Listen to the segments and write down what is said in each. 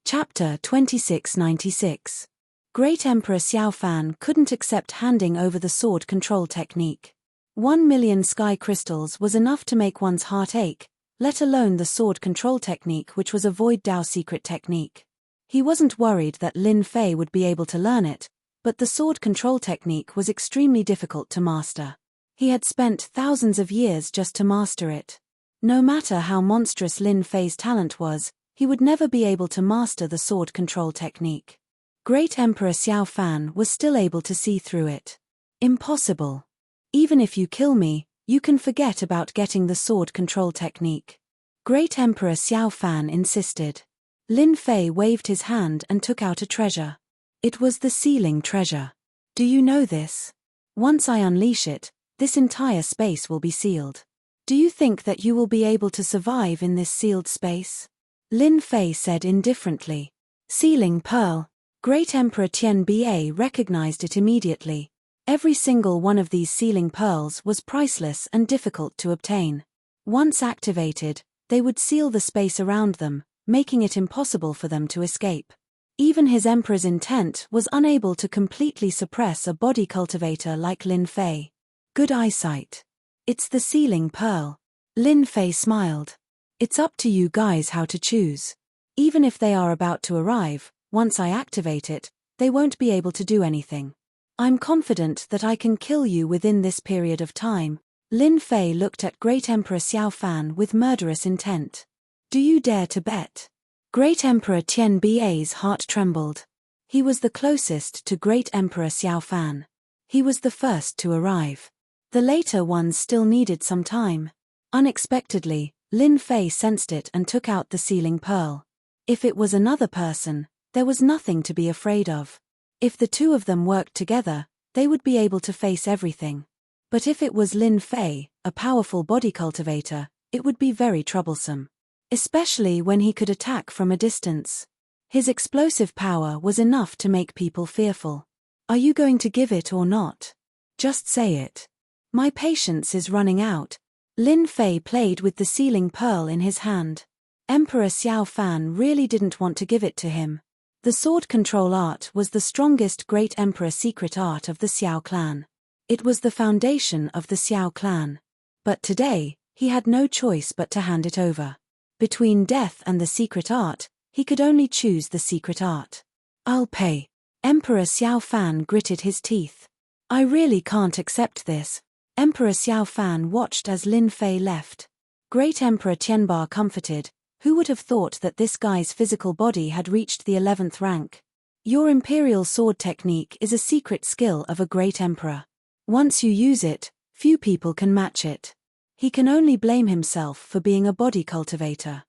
Chapter 2696. Great Emperor Xiaofan couldn't accept handing over the sword control technique. 1,000,000 sky crystals was enough to make one's heart ache, let alone the sword control technique, which was a Void Dao secret technique. He wasn't worried that Lin Fei would be able to learn it, but the sword control technique was extremely difficult to master. He had spent thousands of years just to master it. No matter how monstrous Lin Fei's talent was, he would never be able to master the sword control technique. Great Emperor Xiaofan was still able to see through it. Impossible. Even if you kill me, you can forget about getting the sword control technique. Great Emperor Xiaofan insisted. Lin Fei waved his hand and took out a treasure. It was the sealing treasure. Do you know this? Once I unleash it, this entire space will be sealed. Do you think that you will be able to survive in this sealed space? Lin Fei said indifferently. Sealing pearl. Great Emperor Tianba recognized it immediately. Every single one of these sealing pearls was priceless and difficult to obtain. Once activated, they would seal the space around them, making it impossible for them to escape. Even his emperor's intent was unable to completely suppress a body cultivator like Lin Fei. Good eyesight. It's the sealing pearl. Lin Fei smiled. It's up to you guys how to choose. Even if they are about to arrive, once I activate it, they won't be able to do anything. I'm confident that I can kill you within this period of time. Lin Fei looked at Great Emperor Xiaofan with murderous intent. Do you dare to bet? Great Emperor Tianba's heart trembled. He was the closest to Great Emperor Xiaofan. He was the first to arrive. The later ones still needed some time. Unexpectedly, Lin Fei sensed it and took out the sealing pearl. If it was another person, there was nothing to be afraid of. If the two of them worked together, they would be able to face everything. But if it was Lin Fei, a powerful body cultivator, it would be very troublesome. Especially when he could attack from a distance. His explosive power was enough to make people fearful. Are you going to give it or not? Just say it. My patience is running out. Lin Fei played with the sealing pearl in his hand. Emperor Xiaofan really didn't want to give it to him. The sword control art was the strongest Great Emperor secret art of the Xiao clan. It was the foundation of the Xiao clan. But today, he had no choice but to hand it over. Between death and the secret art, he could only choose the secret art. I'll pay. Emperor Xiaofan gritted his teeth. I really can't accept this. Emperor Xiaofan watched as Lin Fei left. Great Emperor Tianba comforted. Who would have thought that this guy's physical body had reached the 11th rank? Your imperial sword technique is a secret skill of a great emperor. Once you use it, few people can match it. He can only blame himself for being a body cultivator.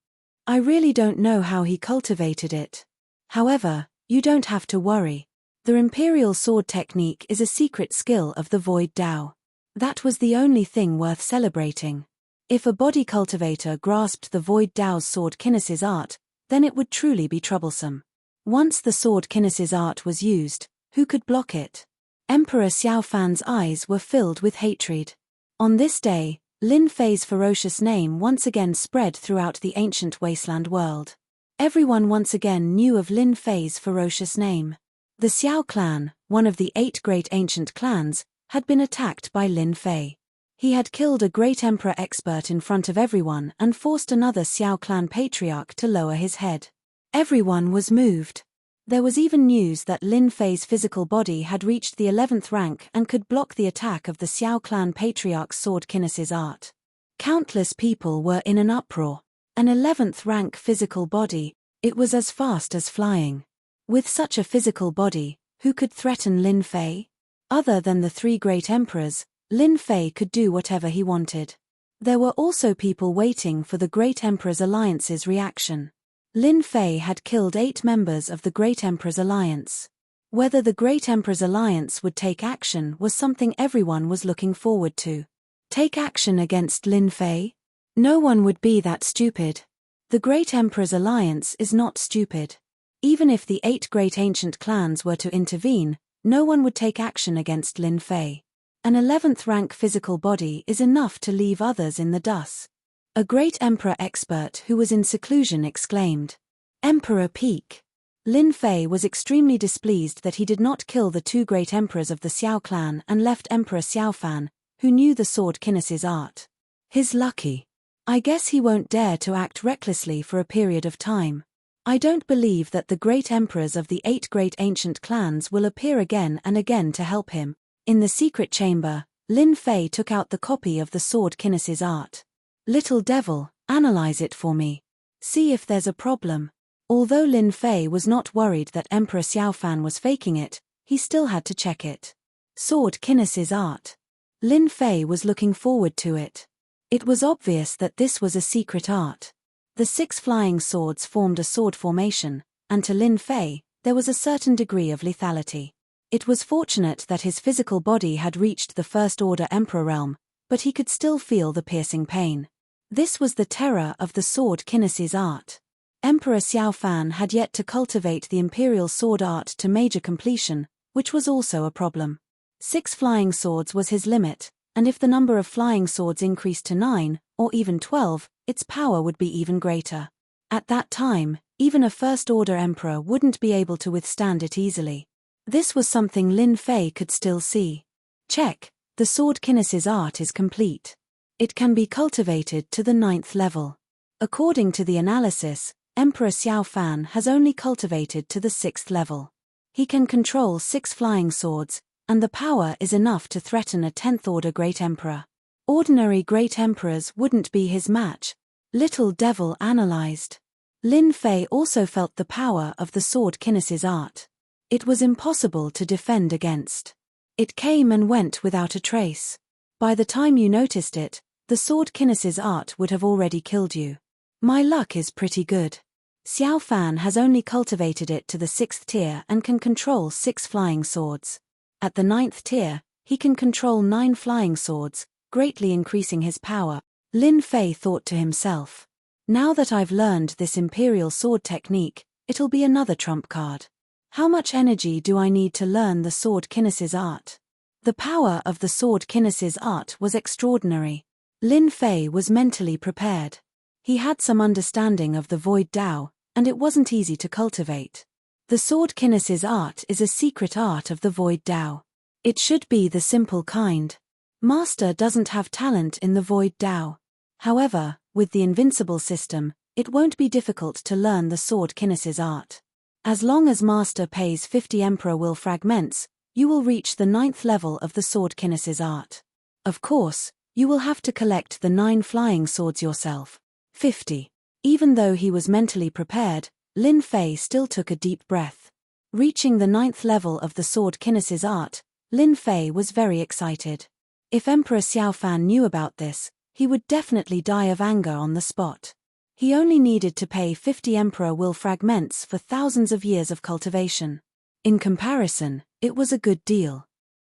I really don't know how he cultivated it. However, you don't have to worry. The imperial sword technique is a secret skill of the Void Dao. That was the only thing worth celebrating. If a body cultivator grasped the Void Dao's sword kinesis art, then it would truly be troublesome. Once the sword kinesis art was used, who could block it? Emperor Xiaofan's eyes were filled with hatred. On this day, Lin Fei's ferocious name once again spread throughout the ancient wasteland world. Everyone once again knew of Lin Fei's ferocious name. The Xiao clan, one of the 8 great ancient clans, had been attacked by Lin Fei. He had killed a great emperor expert in front of everyone and forced another Xiao clan patriarch to lower his head. Everyone was moved. There was even news that Lin Fei's physical body had reached the 11th rank and could block the attack of the Xiao clan patriarch's sword kinesis art. Countless people were in an uproar. An 11th rank physical body, it was as fast as flying. With such a physical body, who could threaten Lin Fei? Other than the 3 great emperors, Lin Fei could do whatever he wanted. There were also people waiting for the Great Emperor's Alliance's reaction. Lin Fei had killed 8 members of the Great Emperor's Alliance. Whether the Great Emperor's Alliance would take action was something everyone was looking forward to. Take action against Lin Fei? No one would be that stupid. The Great Emperor's Alliance is not stupid. Even if the 8 great ancient clans were to intervene, no one would take action against Lin Fei. An 11th rank physical body is enough to leave others in the dust. A great emperor expert who was in seclusion exclaimed. Emperor Peak. Lin Fei was extremely displeased that he did not kill the two great emperors of the Xiao clan and left Emperor Xiaofan, who knew the sword kinesis art. He's lucky. I guess he won't dare to act recklessly for a period of time. I don't believe that the great emperors of the 8 great ancient clans will appear again and again to help him. In the secret chamber, Lin Fei took out the copy of the sword kinesis art. Little devil, analyze it for me. See if there's a problem. Although Lin Fei was not worried that Emperor Xiaofan was faking it, he still had to check it. Sword kinesis art. Lin Fei was looking forward to it. It was obvious that this was a secret art. The 6 flying swords formed a sword formation, and to Lin Fei, there was a certain degree of lethality. It was fortunate that his physical body had reached the First-Order Emperor realm, but he could still feel the piercing pain. This was the terror of the sword kinesis art. Emperor Xiaofan had yet to cultivate the imperial sword art to major completion, which was also a problem. 6 flying swords was his limit, and if the number of flying swords increased to 9, or even 12, its power would be even greater. At that time, even a First-Order Emperor wouldn't be able to withstand it easily. This was something Lin Fei could still see. Check, the sword kinesis art is complete. It can be cultivated to the 9th level. According to the analysis, Emperor Xiaofan has only cultivated to the 6th level. He can control 6 flying swords, and the power is enough to threaten a 10th-order Great Emperor. Ordinary Great Emperors wouldn't be his match. Little devil analyzed. Lin Fei also felt the power of the sword kinesis art. It was impossible to defend against. It came and went without a trace. By the time you noticed it, the sword kinesis art would have already killed you. My luck is pretty good. Xiaofan has only cultivated it to the 6th tier and can control 6 flying swords. At the 9th tier, he can control 9 flying swords, greatly increasing his power. Lin Fei thought to himself. Now that I've learned this imperial sword technique, it'll be another trump card. How much energy do I need to learn the sword kinesis art? The power of the sword kinesis art was extraordinary. Lin Fei was mentally prepared. He had some understanding of the Void Dao, and it wasn't easy to cultivate. The sword kinesis art is a secret art of the Void Dao. It should be the simple kind. Master doesn't have talent in the Void Dao. However, with the invincible system, it won't be difficult to learn the sword kinesis art. As long as Master pays 50 Emperor Will fragments, you will reach the 9th level of the sword kinesis art. Of course, you will have to collect the 9 flying swords yourself. 50. Even though he was mentally prepared, Lin Fei still took a deep breath. Reaching the 9th level of the sword kinesis art, Lin Fei was very excited. If Emperor Xiaofan knew about this, he would definitely die of anger on the spot. He only needed to pay 50 Emperor Will fragments for thousands of years of cultivation. In comparison, it was a good deal.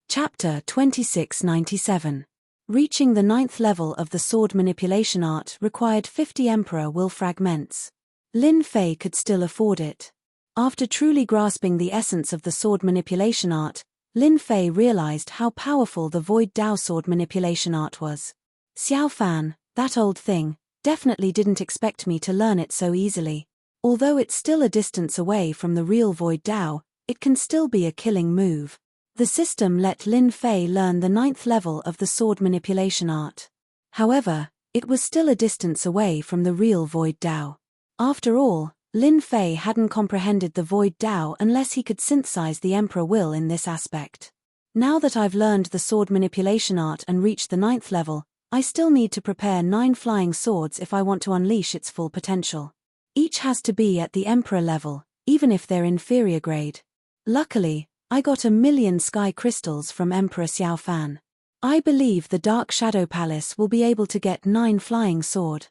Chapter 2697. Reaching the 9th level of the sword manipulation art required 50 Emperor Will fragments. Lin Fei could still afford it. After truly grasping the essence of the sword manipulation art, Lin Fei realized how powerful the Void Dao sword manipulation art was. Xiaofan, that old thing, definitely didn't expect me to learn it so easily. Although it's still a distance away from the real Void Dao, it can still be a killing move. The system let Lin Fei learn the 9th level of the sword manipulation art. However, it was still a distance away from the real Void Dao. After all, Lin Fei hadn't comprehended the Void Dao unless he could synthesize the Emperor Will in this aspect. Now that I've learned the sword manipulation art and reached the 9th level, I still need to prepare 9 flying swords if I want to unleash its full potential. Each has to be at the Emperor level, even if they're inferior grade. Luckily, I got 1,000,000 sky crystals from Emperor Xiaofan. I believe the Dark Shadow Palace will be able to get 9 flying sword.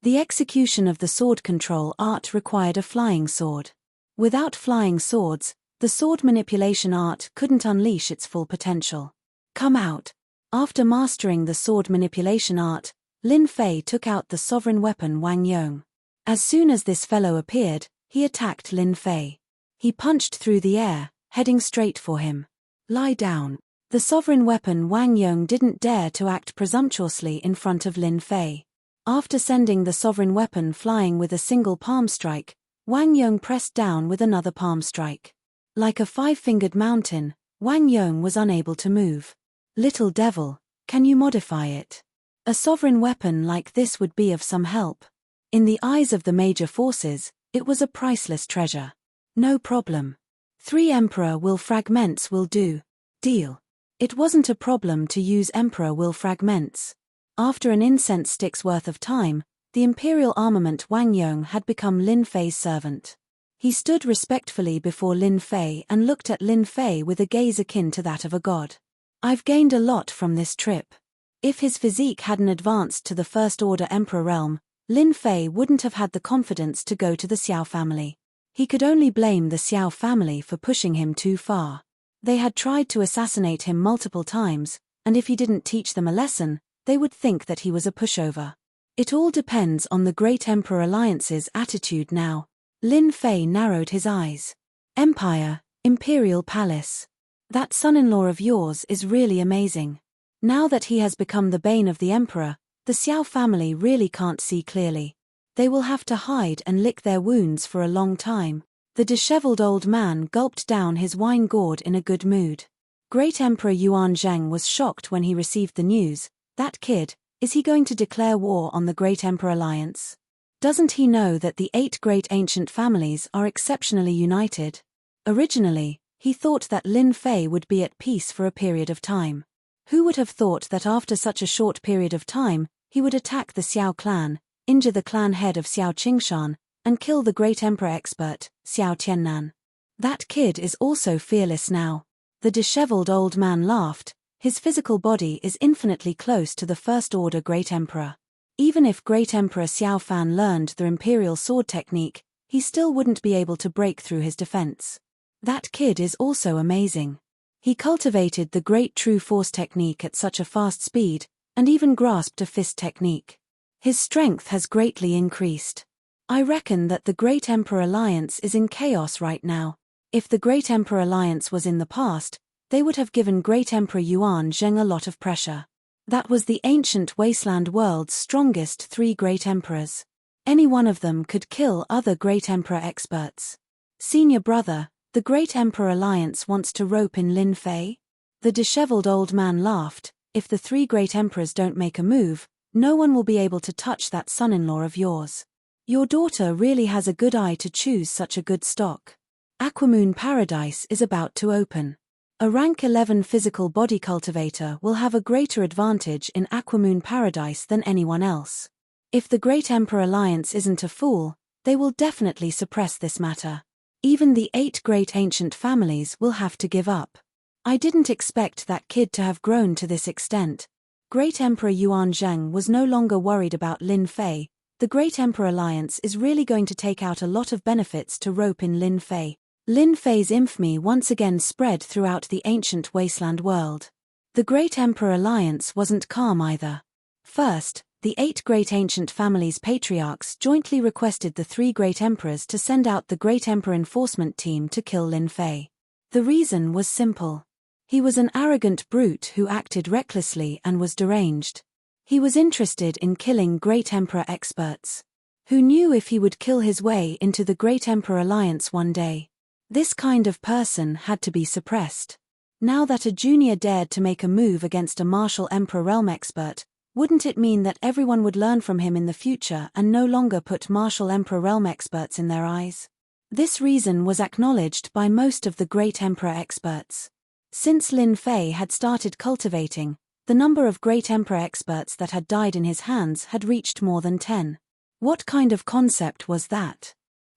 The execution of the sword control art required a flying sword. Without flying swords, the sword manipulation art couldn't unleash its full potential. Come out. After mastering the sword manipulation art, Lin Fei took out the sovereign weapon Wang Yong. As soon as this fellow appeared, he attacked Lin Fei. He punched through the air, heading straight for him. Lie down. The sovereign weapon Wang Yong didn't dare to act presumptuously in front of Lin Fei. After sending the sovereign weapon flying with a single palm strike, Wang Yong pressed down with another palm strike. Like a five-fingered mountain, Wang Yong was unable to move. Little devil, can you modify it? A sovereign weapon like this would be of some help. In the eyes of the major forces, it was a priceless treasure. No problem. 3 Emperor will fragments will do. Deal. It wasn't a problem to use Emperor will fragments. After an incense stick's worth of time, the imperial armament Wang Yong had become Lin Fei's servant. He stood respectfully before Lin Fei and looked at Lin Fei with a gaze akin to that of a god. I've gained a lot from this trip. If his physique hadn't advanced to the First Order Emperor realm, Lin Fei wouldn't have had the confidence to go to the Xiao family. He could only blame the Xiao family for pushing him too far. They had tried to assassinate him multiple times, and if he didn't teach them a lesson, they would think that he was a pushover. It all depends on the Great Emperor Alliance's attitude now. Lin Fei narrowed his eyes. Empire, Imperial Palace. That son-in-law of yours is really amazing. Now that he has become the bane of the Emperor, the Xiao family really can't see clearly. They will have to hide and lick their wounds for a long time. The disheveled old man gulped down his wine gourd in a good mood. Great Emperor Yuan Zheng was shocked when he received the news. That kid, is he going to declare war on the Great Emperor Alliance? Doesn't he know that the 8 great ancient families are exceptionally united? Originally, he thought that Lin Fei would be at peace for a period of time. Who would have thought that after such a short period of time, he would attack the Xiao clan, injure the clan head of Xiao Qingshan, and kill the great emperor expert, Xiao Tiannan? That kid is also fearless now. The disheveled old man laughed. His physical body is infinitely close to the First Order Great Emperor. Even if Great Emperor Xiao Fan learned the imperial sword technique, he still wouldn't be able to break through his defense. That kid is also amazing. He cultivated the great true force technique at such a fast speed, and even grasped a fist technique. His strength has greatly increased. I reckon that the Great Emperor Alliance is in chaos right now. If the Great Emperor Alliance was in the past, they would have given Great Emperor Yuan Zheng a lot of pressure. That was the ancient wasteland world's strongest 3 great emperors. Any one of them could kill other great emperor experts. Senior brother, the Great Emperor Alliance wants to rope in Lin Fei? The disheveled old man laughed. If the 3 great emperors don't make a move, no one will be able to touch that son-in-law of yours. Your daughter really has a good eye to choose such a good stock. Aquamoon Paradise is about to open. A rank 11 physical body cultivator will have a greater advantage in Aquamoon Paradise than anyone else. If the Great Emperor Alliance isn't a fool, they will definitely suppress this matter. Even the 8 great ancient families will have to give up. I didn't expect that kid to have grown to this extent. Great Emperor Yuan Zheng was no longer worried about Lin Fei. The Great Emperor Alliance is really going to take out a lot of benefits to rope in Lin Fei. Lin Fei's infamy once again spread throughout the ancient wasteland world. The Great Emperor Alliance wasn't calm either. First, the 8 great ancient families' patriarchs jointly requested the 3 great emperors to send out the Great Emperor enforcement team to kill Lin Fei. The reason was simple. He was an arrogant brute who acted recklessly and was deranged. He was interested in killing Great Emperor experts. Who knew if he would kill his way into the Great Emperor Alliance one day? This kind of person had to be suppressed. Now that a junior dared to make a move against a martial Emperor realm expert, wouldn't it mean that everyone would learn from him in the future and no longer put martial Emperor realm experts in their eyes? This reason was acknowledged by most of the Great Emperor experts. Since Lin Fei had started cultivating, the number of Great Emperor experts that had died in his hands had reached more than 10. What kind of concept was that?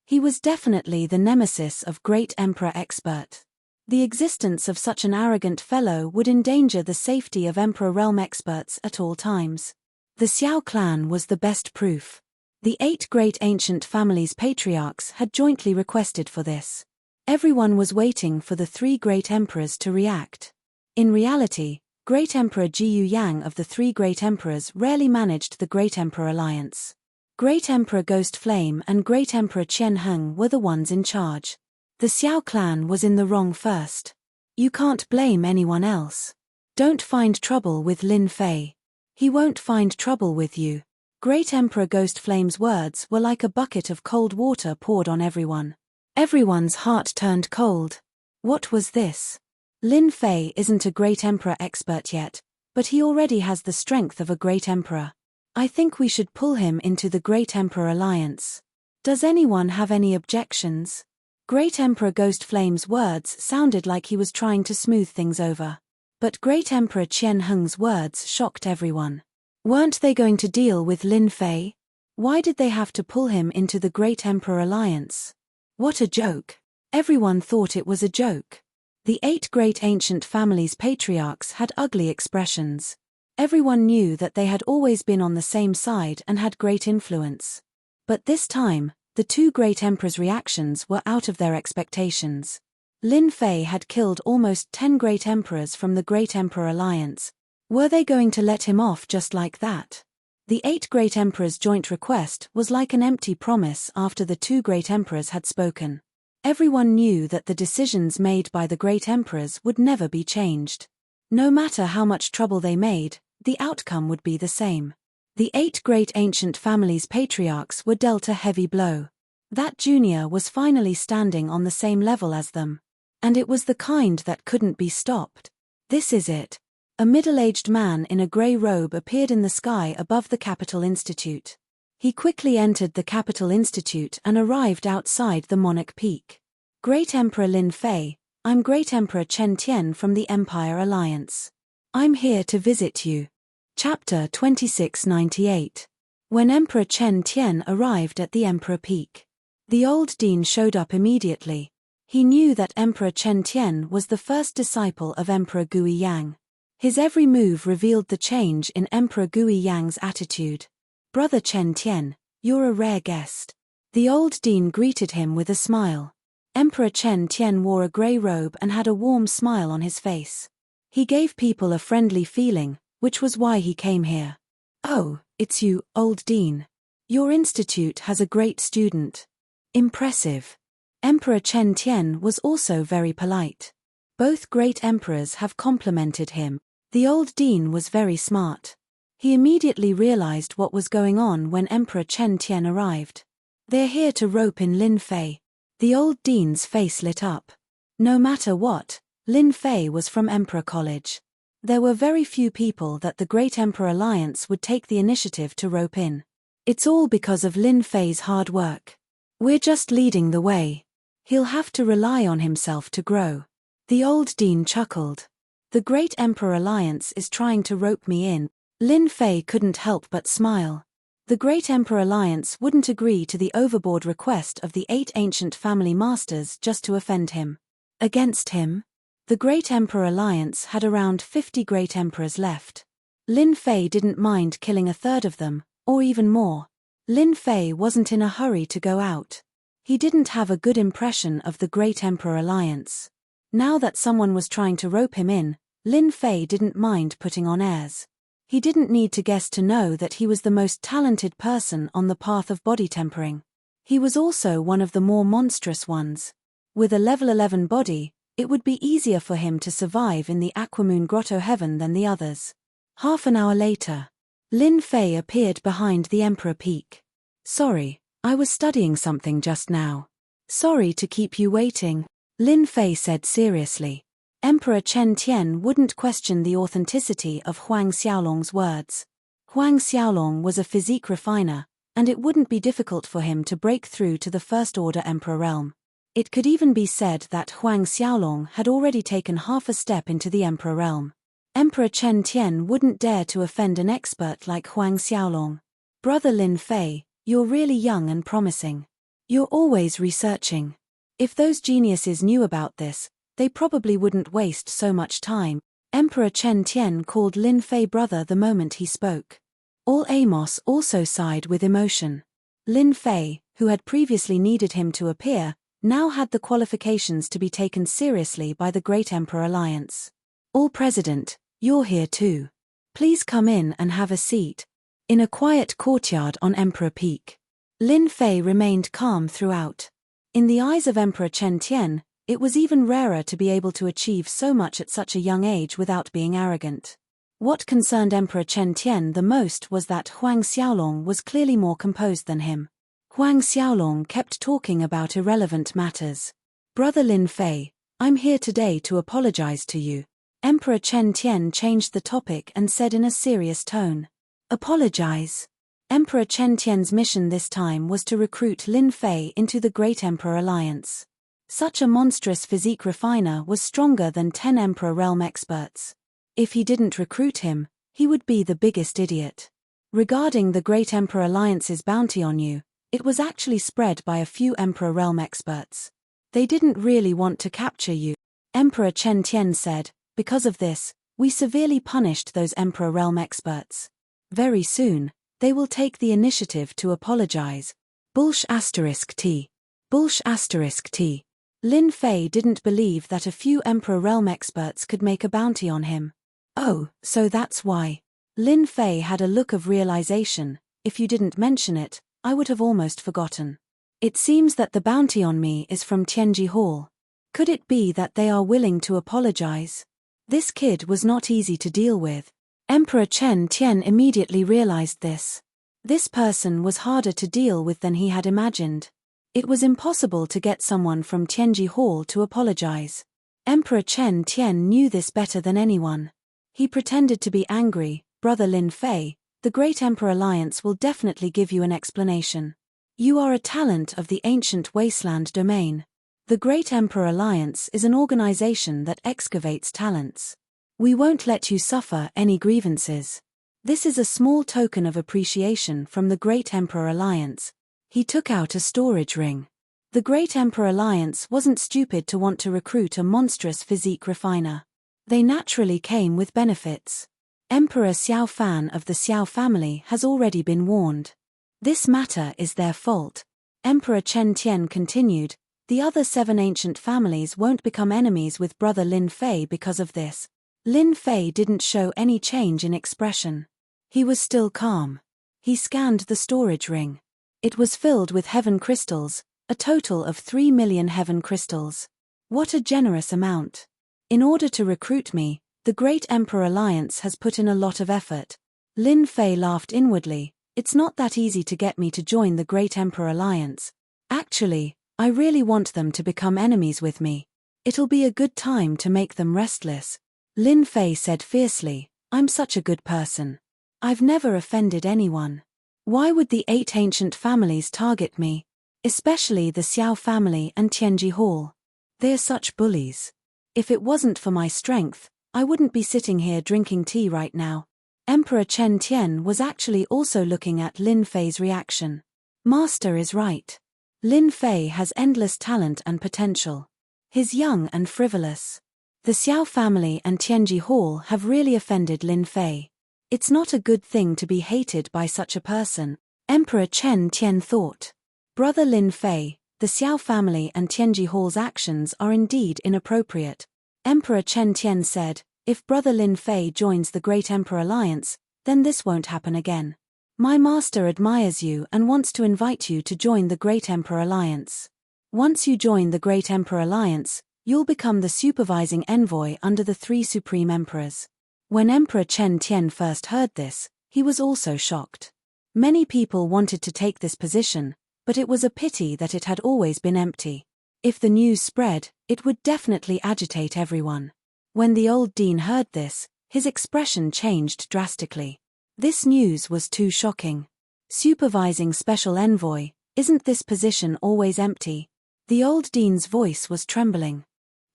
He was definitely the nemesis of Great Emperor expert. The existence of such an arrogant fellow would endanger the safety of Emperor realm experts at all times. The Xiao clan was the best proof. The 8 great ancient families' patriarchs had jointly requested for this. Everyone was waiting for the 3 great emperors to react. In reality, Great Emperor Jiyu Yang of the 3 great emperors rarely managed the Great Emperor Alliance. Great Emperor Ghost Flame and Great Emperor Qian Heng were the ones in charge. The Xiao clan was in the wrong first. You can't blame anyone else. Don't find trouble with Lin Fei. He won't find trouble with you. Great Emperor Ghost Flame's words were like a bucket of cold water poured on everyone. Everyone's heart turned cold. What was this? Lin Fei isn't a Great Emperor expert yet, but he already has the strength of a Great Emperor. I think we should pull him into the Great Emperor Alliance. Does anyone have any objections? Great Emperor Ghost Flame's words sounded like he was trying to smooth things over. But Great Emperor Qian Heng's words shocked everyone. Weren't they going to deal with Lin Fei? Why did they have to pull him into the Great Emperor Alliance? What a joke. Everyone thought it was a joke. The 8 great ancient families' patriarchs had ugly expressions. Everyone knew that they had always been on the same side and had great influence. But this time, the 2 great emperors' reactions were out of their expectations. Lin Fei had killed almost 10 great emperors from the Great Emperor Alliance. Were they going to let him off just like that? The 8 great emperors' joint request was like an empty promise after the 2 great emperors had spoken. Everyone knew that the decisions made by the great emperors would never be changed. No matter how much trouble they made, the outcome would be the same. The 8 great ancient families' patriarchs were dealt a heavy blow. That junior was finally standing on the same level as them. And it was the kind that couldn't be stopped. This is it. A middle-aged man in a grey robe appeared in the sky above the Capital Institute. He quickly entered the Capital Institute and arrived outside the Monarch Peak. Great Emperor Lin Fei, I'm Great Emperor Chen Tian from the Empire Alliance. I'm here to visit you. Chapter 2698. When Emperor Chen Tian arrived at the Emperor Peak. The old dean showed up immediately. He knew that Emperor Chen Tian was the first disciple of Emperor Gui Yang. His every move revealed the change in Emperor Gui Yang's attitude. Brother Chen Tian, you're a rare guest. The old dean greeted him with a smile. Emperor Chen Tian wore a grey robe and had a warm smile on his face. He gave people a friendly feeling, which was why he came here. Oh, it's you, old dean. Your institute has a great student. Impressive. Emperor Chen Tian was also very polite. Both great emperors have complimented him. The old dean was very smart. He immediately realized what was going on when Emperor Chen Tian arrived. They're here to rope in Lin Fei. The old dean's face lit up. No matter what, Lin Fei was from Emperor College. There were very few people that the Great Emperor Alliance would take the initiative to rope in. It's all because of Lin Fei's hard work. We're just leading the way. He'll have to rely on himself to grow. The old dean chuckled. The Great Emperor Alliance is trying to rope me in. Lin Fei couldn't help but smile. The Great Emperor Alliance wouldn't agree to the overboard request of the 8 ancient family masters just to offend him. Against him? The Great Emperor Alliance had around 50 great emperors left. Lin Fei didn't mind killing a third of them, or even more. Lin Fei wasn't in a hurry to go out. He didn't have a good impression of the Great Emperor Alliance. Now that someone was trying to rope him in, Lin Fei didn't mind putting on airs. He didn't need to guess to know that he was the most talented person on the path of body tempering. He was also one of the more monstrous ones. With a level 11 body, it would be easier for him to survive in the Aquamoon Grotto Heaven than the others. Half an hour later, Lin Fei appeared behind the Emperor Peak. Sorry, I was studying something just now. Sorry to keep you waiting, Lin Fei said seriously. Emperor Chen Tian wouldn't question the authenticity of Huang Xiaolong's words. Huang Xiaolong was a physique refiner, and it wouldn't be difficult for him to break through to the First Order Emperor realm. It could even be said that Huang Xiaolong had already taken half a step into the Emperor realm. Emperor Chen Tian wouldn't dare to offend an expert like Huang Xiaolong. Brother Lin Fei, you're really young and promising. You're always researching. If those geniuses knew about this, they probably wouldn't waste so much time. Emperor Chen Tian called Lin Fei brother the moment he spoke. All Amos also sighed with emotion. Lin Fei, who had previously needed him to appear, now had the qualifications to be taken seriously by the Great Emperor Alliance. All President, you're here too. Please come in and have a seat. In a quiet courtyard on Emperor Peak. Lin Fei remained calm throughout. In the eyes of Emperor Chen Tian, it was even rarer to be able to achieve so much at such a young age without being arrogant. What concerned Emperor Chen Tian the most was that Huang Xiaolong was clearly more composed than him. Huang Xiaolong kept talking about irrelevant matters. Brother Lin Fei, I'm here today to apologize to you. Emperor Chen Tian changed the topic and said in a serious tone. Apologize? Emperor Chen Tian's mission this time was to recruit Lin Fei into the Great Emperor Alliance. Such a monstrous physique refiner was stronger than 10 Emperor Realm experts. If he didn't recruit him, he would be the biggest idiot. Regarding the Great Emperor Alliance's bounty on you, it was actually spread by a few Emperor Realm experts. They didn't really want to capture you. Emperor Chen Tian said, because of this, we severely punished those Emperor Realm experts. Very soon, they will take the initiative to apologize. Bullsh**T. Bullsh**T. Lin Fei didn't believe that a few Emperor Realm experts could make a bounty on him. Oh, so that's why. Lin Fei had a look of realization. If you didn't mention it, I would have almost forgotten. It seems that the bounty on me is from Tianji Hall. Could it be that they are willing to apologize? This kid was not easy to deal with. Emperor Chen Tian immediately realized this. This person was harder to deal with than he had imagined. It was impossible to get someone from Tianji Hall to apologize. Emperor Chen Tian knew this better than anyone. He pretended to be angry. Brother Lin Fei, the Great Emperor Alliance will definitely give you an explanation. You are a talent of the ancient wasteland domain. The Great Emperor Alliance is an organization that excavates talents. We won't let you suffer any grievances. This is a small token of appreciation from the Great Emperor Alliance. He took out a storage ring. The Great Emperor Alliance wasn't stupid to want to recruit a monstrous physique refiner. They naturally came with benefits. Emperor Xiao Fan of the Xiao family has already been warned. This matter is their fault. Emperor Chen Tian continued, the other 7 ancient families won't become enemies with Brother Lin Fei because of this. Lin Fei didn't show any change in expression. He was still calm. He scanned the storage ring. It was filled with heaven crystals, a total of 3 million heaven crystals. What a generous amount. In order to recruit me, the Great Emperor Alliance has put in a lot of effort. Lin Fei laughed inwardly. It's not that easy to get me to join the Great Emperor Alliance. Actually, I really want them to become enemies with me. It'll be a good time to make them restless. Lin Fei said fiercely, I'm such a good person. I've never offended anyone. Why would the 8 ancient families target me? Especially the Xiao family and Tianji Hall. They're such bullies. If it wasn't for my strength, I wouldn't be sitting here drinking tea right now. Emperor Chen Tian was actually also looking at Lin Fei's reaction. Master is right. Lin Fei has endless talent and potential. He's young and frivolous. The Xiao family and Tianji Hall have really offended Lin Fei. It's not a good thing to be hated by such a person, Emperor Chen Tian thought. Brother Lin Fei, the Xiao family and Tianji Hall's actions are indeed inappropriate. Emperor Chen Tian said, if Brother Lin Fei joins the Great Emperor Alliance, then this won't happen again. My master admires you and wants to invite you to join the Great Emperor Alliance. Once you join the Great Emperor Alliance, you'll become the supervising envoy under the 3 supreme emperors. When Emperor Chen Tian first heard this, he was also shocked. Many people wanted to take this position, but it was a pity that it had always been empty. If the news spread, it would definitely agitate everyone. When the old dean heard this, his expression changed drastically. This news was too shocking. Supervising special envoy, isn't this position always empty? The old dean's voice was trembling.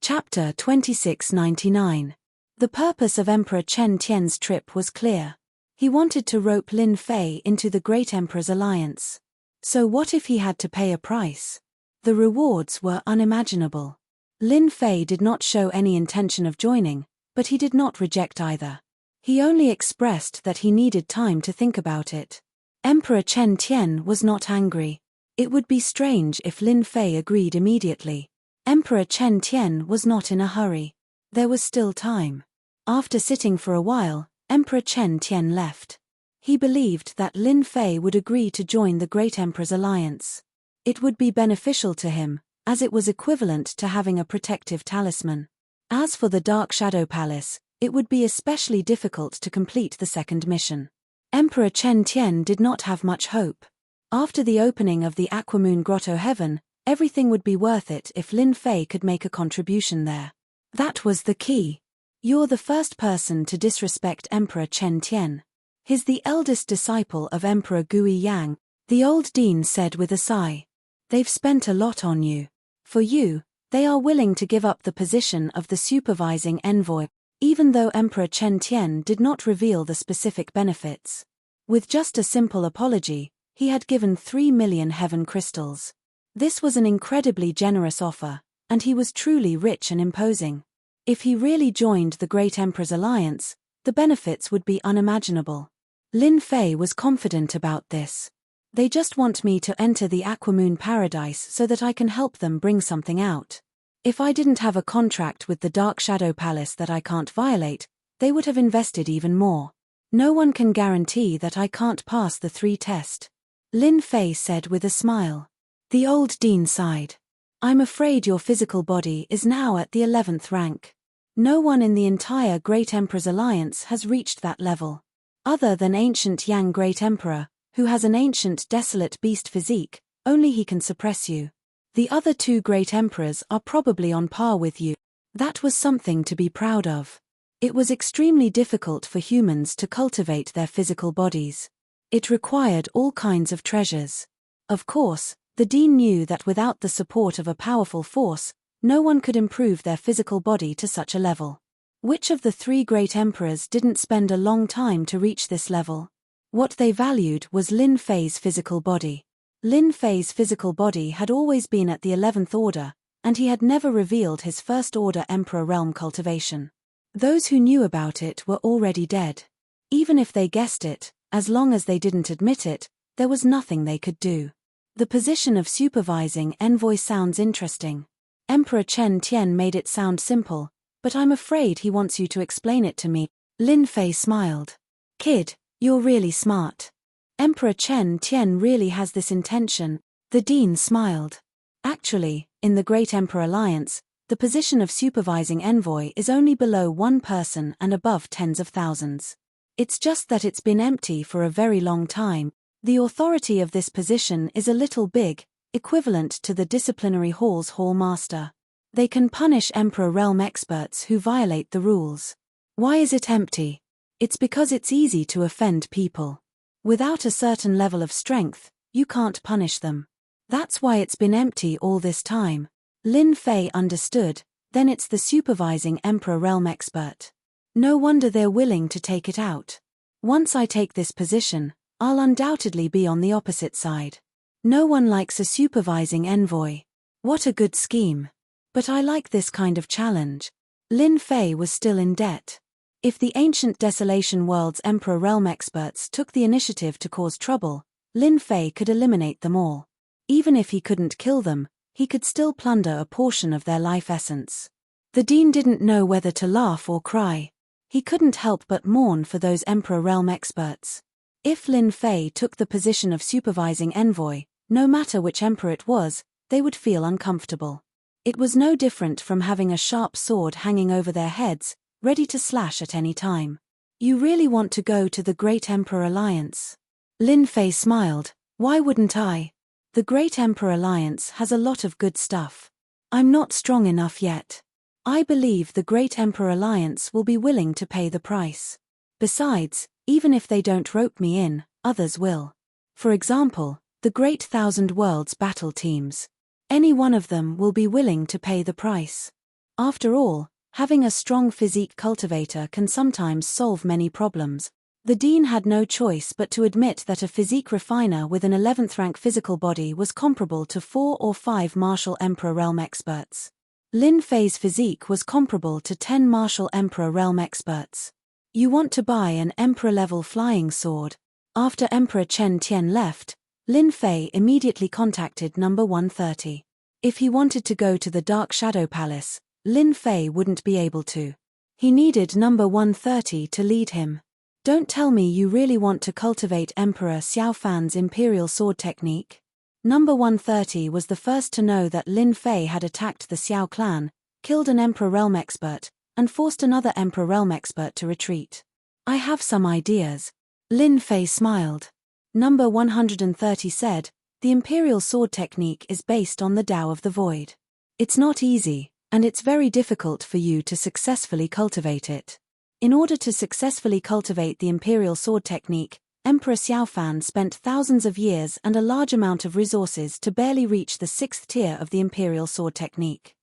Chapter 2699. The purpose of Emperor Chen Tian's trip was clear. He wanted to rope Lin Fei into the Great Emperor's alliance. So what if he had to pay a price? The rewards were unimaginable. Lin Fei did not show any intention of joining, but he did not reject either. He only expressed that he needed time to think about it. Emperor Chen Tian was not angry. It would be strange if Lin Fei agreed immediately. Emperor Chen Tian was not in a hurry. There was still time. After sitting for a while, Emperor Chen Tian left. He believed that Lin Fei would agree to join the Great Emperor's alliance. It would be beneficial to him, as it was equivalent to having a protective talisman. As for the Dark Shadow Palace, It would be especially difficult to complete the second mission. Emperor Chen Tian did not have much hope. After the opening of the Aquamoon Grotto Heaven, everything would be worth it if Lin Fei could make a contribution there. That was the key. You're the first person to disrespect Emperor Chen Tian. He's the eldest disciple of Emperor Gui Yang, the old dean said with a sigh. They've spent a lot on you. For you, they are willing to give up the position of the supervising envoy, even though Emperor Chen Tian did not reveal the specific benefits. With just a simple apology, he had given 3 million heaven crystals. This was an incredibly generous offer, and he was truly rich and imposing. If he really joined the Great Emperor's alliance, the benefits would be unimaginable. Lin Fei was confident about this. They just want me to enter the Aquamoon Paradise so that I can help them bring something out. If I didn't have a contract with the Dark Shadow Palace that I can't violate, they would have invested even more. No one can guarantee that I can't pass the 3 test. Lin Fei said with a smile. The old dean sighed. I'm afraid your physical body is now at the 11th rank. No one in the entire Great Emperor's alliance has reached that level. Other than ancient Yang Great Emperor, who has an ancient desolate beast physique, only he can suppress you. The other 2 great emperors are probably on par with you. That was something to be proud of. It was extremely difficult for humans to cultivate their physical bodies. It required all kinds of treasures. Of course, the dean knew that without the support of a powerful force, no one could improve their physical body to such a level. Which of the 3 great emperors didn't spend a long time to reach this level? What they valued was Lin Fei's physical body. Lin Fei's physical body had always been at the 11th order, and he had never revealed his first order emperor realm cultivation. Those who knew about it were already dead. Even if they guessed it, as long as they didn't admit it, there was nothing they could do. The position of supervising envoy sounds interesting. Emperor Chen Tian made it sound simple, but I'm afraid he wants you to explain it to me. Lin Fei smiled. Kid, you're really smart. Emperor Chen Tian really has this intention. The dean smiled. Actually, in the Great Emperor Alliance, the position of supervising envoy is only below 1 person and above tens of thousands. It's just that it's been empty for a very long time. The authority of this position is a little big, equivalent to the disciplinary hall's hall master. They can punish Emperor Realm experts who violate the rules. Why is it empty? It's because it's easy to offend people. Without a certain level of strength, you can't punish them. That's why it's been empty all this time. Lin Fei understood, then it's the supervising Emperor Realm expert. No wonder they're willing to take it out. Once I take this position, I'll undoubtedly be on the opposite side. No one likes a supervising envoy. What a good scheme. But I like this kind of challenge. Lin Fei was still in debt. If the ancient Desolation World's Emperor Realm experts took the initiative to cause trouble, Lin Fei could eliminate them all. Even if he couldn't kill them, he could still plunder a portion of their life essence. The dean didn't know whether to laugh or cry. He couldn't help but mourn for those Emperor Realm experts. If Lin Fei took the position of supervising envoy, no matter which emperor it was, they would feel uncomfortable. It was no different from having a sharp sword hanging over their heads, ready to slash at any time. You really want to go to the Great Emperor Alliance? Lin Fei smiled. Why wouldn't I? The Great Emperor Alliance has a lot of good stuff. I'm not strong enough yet. I believe the Great Emperor Alliance will be willing to pay the price. Besides, even if they don't rope me in, others will. For example, the Great Thousand Worlds battle teams. Any one of them will be willing to pay the price. After all, having a strong physique cultivator can sometimes solve many problems. The dean had no choice but to admit that a physique refiner with an 11th rank physical body was comparable to 4 or 5 martial Emperor Realm experts. Lin Fei's physique was comparable to 10 martial Emperor Realm experts. You want to buy an Emperor-level flying sword. After Emperor Chen Tian left, Lin Fei immediately contacted number 130. If he wanted to go to the Dark Shadow Palace, Lin Fei wouldn't be able to. He needed number 130 to lead him. Don't tell me you really want to cultivate Emperor Xiao Fan's imperial sword technique. Number 130 was the first to know that Lin Fei had attacked the Xiao clan, killed an Emperor Realm expert, and forced another Emperor Realm expert to retreat. I have some ideas. Lin Fei smiled. Number 130 said, the Imperial Sword technique is based on the Tao of the Void. It's not easy, and it's very difficult for you to successfully cultivate it. In order to successfully cultivate the Imperial Sword technique, Emperor Xiaofan spent thousands of years and a large amount of resources to barely reach the 6th tier of the Imperial Sword technique.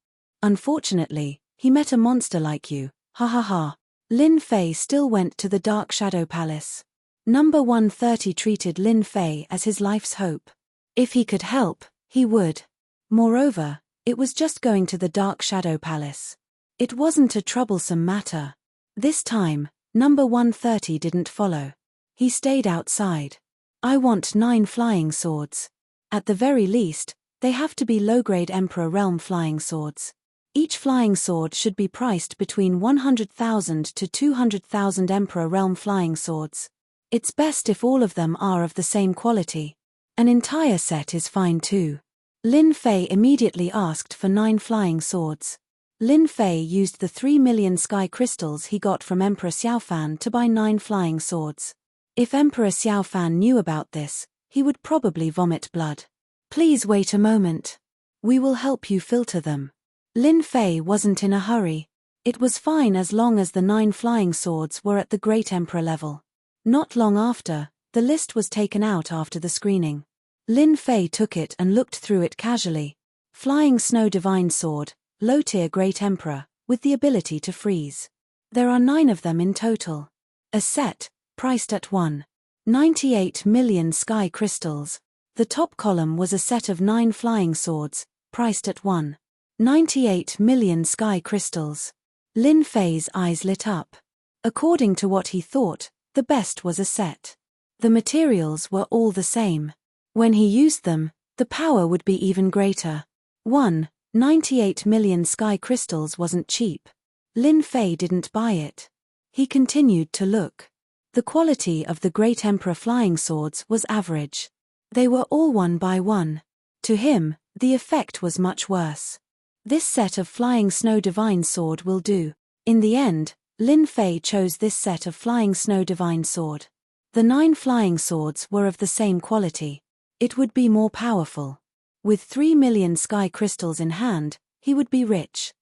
Unfortunately, he met a monster like you, ha ha ha. Lin Fei still went to the Dark Shadow Palace. Number 130 treated Lin Fei as his life's hope. If he could help, he would. Moreover, it was just going to the Dark Shadow Palace. It wasn't a troublesome matter. This time, number 130 didn't follow. He stayed outside. I want 9 flying swords. At the very least, they have to be low-grade Emperor Realm flying swords. Each flying sword should be priced between 100,000 to 200,000 Emperor Realm flying swords. It's best if all of them are of the same quality. An entire set is fine too. Lin Fei immediately asked for 9 flying swords. Lin Fei used the 3 million sky crystals he got from Emperor Xiaofan to buy 9 flying swords. If Emperor Xiaofan knew about this, he would probably vomit blood. Please wait a moment. We will help you filter them. Lin Fei wasn't in a hurry. It was fine as long as the 9 flying swords were at the Great Emperor level. Not long after, the list was taken out after the screening. Lin Fei took it and looked through it casually. Flying Snow Divine Sword, low-tier Great Emperor, with the ability to freeze. There are 9 of them in total. A set, priced at 1.98 million sky crystals. The top column was a set of 9 flying swords, priced at 1.98 million sky crystals. Lin Fei's eyes lit up. According to what he thought, the best was a set. The materials were all the same. When he used them, the power would be even greater. 1.98 million sky crystals wasn't cheap. Lin Fei didn't buy it. He continued to look. The quality of the Great Emperor flying swords was average. They were all 1 by 1. To him, the effect was much worse. This set of Flying Snow Divine Sword will do. In the end, Lin Fei chose this set of Flying Snow Divine Sword. The 9 flying swords were of the same quality. It would be more powerful. With 3 million sky crystals in hand, he would be rich.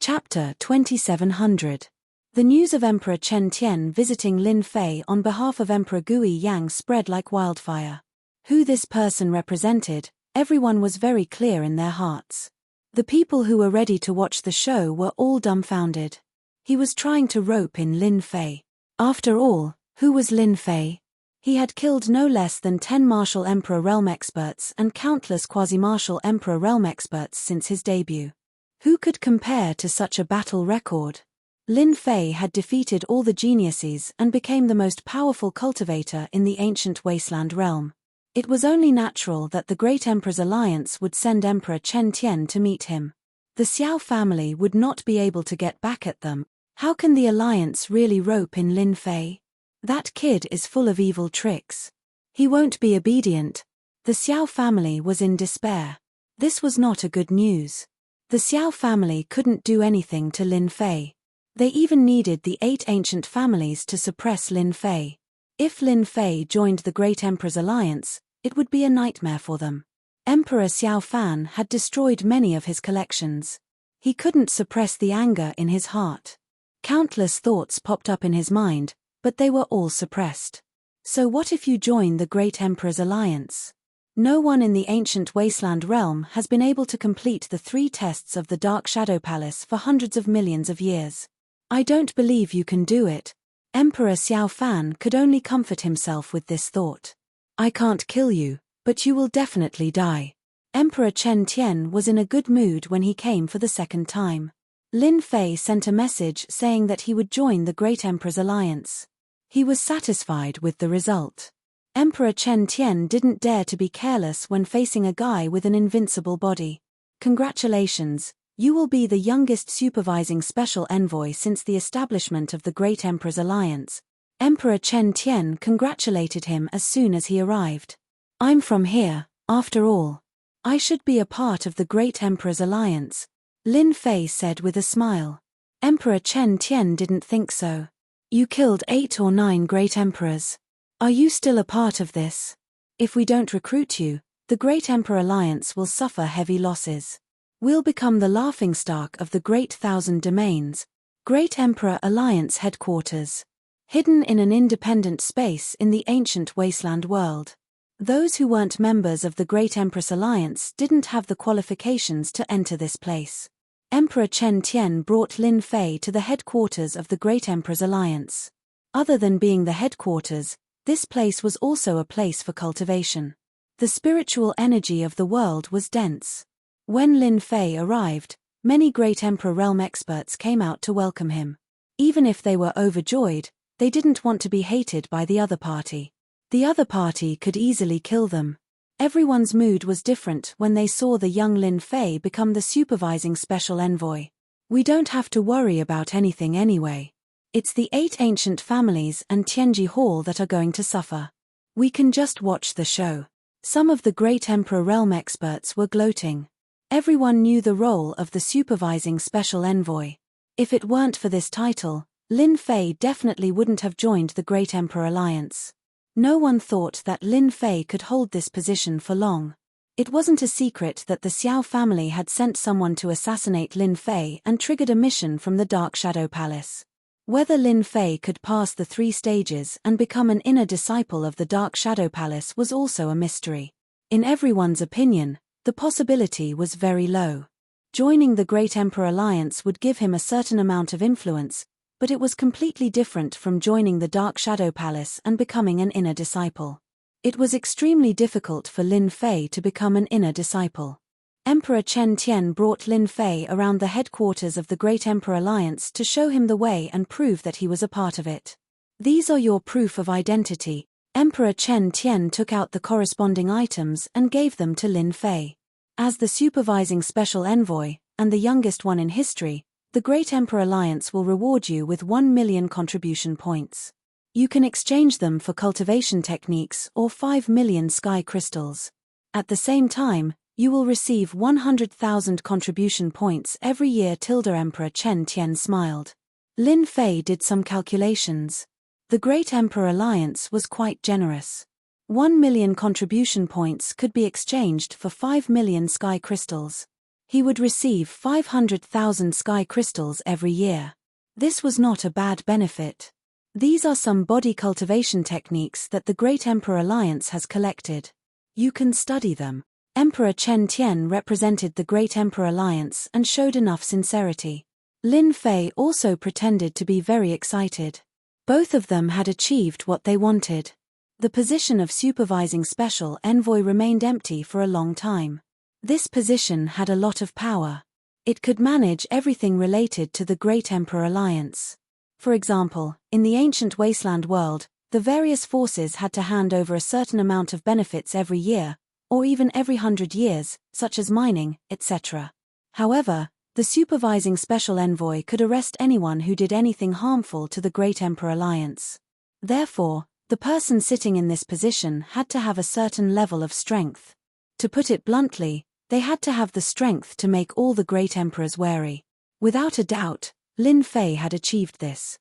Chapter 2700. The news of Emperor Chen Tian visiting Lin Fei on behalf of Emperor Gui Yang spread like wildfire. Who this person represented, everyone was very clear in their hearts. The people who were ready to watch the show were all dumbfounded. He was trying to rope in Lin Fei. After all, who was Lin Fei? He had killed no less than 10 martial Emperor Realm experts and countless quasi-martial Emperor Realm experts since his debut. Who could compare to such a battle record? Lin Fei had defeated all the geniuses and became the most powerful cultivator in the ancient wasteland realm. It was only natural that the Great Emperor's alliance would send Emperor Chen Tian to meet him. The Xiao family would not be able to get back at them. How can the alliance really rope in Lin Fei? That kid is full of evil tricks. He won't be obedient. The Xiao family was in despair. This was not a good news. The Xiao family couldn't do anything to Lin Fei. They even needed the 8 ancient families to suppress Lin Fei. If Lin Fei joined the Great Emperor's alliance, it would be a nightmare for them. Emperor Xiaofan had destroyed many of his collections. He couldn't suppress the anger in his heart. Countless thoughts popped up in his mind, but they were all suppressed. So what if you join the Great Emperor's alliance? No one in the ancient wasteland realm has been able to complete the 3 tests of the Dark Shadow Palace for hundreds of millions of years. I don't believe you can do it. Emperor Xiaofan could only comfort himself with this thought. I can't kill you, but you will definitely die. Emperor Chen Tian was in a good mood when he came for the second time. Lin Fei sent a message saying that he would join the Great Emperor's alliance. He was satisfied with the result. Emperor Chen Tian didn't dare to be careless when facing a guy with an invincible body. Congratulations, you will be the youngest supervising special envoy since the establishment of the Great Emperor's alliance. Emperor Chen Tian congratulated him as soon as he arrived. I'm from here, after all. I should be a part of the Great Emperor's alliance, Lin Fei said with a smile. Emperor Chen Tian didn't think so. You killed 8 or 9 great emperors. Are you still a part of this? If we don't recruit you, the Great Emperor Alliance will suffer heavy losses. We'll become the laughingstock of the Great Thousand Domains, Great Emperor Alliance headquarters, hidden in an independent space in the ancient wasteland world. Those who weren't members of the Great Empress Alliance didn't have the qualifications to enter this place. Emperor Chen Tian brought Lin Fei to the headquarters of the Great Emperor's Alliance. Other than being the headquarters, this place was also a place for cultivation. The spiritual energy of the world was dense. When Lin Fei arrived, many Great Emperor Realm experts came out to welcome him. Even if they were overjoyed, they didn't want to be hated by the other party. The other party could easily kill them. Everyone's mood was different when they saw the young Lin Fei become the supervising special envoy. We don't have to worry about anything anyway. It's the 8 ancient families and Tianji Hall that are going to suffer. We can just watch the show. Some of the Great Emperor Realm experts were gloating. Everyone knew the role of the supervising special envoy. If it weren't for this title, Lin Fei definitely wouldn't have joined the Great Emperor Alliance. No one thought that Lin Fei could hold this position for long. It wasn't a secret that the Xiao family had sent someone to assassinate Lin Fei and triggered a mission from the Dark Shadow Palace. Whether Lin Fei could pass the 3 stages and become an inner disciple of the Dark Shadow Palace was also a mystery. In everyone's opinion, the possibility was very low. Joining the Great Emperor Alliance would give him a certain amount of influence, but it was completely different from joining the Dark Shadow Palace and becoming an inner disciple. It was extremely difficult for Lin Fei to become an inner disciple. Emperor Chen Tian brought Lin Fei around the headquarters of the Great Emperor Alliance to show him the way and prove that he was a part of it. These are your proof of identity. Emperor Chen Tian took out the corresponding items and gave them to Lin Fei. As the supervising special envoy, and the youngest one in history, the Great Emperor Alliance will reward you with 1 million contribution points. You can exchange them for cultivation techniques or 5 million sky crystals. At the same time, you will receive 100,000 contribution points every year. Emperor Chen Tian smiled. Lin Fei did some calculations. The Great Emperor Alliance was quite generous. 1 million contribution points could be exchanged for 5 million sky crystals. He would receive 500,000 sky crystals every year. This was not a bad benefit. These are some body cultivation techniques that the Great Emperor Alliance has collected. You can study them. Emperor Chen Tian represented the Great Emperor Alliance and showed enough sincerity. Lin Fei also pretended to be very excited. Both of them had achieved what they wanted. The position of supervising special envoy remained empty for a long time. This position had a lot of power. It could manage everything related to the Great Emperor Alliance. For example, in the ancient wasteland world, the various forces had to hand over a certain amount of benefits every year, or even every 100 years, such as mining, etc. However, the supervising special envoy could arrest anyone who did anything harmful to the Great Emperor Alliance. Therefore, the person sitting in this position had to have a certain level of strength. To put it bluntly, they had to have the strength to make all the great emperors wary. Without a doubt, Lin Fei had achieved this.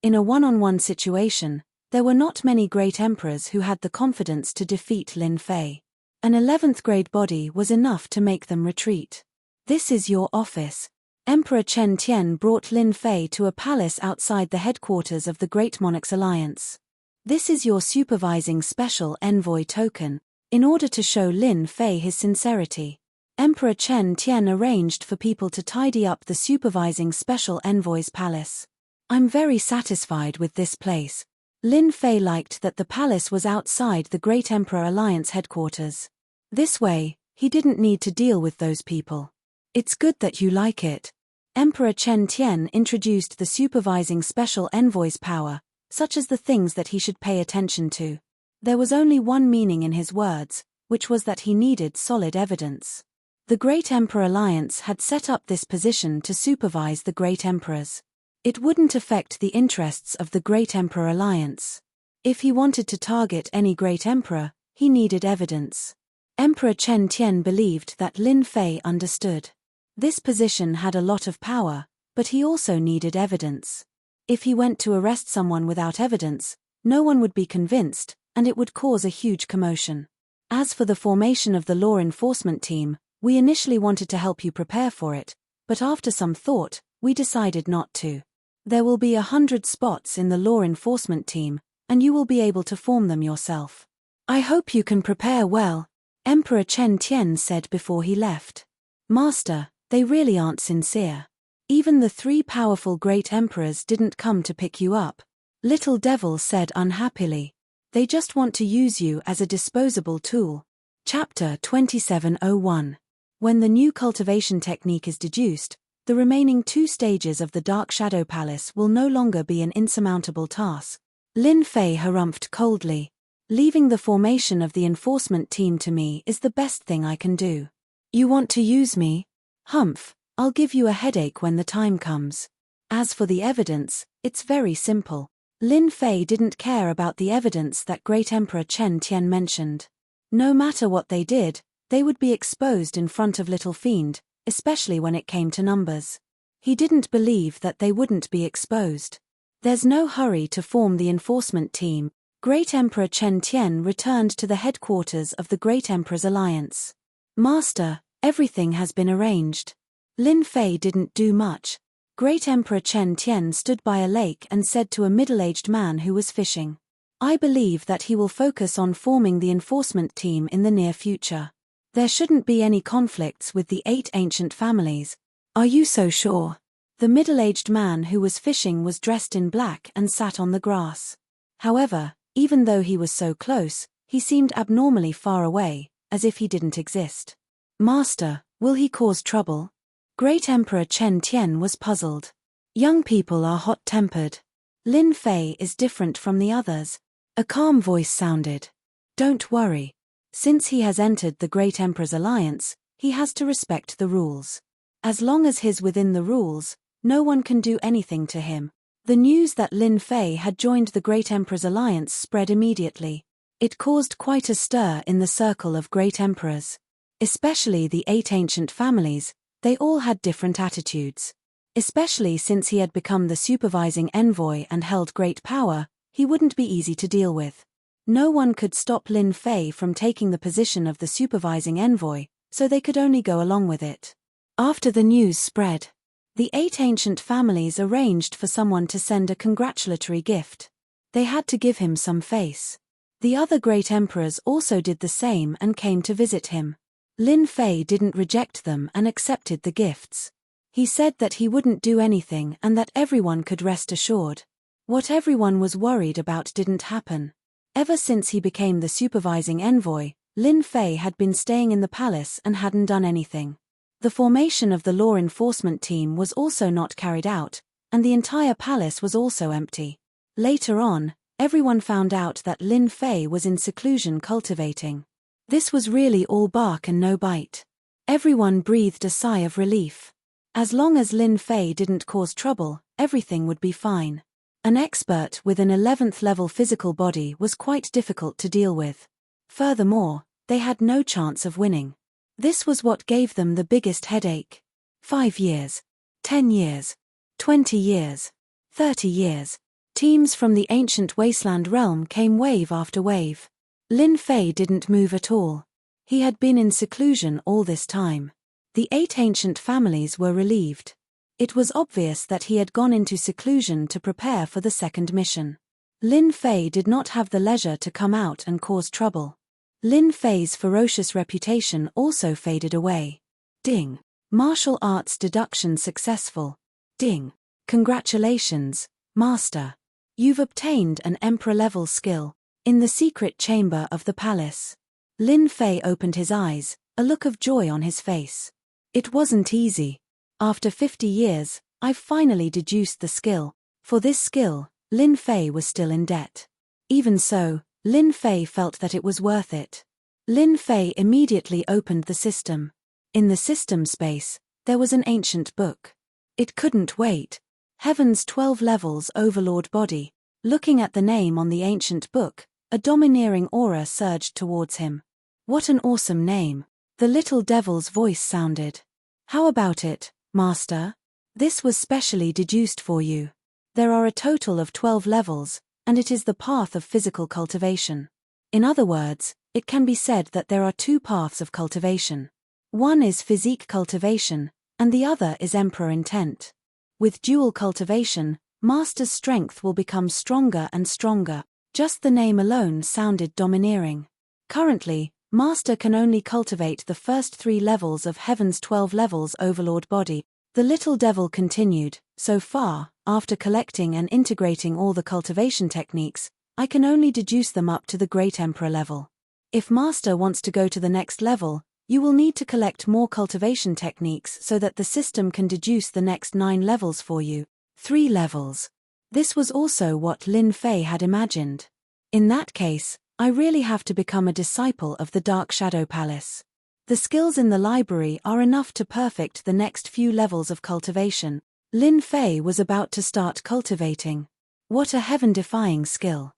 In a one-on-one situation, there were not many great emperors who had the confidence to defeat Lin Fei. An 11th grade body was enough to make them retreat. This is your office. Emperor Chen Tian brought Lin Fei to a palace outside the headquarters of the Great Monarchs Alliance. This is your supervising special envoy token. In order to show Lin Fei his sincerity, Emperor Chen Tian arranged for people to tidy up the supervising special envoy's palace. I'm very satisfied with this place. Lin Fei liked that the palace was outside the Great Emperor Alliance headquarters. This way, he didn't need to deal with those people. It's good that you like it. Emperor Chen Tian introduced the supervising special envoy's power, such as the things that he should pay attention to. There was only one meaning in his words, which was that he needed solid evidence. The Great Emperor Alliance had set up this position to supervise the Great Emperors. It wouldn't affect the interests of the Great Emperor Alliance. If he wanted to target any Great Emperor, he needed evidence. Emperor Chen Tian believed that Lin Fei understood. This position had a lot of power, But he also needed evidence. If he went to arrest someone without evidence, no one would be convinced, and it would cause a huge commotion. As for the formation of the law enforcement team, we initially wanted to help you prepare for it, but after some thought, we decided not to. There will be 100 spots in the law enforcement team, and you will be able to form them yourself. I hope you can prepare well, Emperor Chen Tian said before he left. Master, they really aren't sincere. Even the 3 powerful great emperors didn't come to pick you up, Little Devil said unhappily. They just want to use you as a disposable tool. Chapter 2701. When the new cultivation technique is deduced, the remaining 2 stages of the Dark Shadow Palace will no longer be an insurmountable task. Lin Fei harumphed coldly. Leaving the formation of the enforcement team to me is the best thing I can do. You want to use me? Humph, I'll give you a headache when the time comes. As for the evidence, it's very simple. Lin Fei didn't care about the evidence that Great Emperor Chen Tian mentioned. No matter what they did, they would be exposed in front of Little Fiend, especially when it came to numbers. He didn't believe that they wouldn't be exposed. There's no hurry to form the enforcement team. Great Emperor Chen Tian returned to the headquarters of the Great Emperor's Alliance. Master, everything has been arranged. Lin Fei didn't do much. Great Emperor Chen Tian stood by a lake and said to a middle-aged man who was fishing, I believe that he will focus on forming the enforcement team in the near future. There shouldn't be any conflicts with the 8 ancient families. Are you so sure? The middle-aged man who was fishing was dressed in black and sat on the grass. However, even though he was so close, he seemed abnormally far away, as if he didn't exist. Master, will he cause trouble? Great Emperor Chen Tian was puzzled. Young people are hot-tempered. Lin Fei is different from the others. A calm voice sounded. Don't worry. Since he has entered the Great Emperor's Alliance, he has to respect the rules. As long as he's within the rules, no one can do anything to him. The news that Lin Fei had joined the Great Emperor's Alliance spread immediately. It caused quite a stir in the circle of Great Emperors. Especially the 8 ancient families, they all had different attitudes. Especially since he had become the supervising envoy and held great power, he wouldn't be easy to deal with. No one could stop Lin Fei from taking the position of the supervising envoy, so they could only go along with it. After the news spread, the 8 ancient families arranged for someone to send a congratulatory gift. They had to give him some face. The other great emperors also did the same and came to visit him. Lin Fei didn't reject them and accepted the gifts. He said that he wouldn't do anything and that everyone could rest assured. What everyone was worried about didn't happen. Ever since he became the supervising envoy, Lin Fei had been staying in the palace and hadn't done anything. The formation of the law enforcement team was also not carried out, and the entire palace was also empty. Later on, everyone found out that Lin Fei was in seclusion cultivating. This was really all bark and no bite. Everyone breathed a sigh of relief. As long as Lin Fei didn't cause trouble, everything would be fine. An expert with an 11th level physical body was quite difficult to deal with. Furthermore, they had no chance of winning. This was what gave them the biggest headache. 5 years, 10 years, 20 years, 30 years. Teams from the ancient wasteland realm came wave after wave. Lin Fei didn't move at all. He had been in seclusion all this time. The 8 ancient families were relieved. It was obvious that he had gone into seclusion to prepare for the second mission. Lin Fei did not have the leisure to come out and cause trouble. Lin Fei's ferocious reputation also faded away. Ding. Martial arts deduction successful. Ding. Congratulations, Master. You've obtained an Emperor-level skill. In the secret chamber of the palace. Lin Fei opened his eyes, a look of joy on his face. It wasn't easy. After 50 years, I've finally deduced the skill. For this skill, Lin Fei was still in debt. Even so, Lin Fei felt that it was worth it. Lin Fei immediately opened the system. In the system space, there was an ancient book. It couldn't wait. Heaven's 12 levels overlord body. Looking at the name on the ancient book, a domineering aura surged towards him. What an awesome name. The little devil's voice sounded. How about it, Master? This was specially deduced for you. There are a total of 12 levels, and it is the path of physical cultivation. In other words, it can be said that there are two paths of cultivation. One is physique cultivation, and the other is emperor intent. With dual cultivation, Master's strength will become stronger and stronger. Just the name alone sounded domineering. Currently, Master can only cultivate the first 3 levels of Heaven's 12 levels overlord body. The little devil continued, so far, after collecting and integrating all the cultivation techniques, I can only deduce them up to the Great Emperor level. If Master wants to go to the next level, you will need to collect more cultivation techniques so that the system can deduce the next 9 levels for you. 3 levels. This was also what Lin Fei had imagined. In that case, I really have to become a disciple of the Dark Shadow Palace. The skills in the library are enough to perfect the next few levels of cultivation. Lin Fei was about to start cultivating. What a heaven-defying skill.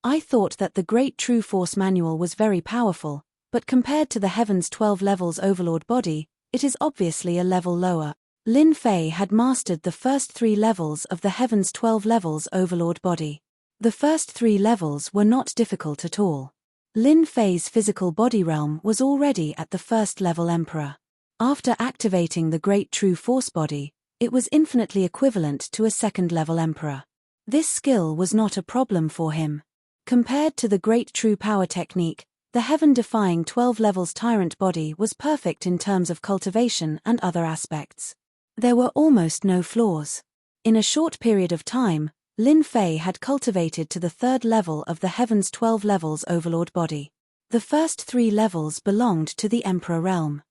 I thought that the Great True Force Manual was very powerful, but compared to the Heaven's 12 levels overlord body, it is obviously a level lower. Lin Fei had mastered the first 3 levels of the Heaven's 12 levels overlord body. The first 3 levels were not difficult at all. Lin Fei's physical body realm was already at the first level Emperor. After activating the Great True Force body, it was infinitely equivalent to a second level Emperor. This skill was not a problem for him. Compared to the Great True Power technique, the heaven-defying 12 levels Tyrant body was perfect in terms of cultivation and other aspects. There were almost no flaws. In a short period of time, Lin Fei had cultivated to the 3rd level of the Heaven's 12 levels overlord body. The first 3 levels belonged to the Emperor realm.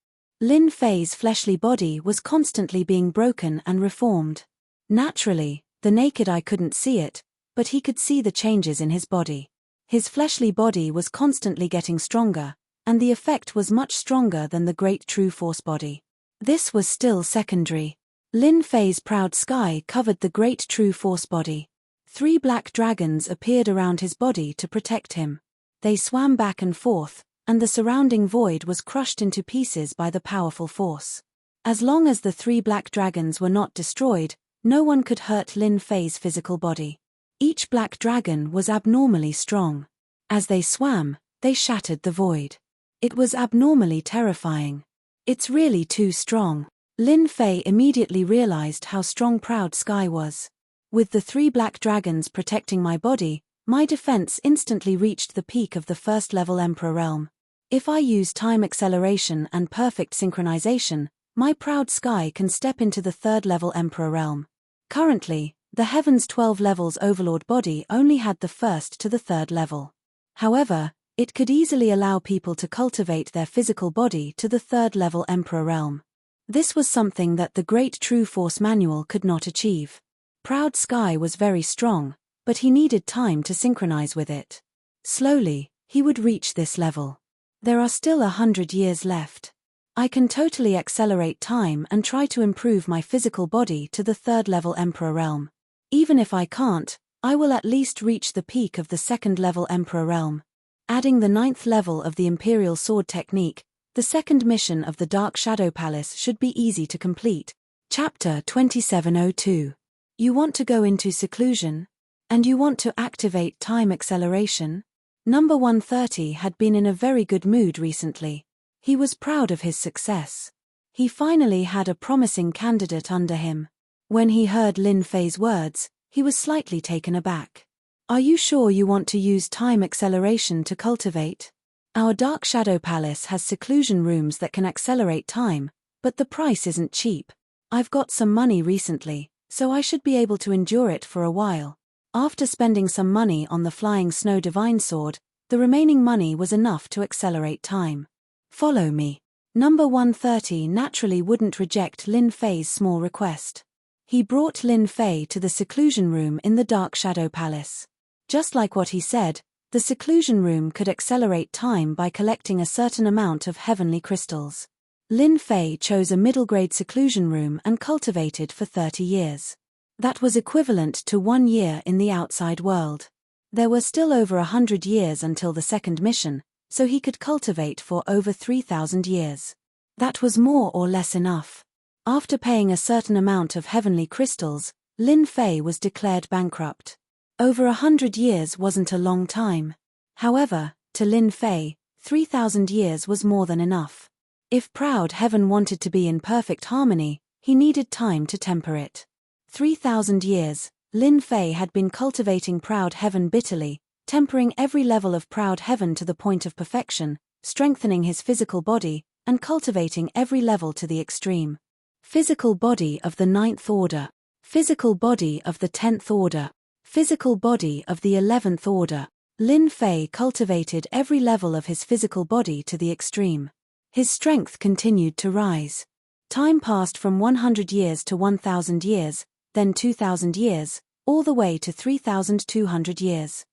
Lin Fei's fleshly body was constantly being broken and reformed. Naturally, the naked eye couldn't see it, but he could see the changes in his body. His fleshly body was constantly getting stronger, and the effect was much stronger than the Great True Force body. This was still secondary. Lin Fei's proud sky covered the Great True Force body. 3 black dragons appeared around his body to protect him. They swam back and forth, and the surrounding void was crushed into pieces by the powerful force. As long as the 3 black dragons were not destroyed, no one could hurt Lin Fei's physical body. Each black dragon was abnormally strong. As they swam, they shattered the void. It was abnormally terrifying. It's really too strong. Lin Fei immediately realized how strong Proud Sky was. With the 3 black dragons protecting my body, my defense instantly reached the peak of the 1st level Emperor realm. If I use time acceleration and perfect synchronization, my Proud Sky can step into the 3rd level Emperor realm. Currently, the Heaven's 12 levels overlord body only had the 1st to the 3rd level. However, it could easily allow people to cultivate their physical body to the 3rd level Emperor realm. This was something that the Great True Force Manual could not achieve. Proud Sky was very strong, but he needed time to synchronize with it. Slowly, he would reach this level. There are still 100 years left. I can totally accelerate time and try to improve my physical body to the 3rd level Emperor realm. Even if I can't, I will at least reach the peak of the 2nd level Emperor realm. Adding the 9th level of the Imperial Sword technique, the 2nd mission of the Dark Shadow Palace should be easy to complete. Chapter 2702. You want to go into seclusion? And you want to activate time acceleration? Number 130 had been in a very good mood recently. He was proud of his success. He finally had a promising candidate under him. When he heard Lin Fei's words, he was slightly taken aback. Are you sure you want to use time acceleration to cultivate? Our Dark Shadow Palace has seclusion rooms that can accelerate time, but the price isn't cheap. I've got some money recently, so I should be able to endure it for a while. After spending some money on the Flying Snow Divine Sword, the remaining money was enough to accelerate time. Follow me. Number 130 naturally wouldn't reject Lin Fei's small request. He brought Lin Fei to the seclusion room in the Dark Shadow Palace. Just like what he said, the seclusion room could accelerate time by collecting a certain amount of heavenly crystals. Lin Fei chose a middle-grade seclusion room and cultivated for 30 years. That was equivalent to 1 year in the outside world. There were still over 100 years until the 2nd mission, so he could cultivate for over 3,000 years. That was more or less enough. After paying a certain amount of heavenly crystals, Lin Fei was declared bankrupt. Over 100 years wasn't a long time. However, to Lin Fei, 3,000 years was more than enough. If proud heaven wanted to be in perfect harmony, he needed time to temper it. 3,000 years, Lin Fei had been cultivating proud heaven bitterly, tempering every level of proud heaven to the point of perfection, strengthening his physical body, and cultivating every level to the extreme. Physical body of the 9th order. Physical body of the 10th order. Physical body of the 11th order. Lin Fei cultivated every level of his physical body to the extreme. His strength continued to rise. Time passed from 100 years to 1,000 years, then 2,000 years, all the way to 3,200 years.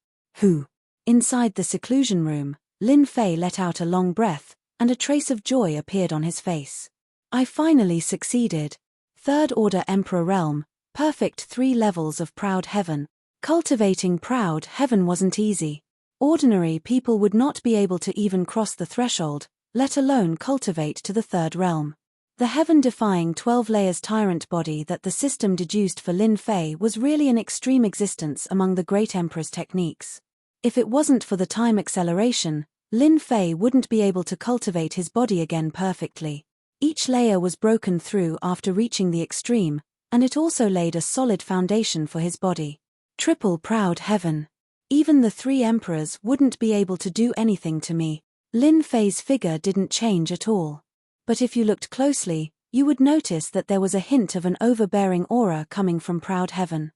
Inside the seclusion room, Lin Fei let out a long breath, and a trace of joy appeared on his face. I finally succeeded. Third Order Emperor Realm, perfect 3 levels of proud heaven. Cultivating proud heaven wasn't easy. Ordinary people would not be able to even cross the threshold, let alone cultivate to the 3rd realm. The heaven-defying 12 layers tyrant body that the system deduced for Lin Fei was really an extreme existence among the Great Emperor's techniques. If it wasn't for the time acceleration, Lin Fei wouldn't be able to cultivate his body again perfectly. Each layer was broken through after reaching the extreme, and it also laid a solid foundation for his body. Triple proud heaven. Even the 3 emperors wouldn't be able to do anything to me. Lin Fei's figure didn't change at all. But if you looked closely, you would notice that there was a hint of an overbearing aura coming from proud heaven.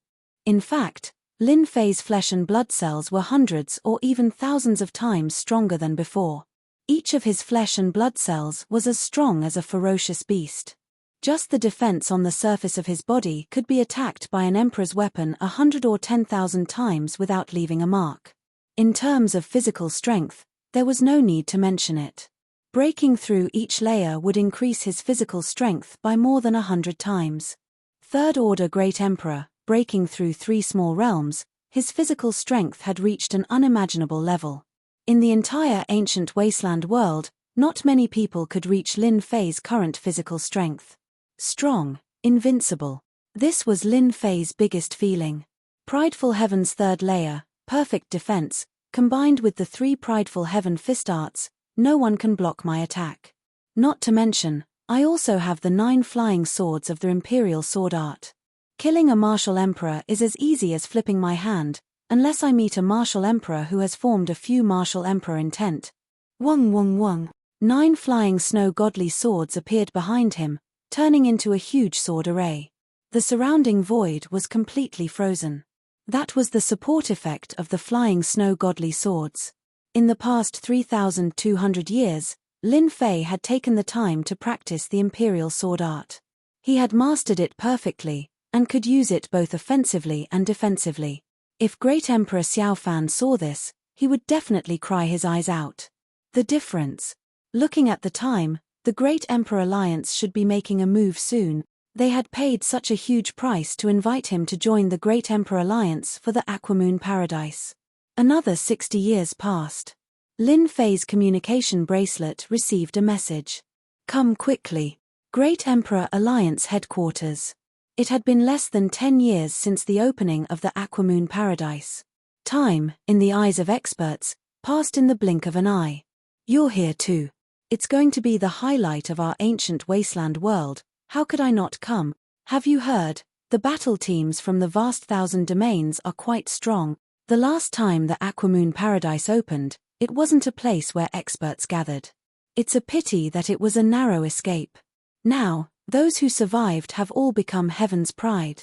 In fact, Lin Fei's flesh and blood cells were hundreds or even thousands of times stronger than before. Each of his flesh and blood cells was as strong as a ferocious beast. Just the defense on the surface of his body could be attacked by an emperor's weapon 100 or 10,000 times without leaving a mark. In terms of physical strength, there was no need to mention it. Breaking through each layer would increase his physical strength by more than 100 times. Third Order Great Emperor, breaking through 3 small realms, his physical strength had reached an unimaginable level. In the entire ancient wasteland world, not many people could reach Lin Fei's current physical strength. Strong, invincible. This was Lin Fei's biggest feeling. Prideful Heaven's 3rd layer, perfect defense, combined with the 3 Prideful Heaven fist arts, no one can block my attack. Not to mention, I also have the 9 flying swords of the Imperial sword art. Killing a martial emperor is as easy as flipping my hand, unless I meet a martial emperor who has formed a few martial emperor intent. Wong. 9 flying snow godly swords appeared behind him, turning into a huge sword array. The surrounding void was completely frozen. That was the support effect of the flying snow godly swords. In the past 3,200 years, Lin Fei had taken the time to practice the Imperial sword art. He had mastered it perfectly, and could use it both offensively and defensively. If Great Emperor Xiaofan saw this, he would definitely cry his eyes out. The difference. Looking at the time, the Great Emperor Alliance should be making a move soon. They had paid such a huge price to invite him to join the Great Emperor Alliance for the Aquamoon Paradise. Another 60 years passed. Lin Fei's communication bracelet received a message. Come quickly. Great Emperor Alliance headquarters. It had been less than 10 years since the opening of the Aquamoon Paradise. Time, in the eyes of experts, passed in the blink of an eye. You're here too. It's going to be the highlight of our ancient wasteland world. How could I not come? Have you heard? The battle teams from the vast 1,000 domains are quite strong. The last time the Aquamoon Paradise opened, it wasn't a place where experts gathered. It's a pity that it was a narrow escape. Now, those who survived have all become Heaven's pride.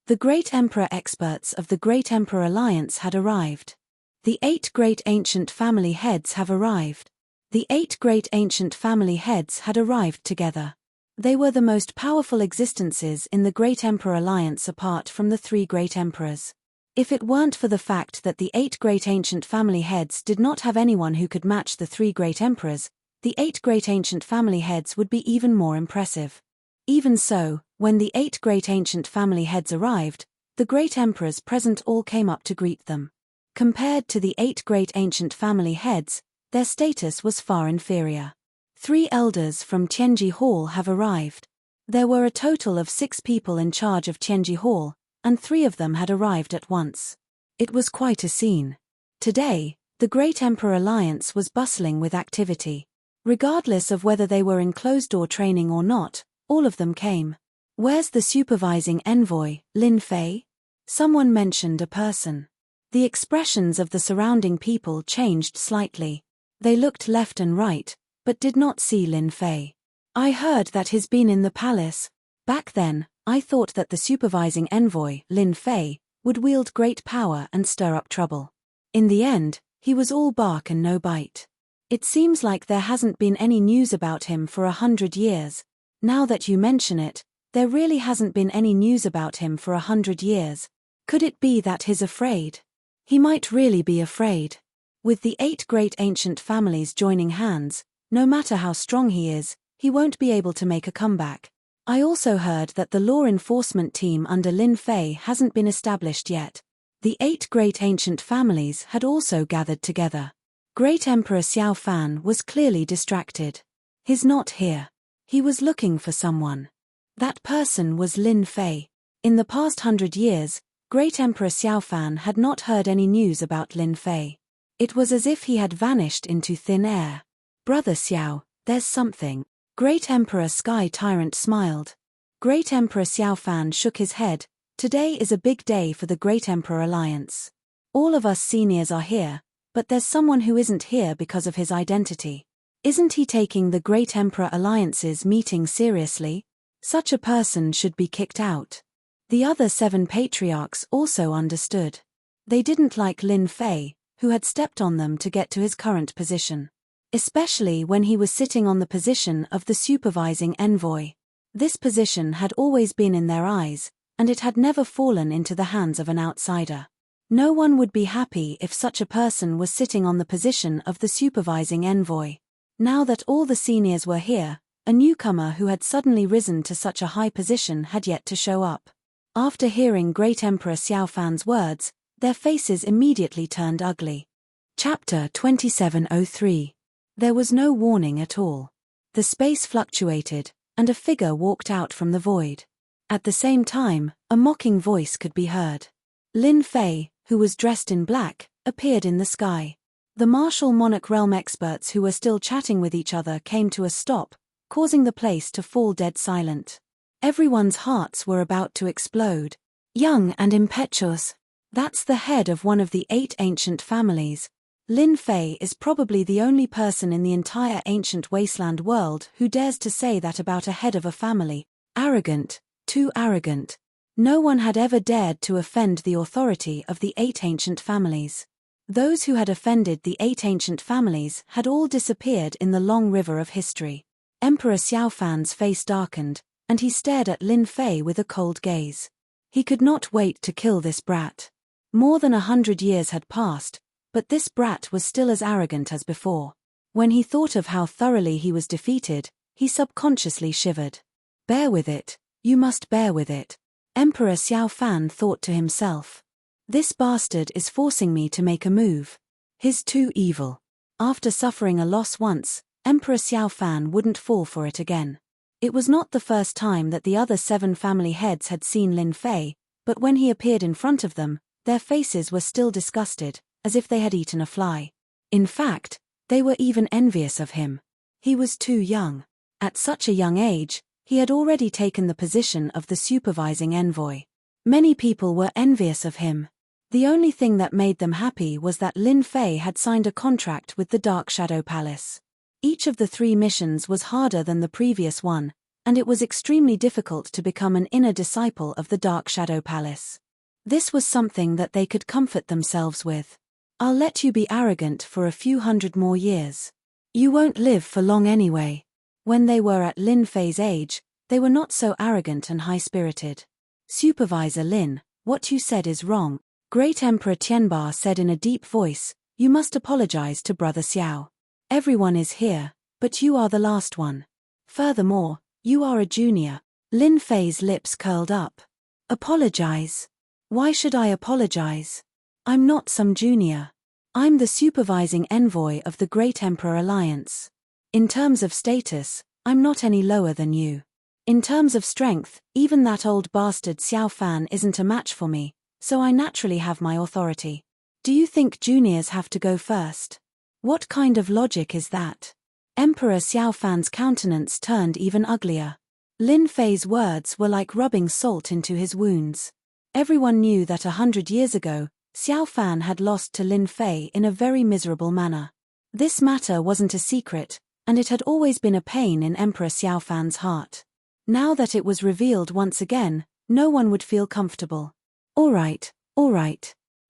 The Great Emperor experts of the Great Emperor Alliance had arrived. The 8 great ancient family heads have arrived. The 8 great ancient family heads had arrived together. They were the most powerful existences in the Great Emperor Alliance apart from the 3 great emperors. If it weren't for the fact that the 8 great ancient family heads did not have anyone who could match the 3 great emperors, the 8 great ancient family heads would be even more impressive. Even so, when the 8 great ancient family heads arrived, the great emperors present all came up to greet them. Compared to the 8 great ancient family heads, their status was far inferior. 3 elders from Tianji Hall have arrived. There were a total of 6 people in charge of Tianji Hall, and 3 of them had arrived at once. It was quite a scene. Today, the Great Emperor Alliance was bustling with activity. Regardless of whether they were in closed-door training or not, all of them came. "Where's the supervising envoy, Lin Fei?" Someone mentioned a person. The expressions of the surrounding people changed slightly. They looked left and right, but did not see Lin Fei. "I heard that he's been in the palace. Back then, I thought that the supervising envoy, Lin Fei, would wield great power and stir up trouble. In the end, he was all bark and no bite. It seems like there hasn't been any news about him for 100 years. Now that you mention it, there really hasn't been any news about him for 100 years. Could it be that he's afraid? He might really be afraid. With the 8 great ancient families joining hands, no matter how strong he is, he won't be able to make a comeback. I also heard that the law enforcement team under Lin Fei hasn't been established yet." The 8 great ancient families had also gathered together. Great Emperor Xiao Fan was clearly distracted. "He's not here. He was looking for someone." That person was Lin Fei. In the past 100 years, Great Emperor Xiao Fan had not heard any news about Lin Fei. It was as if he had vanished into thin air. "Brother Xiao, there's something." Great Emperor Sky Tyrant smiled. Great Emperor Xiao Fan shook his head. "Today is a big day for the Great Emperor Alliance. All of us seniors are here, but there's someone who isn't here because of his identity. Isn't he taking the Great Emperor Alliance's meeting seriously? Such a person should be kicked out." The other 7 patriarchs also understood. They didn't like Lin Fei, who had stepped on them to get to his current position. Especially when he was sitting on the position of the supervising envoy. This position had always been in their eyes, and it had never fallen into the hands of an outsider. No one would be happy if such a person was sitting on the position of the supervising envoy. Now that all the seniors were here, a newcomer who had suddenly risen to such a high position had yet to show up. After hearing Great Emperor Xiao Fan's words, their faces immediately turned ugly. Chapter 2703. There was no warning at all. The space fluctuated, and a figure walked out from the void. At the same time, a mocking voice could be heard. Lin Fei, who was dressed in black, appeared in the sky. The martial monarch realm experts who were still chatting with each other came to a stop, causing the place to fall dead silent. Everyone's hearts were about to explode. Young and impetuous. That's the head of one of the 8 ancient families. Lin Fei is probably the only person in the entire ancient wasteland world who dares to say that about a head of a family. Arrogant, too arrogant. No one had ever dared to offend the authority of the 8 ancient families. Those who had offended the 8 ancient families had all disappeared in the long river of history. Emperor Xiao Fan's face darkened, and he stared at Lin Fei with a cold gaze. He could not wait to kill this brat. More than 100 years had passed, but this brat was still as arrogant as before. When he thought of how thoroughly he was defeated, he subconsciously shivered. "Bear with it, you must bear with it," Emperor Xiao Fan thought to himself. "This bastard is forcing me to make a move. He's too evil." After suffering a loss once, Emperor Xiao Fan wouldn't fall for it again. It was not the first time that the other 7 family heads had seen Lin Fei, but when he appeared in front of them, their faces were still disgusted, as if they had eaten a fly. In fact, they were even envious of him. He was too young. At such a young age, he had already taken the position of the supervising envoy. Many people were envious of him. The only thing that made them happy was that Lin Fei had signed a contract with the Dark Shadow Palace. Each of the 3 missions was harder than the previous one, and it was extremely difficult to become an inner disciple of the Dark Shadow Palace. This was something that they could comfort themselves with. "I'll let you be arrogant for a few hundred more years. You won't live for long anyway." When they were at Lin Fei's age, they were not so arrogant and high-spirited. "Supervisor Lin, what you said is wrong," Great Emperor Tianba said in a deep voice. "You must apologize to Brother Xiao. Everyone is here, but you are the last one. Furthermore, you are a junior." Lin Fei's lips curled up. "Apologize? Why should I apologize? I'm not some junior. I'm the supervising envoy of the Great Emperor Alliance. In terms of status, I'm not any lower than you. In terms of strength, even that old bastard Xiao Fan isn't a match for me, so I naturally have my authority. Do you think juniors have to go first? What kind of logic is that? Emperor Xiao Fan's countenance turned even uglier. Lin Fei's words were like rubbing salt into his wounds. Everyone knew that 100 years ago, Xiao Fan had lost to Lin Fei in a very miserable manner. This matter wasn't a secret, and it had always been a pain in Emperor Xiao Fan's heart. Now that it was revealed once again, no one would feel comfortable. All right.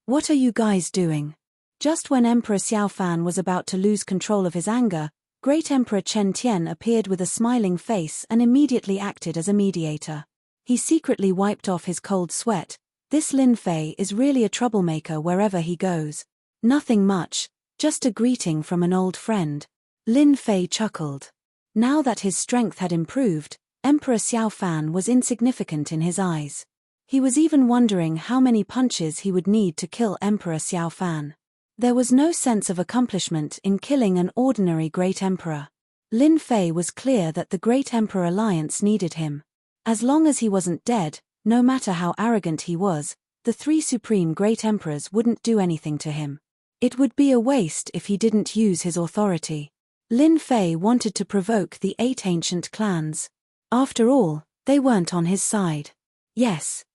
What are you guys doing? Just when Emperor Xiao Fan was about to lose control of his anger, Great Emperor Chen Tian appeared with a smiling face and immediately acted as a mediator. He secretly wiped off his cold sweat. This Lin Fei is really a troublemaker wherever he goes. Nothing much, just a greeting from an old friend. Lin Fei chuckled. Now that his strength had improved, Emperor Xiao Fan was insignificant in his eyes. He was even wondering how many punches he would need to kill Emperor Xiao Fan. There was no sense of accomplishment in killing an ordinary Great Emperor. Lin Fei was clear that the Great Emperor Alliance needed him. As long as he wasn't dead, no matter how arrogant he was, the 3 Supreme Great Emperors wouldn't do anything to him. It would be a waste if he didn't use his authority. Lin Fei wanted to provoke the 8 ancient clans. After all, they weren't on his side. Yes,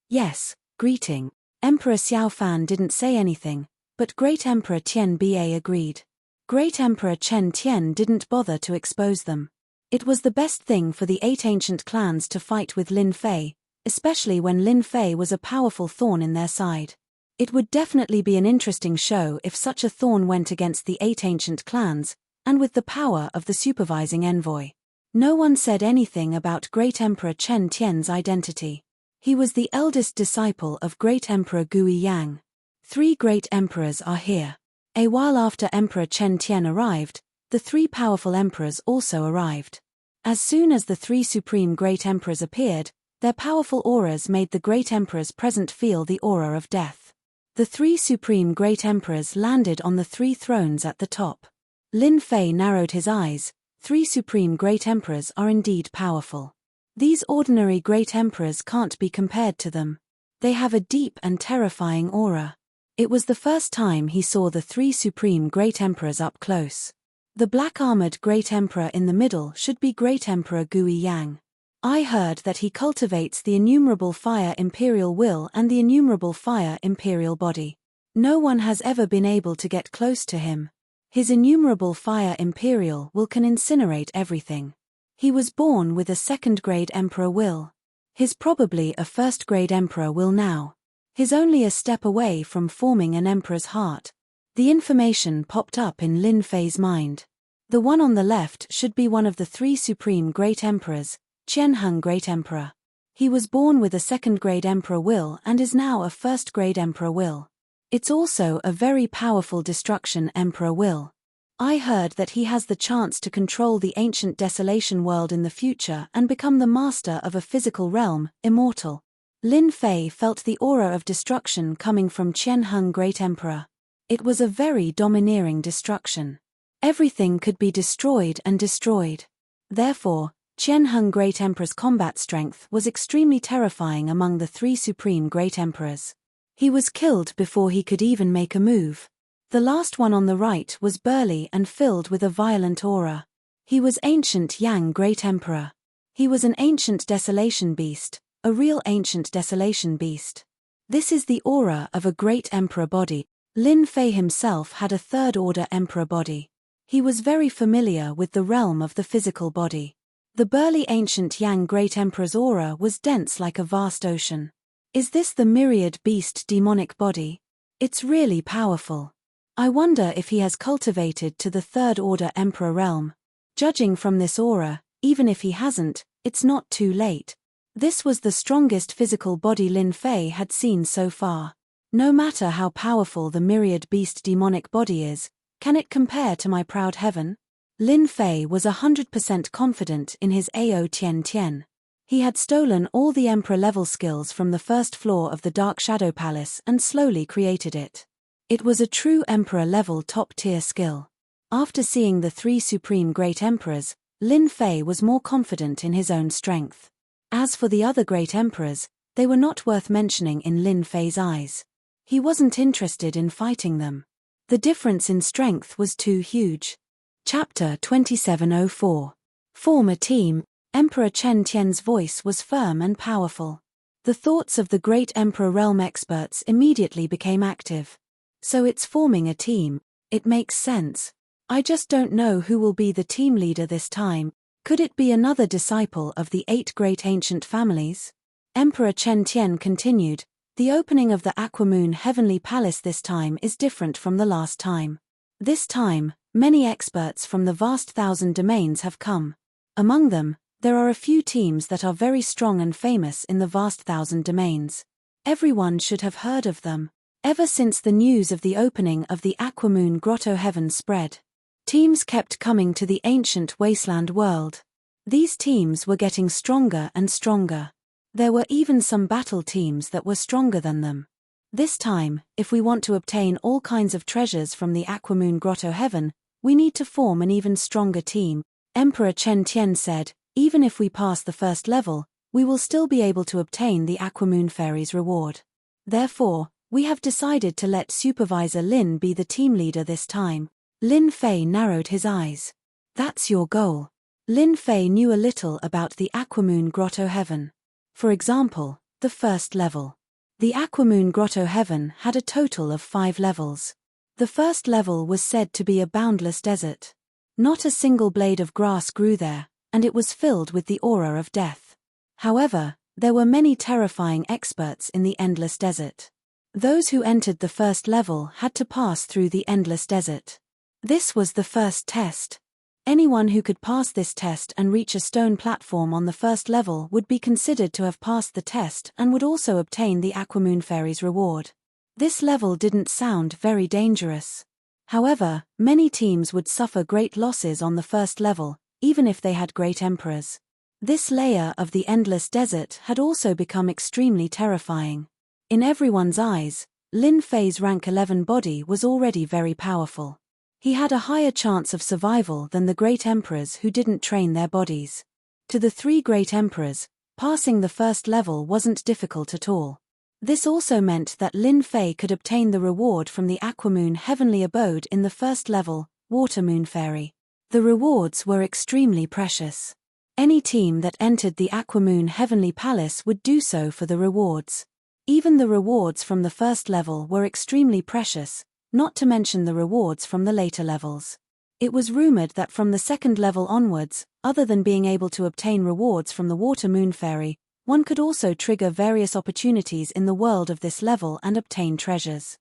greeting. Emperor Xiao Fan didn't say anything, but Great Emperor Tian Ba agreed. Great Emperor Chen Tian didn't bother to expose them. It was the best thing for the 8 ancient clans to fight with Lin Fei, especially when Lin Fei was a powerful thorn in their side. It would definitely be an interesting show if such a thorn went against the 8 ancient clans, and with the power of the supervising envoy. No one said anything about Great Emperor Chen Tian's identity. He was the eldest disciple of Great Emperor Gui Yang. 3 great emperors are here. A while after Emperor Chen Tian arrived, the 3 powerful emperors also arrived. As soon as the 3 supreme great emperors appeared, their powerful auras made the great emperors present feel the aura of death. The 3 supreme great emperors landed on the 3 thrones at the top. Lin Fei narrowed his eyes. 3 supreme great emperors are indeed powerful. These ordinary great emperors can't be compared to them. They have a deep and terrifying aura. It was the first time he saw the 3 supreme great emperors up close. The black-armored great emperor in the middle should be Great Emperor Gui Yang. I heard that he cultivates the innumerable fire imperial will and the innumerable fire imperial body. No one has ever been able to get close to him. His innumerable fire imperial will can incinerate everything. He was born with a 2nd-grade emperor will. He's probably a 1st-grade emperor will now. He's only a step away from forming an emperor's heart. The information popped up in Lin Fei's mind. The one on the left should be one of the 3 supreme great emperors, Qianheng Great Emperor. He was born with a 2nd-grade emperor will and is now a 1st-grade emperor will. It's also a very powerful destruction emperor will. I heard that he has the chance to control the ancient desolation world in the future and become the master of a physical realm, immortal. Lin Fei felt the aura of destruction coming from Qianheng Great Emperor. It was a very domineering destruction. Everything could be destroyed and destroyed. Therefore, Qianheng Great Emperor's combat strength was extremely terrifying among the 3 supreme great emperors. He was killed before he could even make a move. The last one on the right was burly and filled with a violent aura. He was Ancient Yang Great Emperor. He was an ancient desolation beast, a real ancient desolation beast. This is the aura of a great emperor body. Lin Fei himself had a 3rd-order emperor body. He was very familiar with the realm of the physical body. The burly Ancient Yang Great Emperor's aura was dense like a vast ocean. Is this the myriad beast demonic body? It's really powerful. I wonder if he has cultivated to the 3rd-order emperor realm. Judging from this aura, even if he hasn't, it's not too late. This was the strongest physical body Lin Fei had seen so far. No matter how powerful the myriad beast demonic body is, can it compare to my proud heaven? Lin Fei was 100% confident in his Ao Tian Tian. He had stolen all the emperor-level skills from the 1st floor of the Dark Shadow Palace and slowly created it. It was a true emperor-level top-tier skill. After seeing the 3 supreme great emperors, Lin Fei was more confident in his own strength. As for the other great emperors, they were not worth mentioning in Lin Fei's eyes. He wasn't interested in fighting them. The difference in strength was too huge. Chapter 2704. Form a team. Emperor Chen Tian's voice was firm and powerful. The thoughts of the great Emperor realm experts immediately became active. So it's forming a team. It makes sense. I just don't know who will be the team leader this time. Could it be another disciple of the 8 great ancient families? Emperor Chen Tian continued, the opening of the Aquamoon Heavenly Palace this time is different from the last time. This time, many experts from the vast 1,000 domains have come. Among them, there are a few teams that are very strong and famous in the vast 1,000 domains. Everyone should have heard of them. Ever since the news of the opening of the Aquamoon Grotto Heaven spread, teams kept coming to the ancient wasteland world. These teams were getting stronger and stronger. There were even some battle teams that were stronger than them. This time, if we want to obtain all kinds of treasures from the Aquamoon Grotto Heaven, we need to form an even stronger team. Emperor Chen Tian said, even if we pass the first level, we will still be able to obtain the Aquamoon Fairy's reward. Therefore, we have decided to let Supervisor Lin be the team leader this time. Lin Fei narrowed his eyes. That's your goal. Lin Fei knew a little about the Aquamoon Grotto Heaven. For example, the first level. The Aquamoon Grotto Heaven had a total of 5 levels. The first level was said to be a boundless desert. Not a single blade of grass grew there, and it was filled with the aura of death. However, there were many terrifying experts in the endless desert. Those who entered the first level had to pass through the endless desert. This was the first test. Anyone who could pass this test and reach a stone platform on the first level would be considered to have passed the test and would also obtain the Aquamoon Fairy's reward. This level didn't sound very dangerous. However, many teams would suffer great losses on the first level, even if they had great emperors. This layer of the endless desert had also become extremely terrifying. In everyone's eyes, Lin Fei's rank 11 body was already very powerful. He had a higher chance of survival than the great emperors who didn't train their bodies. To the 3 great emperors, passing the first level wasn't difficult at all. This also meant that Lin Fei could obtain the reward from the Aquamoon Heavenly Abode in the first level, Water Moon Fairy. The rewards were extremely precious. Any team that entered the Aquamoon Heavenly Palace would do so for the rewards. Even the rewards from the first level were extremely precious, not to mention the rewards from the later levels. It was rumored that from the second level onwards, other than being able to obtain rewards from the Water Moon Fairy, one could also trigger various opportunities in the world of this level and obtain treasures.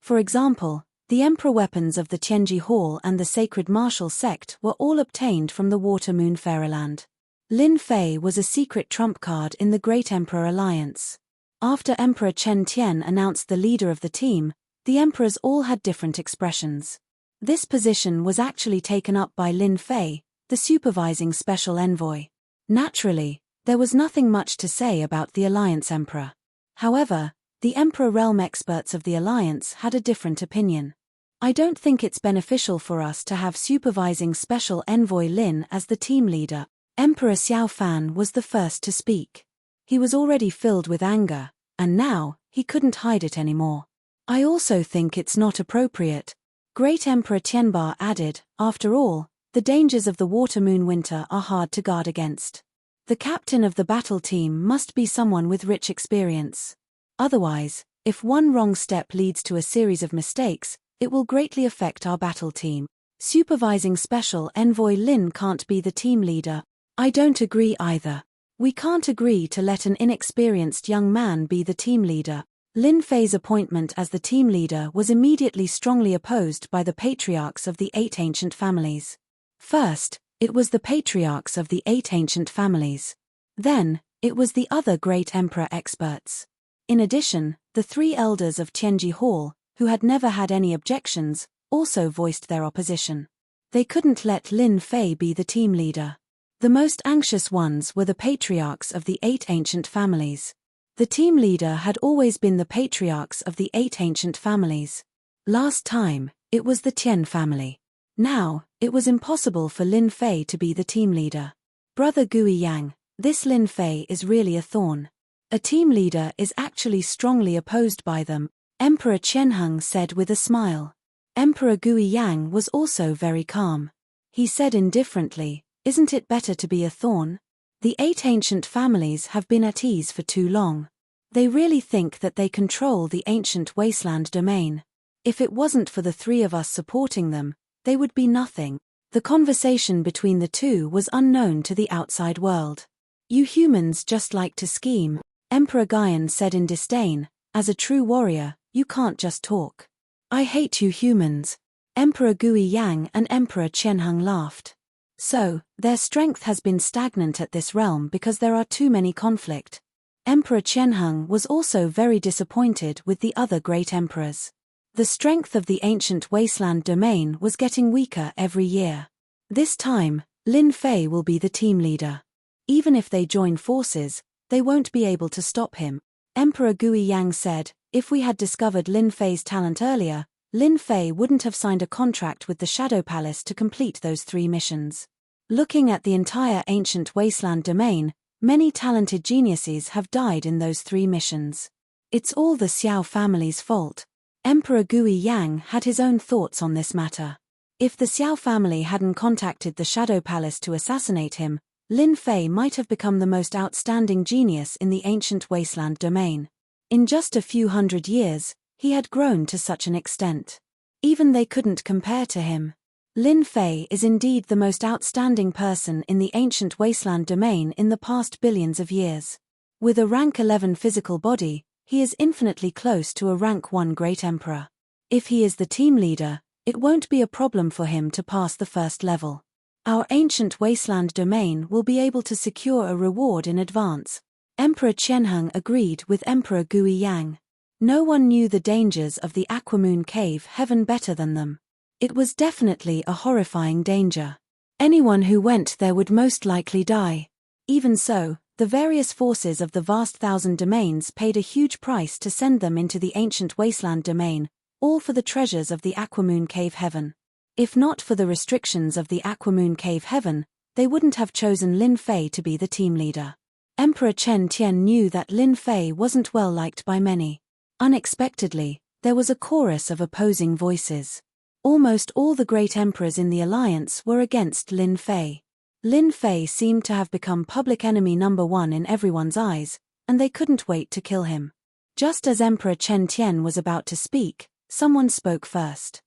For example, the Emperor weapons of the Tianji Hall and the Sacred Martial Sect were all obtained from the Water Moon Fairyland. Lin Fei was a secret trump card in the Great Emperor Alliance. After Emperor Chen Tian announced the leader of the team, the emperors all had different expressions. This position was actually taken up by Lin Fei, the supervising special envoy. Naturally, there was nothing much to say about the Alliance Emperor. However, the Emperor realm experts of the Alliance had a different opinion. I don't think it's beneficial for us to have supervising special envoy Lin as the team leader. Emperor Xiao Fan was the first to speak. He was already filled with anger, and now, he couldn't hide it anymore. I also think it's not appropriate. Great Emperor Tianba added, after all, the dangers of the Water Moon Winter are hard to guard against. The captain of the battle team must be someone with rich experience. Otherwise, if one wrong step leads to a series of mistakes, it will greatly affect our battle team. Supervising Special Envoy Lin can't be the team leader. I don't agree either. We can't agree to let an inexperienced young man be the team leader. Lin Fei's appointment as the team leader was immediately strongly opposed by the patriarchs of the 8 ancient families. First, it was the patriarchs of the 8 ancient families. Then, it was the other great emperor experts. In addition, the 3 elders of Tianji Hall, who had never had any objections, also voiced their opposition. They couldn't let Lin Fei be the team leader. The most anxious ones were the patriarchs of the 8 ancient families. The team leader had always been the patriarchs of the 8 ancient families. Last time, it was the Tian family. Now, it was impossible for Lin Fei to be the team leader. Brother Gui Yang, This Lin Fei is really a thorn. A team leader is actually strongly opposed by them, Emperor Qianheng said with a smile. Emperor Gui Yang was also very calm. He said indifferently, "Isn't it better to be a thorn? The 8 ancient families have been at ease for too long. They really think that they control the ancient wasteland domain. If it wasn't for the 3 of us supporting them, they would be nothing." The conversation between the two was unknown to the outside world. "You humans just like to scheme," Emperor Guian said in disdain. "As a true warrior, you can't just talk." "I hate you humans." Emperor Gui Yang and Emperor Qianheng laughed. "So, their strength has been stagnant at this realm because there are too many conflict." Emperor Qianheng was also very disappointed with the other great emperors. The strength of the ancient wasteland domain was getting weaker every year. This time, Lin Fei will be the team leader. Even if they join forces, they won't be able to stop him. Emperor Gui Yang said, "If we had discovered Lin Fei's talent earlier, Lin Fei wouldn't have signed a contract with the Shadow Palace to complete those 3 missions." Looking at the entire ancient wasteland domain, many talented geniuses have died in those 3 missions. It's all the Xiao family's fault. Emperor Gui Yang had his own thoughts on this matter. If the Xiao family hadn't contacted the Shadow Palace to assassinate him, Lin Fei might have become the most outstanding genius in the ancient wasteland domain. In just a few hundred years, he had grown to such an extent. Even they couldn't compare to him. Lin Fei is indeed the most outstanding person in the ancient wasteland domain in the past billions of years. With a rank 11 physical body, he is infinitely close to a rank 1 great emperor. If he is the team leader, it won't be a problem for him to pass the first level. Our ancient wasteland domain will be able to secure a reward in advance. Emperor Qianheng agreed with Emperor Gui Yang. No one knew the dangers of the Aquamoon Cave heaven better than them. It was definitely a horrifying danger. Anyone who went there would most likely die. Even so, the various forces of the vast thousand domains paid a huge price to send them into the ancient wasteland domain, all for the treasures of the Aquamoon Cave heaven. If not for the restrictions of the Aquamoon Cave heaven, they wouldn't have chosen Lin Fei to be the team leader. Emperor Chen Tian knew that Lin Fei wasn't well liked by many. Unexpectedly, there was a chorus of opposing voices. Almost all the great emperors in the alliance were against Lin Fei. Lin Fei seemed to have become public enemy number 1 in everyone's eyes, and they couldn't wait to kill him. Just as Emperor Chen Tian was about to speak, someone spoke first.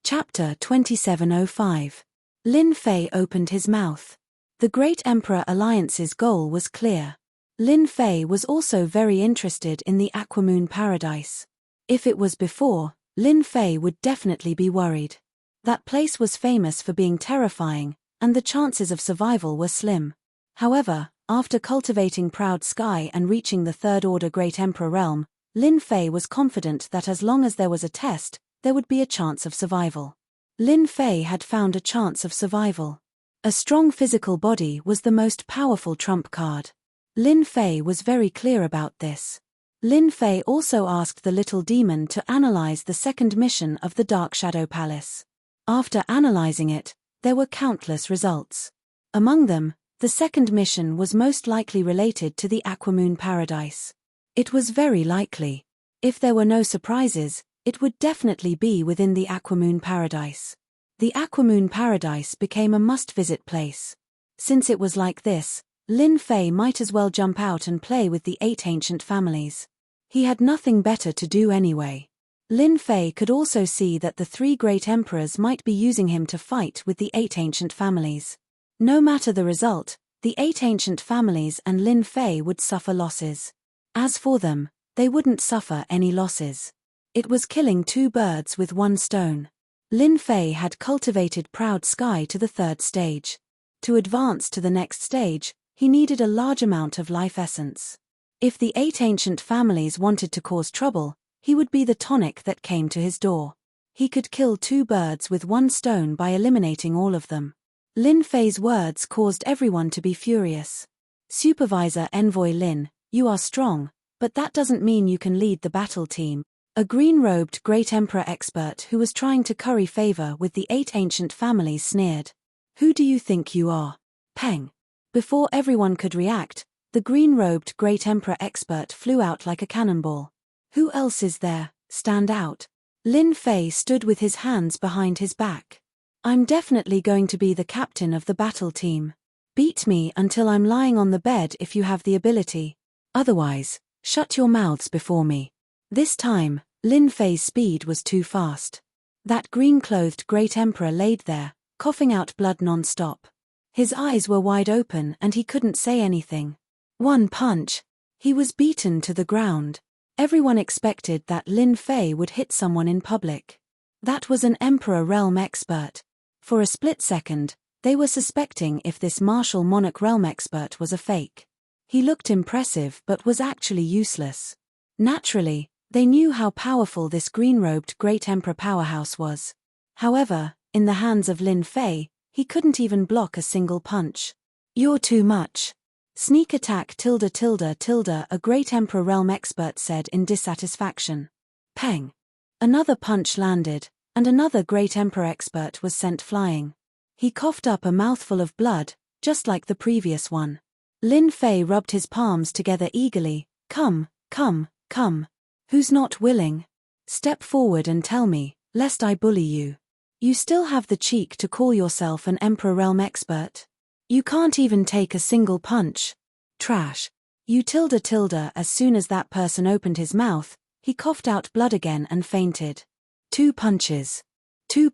Chapter 2705. Lin Fei opened his mouth. The Great Emperor Alliance's goal was clear. Lin Fei was also very interested in the Aquamoon Paradise. If it was before, Lin Fei would definitely be worried. That place was famous for being terrifying, and the chances of survival were slim. However, after cultivating Proud Sky and reaching the Third Order Great Emperor realm, Lin Fei was confident that as long as there was a test, there would be a chance of survival. Lin Fei had found a chance of survival. A strong physical body was the most powerful trump card. Lin Fei was very clear about this. Lin Fei also asked the little demon to analyze the second mission of the Dark Shadow Palace. After analyzing it, there were countless results. Among them, the second mission was most likely related to the Aquamoon Paradise. It was very likely. If there were no surprises, it would definitely be within the Aquamoon Paradise. The Aquamoon Paradise became a must-visit place. Since it was like this, Lin Fei might as well jump out and play with the 8 ancient families. He had nothing better to do anyway. Lin Fei could also see that the 3 great emperors might be using him to fight with the 8 ancient families. No matter the result, the 8 ancient families and Lin Fei would suffer losses. As for them, they wouldn't suffer any losses. It was killing 2 birds with 1 stone. Lin Fei had cultivated Proud Sky to the 3rd stage. To advance to the next stage, he needed a large amount of life essence. If the 8 ancient families wanted to cause trouble, he would be the tonic that came to his door. He could kill 2 birds with 1 stone by eliminating all of them. Lin Fei's words caused everyone to be furious. Supervisor Envoy Lin, you are strong, but that doesn't mean you can lead the battle team. A green-robed Great Emperor expert who was trying to curry favor with the 8 ancient families sneered. Who do you think you are? Peng. Before everyone could react, the green-robed Great Emperor expert flew out like a cannonball. Who else is there? Stand out. Lin Fei stood with his hands behind his back. I'm definitely going to be the captain of the battle team. Beat me until I'm lying on the bed if you have the ability. Otherwise, shut your mouths before me. This time, Lin Fei's speed was too fast. That green-clothed Great Emperor laid there, coughing out blood non-stop. His eyes were wide open and he couldn't say anything. One punch. He was beaten to the ground. Everyone expected that Lin Fei would hit someone in public. That was an Emperor Realm expert. For a split second, they were suspecting if this martial monarch realm expert was a fake. He looked impressive but was actually useless. Naturally, they knew how powerful this green-robed Great Emperor powerhouse was. However, in the hands of Lin Fei, he couldn't even block a single punch. You're too much. Sneak attack .. A Great Emperor Realm expert said in dissatisfaction. Peng. Another punch landed, and another Great Emperor expert was sent flying. He coughed up a mouthful of blood, just like the previous one. Lin Fei rubbed his palms together eagerly. Come. Who's not willing? Step forward and tell me, lest I bully you. You still have the cheek to call yourself an Emperor Realm expert? You can't even take a single punch. Trash. You .. As soon as that person opened his mouth, he coughed out blood again and fainted. Two punches. Two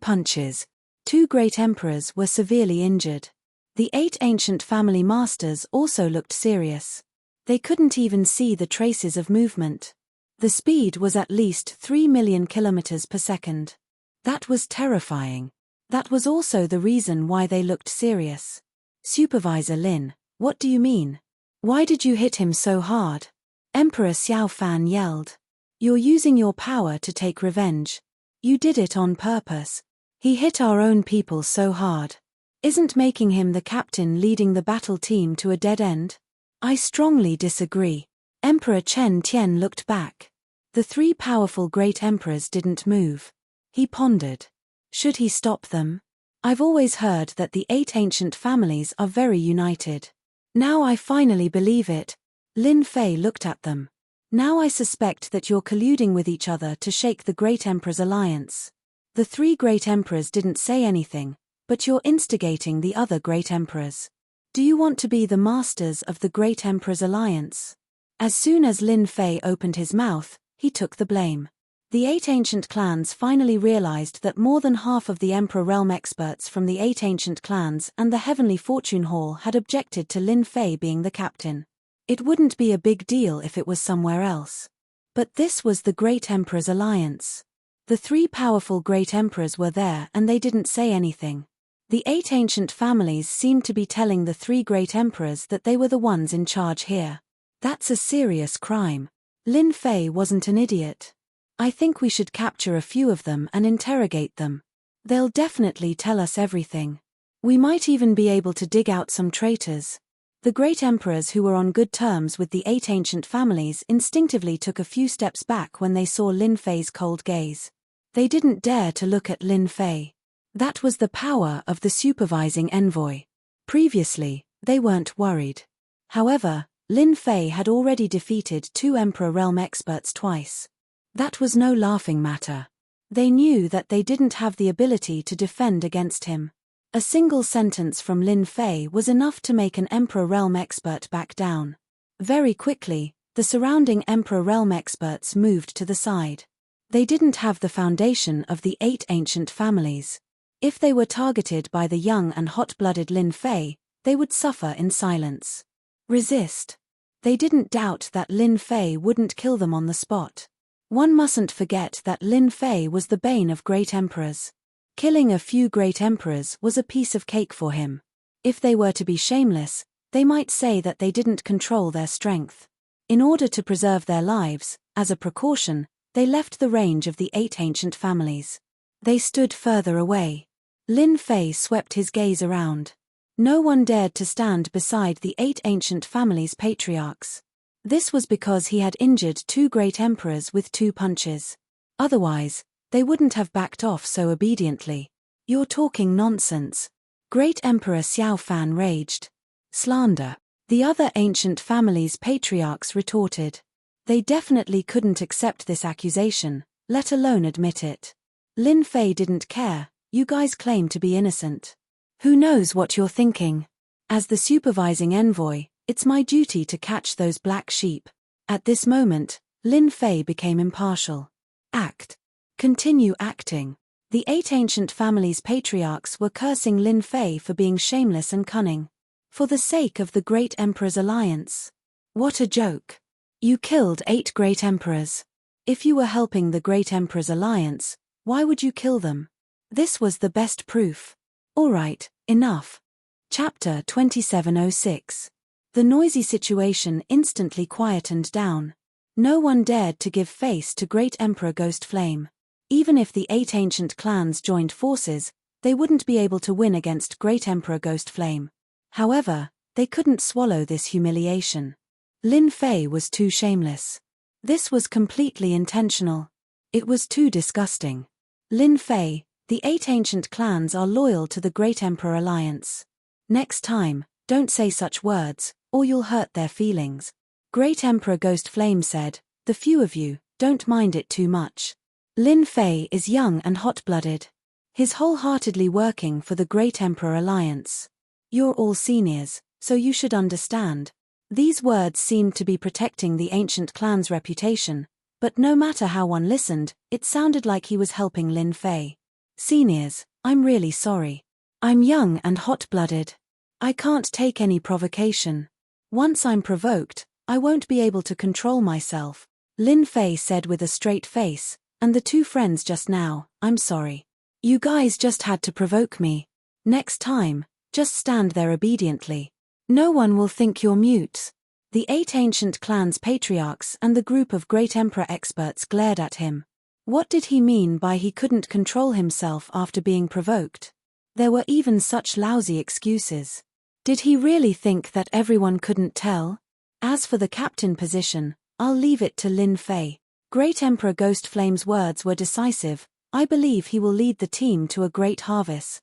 great emperors were severely injured. The 8 ancient family masters also looked serious. They couldn't even see the traces of movement. The speed was at least 3 million kilometers per second. That was terrifying. That was also the reason why they looked serious. Supervisor Lin, what do you mean? Why did you hit him so hard? Emperor Xiao Fan yelled. You're using your power to take revenge. You did it on purpose. He hit our own people so hard. Isn't making him the captain leading the battle team to a dead end? I strongly disagree. Emperor Chen Tian looked back. The 3 powerful great emperors didn't move. He pondered. Should he stop them? I've always heard that the 8 ancient families are very united. Now I finally believe it. Lin Fei looked at them. Now I suspect that you're colluding with each other to shake the Great Emperor's alliance. The 3 great emperors didn't say anything, but you're instigating the other great emperors. Do you want to be the masters of the Great Emperor's alliance? As soon as Lin Fei opened his mouth, he took the blame. The 8 ancient clans finally realized that more than half of the Emperor Realm experts from the 8 ancient clans and the Heavenly Fortune Hall had objected to Lin Fei being the captain. It wouldn't be a big deal if it was somewhere else. But this was the Great Emperor's alliance. The 3 powerful great emperors were there and they didn't say anything. The 8 ancient families seemed to be telling the 3 great emperors that they were the ones in charge here. That's a serious crime. Lin Fei wasn't an idiot. I think we should capture a few of them and interrogate them. They'll definitely tell us everything. We might even be able to dig out some traitors. The great emperors who were on good terms with the 8 ancient families instinctively took a few steps back when they saw Lin Fei's cold gaze. They didn't dare to look at Lin Fei. That was the power of the supervising envoy. Previously, they weren't worried. However, Lin Fei had already defeated 2 Emperor Realm experts twice. That was no laughing matter. They knew that they didn't have the ability to defend against him. A single sentence from Lin Fei was enough to make an Emperor Realm expert back down. Very quickly, the surrounding Emperor Realm experts moved to the side. They didn't have the foundation of the 8 ancient families. If they were targeted by the young and hot-blooded Lin Fei, they would suffer in silence. Resist. They didn't doubt that Lin Fei wouldn't kill them on the spot. One mustn't forget that Lin Fei was the bane of great emperors. Killing a few great emperors was a piece of cake for him. If they were to be shameless, they might say that they didn't control their strength. In order to preserve their lives, as a precaution, they left the range of the 8 ancient families. They stood further away. Lin Fei swept his gaze around. No one dared to stand beside the 8 ancient families' patriarchs. This was because he had injured 2 great emperors with 2 punches. Otherwise, they wouldn't have backed off so obediently. You're talking nonsense. Great Emperor Xiao Fan raged. Slander. The other ancient family's patriarchs retorted. They definitely couldn't accept this accusation, let alone admit it. Lin Fei didn't care. You guys claim to be innocent. Who knows what you're thinking? As the supervising envoy, it's my duty to catch those black sheep. At this moment, Lin Fei became impartial. Act. Continue acting. The 8 ancient families' patriarchs were cursing Lin Fei for being shameless and cunning. For the sake of the Great Emperor's alliance. What a joke. You killed 8 great emperors. If you were helping the Great Emperor's alliance, why would you kill them? This was the best proof. Alright, enough. Chapter 2706. The noisy situation instantly quietened down. No one dared to give face to Great Emperor Ghost Flame. Even if the 8 ancient clans joined forces, they wouldn't be able to win against Great Emperor Ghost Flame. However, they couldn't swallow this humiliation. Lin Fei was too shameless. This was completely intentional. It was too disgusting. Lin Fei, the 8 ancient clans are loyal to the Great Emperor Alliance. Next time, don't say such words, or you'll hurt their feelings. Great Emperor Ghost Flame said, the few of you, don't mind it too much. Lin Fei is young and hot-blooded. He's wholeheartedly working for the Great Emperor Alliance. You're all seniors, so you should understand. These words seemed to be protecting the ancient clan's reputation, but no matter how one listened, it sounded like he was helping Lin Fei. Seniors, I'm really sorry. I'm young and hot-blooded. I can't take any provocation. Once I'm provoked, I won't be able to control myself, Lin Fei said with a straight face, and the 2 friends just now, I'm sorry. You guys just had to provoke me. Next time, just stand there obediently. No one will think you're mutes. The 8 ancient clans' patriarchs and the group of Great Emperor experts glared at him. What did he mean by he couldn't control himself after being provoked? There were even such lousy excuses. Did he really think that everyone couldn't tell? As for the captain position, I'll leave it to Lin Fei. Great Emperor Ghost Flame's words were decisive. I believe he will lead the team to a great harvest.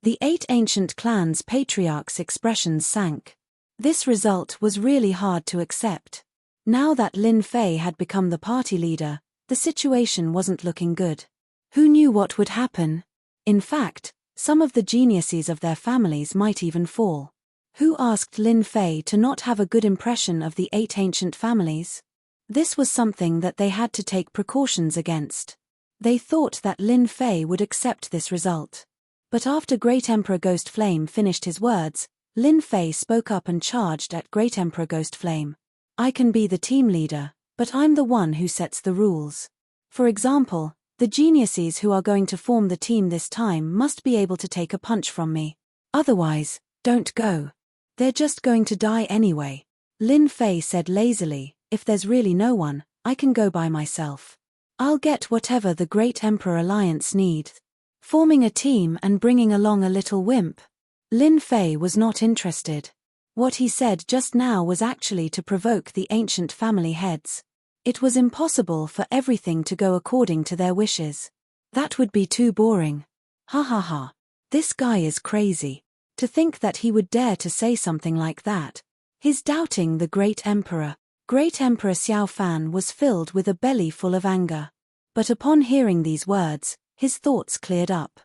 The 8 ancient clans' patriarchs' expressions sank. This result was really hard to accept. Now that Lin Fei had become the party leader, the situation wasn't looking good. Who knew what would happen? In fact, some of the geniuses of their families might even fall. Who asked Lin Fei to not have a good impression of the 8 ancient families? This was something that they had to take precautions against. They thought that Lin Fei would accept this result. But after Great Emperor Ghost Flame finished his words, Lin Fei spoke up and charged at Great Emperor Ghost Flame. I can be the team leader, but I'm the one who sets the rules. For example, the geniuses who are going to form the team this time must be able to take a punch from me. Otherwise, don't go. They're just going to die anyway. Lin Fei said lazily, if there's really no one, I can go by myself. I'll get whatever the Great Emperor Alliance needs. Forming a team and bringing along a little wimp. Lin Fei was not interested. What he said just now was actually to provoke the ancient family heads. It was impossible for everything to go according to their wishes. That would be too boring. Ha ha ha. This guy is crazy. To think that he would dare to say something like that. He's doubting the Great Emperor. Great Emperor Xiao Fan was filled with a belly full of anger. But upon hearing these words, his thoughts cleared up.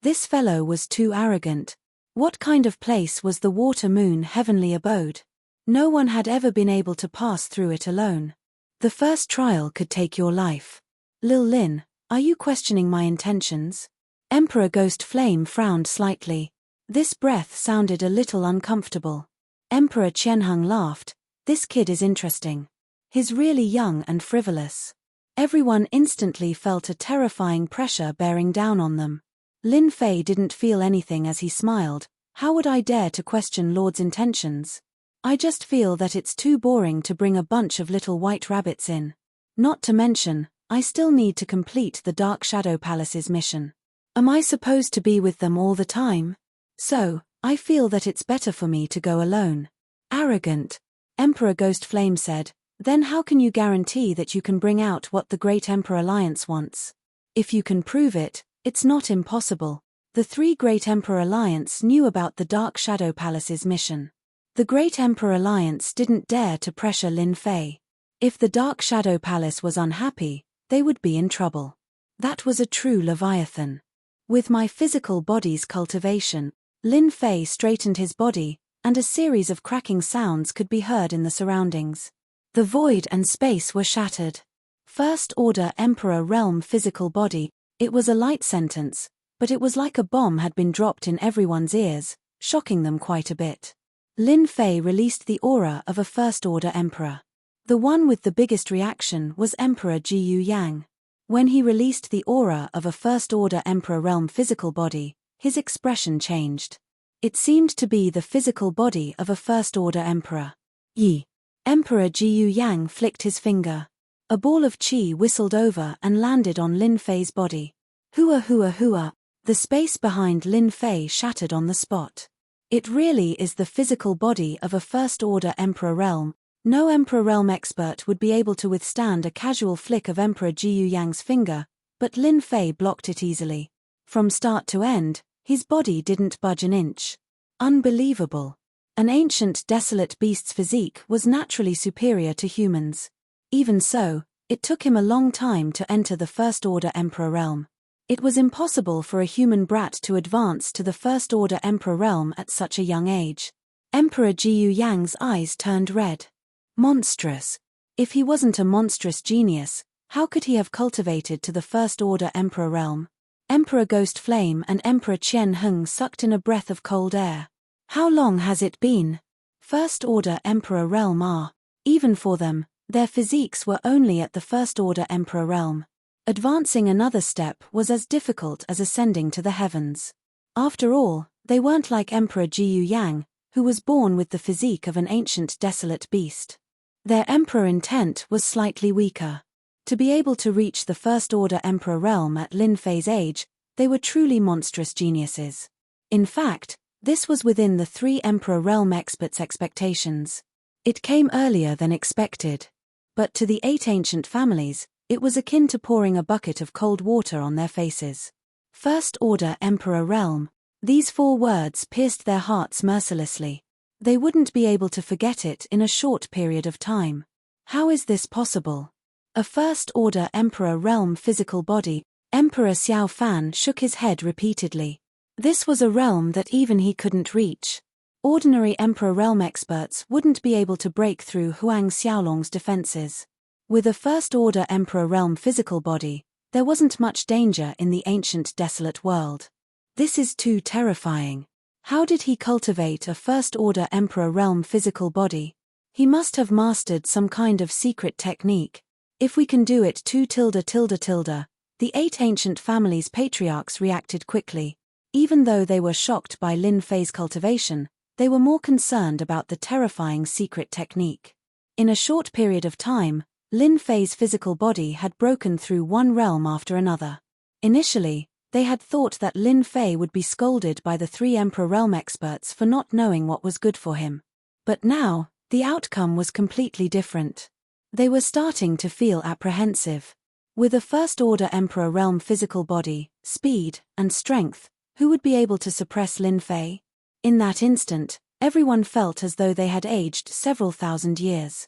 This fellow was too arrogant. What kind of place was the Water Moon Heavenly Abode? No one had ever been able to pass through it alone. The first trial could take your life. Lil Lin, are you questioning my intentions? Emperor Ghost Flame frowned slightly. This breath sounded a little uncomfortable. Emperor Qianheng laughed. This kid is interesting. He's really young and frivolous. Everyone instantly felt a terrifying pressure bearing down on them. Lin Fei didn't feel anything as he smiled. How would I dare to question Lord's intentions? I just feel that it's too boring to bring a bunch of little white rabbits in. Not to mention, I still need to complete the Dark Shadow Palace's mission. Am I supposed to be with them all the time? So, I feel that it's better for me to go alone. Arrogant. Emperor Ghost Flame said. Then how can you guarantee that you can bring out what the Great Emperor Alliance wants? If you can prove it, it's not impossible. The 3 Great Emperor Alliance knew about the Dark Shadow Palace's mission. The Great Emperor Alliance didn't dare to pressure Lin Fei. If the Dark Shadow Palace was unhappy, they would be in trouble. That was a true Leviathan. With my physical body's cultivation, Lin Fei straightened his body, and a series of cracking sounds could be heard in the surroundings. The void and space were shattered. First Order Emperor Realm physical body, it was a light sentence, but it was like a bomb had been dropped in everyone's ears, shocking them quite a bit. Lin Fei released the aura of a First Order Emperor. The one with the biggest reaction was Emperor Jiyu Yang. When he released the aura of a First Order Emperor Realm physical body, his expression changed. It seemed to be the physical body of a First Order Emperor. Yi. Emperor Jiyu Yang flicked his finger. A ball of qi whistled over and landed on Lin Fei's body. Hua hua hua, the space behind Lin Fei shattered on the spot. It really is the physical body of a First Order Emperor Realm. No Emperor Realm expert would be able to withstand a casual flick of Emperor Jiyu Yang's finger, but Lin Fei blocked it easily. From start to end, his body didn't budge an inch. Unbelievable. An ancient desolate beast's physique was naturally superior to humans. Even so, it took him a long time to enter the First Order Emperor Realm. It was impossible for a human brat to advance to the First Order Emperor Realm at such a young age. Emperor Jiyu Yang's eyes turned red. Monstrous. If he wasn't a monstrous genius, how could he have cultivated to the First Order Emperor Realm? Emperor Ghost Flame and Emperor Qian Heng sucked in a breath of cold air. How long has it been? First Order Emperor Realm are. Even for them, their physiques were only at the First Order Emperor Realm. Advancing another step was as difficult as ascending to the heavens. After all, they weren't like Emperor Jiyu Yang, who was born with the physique of an ancient desolate beast. Their emperor intent was slightly weaker. To be able to reach the First Order Emperor Realm at Lin Fei's age, they were truly monstrous geniuses. In fact, this was within the 3 Emperor Realm experts' expectations. It came earlier than expected. But to the 8 ancient families, it was akin to pouring a bucket of cold water on their faces. First Order Emperor Realm. These 4 words pierced their hearts mercilessly. They wouldn't be able to forget it in a short period of time. How is this possible? A First Order Emperor Realm physical body. Emperor Xiao Fan shook his head repeatedly. This was a realm that even he couldn't reach. Ordinary Emperor Realm experts wouldn't be able to break through Huang Xiaolong's defenses. With a First Order Emperor Realm physical body, there wasn't much danger in the ancient desolate world. This is too terrifying. How did he cultivate a First Order Emperor Realm physical body? He must have mastered some kind of secret technique. If we can do it too The 8 ancient families' patriarchs reacted quickly. Even though they were shocked by Lin Fei's cultivation, they were more concerned about the terrifying secret technique. In a short period of time, Lin Fei's physical body had broken through one realm after another. Initially, they had thought that Lin Fei would be scolded by the 3 Emperor Realm experts for not knowing what was good for him. But now, the outcome was completely different. They were starting to feel apprehensive. With a First Order Emperor Realm physical body, speed, and strength, who would be able to suppress Lin Fei? In that instant, everyone felt as though they had aged several thousand years.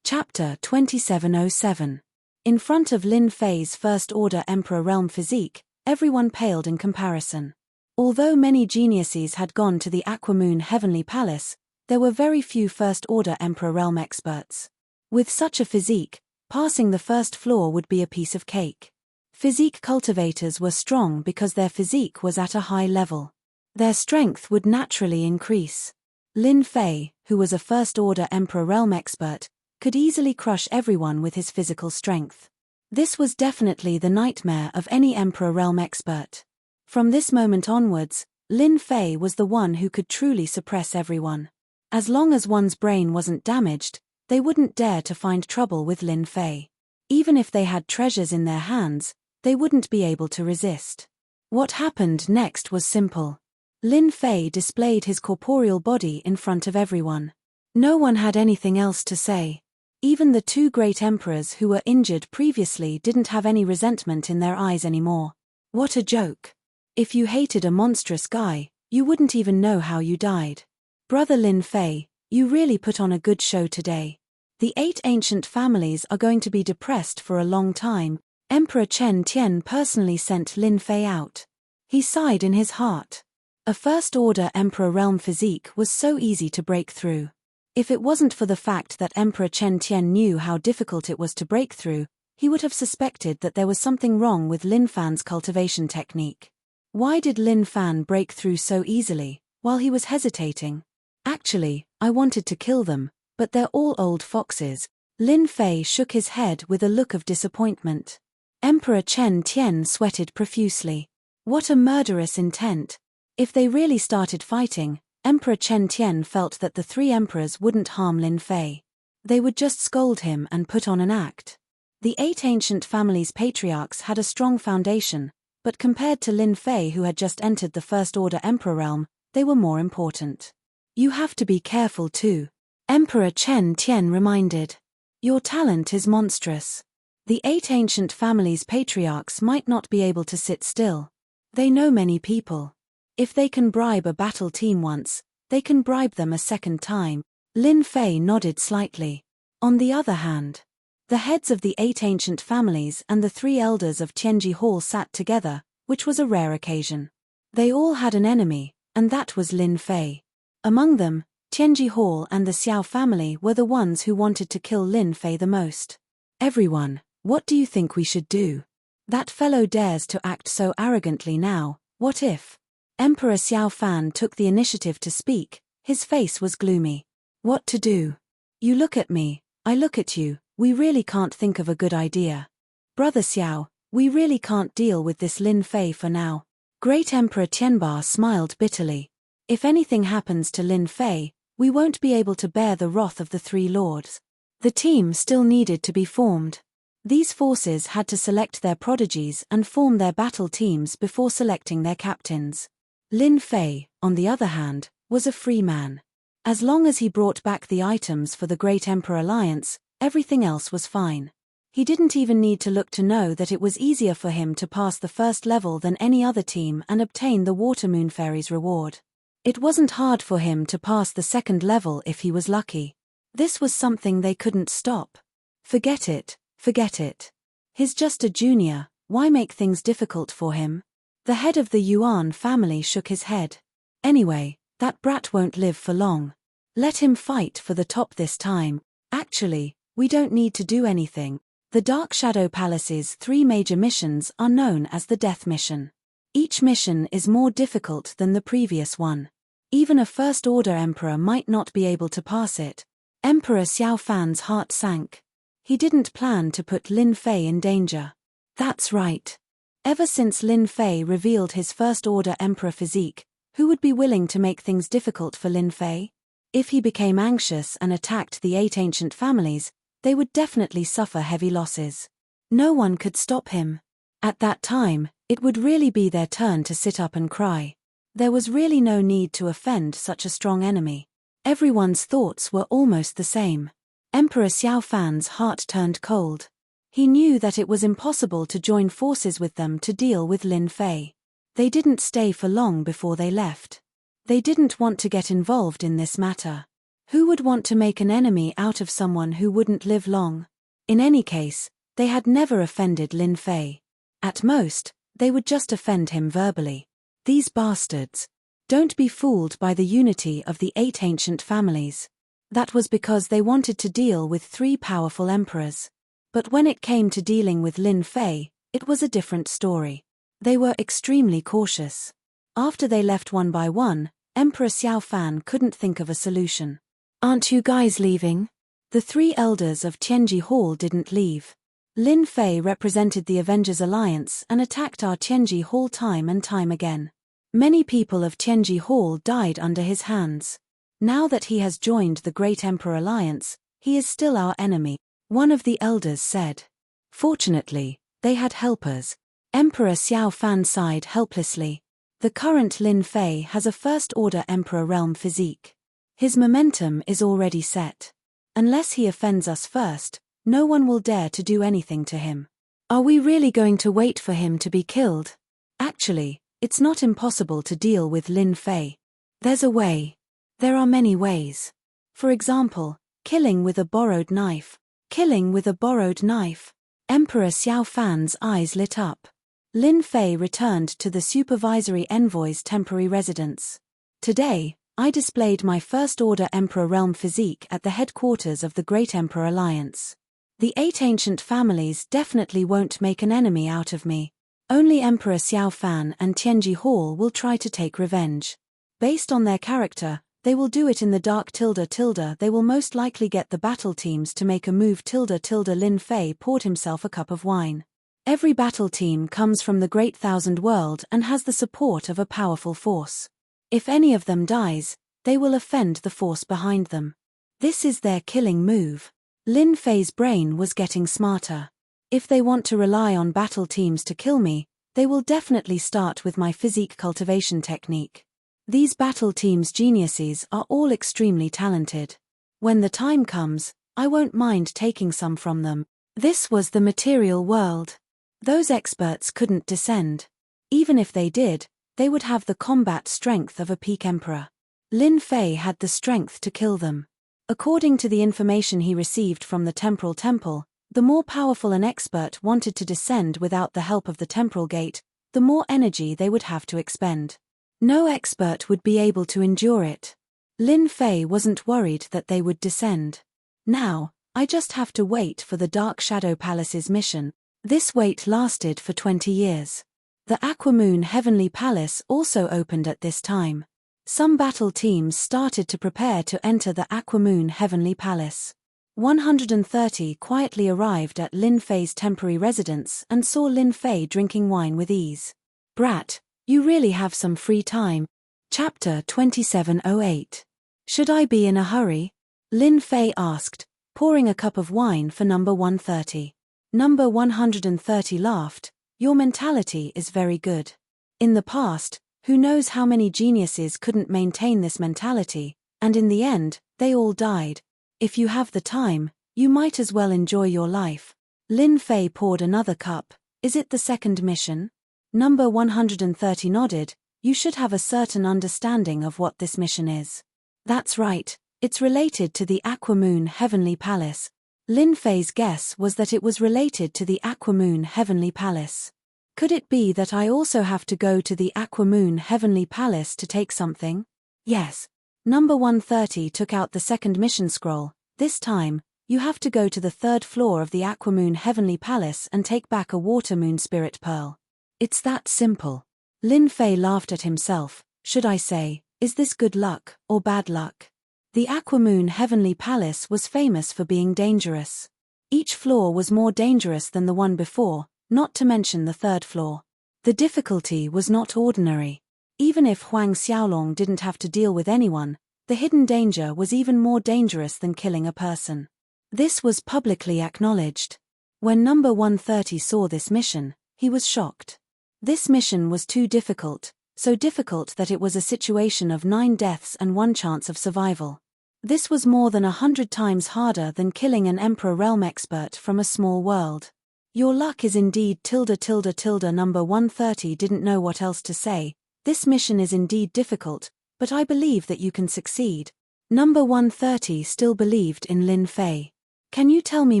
Chapter 2707. In front of Lin Fei's First Order Emperor Realm physique, everyone paled in comparison. Although many geniuses had gone to the Aquamoon Heavenly Palace, there were very few First Order Emperor Realm experts. With such a physique, passing the first floor would be a piece of cake. Physique cultivators were strong because their physique was at a high level. Their strength would naturally increase. Lin Fei, who was a First Order Emperor Realm expert, could easily crush everyone with his physical strength. This was definitely the nightmare of any Emperor Realm expert. From this moment onwards, Lin Fei was the one who could truly suppress everyone. As long as one's brain wasn't damaged, they wouldn't dare to find trouble with Lin Fei. Even if they had treasures in their hands, they wouldn't be able to resist. What happened next was simple. Lin Fei displayed his corporeal body in front of everyone. No one had anything else to say. Even the 2 great emperors who were injured previously didn't have any resentment in their eyes anymore. What a joke. If you hated a monstrous guy, you wouldn't even know how you died. Brother Lin Fei, You really put on a good show today. The 8 ancient families are going to be depressed for a long time. Emperor Chen Tian personally sent Lin Fei out. He sighed in his heart. A first-order Emperor realm physique was so easy to break through. If it wasn't for the fact that Emperor Chen Tian knew how difficult it was to break through, he would have suspected that there was something wrong with Lin Fan's cultivation technique. Why did Lin Fan break through so easily, while he was hesitating? Actually, I wanted to kill them, but they're all old foxes. Lin Fei shook his head with a look of disappointment. Emperor Chen Tian sweated profusely. What a murderous intent. If they really started fighting, Emperor Chen Tian felt that the 3 emperors wouldn't harm Lin Fei. They would just scold him and put on an act. The 8 ancient families' patriarchs had a strong foundation, but compared to Lin Fei, who had just entered the First-Order Emperor realm, they were more important. You have to be careful too, Emperor Chen Tian reminded. Your talent is monstrous. The 8 ancient families' patriarchs might not be able to sit still. They know many people. If they can bribe a battle team once, they can bribe them a second time. Lin Fei nodded slightly. On the other hand, the heads of the 8 ancient families and the 3 elders of Tianji Hall sat together, which was a rare occasion. They all had an enemy, and that was Lin Fei. Among them, Tianji Hall and the Xiao family were the ones who wanted to kill Lin Fei the most. Everyone, what do you think we should do? That fellow dares to act so arrogantly now, what if? Emperor Xiao Fan took the initiative to speak, his face was gloomy. What to do? You look at me, I look at you, we really can't think of a good idea. Brother Xiao, we really can't deal with this Lin Fei for now. Great Emperor Tianba smiled bitterly. If anything happens to Lin Fei, we won't be able to bear the wrath of the 3 lords. The team still needed to be formed. These forces had to select their prodigies and form their battle teams before selecting their captains. Lin Fei, on the other hand, was a free man. As long as he brought back the items for the Great Emperor Alliance, everything else was fine. He didn't even need to look to know that it was easier for him to pass the first level than any other team and obtain the Water Moon Fairy's reward. It wasn't hard for him to pass the second level if he was lucky. This was something they couldn't stop. Forget it, forget it. He's just a junior, why make things difficult for him? The head of the Yuan family shook his head. Anyway, that brat won't live for long. Let him fight for the top this time. Actually, we don't need to do anything. The Dark Shadow Palace's 3 major missions are known as the Death Mission. Each mission is more difficult than the previous one. Even a First-Order Emperor might not be able to pass it. Emperor Xiao Fan's heart sank. He didn't plan to put Lin Fei in danger. That's right. Ever since Lin Fei revealed his First-Order Emperor physique, who would be willing to make things difficult for Lin Fei? If he became anxious and attacked the 8 ancient families, they would definitely suffer heavy losses. No one could stop him. At that time, it would really be their turn to sit up and cry. There was really no need to offend such a strong enemy. Everyone's thoughts were almost the same. Emperor Xiao Fan's heart turned cold. He knew that it was impossible to join forces with them to deal with Lin Fei. They didn't stay for long before they left. They didn't want to get involved in this matter. Who would want to make an enemy out of someone who wouldn't live long? In any case, they had never offended Lin Fei. At most, they would just offend him verbally. These bastards. Don't be fooled by the unity of the 8 ancient families. That was because they wanted to deal with 3 powerful emperors. But when it came to dealing with Lin Fei, it was a different story. They were extremely cautious. After they left one by one, Emperor Xiao Fan couldn't think of a solution. Aren't you guys leaving? The 3 elders of Tianji Hall didn't leave. Lin Fei represented the Avengers Alliance and attacked our Tianji Hall time and time again. Many people of Tianji Hall died under his hands. Now that he has joined the Great Emperor Alliance, he is still our enemy, one of the elders said. Fortunately, they had helpers. Emperor Xiao Fan sighed helplessly. The current Lin Fei has a First-Order Emperor realm physique. His momentum is already set. Unless he offends us first, no one will dare to do anything to him. Are we really going to wait for him to be killed? Actually, it's not impossible to deal with Lin Fei. There's a way. There are many ways. For example, killing with a borrowed knife. Killing with a borrowed knife. Emperor Xiao Fan's eyes lit up. Lin Fei returned to the supervisory envoy's temporary residence. Today, I displayed my first-order Emperor realm physique at the headquarters of the Great Emperor Alliance. The 8 ancient families definitely won't make an enemy out of me. Only Emperor Xiao Fan and Tianji Hall will try to take revenge. Based on their character, they will do it in the dark. They will most likely get the battle teams to make a move. Lin Fei poured himself a cup of wine. Every battle team comes from the Great Thousand World and has the support of a powerful force. If any of them dies, they will offend the force behind them. This is their killing move. Lin Fei's brain was getting smarter. If they want to rely on battle teams to kill me, they will definitely start with my physique cultivation technique. These battle teams' geniuses are all extremely talented. When the time comes, I won't mind taking some from them. This was the material world. Those experts couldn't descend. Even if they did, they would have the combat strength of a peak emperor. Lin Fei had the strength to kill them. According to the information he received from the temporal temple, the more powerful an expert wanted to descend without the help of the temporal gate, the more energy they would have to expend. No expert would be able to endure it. Lin Fei wasn't worried that they would descend. Now, I just have to wait for the Dark Shadow Palace's mission. This wait lasted for 20 years. The Aquamoon Heavenly Palace also opened at this time. Some battle teams started to prepare to enter the Aquamoon Heavenly Palace. 130 quietly arrived at Lin Fei's temporary residence and saw Lin Fei drinking wine with ease. "Brat, you really have some free time." Chapter 2708. "Should I be in a hurry?" Lin Fei asked, pouring a cup of wine for number 130. Number 130 laughed. "Your mentality is very good. In the past, who knows how many geniuses couldn't maintain this mentality, and in the end, they all died. If you have the time, you might as well enjoy your life." Lin Fei poured another cup. "Is it the second mission?" Number 130 nodded. "You should have a certain understanding of what this mission is." "That's right, it's related to the Aquamoon Heavenly Palace." Lin Fei's guess was that it was related to the Aquamoon Heavenly Palace. "Could it be that I also have to go to the Aquamoon Heavenly Palace to take something?" "Yes." Number 130 took out the second mission scroll. "This time, you have to go to the 3rd floor of the Aquamoon Heavenly Palace and take back a water moon spirit pearl." "It's that simple." Lin Fei laughed at himself. "Should I say, is this good luck, or bad luck?" The Aquamoon Heavenly Palace was famous for being dangerous. Each floor was more dangerous than the one before, not to mention the 3rd floor. The difficulty was not ordinary. Even if Huang Xiaolong didn't have to deal with anyone, the hidden danger was even more dangerous than killing a person. This was publicly acknowledged. When number 130 saw this mission, he was shocked. This mission was too difficult, so difficult that it was a situation of 9 deaths and 1 chance of survival. This was more than 100 times harder than killing an Emperor Realm expert from a small world. "Your luck is indeed ... Number 130 didn't know what else to say. "This mission is indeed difficult, but I believe that you can succeed." Number 130 still believed in Lin Fei. "Can you tell me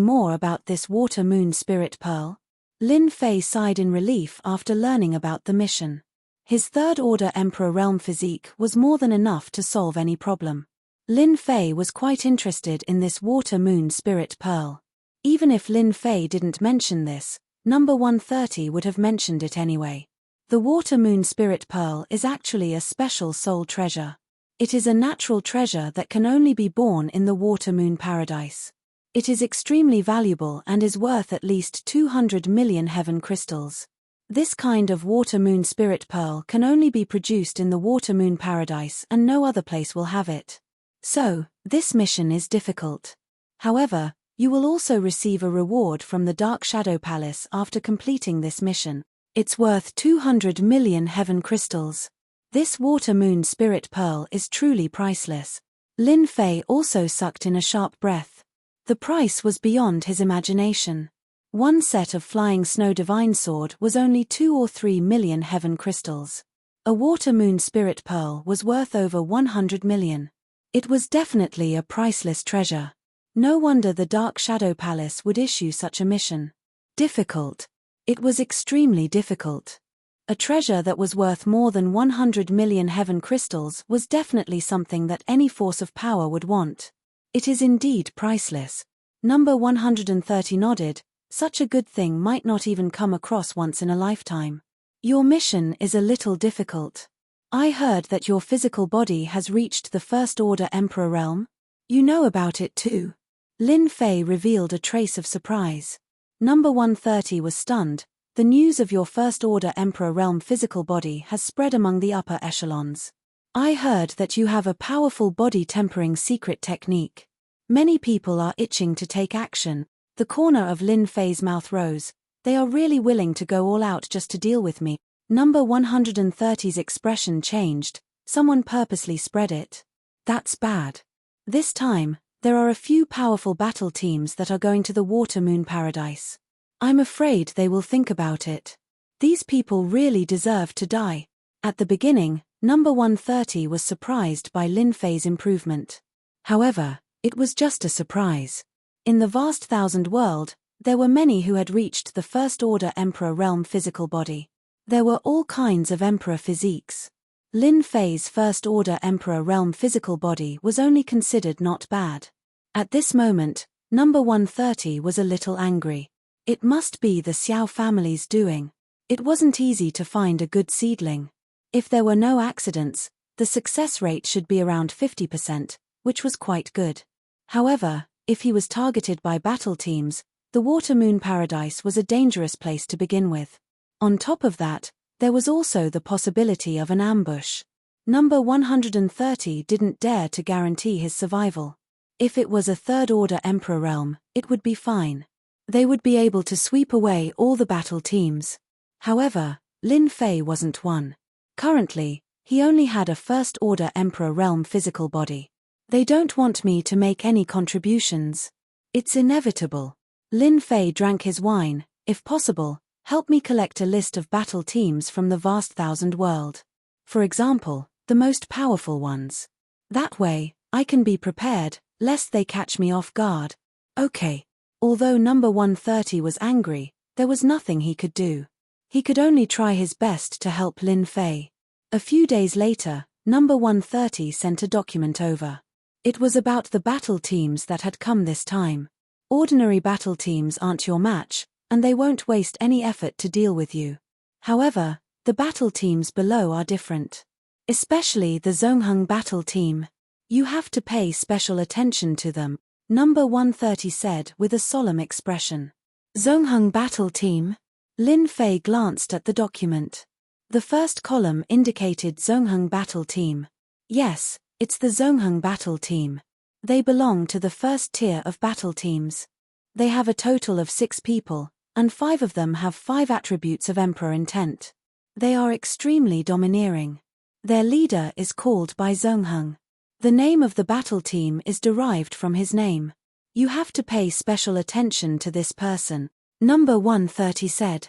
more about this water moon spirit pearl?" Lin Fei sighed in relief after learning about the mission. His 3rd order Emperor Realm physique was more than enough to solve any problem. Lin Fei was quite interested in this water moon spirit pearl. Even if Lin Fei didn't mention this, number 130 would have mentioned it anyway. The water moon spirit pearl is actually a special soul treasure. It is a natural treasure that can only be born in the water moon paradise. It is extremely valuable and is worth at least 200 million heaven crystals. This kind of water moon spirit pearl can only be produced in the water moon paradise and no other place will have it. So, this mission is difficult. However, you will also receive a reward from the Dark Shadow Palace after completing this mission. It's worth 200 million heaven crystals. This water moon spirit pearl is truly priceless. Lin Fei also sucked in a sharp breath. The price was beyond his imagination. 1 set of flying snow divine sword was only 2 or 3 million heaven crystals. A water moon spirit pearl was worth over 100 million. It was definitely a priceless treasure. No wonder the Dark Shadow Palace would issue such a mission. Difficult. It was extremely difficult. A treasure that was worth more than 100 million heaven crystals was definitely something that any force of power would want. It is indeed priceless. Number 130 nodded. Such a good thing might not even come across once in a lifetime. Your mission is a little difficult. I heard that your physical body has reached the First Order Emperor realm. You know about it too. Lin Fei revealed a trace of surprise. Number 130 was stunned. The news of your First Order Emperor realm physical body has spread among the upper echelons. I heard that you have a powerful body tempering secret technique. Many people are itching to take action. The corner of Lin Fei's mouth rose. They are really willing to go all out just to deal with me. Number 130's expression changed. Someone purposely spread it. That's bad. This time, there are a few powerful battle teams that are going to the Water Moon Paradise. I'm afraid they will think about it. These people really deserve to die. At the beginning, number 130 was surprised by Lin Fei's improvement. However, it was just a surprise. In the vast thousand world, there were many who had reached the First Order Emperor realm physical body. There were all kinds of Emperor physiques. Lin Fei's First Order Emperor realm physical body was only considered not bad. At this moment, number 130 was a little angry. It must be the Xiao family's doing. It wasn't easy to find a good seedling. If there were no accidents, the success rate should be around 50%, which was quite good. However, if he was targeted by battle teams, the Water Moon Paradise was a dangerous place to begin with. On top of that, there was also the possibility of an ambush. Number 130 didn't dare to guarantee his survival. If it was a Third Order Emperor realm, it would be fine. They would be able to sweep away all the battle teams. However, Lin Fei wasn't one. Currently, he only had a First Order Emperor realm physical body. They don't want me to make any contributions. It's inevitable. Lin Fei drank his wine. If possible, help me collect a list of battle teams from the vast thousand world. For example, the most powerful ones. That way, I can be prepared, lest they catch me off guard. Okay. Although number 130 was angry, there was nothing he could do. He could only try his best to help Lin Fei. A few days later, number 130 sent a document over. It was about the battle teams that had come this time. Ordinary battle teams aren't your match, and they won't waste any effort to deal with you. However, the battle teams below are different. Especially the Zongheng battle team. You have to pay special attention to them. Number 130 said with a solemn expression. Zongheng battle team? Lin Fei glanced at the document. The first column indicated Zongheng battle team. Yes, it's the Zongheng battle team. They belong to the first tier of battle teams. They have a total of 6 people, and 5 of them have 5 attributes of Emperor intent. They are extremely domineering. Their leader is called by Zongheng. The name of the battle team is derived from his name. You have to pay special attention to this person, number 130 said.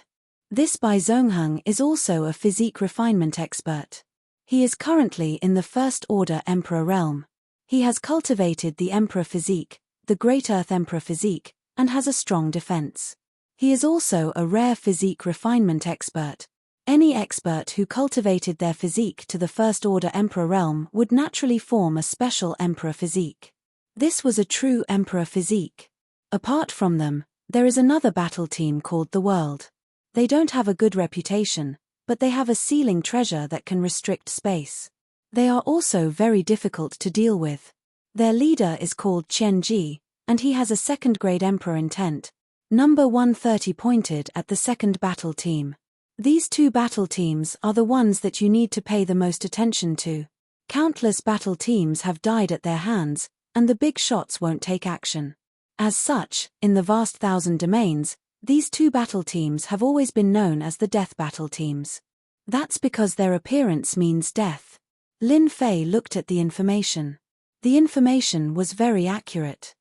This Bai Zongheng is also a physique refinement expert. He is currently in the First Order Emperor realm. He has cultivated the Emperor physique, the Great Earth Emperor physique, and has a strong defense. He is also a rare physique refinement expert. Any expert who cultivated their physique to the First Order Emperor realm would naturally form a special Emperor physique. This was a true Emperor physique. Apart from them, there is another battle team called the World. They don't have a good reputation, but they have a sealing treasure that can restrict space. They are also very difficult to deal with. Their leader is called Qian Ji, and he has a second-grade Emperor intent. Number 130 pointed at the second battle team. These 2 battle teams are the ones that you need to pay the most attention to. Countless battle teams have died at their hands, and the big shots won't take action. As such, in the vast thousand domains, these 2 battle teams have always been known as the death battle teams. That's because their appearance means death. Lin Fei looked at the information. The information was very accurate.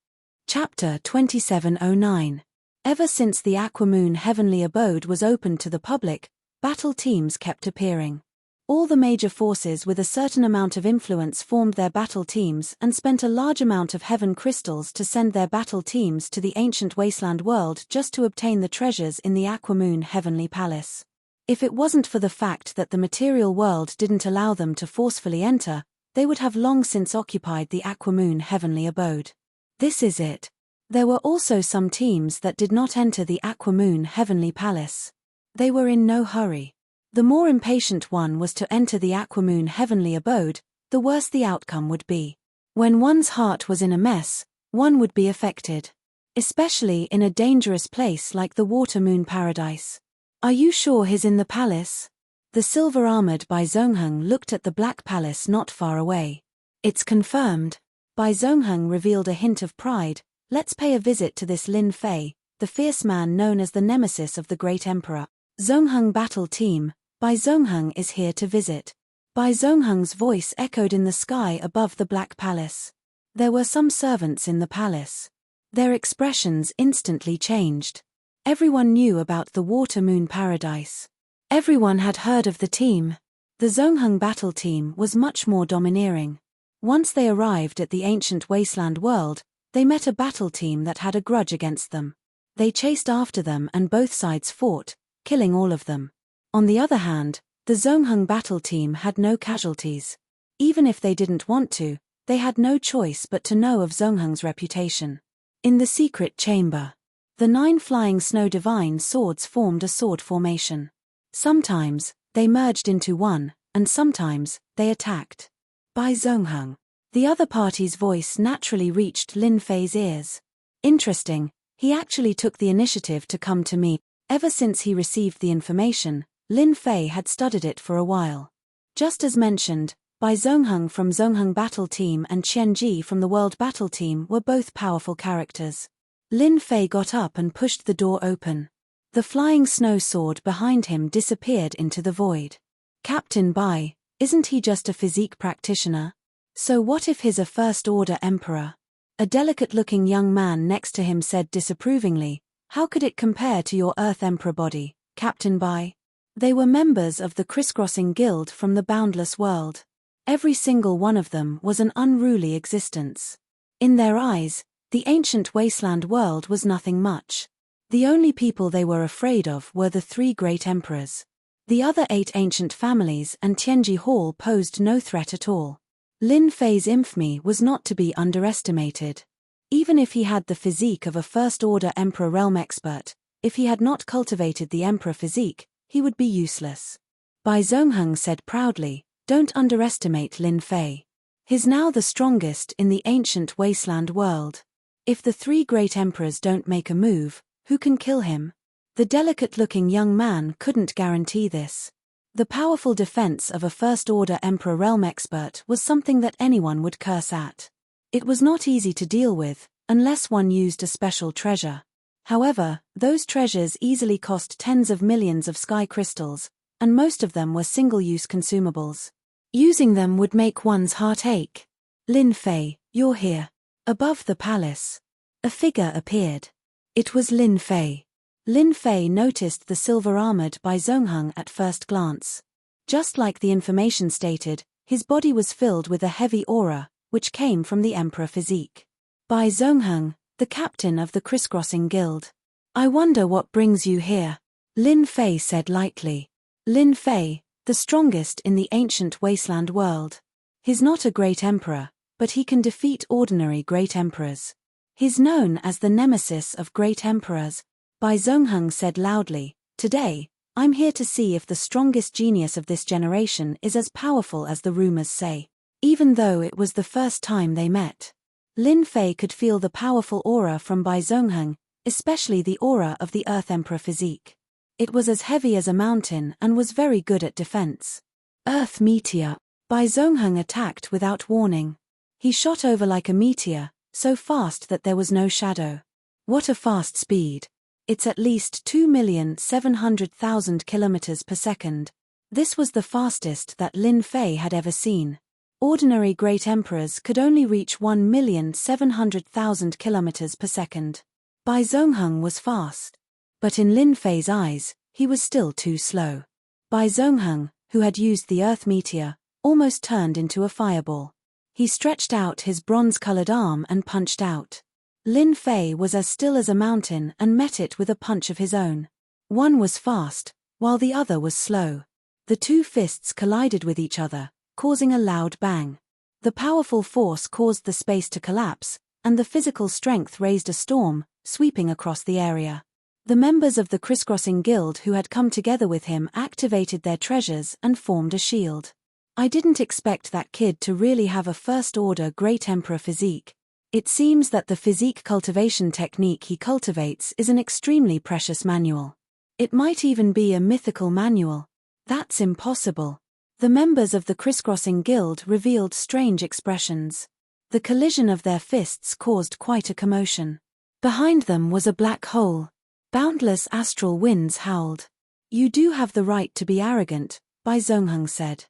Chapter 2709. Ever since the Aquamoon Heavenly Abode was opened to the public, battle teams kept appearing. All the major forces with a certain amount of influence formed their battle teams and spent a large amount of heaven crystals to send their battle teams to the ancient wasteland world just to obtain the treasures in the Aquamoon Heavenly Palace. If it wasn't for the fact that the material world didn't allow them to forcefully enter, they would have long since occupied the Aquamoon Heavenly Abode. This is it. There were also some teams that did not enter the Aquamoon Heavenly Palace. They were in no hurry. The more impatient one was to enter the Aquamoon Heavenly Abode, the worse the outcome would be. When one's heart was in a mess, one would be affected. Especially in a dangerous place like the Water Moon Paradise. Are you sure he's in the palace? The silver-armored Bai Zongheng looked at the Black Palace not far away. It's confirmed. Bai Zongheng revealed a hint of pride. Let's pay a visit to this Lin Fei, the fierce man known as the nemesis of the Great Emperor. Zongheng Battle Team, Bai Zongheng is here to visit. Bai Zongheng's voice echoed in the sky above the Black Palace. There were some servants in the palace. Their expressions instantly changed. Everyone knew about the Water Moon Paradise. Everyone had heard of the team. The Zongheng Battle Team was much more domineering. Once they arrived at the ancient wasteland world, they met a battle team that had a grudge against them. They chased after them and both sides fought, killing all of them. On the other hand, the Zongheng Battle Team had no casualties. Even if they didn't want to, they had no choice but to know of Zongheng's reputation. In the secret chamber, the 9 flying snow divine swords formed a sword formation. Sometimes, they merged into one, and sometimes, they attacked. Bai Zongheng. The other party's voice naturally reached Lin Fei's ears. Interesting, he actually took the initiative to come to me. Ever since he received the information, Lin Fei had studied it for a while. Just as mentioned, Bai Zongheng from Zongheng Battle Team and Qian Ji from the World Battle Team were both powerful characters. Lin Fei got up and pushed the door open. The flying snow sword behind him disappeared into the void. Captain Bai, isn't he just a physique practitioner? So what if he's a first-order emperor? A delicate-looking young man next to him said disapprovingly, how could it compare to your Earth Emperor body, Captain Bai? They were members of the Crisscrossing Guild from the Boundless World. Every single one of them was an unruly existence. In their eyes, the ancient wasteland world was nothing much. The only people they were afraid of were the 3 great emperors. The other 8 ancient families and Tianji Hall posed no threat at all. Lin Fei's infamy was not to be underestimated. Even if he had the physique of a first-order Emperor realm expert, if he had not cultivated the Emperor physique, he would be useless. Bai Zongheng said proudly, don't underestimate Lin Fei. He's now the strongest in the ancient wasteland world. If the 3 great emperors don't make a move, who can kill him? The delicate-looking young man couldn't guarantee this. The powerful defense of a first-order Emperor realm expert was something that anyone would curse at. It was not easy to deal with, unless one used a special treasure. However, those treasures easily cost tens of millions of sky crystals, and most of them were single-use consumables. Using them would make one's heart ache. Lin Fei, you're here. Above the palace. A figure appeared. It was Lin Fei. Lin Fei noticed the silver-armored Bai Zongheng at first glance. Just like the information stated, his body was filled with a heavy aura, which came from the Emperor physique. Bai Zongheng, the captain of the Crisscrossing Guild. I wonder what brings you here. Lin Fei said lightly. Lin Fei, the strongest in the ancient wasteland world. He's not a great emperor, but he can defeat ordinary great emperors. He's known as the nemesis of great emperors. Bai Zongheng said loudly, today, I'm here to see if the strongest genius of this generation is as powerful as the rumors say. Even though it was the first time they met. Lin Fei could feel the powerful aura from Bai Zongheng, especially the aura of the Earth Emperor physique. It was as heavy as a mountain and was very good at defense. Earth Meteor. Bai Zongheng attacked without warning. He shot over like a meteor, so fast that there was no shadow. What a fast speed. It's at least 2,700,000 kilometers per second. This was the fastest that Lin Fei had ever seen. Ordinary great emperors could only reach 1,700,000 kilometers per second. Bai Zongheng was fast. But in Lin Fei's eyes, he was still too slow. Bai Zongheng, who had used the Earth meteor, almost turned into a fireball. He stretched out his bronze-colored arm and punched out. Lin Fei was as still as a mountain and met it with a punch of his own. One was fast, while the other was slow. The two fists collided with each other, causing a loud bang. The powerful force caused the space to collapse, and the physical strength raised a storm, sweeping across the area. The members of the Crisscrossing Guild who had come together with him activated their treasures and formed a shield. I didn't expect that kid to really have a first-order Great Emperor physique. It seems that the physique cultivation technique he cultivates is an extremely precious manual. It might even be a mythical manual. That's impossible. The members of the Crisscrossing Guild revealed strange expressions. The collision of their fists caused quite a commotion. Behind them was a black hole. Boundless astral winds howled. "You do have the right to be arrogant," Bai Zhongheng said.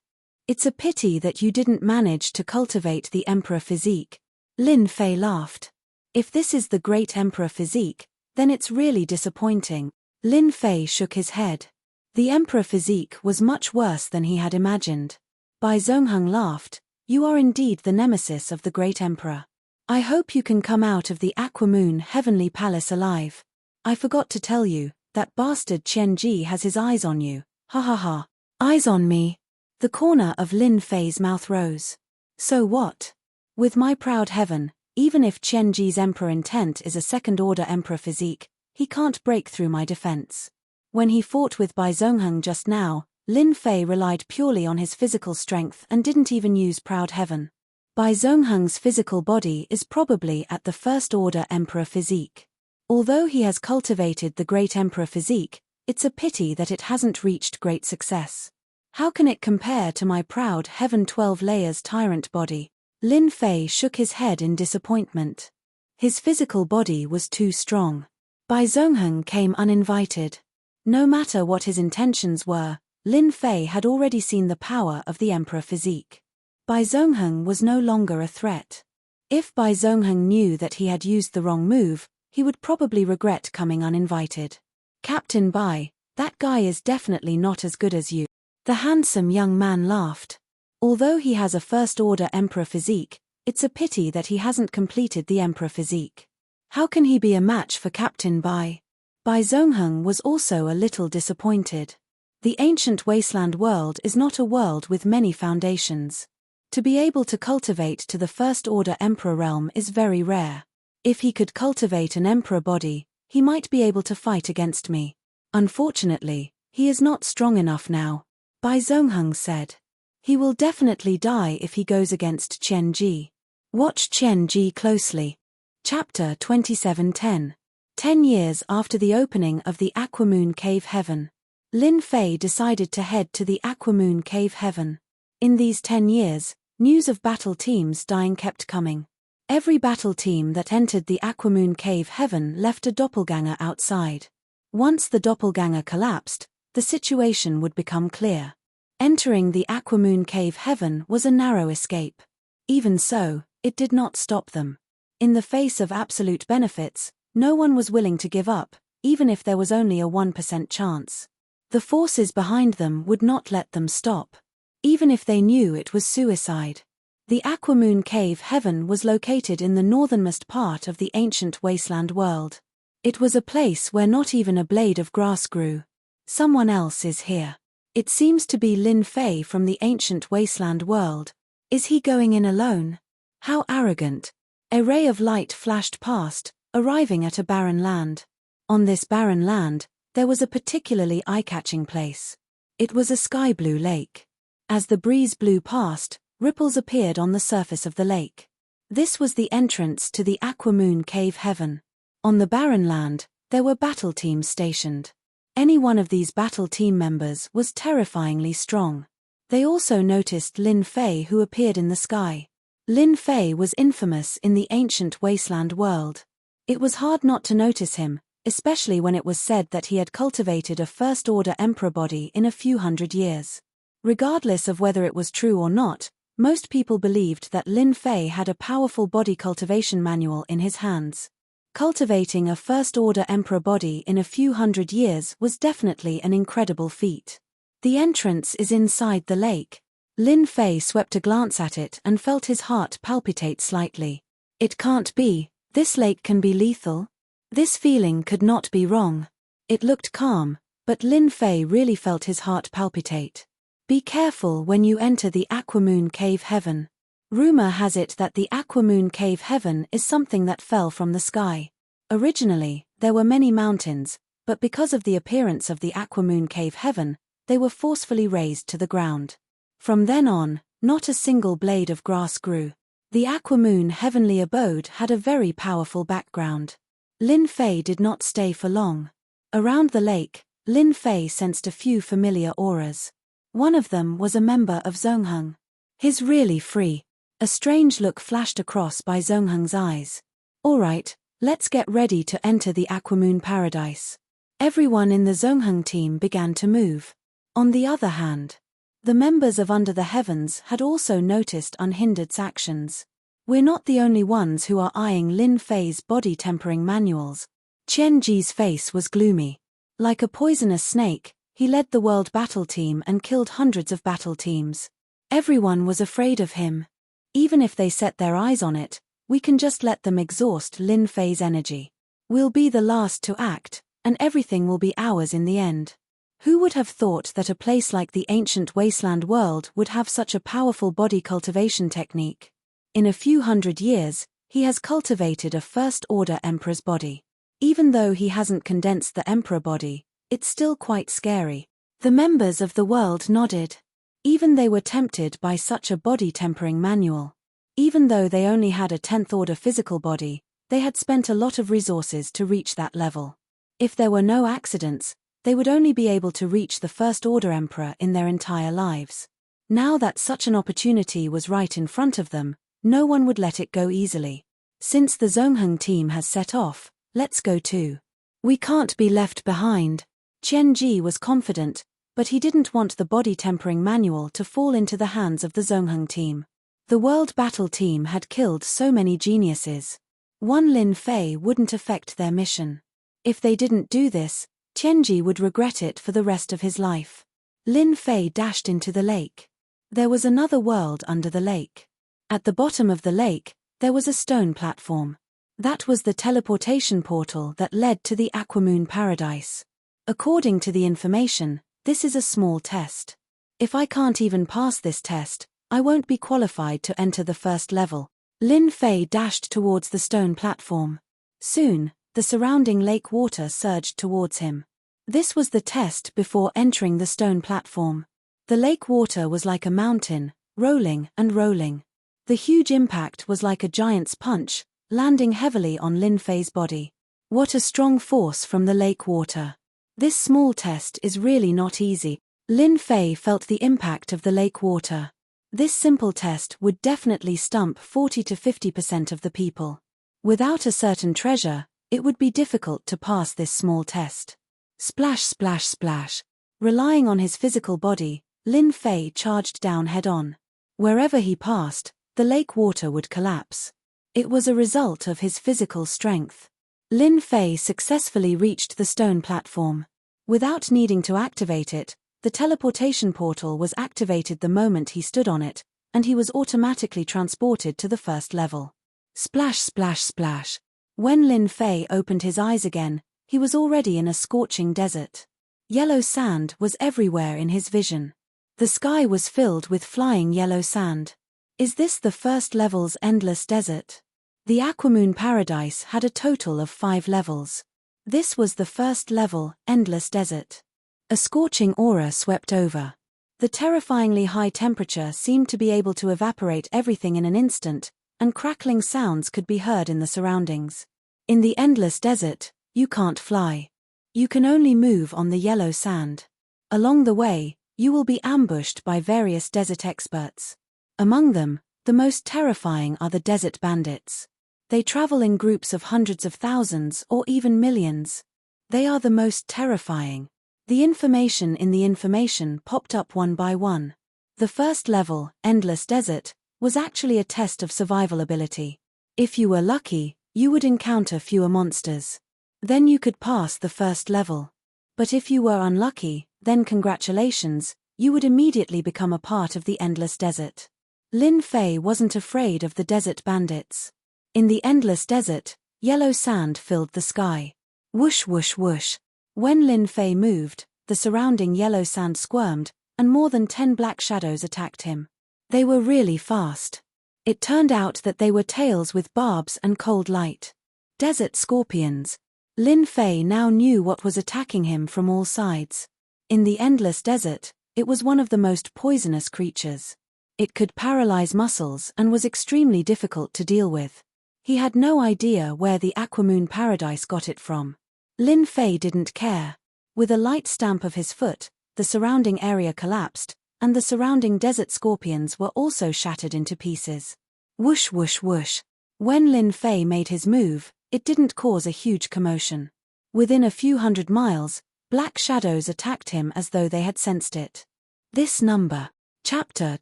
"It's a pity that you didn't manage to cultivate the Emperor physique." Lin Fei laughed. "If this is the Great Emperor physique, then it's really disappointing." Lin Fei shook his head. The Emperor physique was much worse than he had imagined. Bai Zhongheng laughed. "You are indeed the nemesis of the Great Emperor. I hope you can come out of the Aquamoon Heavenly Palace alive. I forgot to tell you, that bastard Qian Ji has his eyes on you. Ha ha ha. Eyes on me?" The corner of Lin Fei's mouth rose. "So what? With my proud heaven, even if Qian Ji's emperor intent is a second-order emperor physique, he can't break through my defense." When he fought with Bai Zhongheng just now, Lin Fei relied purely on his physical strength and didn't even use proud heaven. Bai Zhongheng's physical body is probably at the first-order emperor physique. Although he has cultivated the Great Emperor physique, it's a pity that it hasn't reached great success. How can it compare to my proud heaven 12 layers tyrant body? Lin Fei shook his head in disappointment. His physical body was too strong. Bai Zhongheng came uninvited. No matter what his intentions were, Lin Fei had already seen the power of the Emperor physique. Bai Zhongheng was no longer a threat. If Bai Zhongheng knew that he had used the wrong move, he would probably regret coming uninvited. "Captain Bai, that guy is definitely not as good as you." The handsome young man laughed. "Although he has a first-order Emperor physique, it's a pity that he hasn't completed the Emperor physique. How can he be a match for Captain Bai?" Bai Zhongheng was also a little disappointed. The ancient wasteland world is not a world with many foundations. To be able to cultivate to the first-order Emperor realm is very rare. If he could cultivate an Emperor body, he might be able to fight against me. Unfortunately, he is not strong enough now, Bai Zhongheng said. "He will definitely die if he goes against Qian Ji. Watch Qian Ji closely." Chapter 27:10. 10 years after the opening of the Aquamoon Cave Heaven, Lin Fei decided to head to the Aquamoon Cave Heaven. In these 10 years, news of battle teams dying kept coming. Every battle team that entered the Aquamoon Cave Heaven left a doppelganger outside. Once the doppelganger collapsed, the situation would become clear. Entering the Aquamoon Cave Heaven was a narrow escape. Even so, it did not stop them. In the face of absolute benefits, no one was willing to give up, even if there was only a 1% chance. The forces behind them would not let them stop, even if they knew it was suicide. The Aquamoon Cave Heaven was located in the northernmost part of the ancient wasteland world. It was a place where not even a blade of grass grew. Someone else is here. It seems to be Lin Fei from the ancient wasteland world. Is he going in alone? How arrogant. A ray of light flashed past, arriving at a barren land. On this barren land, there was a particularly eye-catching place. It was a sky-blue lake. As the breeze blew past, ripples appeared on the surface of the lake. This was the entrance to the Aquamoon Cave Heaven. On the barren land, there were battle teams stationed. Any one of these battle team members was terrifyingly strong. They also noticed Lin Fei, who appeared in the sky. Lin Fei was infamous in the ancient wasteland world. It was hard not to notice him, especially when it was said that he had cultivated a first-order emperor body in a few hundred years. Regardless of whether it was true or not, most people believed that Lin Fei had a powerful body cultivation manual in his hands. Cultivating a first-order emperor body in a few hundred years was definitely an incredible feat. The entrance is inside the lake. Lin Fei swept a glance at it and felt his heart palpitate slightly. It can't be, this lake can be lethal? This feeling could not be wrong. It looked calm, but Lin Fei really felt his heart palpitate. Be careful when you enter the Aquamoon Cave Heaven. Rumor has it that the Aquamoon Cave Heaven is something that fell from the sky. Originally, there were many mountains, but because of the appearance of the Aquamoon Cave Heaven, they were forcefully raised to the ground. From then on, not a single blade of grass grew. The Aquamoon heavenly abode had a very powerful background. Lin Fei did not stay for long. Around the lake, Lin Fei sensed a few familiar auras. One of them was a member of Zongheng. He's really free. A strange look flashed across by Zongheng's eyes. All right, let's get ready to enter the Aquamoon paradise. Everyone in the Zongheng team began to move. On the other hand, the members of Under the Heavens had also noticed Unhindered's actions. We're not the only ones who are eyeing Lin Fei's body tempering manuals. Qian Ji's face was gloomy. Like a poisonous snake, he led the world battle team and killed hundreds of battle teams. Everyone was afraid of him. Even if they set their eyes on it, we can just let them exhaust Lin Fei's energy. We'll be the last to act, and everything will be ours in the end. Who would have thought that a place like the ancient wasteland world would have such a powerful body cultivation technique? In a few hundred years, he has cultivated a first-order emperor's body. Even though he hasn't condensed the emperor body, it's still quite scary. The members of the world nodded. Even they were tempted by such a body-tempering manual. Even though they only had a 10th-order physical body, they had spent a lot of resources to reach that level. If there were no accidents, they would only be able to reach the first-order emperor in their entire lives. Now that such an opportunity was right in front of them, no one would let it go easily. Since the Zongheng team has set off, let's go too. We can't be left behind. Qian Ji was confident, but he didn't want the body tempering manual to fall into the hands of the Zongheng team. The world battle team had killed so many geniuses. One Lin Fei wouldn't affect their mission. If they didn't do this, Qian Ji would regret it for the rest of his life. Lin Fei dashed into the lake. There was another world under the lake. At the bottom of the lake, there was a stone platform. That was the teleportation portal that led to the Aquamoon paradise. According to the information, this is a small test. If I can't even pass this test, I won't be qualified to enter the first level. Lin Fei dashed towards the stone platform. Soon, the surrounding lake water surged towards him. This was the test before entering the stone platform. The lake water was like a mountain, rolling and rolling. The huge impact was like a giant's punch, landing heavily on Lin Fei's body. What a strong force from the lake water. This small test is really not easy. Lin Fei felt the impact of the lake water. This simple test would definitely stump 40 to 50% of the people. Without a certain treasure, it would be difficult to pass this small test. Splash, splash, splash. Relying on his physical body, Lin Fei charged down head-on. Wherever he passed, the lake water would collapse. It was a result of his physical strength. Lin Fei successfully reached the stone platform. Without needing to activate it, the teleportation portal was activated the moment he stood on it, and he was automatically transported to the first level. Splash, splash, splash. When Lin Fei opened his eyes again, he was already in a scorching desert. Yellow sand was everywhere in his vision. The sky was filled with flying yellow sand. Is this the first level's endless desert? The Aquamoon paradise had a total of 5 levels. This was the first level, Endless Desert. A scorching aura swept over. The terrifyingly high temperature seemed to be able to evaporate everything in an instant, and crackling sounds could be heard in the surroundings. In the Endless Desert, you can't fly. You can only move on the yellow sand. Along the way, you will be ambushed by various desert experts. Among them, the most terrifying are the desert bandits. They travel in groups of hundreds of thousands or even millions. They are the most terrifying. The information in the information popped up one by one. The first level, Endless Desert, was actually a test of survival ability. If you were lucky, you would encounter fewer monsters. Then you could pass the first level. But if you were unlucky, then congratulations, you would immediately become a part of the endless desert. Lin Fei wasn't afraid of the desert bandits. In the endless desert, yellow sand filled the sky. Whoosh whoosh whoosh. When Lin Fei moved, the surrounding yellow sand squirmed, and more than 10 black shadows attacked him. They were really fast. It turned out that they were tails with barbs and cold light. Desert scorpions. Lin Fei now knew what was attacking him from all sides. In the endless desert, it was one of the most poisonous creatures. It could paralyze muscles and was extremely difficult to deal with. He had no idea where the Aquamoon Paradise got it from. Lin Fei didn't care. With a light stamp of his foot, the surrounding area collapsed, and the surrounding desert scorpions were also shattered into pieces. Whoosh whoosh whoosh. When Lin Fei made his move, it didn't cause a huge commotion. Within a few hundred miles, black shadows attacked him as though they had sensed it. This number. Chapter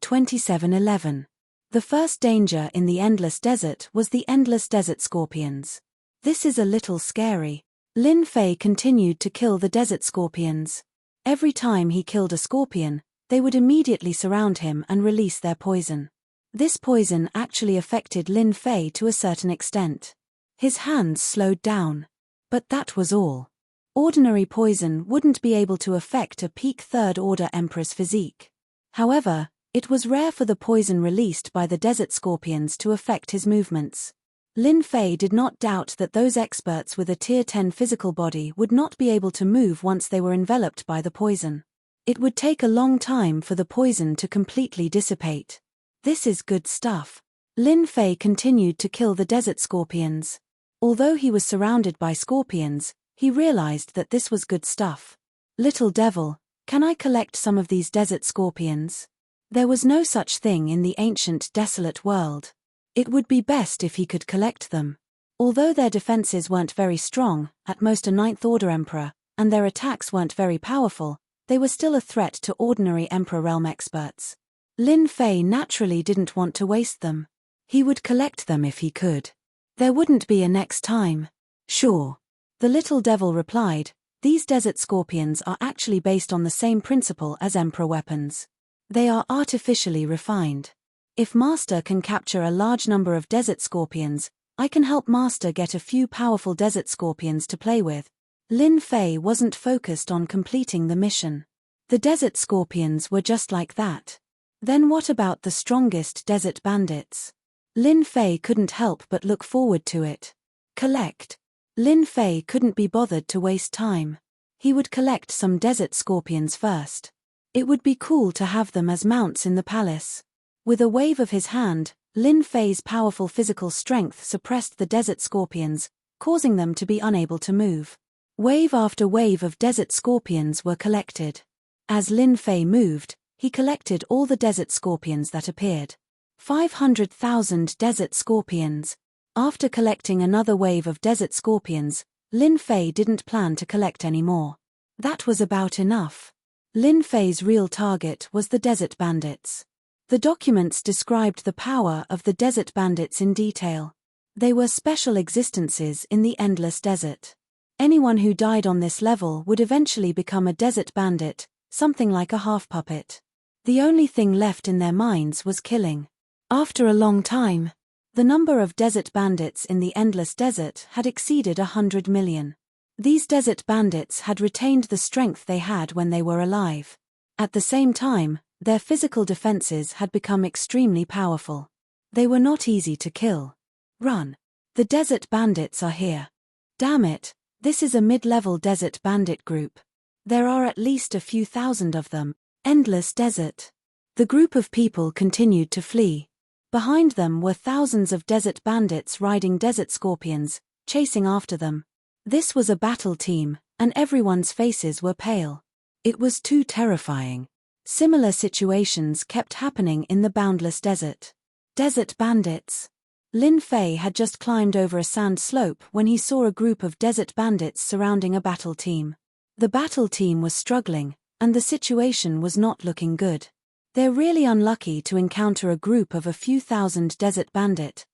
2711. The first danger in the endless desert was the endless desert scorpions. This is a little scary. Lin Fei continued to kill the desert scorpions. Every time he killed a scorpion, they would immediately surround him and release their poison. This poison actually affected Lin Fei to a certain extent. His hands slowed down. But that was all. Ordinary poison wouldn't be able to affect a peak third-order Emperor's physique. However, it was rare for the poison released by the desert scorpions to affect his movements. Lin Fei did not doubt that those experts with a Tier 10 physical body would not be able to move once they were enveloped by the poison. It would take a long time for the poison to completely dissipate. This is good stuff. Lin Fei continued to kill the desert scorpions. Although he was surrounded by scorpions, he realized that this was good stuff. Little devil, can I collect some of these desert scorpions? There was no such thing in the ancient desolate world. It would be best if he could collect them. Although their defenses weren't very strong, at most a 9th Order Emperor, and their attacks weren't very powerful, they were still a threat to ordinary Emperor realm experts. Lin Fei naturally didn't want to waste them. He would collect them if he could. There wouldn't be a next time. Sure. The little devil replied, these desert scorpions are actually based on the same principle as Emperor weapons. They are artificially refined. If Master can capture a large number of desert scorpions, I can help Master get a few powerful desert scorpions to play with. Lin Fei wasn't focused on completing the mission. The desert scorpions were just like that. Then what about the strongest desert bandits? Lin Fei couldn't help but look forward to it. Collect. Lin Fei couldn't be bothered to waste time. He would collect some desert scorpions first. It would be cool to have them as mounts in the palace. With a wave of his hand, Lin Fei's powerful physical strength suppressed the desert scorpions, causing them to be unable to move. Wave after wave of desert scorpions were collected. As Lin Fei moved, he collected all the desert scorpions that appeared. 500,000 desert scorpions. After collecting another wave of desert scorpions, Lin Fei didn't plan to collect any more. That was about enough. Lin Fei's real target was the desert bandits. The documents described the power of the desert bandits in detail. They were special existences in the endless desert. Anyone who died on this level would eventually become a desert bandit, something like a half-puppet. The only thing left in their minds was killing. After a long time, the number of desert bandits in the endless desert had exceeded 100 million. These desert bandits had retained the strength they had when they were alive. At the same time, their physical defenses had become extremely powerful. They were not easy to kill. Run. The desert bandits are here. Damn it, this is a mid-level desert bandit group. There are at least a few thousand of them. Endless desert. The group of people continued to flee. Behind them were thousands of desert bandits riding desert scorpions, chasing after them. This was a battle team, and everyone's faces were pale. It was too terrifying. Similar situations kept happening in the boundless desert. Desert bandits. Lin Fei had just climbed over a sand slope when he saw a group of desert bandits surrounding a battle team. The battle team was struggling, and the situation was not looking good. They're really unlucky to encounter a group of a few thousand desert bandit.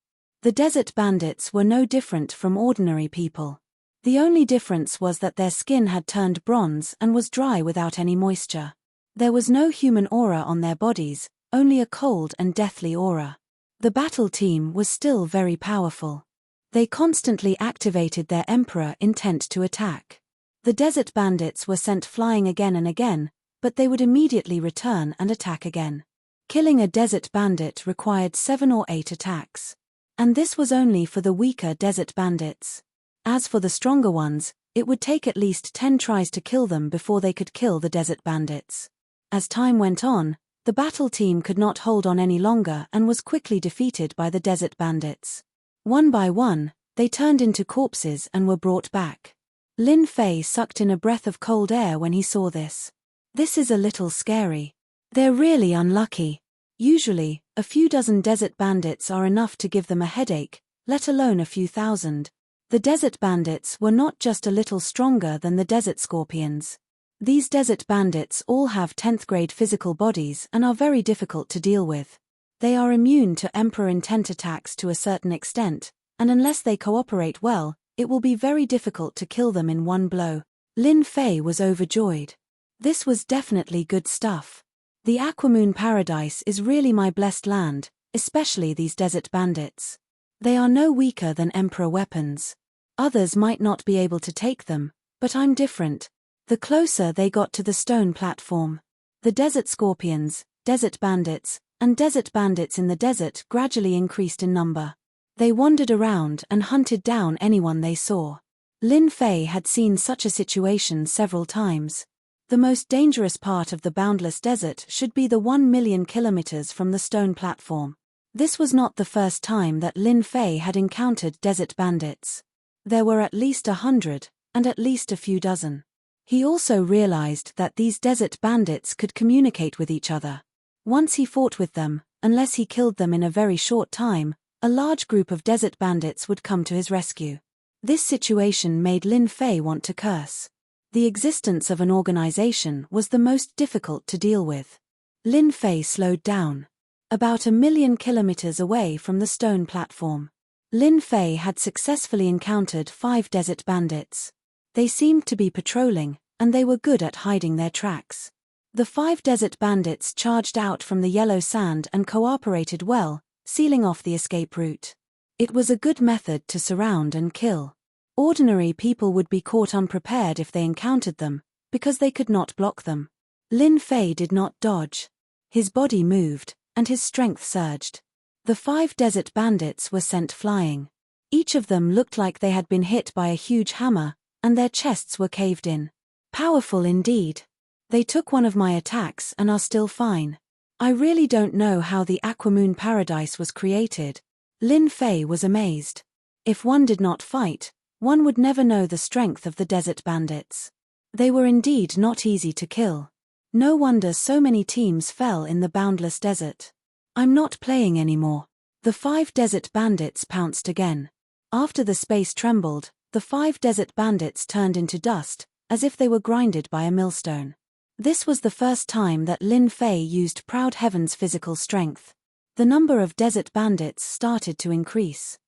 The desert bandits were no different from ordinary people. The only difference was that their skin had turned bronze and was dry without any moisture. There was no human aura on their bodies, only a cold and deathly aura. The battle team was still very powerful. They constantly activated their emperor intent to attack. The desert bandits were sent flying again and again, but they would immediately return and attack again. Killing a desert bandit required 7 or 8 attacks. And this was only for the weaker desert bandits. As for the stronger ones, it would take at least 10 tries to kill them before they could kill the desert bandits. As time went on, the battle team could not hold on any longer and was quickly defeated by the desert bandits. One by one, they turned into corpses and were brought back. Lin Fei sucked in a breath of cold air when he saw this. This is a little scary. They're really unlucky. Usually, a few dozen desert bandits are enough to give them a headache, let alone a few thousand. The desert bandits were not just a little stronger than the desert scorpions. These desert bandits all have 10th grade physical bodies and are very difficult to deal with. They are immune to Emperor intent attacks to a certain extent, and unless they cooperate well, it will be very difficult to kill them in one blow. Lin Fei was overjoyed. This was definitely good stuff. The Aquamoon Paradise is really my blessed land, especially these desert bandits. They are no weaker than Emperor weapons. Others might not be able to take them, but I'm different. The closer they got to the stone platform, the desert scorpions, desert bandits, and desert bandits in the desert gradually increased in number. They wandered around and hunted down anyone they saw. Lin Fei had seen such a situation several times. The most dangerous part of the boundless desert should be the 1 million kilometers from the stone platform. This was not the first time that Lin Fei had encountered desert bandits. There were at least 100, and at least a few dozen. He also realized that these desert bandits could communicate with each other. Once he fought with them, unless he killed them in a very short time, a large group of desert bandits would come to his rescue. This situation made Lin Fei want to curse. The existence of an organization was the most difficult to deal with. Lin Fei slowed down. About 1 million kilometers away from the stone platform, Lin Fei had successfully encountered 5 desert bandits. They seemed to be patrolling, and they were good at hiding their tracks. The 5 desert bandits charged out from the yellow sand and cooperated well, sealing off the escape route. It was a good method to surround and kill. Ordinary people would be caught unprepared if they encountered them, because they could not block them. Lin Fei did not dodge. His body moved, and his strength surged. The 5 desert bandits were sent flying. Each of them looked like they had been hit by a huge hammer, and their chests were caved in. Powerful indeed. They took one of my attacks and are still fine. I really don't know how the Aquamoon Paradise was created. Lin Fei was amazed. If one did not fight, one would never know the strength of the desert bandits. They were indeed not easy to kill. No wonder so many teams fell in the boundless desert. I'm not playing anymore. The 5 desert bandits pounced again. After the space trembled, the 5 desert bandits turned into dust, as if they were grinded by a millstone. This was the first time that Lin Fei used Proud Heaven's physical strength. The number of desert bandits started to increase.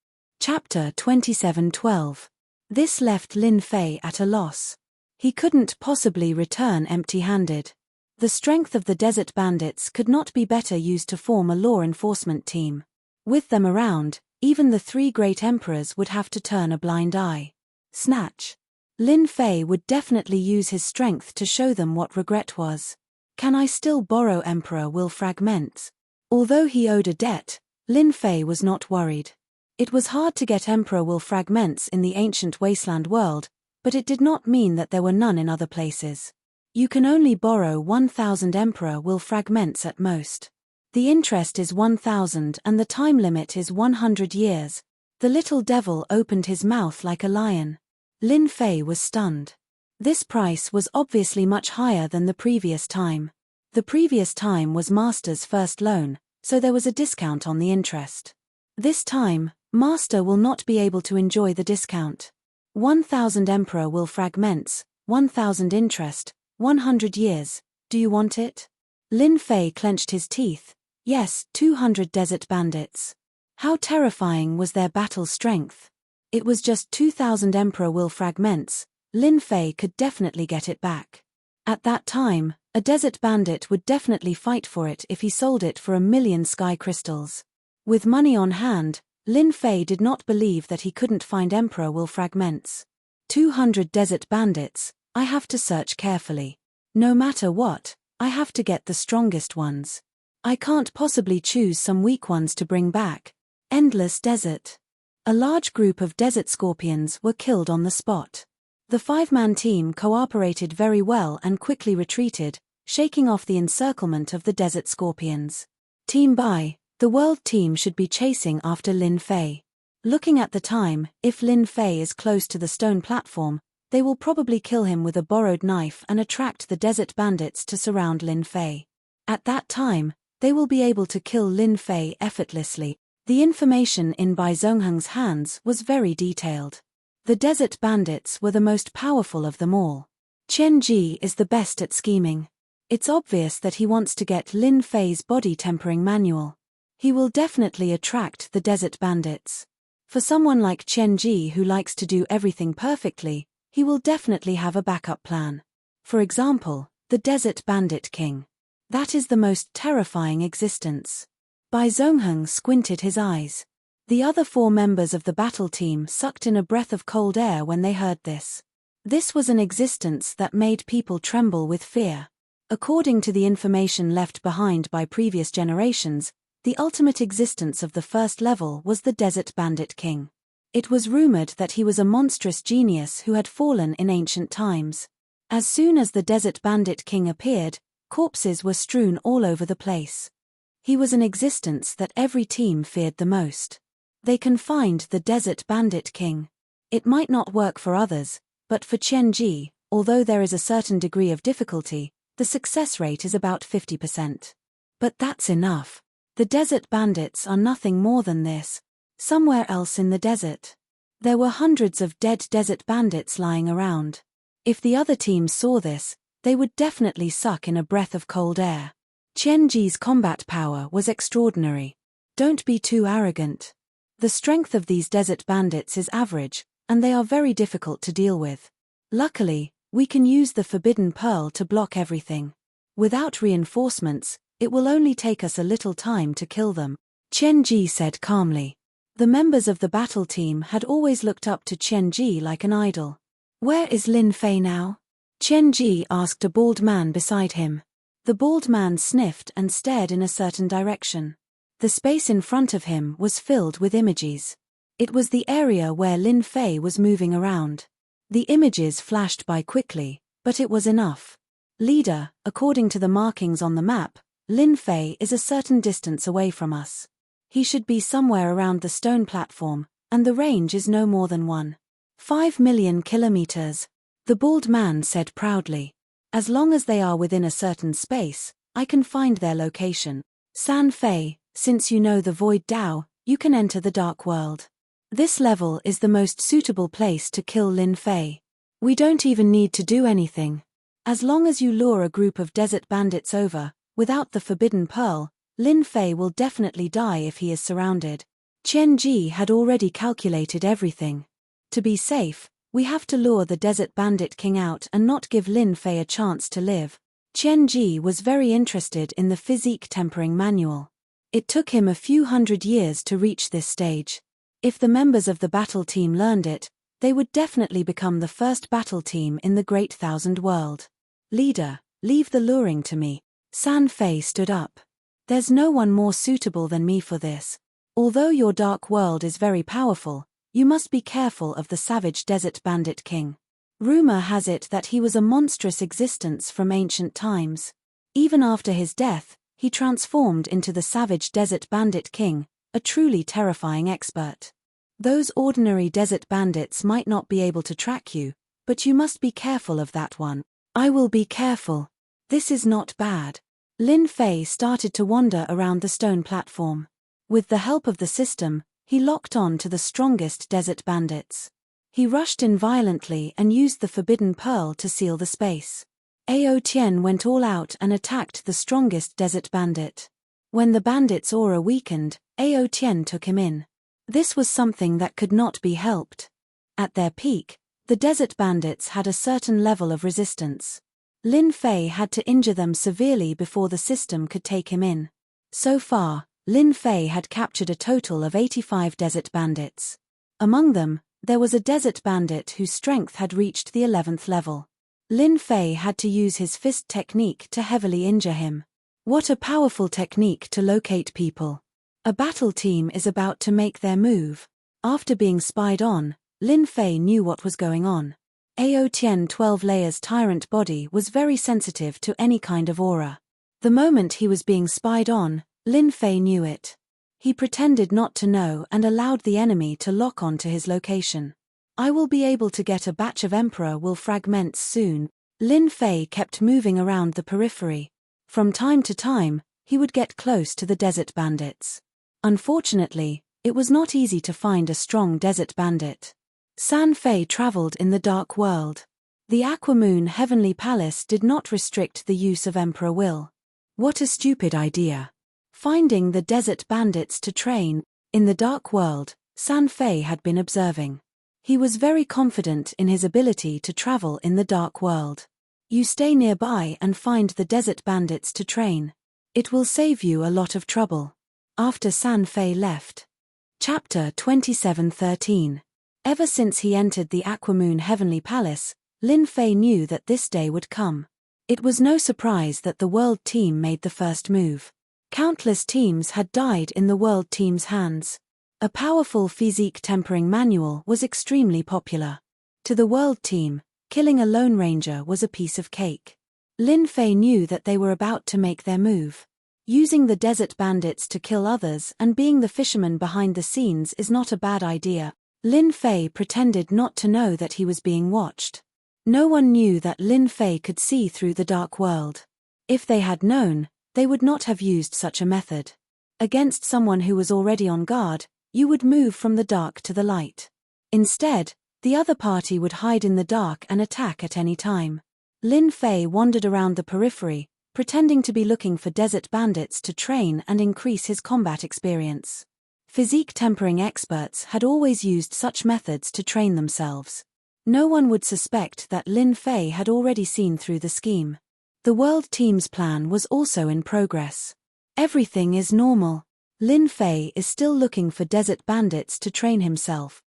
Chapter 27:12. This left Lin Fei at a loss. He couldn't possibly return empty-handed. The strength of the desert bandits could not be better used to form a law enforcement team. With them around, even the 3 great emperors would have to turn a blind eye. Snatch. Lin Fei would definitely use his strength to show them what regret was. Can I still borrow Emperor Will fragments? Although he owed a debt, Lin Fei was not worried. It was hard to get Emperor Will fragments in the ancient wasteland world, but it did not mean that there were none in other places. You can only borrow 1,000 Emperor Will fragments at most. The interest is 1,000 and the time limit is 100 years. The little devil opened his mouth like a lion. Lin Fei was stunned. This price was obviously much higher than the previous time. The previous time was Master's first loan, so there was a discount on the interest. This time, Master will not be able to enjoy the discount. 1,000 Emperor Will fragments, 1,000 interest, 100 years, do you want it? Lin Fei clenched his teeth. Yes, 200 desert bandits. How terrifying was their battle strength? It was just 2,000 Emperor Will fragments. Lin Fei could definitely get it back. At that time, a desert bandit would definitely fight for it if he sold it for 1,000,000 sky crystals. With money on hand, Lin Fei did not believe that he couldn't find Emperor Will fragments. 200 desert bandits, I have to search carefully. No matter what, I have to get the strongest ones. I can't possibly choose some weak ones to bring back. Endless desert. A large group of desert scorpions were killed on the spot. The 5-man team cooperated very well and quickly retreated, shaking off the encirclement of the desert scorpions. Team Bai, the world team should be chasing after Lin Fei. Looking at the time, if Lin Fei is close to the stone platform, they will probably kill him with a borrowed knife and attract the desert bandits to surround Lin Fei. At that time, they will be able to kill Lin Fei effortlessly. The information in Bai Zhongheng's hands was very detailed. The desert bandits were the most powerful of them all. Chen Ji is the best at scheming. It's obvious that he wants to get Lin Fei's body tempering manual. He will definitely attract the desert bandits. For someone like Chen Ji who likes to do everything perfectly, he will definitely have a backup plan. For example, the Desert Bandit King. That is the most terrifying existence. Bai Zhongheng squinted his eyes. The other 4 members of the battle team sucked in a breath of cold air when they heard this. This was an existence that made people tremble with fear. According to the information left behind by previous generations, the ultimate existence of the first level was the Desert Bandit King. It was rumored that he was a monstrous genius who had fallen in ancient times. As soon as the Desert Bandit King appeared, corpses were strewn all over the place. He was an existence that every team feared the most. They confined the Desert Bandit King. It might not work for others, but for Chen Ji, although there is a certain degree of difficulty, the success rate is about 50%. But that's enough. The desert bandits are nothing more than this. Somewhere else in the desert, there were hundreds of dead desert bandits lying around. If the other teams saw this, they would definitely suck in a breath of cold air. Chen Ji's combat power was extraordinary. Don't be too arrogant. The strength of these desert bandits is average, and they are very difficult to deal with. Luckily, we can use the Forbidden Pearl to block everything. Without reinforcements, it will only take us a little time to kill them, Chen Ji said calmly. The members of the battle team had always looked up to Chen Ji like an idol. Where is Lin Fei now? Chen Ji asked a bald man beside him. The bald man sniffed and stared in a certain direction. The space in front of him was filled with images. It was the area where Lin Fei was moving around. The images flashed by quickly, but it was enough. Leader, according to the markings on the map, Lin Fei is a certain distance away from us. He should be somewhere around the stone platform, and the range is no more than 1.5 million kilometers. The bald man said proudly. As long as they are within a certain space, I can find their location. San Fei, since you know the Void Dao, you can enter the Dark World. This level is the most suitable place to kill Lin Fei. We don't even need to do anything. As long as you lure a group of desert bandits over, without the Forbidden Pearl, Lin Fei will definitely die if he is surrounded. Chen Ji had already calculated everything. To be safe, we have to lure the Desert Bandit King out and not give Lin Fei a chance to live. Chen Ji was very interested in the physique tempering manual. It took him a few hundred years to reach this stage. If the members of the battle team learned it, they would definitely become the first battle team in the Great Thousand World. Leader, leave the luring to me. San Fei stood up. There's no one more suitable than me for this. Although your dark world is very powerful, you must be careful of the savage Desert Bandit King. Rumor has it that he was a monstrous existence from ancient times. Even after his death, he transformed into the savage Desert Bandit King, a truly terrifying expert. Those ordinary desert bandits might not be able to track you, but you must be careful of that one. I will be careful. This is not bad. Lin Fei started to wander around the stone platform. With the help of the system, he locked on to the strongest desert bandits. He rushed in violently and used the Forbidden Pearl to seal the space. Ao Tian went all out and attacked the strongest desert bandit. When the bandit's aura weakened, Ao Tian took him in. This was something that could not be helped. At their peak, the desert bandits had a certain level of resistance. Lin Fei had to injure them severely before the system could take him in. So far, Lin Fei had captured a total of 85 desert bandits. Among them, there was a desert bandit whose strength had reached the 11th level. Lin Fei had to use his fist technique to heavily injure him. What a powerful technique to locate people. A battle team is about to make their move. After being spied on, Lin Fei knew what was going on. Ao Tian 12 layers tyrant body was very sensitive to any kind of aura. The moment he was being spied on, Lin Fei knew it. He pretended not to know and allowed the enemy to lock on to his location. I will be able to get a batch of Emperor will fragments soon. Lin Fei kept moving around the periphery. From time to time, he would get close to the desert bandits. Unfortunately, it was not easy to find a strong desert bandit. San Fei traveled in the dark world. The Aquamoon Heavenly Palace did not restrict the use of Emperor Will. What a stupid idea. Finding the desert bandits to train. In the dark world, San Fei had been observing. He was very confident in his ability to travel in the dark world. You stay nearby and find the desert bandits to train. It will save you a lot of trouble. After San Fei left. Chapter 27:13. Ever since he entered the Aquamoon Heavenly Palace, Lin Fei knew that this day would come. It was no surprise that the World Team made the first move. Countless teams had died in the World Team's hands. A powerful physique tempering manual was extremely popular. To the World Team, killing a Lone Ranger was a piece of cake. Lin Fei knew that they were about to make their move. Using the desert bandits to kill others and being the fisherman behind the scenes is not a bad idea. Lin Fei pretended not to know that he was being watched. No one knew that Lin Fei could see through the dark world. If they had known, they would not have used such a method. Against someone who was already on guard, you would move from the dark to the light. Instead, the other party would hide in the dark and attack at any time. Lin Fei wandered around the periphery, pretending to be looking for desert bandits to train and increase his combat experience. Physique tempering experts had always used such methods to train themselves. No one would suspect that Lin Fei had already seen through the scheme. The World Team's plan was also in progress. Everything is normal. Lin Fei is still looking for desert bandits to train himself.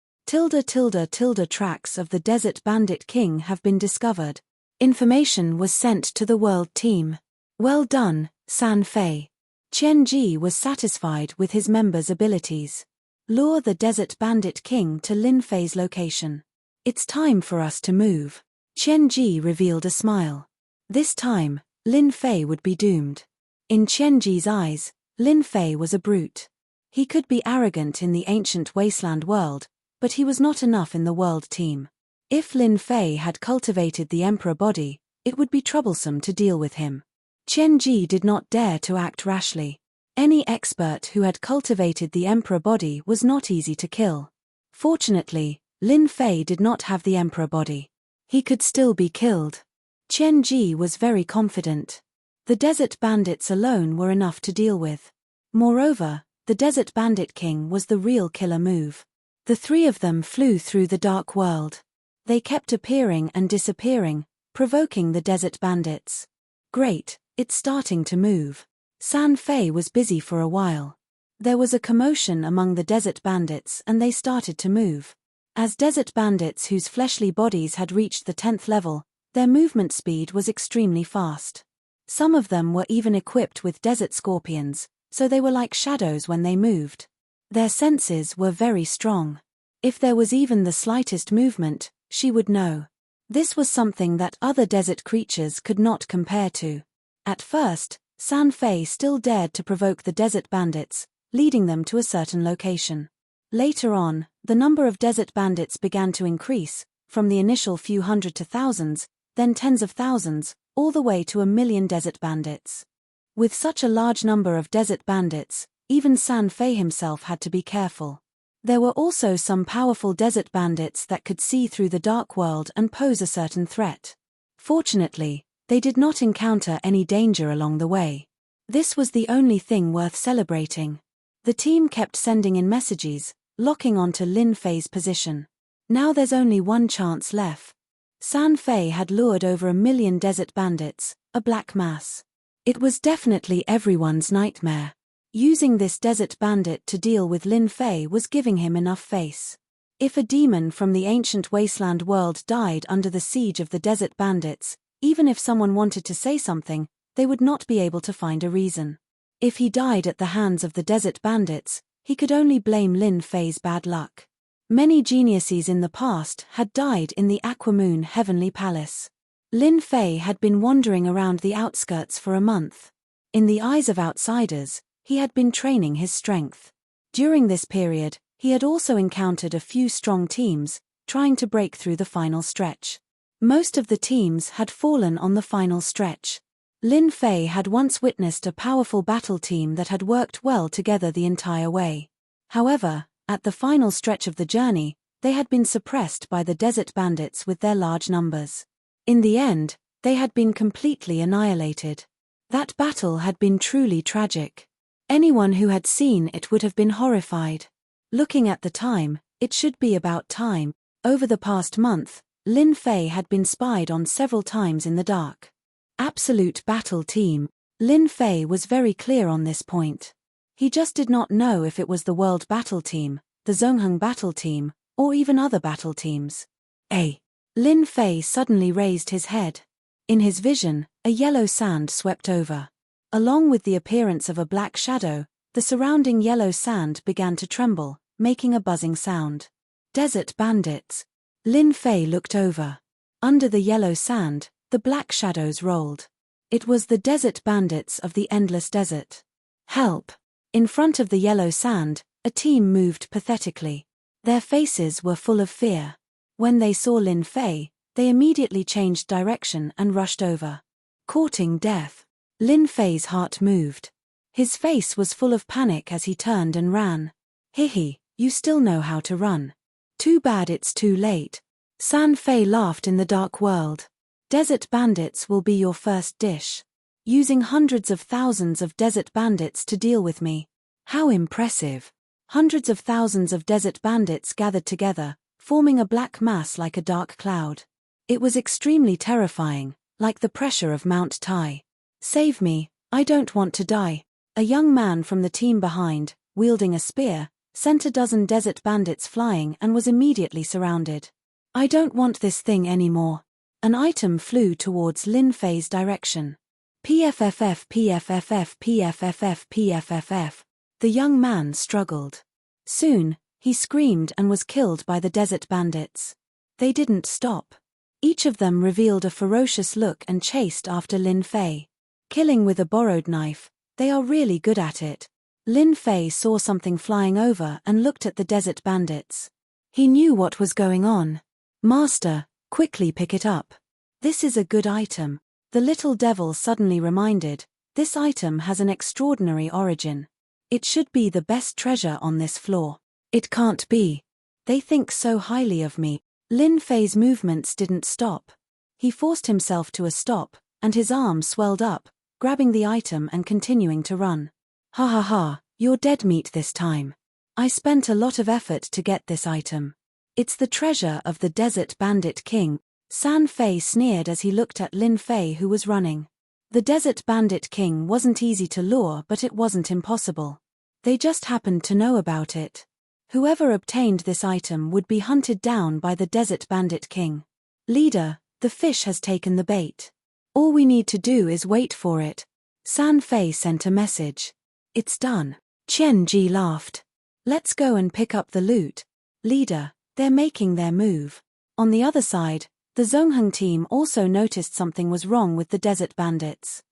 Tracks of the Desert Bandit King have been discovered. Information was sent to the World Team. Well done, San Fei. Qian Ji was satisfied with his members' abilities. Lure the Desert Bandit King to Lin Fei's location. It's time for us to move. Qian Ji revealed a smile. This time, Lin Fei would be doomed. In Qian Ji's eyes, Lin Fei was a brute. He could be arrogant in the ancient wasteland world, but he was not enough in the World Team. If Lin Fei had cultivated the Emperor body, it would be troublesome to deal with him. Qian Ji did not dare to act rashly. Any expert who had cultivated the Emperor body was not easy to kill. Fortunately, Lin Fei did not have the Emperor body. He could still be killed. Qian Ji was very confident. The desert bandits alone were enough to deal with. Moreover, the Desert Bandit King was the real killer move. The three of them flew through the dark world. They kept appearing and disappearing, provoking the desert bandits. Great, it's starting to move. San Fei was busy for a while. There was a commotion among the desert bandits and they started to move. As desert bandits whose fleshly bodies had reached the 10th level, their movement speed was extremely fast. Some of them were even equipped with desert scorpions, so they were like shadows when they moved. Their senses were very strong. If there was even the slightest movement, she would know. This was something that other desert creatures could not compare to. At first, San Fei still dared to provoke the desert bandits, leading them to a certain location. Later on, the number of desert bandits began to increase, from the initial few hundred to thousands, then tens of thousands, all the way to 1 million desert bandits. With such a large number of desert bandits, even San Fei himself had to be careful. There were also some powerful desert bandits that could see through the dark world and pose a certain threat. Fortunately, they did not encounter any danger along the way. This was the only thing worth celebrating. The team kept sending in messages, locking onto Lin Fei's position. Now there's only one chance left. San Fei had lured over 1 million desert bandits, a black mass. It was definitely everyone's nightmare. Using this desert bandit to deal with Lin Fei was giving him enough face. If a demon from the ancient wasteland world died under the siege of the desert bandits, even if someone wanted to say something, they would not be able to find a reason. If he died at the hands of the desert bandits, he could only blame Lin Fei's bad luck. Many geniuses in the past had died in the Aquamoon Heavenly Palace. Lin Fei had been wandering around the outskirts for a month. In the eyes of outsiders, he had been training his strength. During this period, he had also encountered a few strong teams, trying to break through the final stretch. Most of the teams had fallen on the final stretch. Lin Fei had once witnessed a powerful battle team that had worked well together the entire way. However, at the final stretch of the journey, they had been suppressed by the desert bandits with their large numbers. In the end, they had been completely annihilated. That battle had been truly tragic. Anyone who had seen it would have been horrified. Looking at the time, it should be about time. Over the past month, Lin Fei had been spied on several times in the dark. Absolute battle team. Lin Fei was very clear on this point. He just did not know if it was the World Battle Team, the Zongheng Battle Team, or even other battle teams. Lin Fei suddenly raised his head. In his vision, a yellow sand swept over. Along with the appearance of a black shadow, the surrounding yellow sand began to tremble, making a buzzing sound. Desert bandits. Lin Fei looked over. Under the yellow sand, the black shadows rolled. It was the desert bandits of the endless desert. Help! In front of the yellow sand, a team moved pathetically. Their faces were full of fear. When they saw Lin Fei, they immediately changed direction and rushed over. Courting death. Lin Fei's heart moved. His face was full of panic as he turned and ran. Hihi, you still know how to run. Too bad it's too late. San Fei laughed in the dark world. Desert bandits will be your first dish. Using hundreds of thousands of desert bandits to deal with me. How impressive. Hundreds of thousands of desert bandits gathered together, forming a black mass like a dark cloud. It was extremely terrifying, like the pressure of Mount Tai. Save me, I don't want to die. A young man from the team behind, wielding a spear, sent a dozen desert bandits flying and was immediately surrounded. I don't want this thing anymore. An item flew towards Lin Fei's direction. PFFF PFFF PFFF PFFF. The young man struggled. Soon, he screamed and was killed by the desert bandits. They didn't stop. Each of them revealed a ferocious look and chased after Lin Fei. Killing with a borrowed knife, they are really good at it. Lin Fei saw something flying over and looked at the desert bandits. He knew what was going on. Master, quickly pick it up. This is a good item. The little devil suddenly reminded, this item has an extraordinary origin. It should be the best treasure on this floor. It can't be. They think so highly of me. Lin Fei's movements didn't stop. He forced himself to a stop, and his arm swelled up, grabbing the item and continuing to run. Ha ha ha, you're dead meat this time. I spent a lot of effort to get this item. It's the treasure of the Desert Bandit King. San Fei sneered as he looked at Lin Fei who was running. The Desert Bandit King wasn't easy to lure, but it wasn't impossible. They just happened to know about it. Whoever obtained this item would be hunted down by the Desert Bandit King. Leader, the fish has taken the bait. All we need to do is wait for it. San Fei sent a message. It's done. Qian Ji laughed. Let's go and pick up the loot. Leader, they're making their move. On the other side, the Zongheng team also noticed something was wrong with the desert bandits.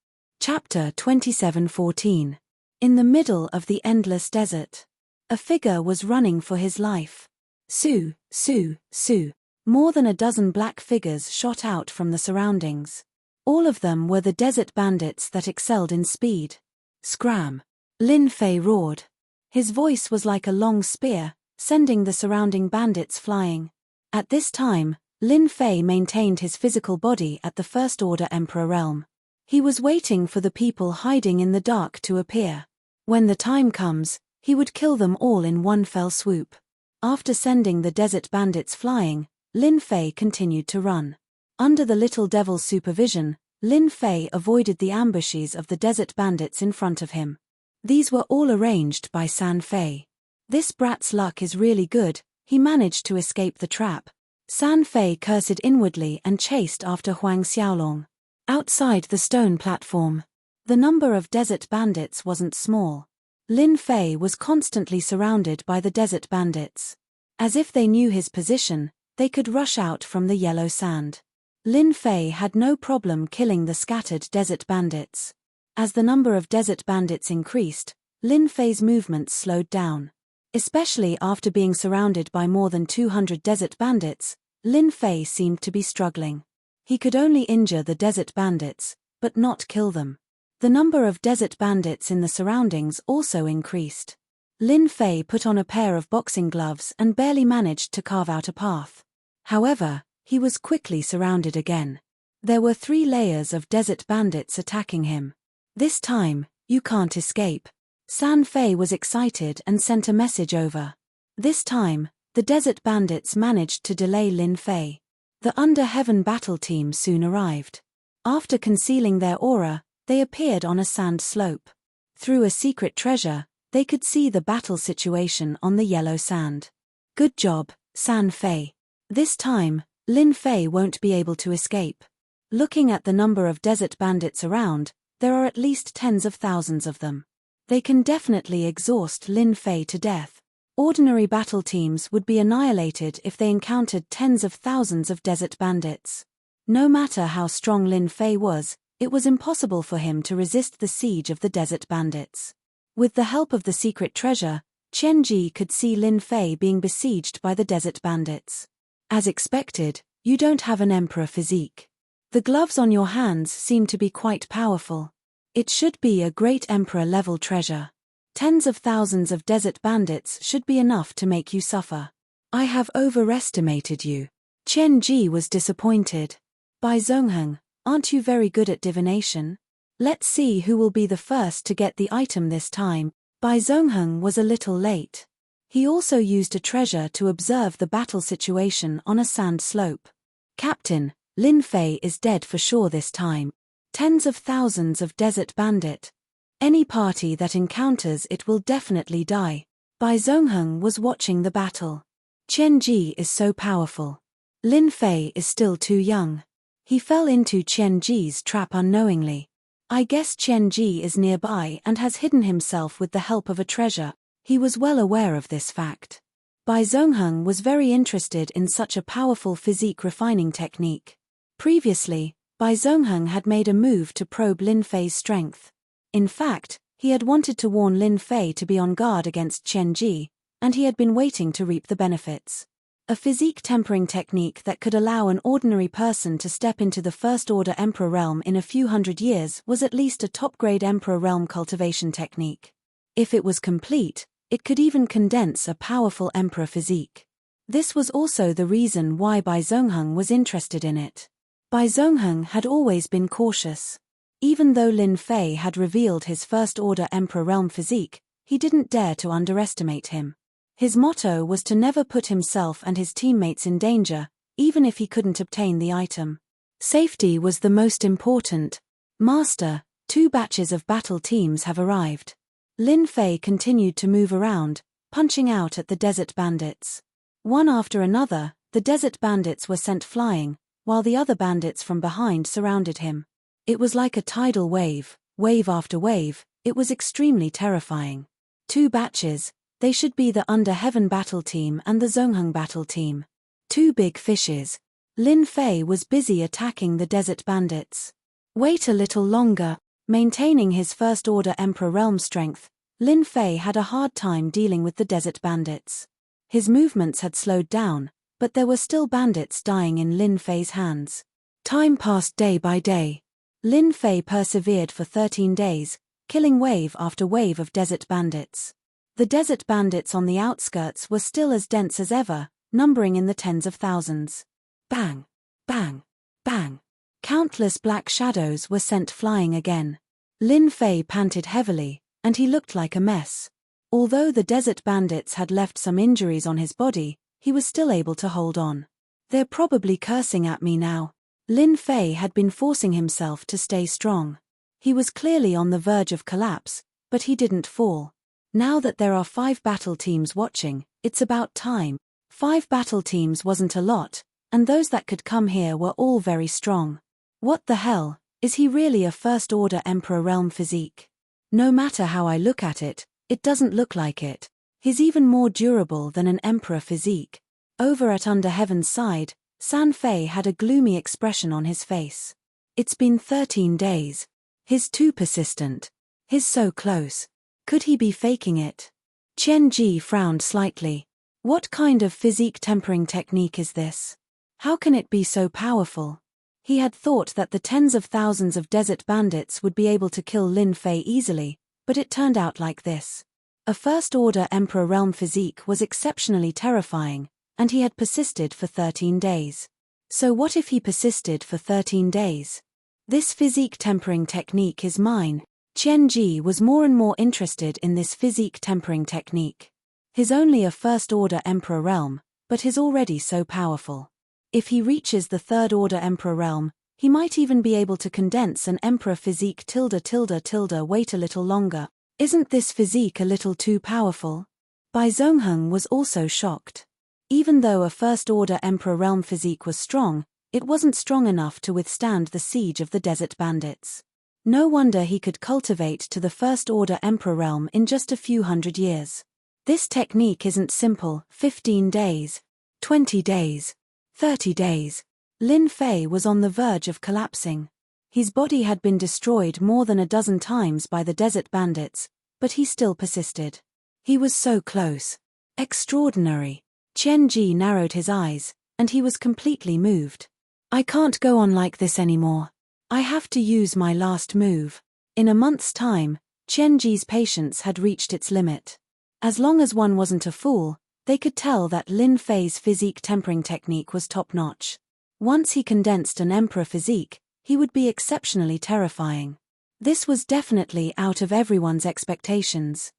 Chapter 27:14. In the middle of the endless desert. A figure was running for his life. Su, Su, Su. More than a dozen black figures shot out from the surroundings. All of them were the desert bandits that excelled in speed. Scram! Lin Fei roared. His voice was like a long spear, sending the surrounding bandits flying. At this time, Lin Fei maintained his physical body at the First Order Emperor realm. He was waiting for the people hiding in the dark to appear. When the time comes, he would kill them all in one fell swoop. After sending the desert bandits flying, Lin Fei continued to run. Under the little devil's supervision, Lin Fei avoided the ambushes of the desert bandits in front of him. These were all arranged by San Fei. This brat's luck is really good, he managed to escape the trap. San Fei cursed inwardly and chased after Huang Xiaolong. Outside the stone platform, the number of desert bandits wasn't small. Lin Fei was constantly surrounded by the desert bandits. As if they knew his position, they could rush out from the yellow sand. Lin Fei had no problem killing the scattered desert bandits. As the number of desert bandits increased, Lin Fei's movements slowed down. Especially after being surrounded by more than 200 desert bandits, Lin Fei seemed to be struggling. He could only injure the desert bandits, but not kill them. The number of desert bandits in the surroundings also increased. Lin Fei put on a pair of boxing gloves and barely managed to carve out a path. However, he was quickly surrounded again. There were 3 layers of desert bandits attacking him. This time, you can't escape. San Fei was excited and sent a message over. This time, the desert bandits managed to delay Lin Fei. The Under Heaven battle team soon arrived. After concealing their aura, they appeared on a sand slope. Through a secret treasure, they could see the battle situation on the yellow sand. Good job, San Fei. This time, Lin Fei won't be able to escape. Looking at the number of desert bandits around, there are at least tens of thousands of them. They can definitely exhaust Lin Fei to death. Ordinary battle teams would be annihilated if they encountered tens of thousands of desert bandits. No matter how strong Lin Fei was, it was impossible for him to resist the siege of the desert bandits. With the help of the secret treasure, Qian Ji could see Lin Fei being besieged by the desert bandits. As expected, you don't have an emperor physique. The gloves on your hands seem to be quite powerful. It should be a great emperor-level treasure. Tens of thousands of desert bandits should be enough to make you suffer. I have overestimated you. Qian Ji was disappointed. Bai Zhongheng, aren't you very good at divination? Let's see who will be the first to get the item this time. Bai Zhongheng was a little late. He also used a treasure to observe the battle situation on a sand slope. Captain, Lin Fei is dead for sure this time. Tens of thousands of desert bandit. Any party that encounters it will definitely die. Bai Zhongheng was watching the battle. Qian Ji is so powerful. Lin Fei is still too young. He fell into Qian Ji's trap unknowingly. I guess Qian Ji is nearby and has hidden himself with the help of a treasure. He was well aware of this fact. Bai Zhongheng was very interested in such a powerful physique refining technique. Previously, Bai Zhongheng had made a move to probe Lin Fei's strength. In fact, he had wanted to warn Lin Fei to be on guard against Qian Ji, and he had been waiting to reap the benefits. A physique tempering technique that could allow an ordinary person to step into the First-Order Emperor realm in a few hundred years was at least a top-grade Emperor realm cultivation technique. If it was complete, it could even condense a powerful Emperor physique. This was also the reason why Bai Zhongheng was interested in it. Bai Zhongheng had always been cautious. Even though Lin Fei had revealed his First-Order Emperor realm physique, he didn't dare to underestimate him. His motto was to never put himself and his teammates in danger, even if he couldn't obtain the item. Safety was the most important. Master, 2 batches of battle teams have arrived. Lin Fei continued to move around, punching out at the desert bandits. One after another, the desert bandits were sent flying, while the other bandits from behind surrounded him. It was like a tidal wave, wave after wave. It was extremely terrifying. 2 batches. They should be the Under Heaven battle team and the Zhongheng battle team. 2 big fishes. Lin Fei was busy attacking the desert bandits. Wait a little longer. Maintaining his First-Order Emperor realm strength, Lin Fei had a hard time dealing with the desert bandits. His movements had slowed down, but there were still bandits dying in Lin Fei's hands. Time passed day by day. Lin Fei persevered for 13 days, killing wave after wave of desert bandits. The desert bandits on the outskirts were still as dense as ever, numbering in the tens of thousands. Bang! Bang! Bang! Countless black shadows were sent flying again. Lin Fei panted heavily, and he looked like a mess. Although the desert bandits had left some injuries on his body, he was still able to hold on. They're probably cursing at me now. Lin Fei had been forcing himself to stay strong. He was clearly on the verge of collapse, but he didn't fall. Now that there are 5 battle teams watching, it's about time. 5 battle teams wasn't a lot, and those that could come here were all very strong. What the hell, is he really a first-order Emperor realm physique? No matter how I look at it, it doesn't look like it. He's even more durable than an Emperor physique. Over at Under Heaven's side, San Fei had a gloomy expression on his face. It's been 13 days. He's too persistent. He's so close. Could he be faking it? Chen Ji frowned slightly. What kind of physique tempering technique is this? How can it be so powerful? He had thought that the tens of thousands of desert bandits would be able to kill Lin Fei easily, but it turned out like this. A first-order Emperor realm physique was exceptionally terrifying, and he had persisted for 13 days. So what if he persisted for 13 days? This physique tempering technique is mine. Chen Ji was more and more interested in this physique tempering technique. He's only a first-order Emperor realm, but he's already so powerful. If he reaches the third-order Emperor realm, he might even be able to condense an Emperor physique .. Wait a little longer. Isn't this physique a little too powerful? Bai Zhongheng was also shocked. Even though a first-order Emperor realm physique was strong, it wasn't strong enough to withstand the siege of the desert bandits. No wonder he could cultivate to the first-order Emperor realm in just a few hundred years. This technique isn't simple. 15 days. 20 days. 30 days. Lin Fei was on the verge of collapsing. His body had been destroyed more than a dozen times by the desert bandits, but he still persisted. He was so close. Extraordinary. Chen Ji narrowed his eyes, and he was completely moved. I can't go on like this anymore. I have to use my last move. In a month's time, Chen Ji's patience had reached its limit. As long as one wasn't a fool, they could tell that Lin Fei's physique tempering technique was top-notch. Once he condensed an Emperor physique, he would be exceptionally terrifying. This was definitely out of everyone's expectations.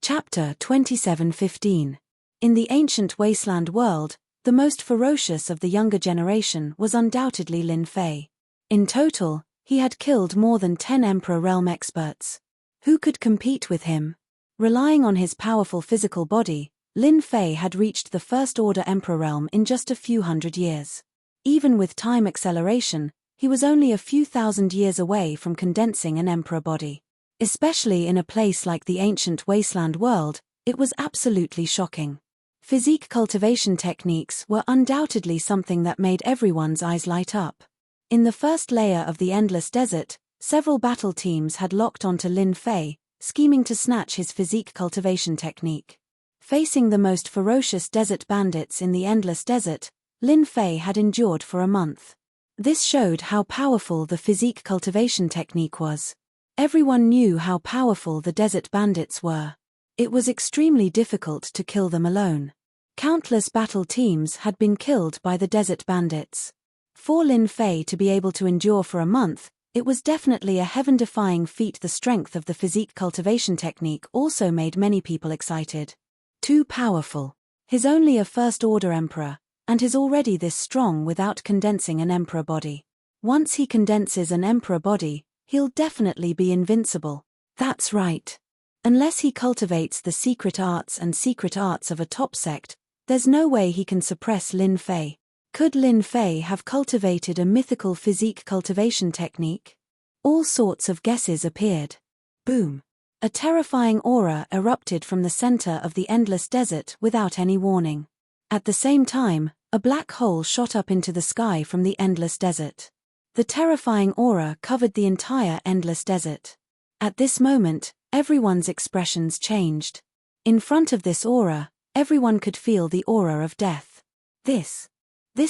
Chapter 27:15. In the ancient wasteland world, the most ferocious of the younger generation was undoubtedly Lin Fei. In total, he had killed more than 10 Emperor realm experts. Who could compete with him? Relying on his powerful physical body, Lin Fei had reached the first-order Emperor realm in just a few hundred years. Even with time acceleration, he was only a few thousand years away from condensing an Emperor body. Especially in a place like the ancient wasteland world, it was absolutely shocking. Physique cultivation techniques were undoubtedly something that made everyone's eyes light up. In the first layer of the Endless Desert, several battle teams had locked onto Lin Fei, scheming to snatch his physique cultivation technique. Facing the most ferocious desert bandits in the Endless Desert, Lin Fei had endured for a month. This showed how powerful the physique cultivation technique was. Everyone knew how powerful the desert bandits were. It was extremely difficult to kill them alone. Countless battle teams had been killed by the desert bandits. For Lin Fei to be able to endure for a month, it was definitely a heaven-defying feat. The strength of the physique cultivation technique also made many people excited. Too powerful. He's only a first-order emperor, and is already this strong without condensing an emperor body. Once he condenses an emperor body, he'll definitely be invincible. That's right. Unless he cultivates the secret arts of a top sect, there's no way he can suppress Lin Fei. Could Lin Fei have cultivated a mythical physique cultivation technique? All sorts of guesses appeared. Boom. A terrifying aura erupted from the center of the Endless Desert without any warning. At the same time, a black hole shot up into the sky from the Endless Desert. The terrifying aura covered the entire Endless Desert. At this moment, everyone's expressions changed. In front of this aura, everyone could feel the aura of death. This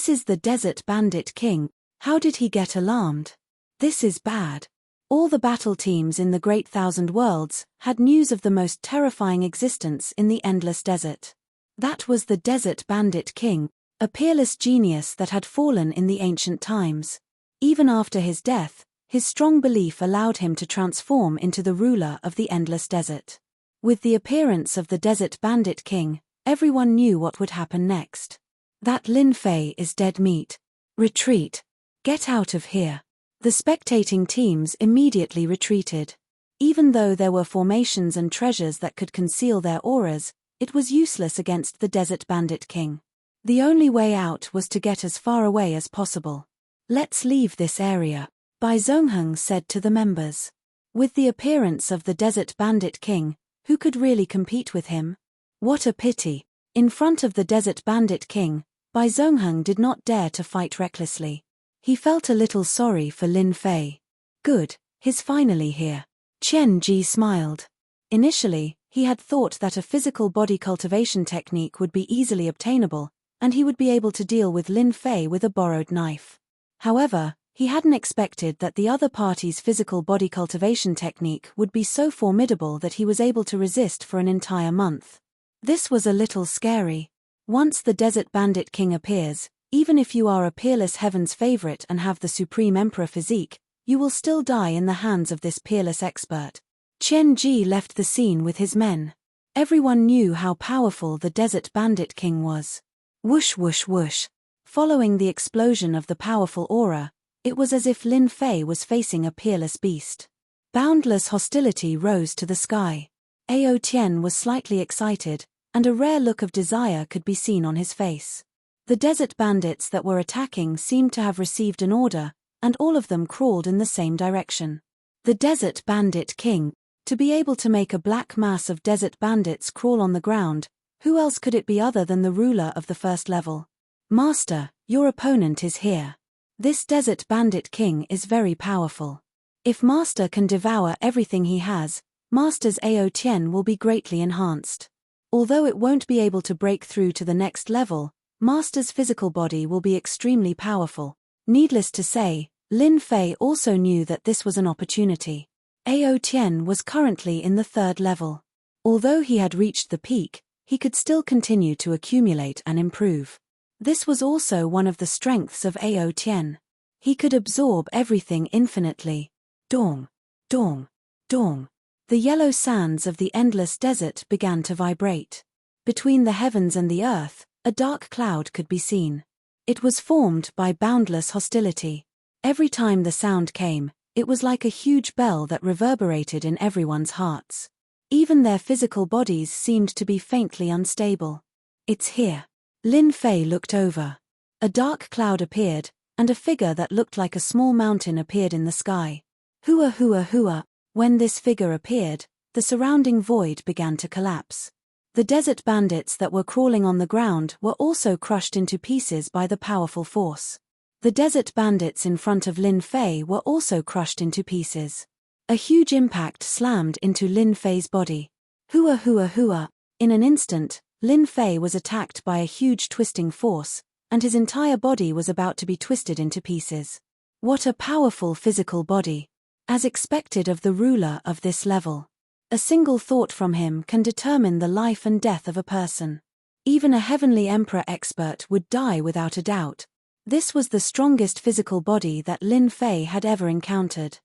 is the Desert Bandit King. How did he get alarmed? This is bad. All the battle teams in the Great Thousand Worlds had news of the most terrifying existence in the Endless Desert. That was the Desert Bandit King, a peerless genius that had fallen in the ancient times. Even after his death, his strong belief allowed him to transform into the ruler of the Endless Desert. With the appearance of the Desert Bandit King, everyone knew what would happen next. That Lin Fei is dead meat. Retreat. Get out of here. The spectating teams immediately retreated. Even though there were formations and treasures that could conceal their auras, it was useless against the Desert Bandit King. The only way out was to get as far away as possible. Let's leave this area, Bai Zongheng said to the members. With the appearance of the Desert Bandit King, who could really compete with him? What a pity. In front of the Desert Bandit King, Bai Zongheng did not dare to fight recklessly. He felt a little sorry for Lin Fei. Good, he's finally here. Chen Ji smiled. Initially, he had thought that a physical body cultivation technique would be easily obtainable, and he would be able to deal with Lin Fei with a borrowed knife. However, he hadn't expected that the other party's physical body cultivation technique would be so formidable that he was able to resist for an entire month. This was a little scary. Once the Desert Bandit King appears, even if you are a peerless heaven's favorite and have the Supreme Emperor physique, you will still die in the hands of this peerless expert. Chen Ji left the scene with his men. Everyone knew how powerful the Desert Bandit King was. Whoosh whoosh whoosh. Following the explosion of the powerful aura, it was as if Lin Fei was facing a peerless beast. Boundless hostility rose to the sky. Ao Tian was slightly excited, and a rare look of desire could be seen on his face. The desert bandits that were attacking seemed to have received an order, and all of them crawled in the same direction. The Desert Bandit King. To be able to make a black mass of desert bandits crawl on the ground, who else could it be other than the ruler of the first level? Master, your opponent is here. This Desert Bandit King is very powerful. If Master can devour everything he has, Master's Ao Tian will be greatly enhanced. Although it won't be able to break through to the next level, Master's physical body will be extremely powerful. Needless to say, Lin Fei also knew that this was an opportunity. Ao Tian was currently in the third level. Although he had reached the peak, he could still continue to accumulate and improve. This was also one of the strengths of Ao Tian. He could absorb everything infinitely. Dong, dong, dong. The yellow sands of the endless desert began to vibrate. Between the heavens and the earth, a dark cloud could be seen. It was formed by boundless hostility. Every time the sound came, it was like a huge bell that reverberated in everyone's hearts. Even their physical bodies seemed to be faintly unstable. It's here. Lin Fei looked over. A dark cloud appeared, and a figure that looked like a small mountain appeared in the sky. Hua hua hua. When this figure appeared, the surrounding void began to collapse. The desert bandits that were crawling on the ground were also crushed into pieces by the powerful force. The desert bandits in front of Lin Fei were also crushed into pieces. A huge impact slammed into Lin Fei's body. Hua hua hua. In an instant, Lin Fei was attacked by a huge twisting force, and his entire body was about to be twisted into pieces. What a powerful physical body. As expected of the ruler of this level. A single thought from him can determine the life and death of a person. Even a heavenly emperor expert would die without a doubt. This was the strongest physical body that Lin Fei had ever encountered.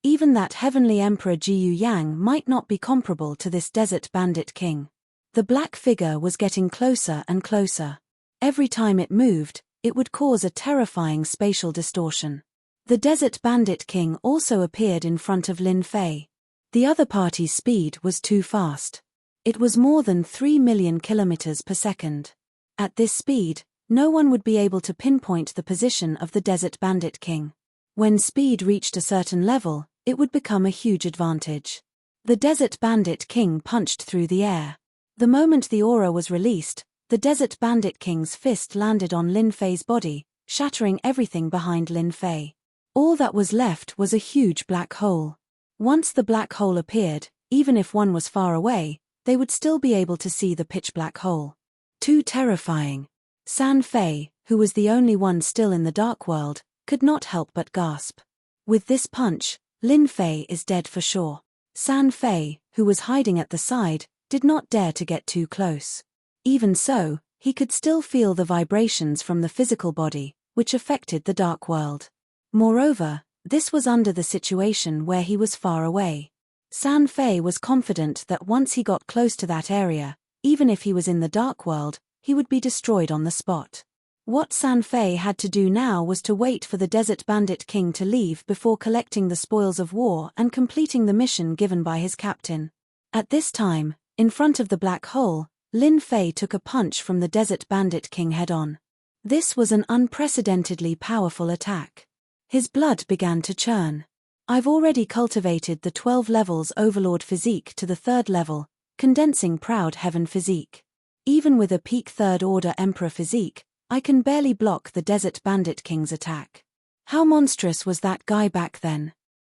Even that heavenly emperor Jiyu Yang might not be comparable to this desert bandit king. The black figure was getting closer and closer. Every time it moved, it would cause a terrifying spatial distortion. The desert bandit king also appeared in front of Lin Fei. The other party's speed was too fast. It was more than 3 million kilometers per second. At this speed, no one would be able to pinpoint the position of the Desert Bandit King. When speed reached a certain level, it would become a huge advantage. The Desert Bandit King punched through the air. The moment the aura was released, the Desert Bandit King's fist landed on Lin Fei's body, shattering everything behind Lin Fei. All that was left was a huge black hole. Once the black hole appeared, even if one was far away, they would still be able to see the pitch-black hole. Too terrifying. San Fei, who was the only one still in the dark world, could not help but gasp. With this punch, Lin Fei is dead for sure. San Fei, who was hiding at the side, did not dare to get too close. Even so, he could still feel the vibrations from the physical body, which affected the dark world. Moreover, this was under the situation where he was far away. San Fei was confident that once he got close to that area, even if he was in the Dark World, he would be destroyed on the spot. What San Fei had to do now was to wait for the Desert Bandit King to leave before collecting the spoils of war and completing the mission given by his captain. At this time, in front of the black hole, Lin Fei took a punch from the Desert Bandit King head-on. This was an unprecedentedly powerful attack. His blood began to churn. I've already cultivated the 12 levels Overlord physique to the 3rd level, condensing Proud Heaven physique. Even with a peak 3rd order Emperor physique, I can barely block the Desert Bandit King's attack. How monstrous was that guy back then?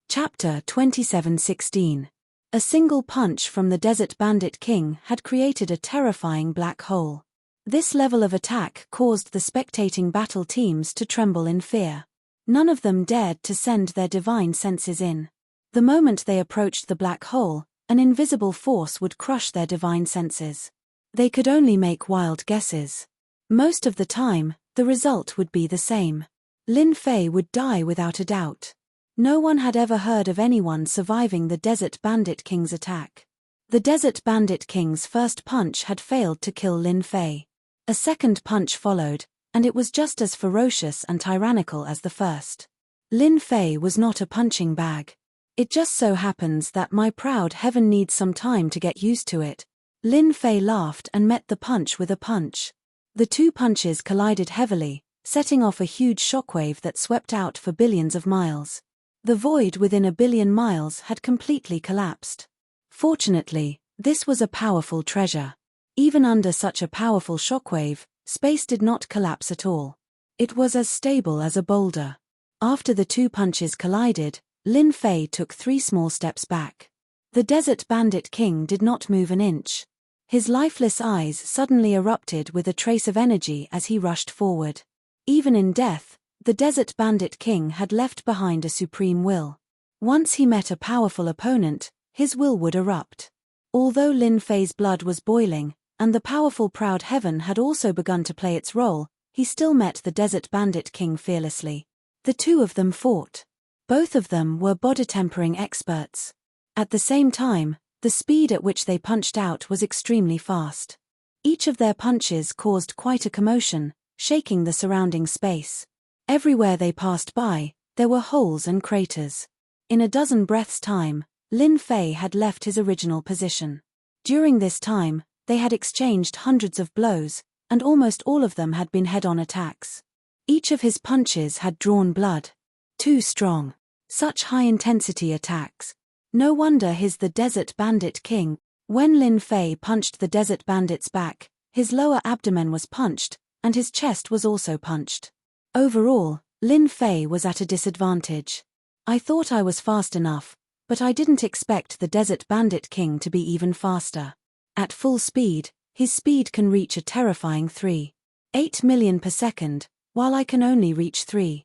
Chapter 27:16. A single punch from the Desert Bandit King had created a terrifying black hole. This level of attack caused the spectating battle teams to tremble in fear. None of them dared to send their divine senses in. The moment they approached the black hole, an invisible force would crush their divine senses. They could only make wild guesses. Most of the time, the result would be the same. Lin Fei would die without a doubt. No one had ever heard of anyone surviving the Desert Bandit King's attack. The Desert Bandit King's first punch had failed to kill Lin Fei. A second punch followed, and it was just as ferocious and tyrannical as the first. Lin Fei was not a punching bag. It just so happens that my Proud Heaven needs some time to get used to it. Lin Fei laughed and met the punch with a punch. The two punches collided heavily, setting off a huge shockwave that swept out for billions of miles. The void within a billion miles had completely collapsed. Fortunately, this was a powerful treasure. Even under such a powerful shockwave, space did not collapse at all. It was as stable as a boulder. After the two punches collided, Lin Fei took 3 small steps back. The Desert Bandit King did not move an inch. His lifeless eyes suddenly erupted with a trace of energy as he rushed forward. Even in death, the Desert Bandit King had left behind a supreme will. Once he met a powerful opponent, his will would erupt. Although Lin Fei's blood was boiling, and the powerful Proud Heaven had also begun to play its role, he still met the Desert Bandit King fearlessly. The two of them fought. Both of them were body-tempering experts. At the same time, the speed at which they punched out was extremely fast. Each of their punches caused quite a commotion, shaking the surrounding space. Everywhere they passed by, there were holes and craters. In a dozen breaths' time, Lin Fei had left his original position. During this time, they had exchanged hundreds of blows, and almost all of them had been head-on attacks. Each of his punches had drawn blood. Too strong. Such high-intensity attacks. No wonder he's the Desert Bandit King. When Lin Fei punched the Desert Bandit's back, his lower abdomen was punched, and his chest was also punched. Overall, Lin Fei was at a disadvantage. I thought I was fast enough, but I didn't expect the Desert Bandit King to be even faster. At full speed, his speed can reach a terrifying 3.8 million per second, while I can only reach 3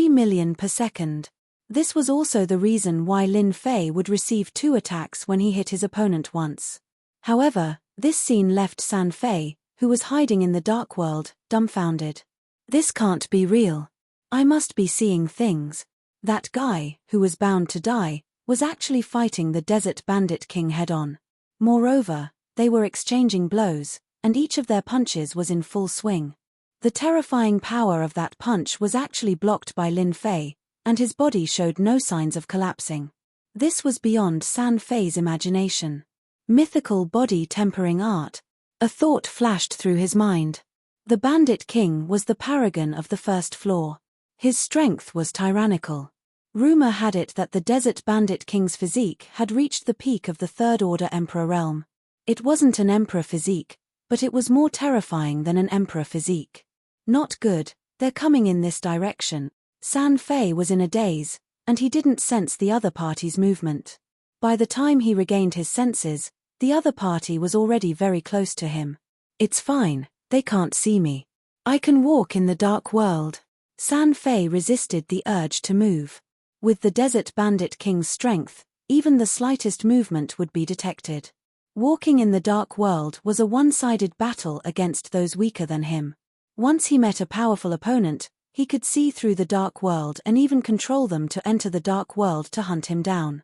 million per second. This was also the reason why Lin Fei would receive 2 attacks when he hit his opponent once. However, this scene left San Fei, who was hiding in the Dark World, dumbfounded. This can't be real. I must be seeing things. That guy, who was bound to die, was actually fighting the Desert Bandit King head-on. Moreover, they were exchanging blows, and each of their punches was in full swing. The terrifying power of that punch was actually blocked by Lin Fei, and his body showed no signs of collapsing. This was beyond San Fei's imagination. Mythical body-tempering art. A thought flashed through his mind. The Bandit King was the paragon of the first floor. His strength was tyrannical. Rumor had it that the Desert Bandit King's physique had reached the peak of the Third Order Emperor realm. It wasn't an Emperor physique, but it was more terrifying than an Emperor physique. Not good, they're coming in this direction. San Fei was in a daze, and he didn't sense the other party's movement. By the time he regained his senses, the other party was already very close to him. It's fine, they can't see me. I can walk in the dark world. San Fei resisted the urge to move. With the Desert Bandit King's strength, even the slightest movement would be detected. Walking in the dark world was a one-sided battle against those weaker than him. Once he met a powerful opponent, he could see through the dark world and even control them to enter the dark world to hunt him down.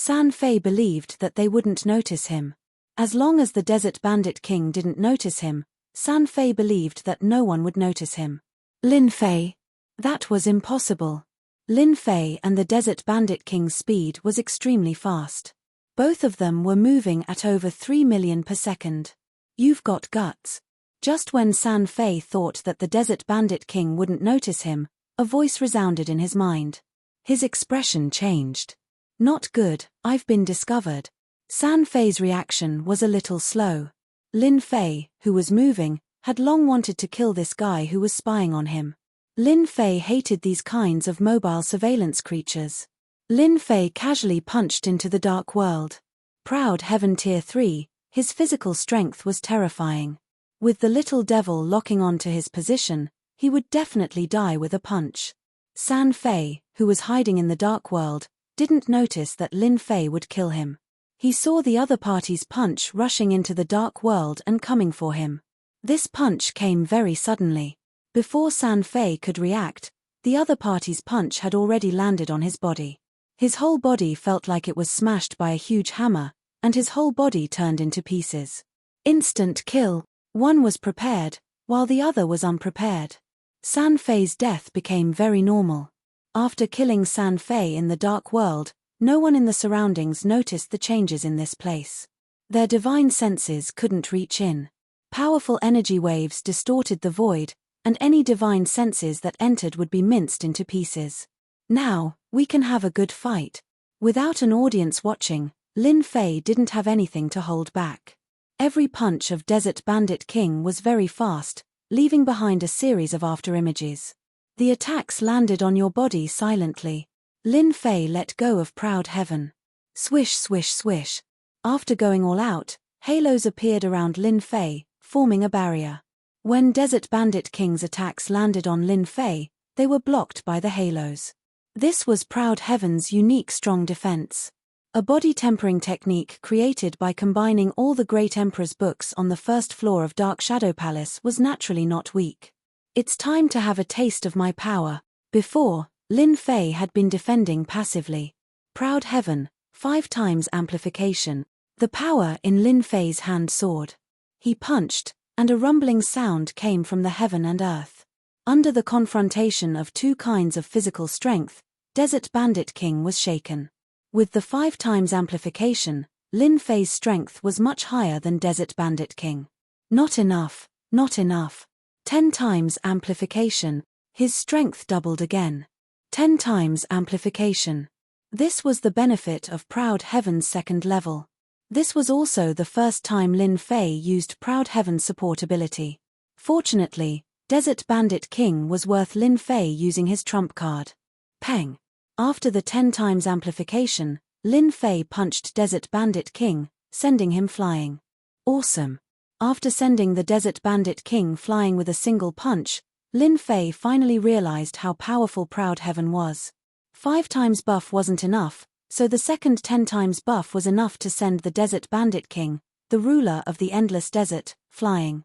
San Fei believed that they wouldn't notice him. As long as the Desert Bandit King didn't notice him, San Fei believed that no one would notice him. Lin Fei? That was impossible. Lin Fei and the Desert Bandit King's speed was extremely fast. Both of them were moving at over 3 million per second. You've got guts. Just when San Fei thought that the Desert Bandit King wouldn't notice him, a voice resounded in his mind. His expression changed. Not good, I've been discovered. San Fei's reaction was a little slow. Lin Fei, who was moving, had long wanted to kill this guy who was spying on him. Lin Fei hated these kinds of mobile surveillance creatures. Lin Fei casually punched into the dark world. Proud Heaven Tier 3, his physical strength was terrifying. With the little devil locking on to his position, he would definitely die with a punch. San Fei, who was hiding in the dark world, didn't notice that Lin Fei would kill him. He saw the other party's punch rushing into the dark world and coming for him. This punch came very suddenly. Before San Fei could react, the other party's punch had already landed on his body. His whole body felt like it was smashed by a huge hammer, and his whole body turned into pieces. Instant kill. One was prepared, while the other was unprepared. San Fei's death became very normal. After killing San Fei in the dark world, no one in the surroundings noticed the changes in this place. Their divine senses couldn't reach in. Powerful energy waves distorted the void, and any divine senses that entered would be minced into pieces. Now, we can have a good fight. Without an audience watching, Lin Fei didn't have anything to hold back. Every punch of Desert Bandit King was very fast, leaving behind a series of afterimages. The attacks landed on your body silently. Lin Fei let go of Proud Heaven. Swish swish swish. After going all out, halos appeared around Lin Fei, forming a barrier. When Desert Bandit King's attacks landed on Lin Fei, they were blocked by the halos. This was Proud Heaven's unique strong defense. A body tempering technique created by combining all the Great Emperor's books on the first floor of Dark Shadow Palace was naturally not weak. It's time to have a taste of my power. Before, Lin Fei had been defending passively. Proud Heaven, 5 times amplification. The power in Lin Fei's hand soared. He punched, and a rumbling sound came from the heaven and earth. Under the confrontation of 2 kinds of physical strength, Desert Bandit King was shaken. With the 5 times amplification, Lin Fei's strength was much higher than Desert Bandit King. Not enough, not enough. 10 times amplification, his strength doubled again. 10 times amplification. This was the benefit of Proud Heaven's second level. This was also the first time Lin Fei used Proud Heaven's support ability. Fortunately, Desert Bandit King was worth Lin Fei using his trump card. Peng. After the 10 times amplification, Lin Fei punched Desert Bandit King, sending him flying. Awesome. After sending the Desert Bandit King flying with a single punch, Lin Fei finally realized how powerful Proud Heaven was. 5 times buff wasn't enough, so the second 10 times buff was enough to send the Desert Bandit King, the ruler of the Endless Desert, flying.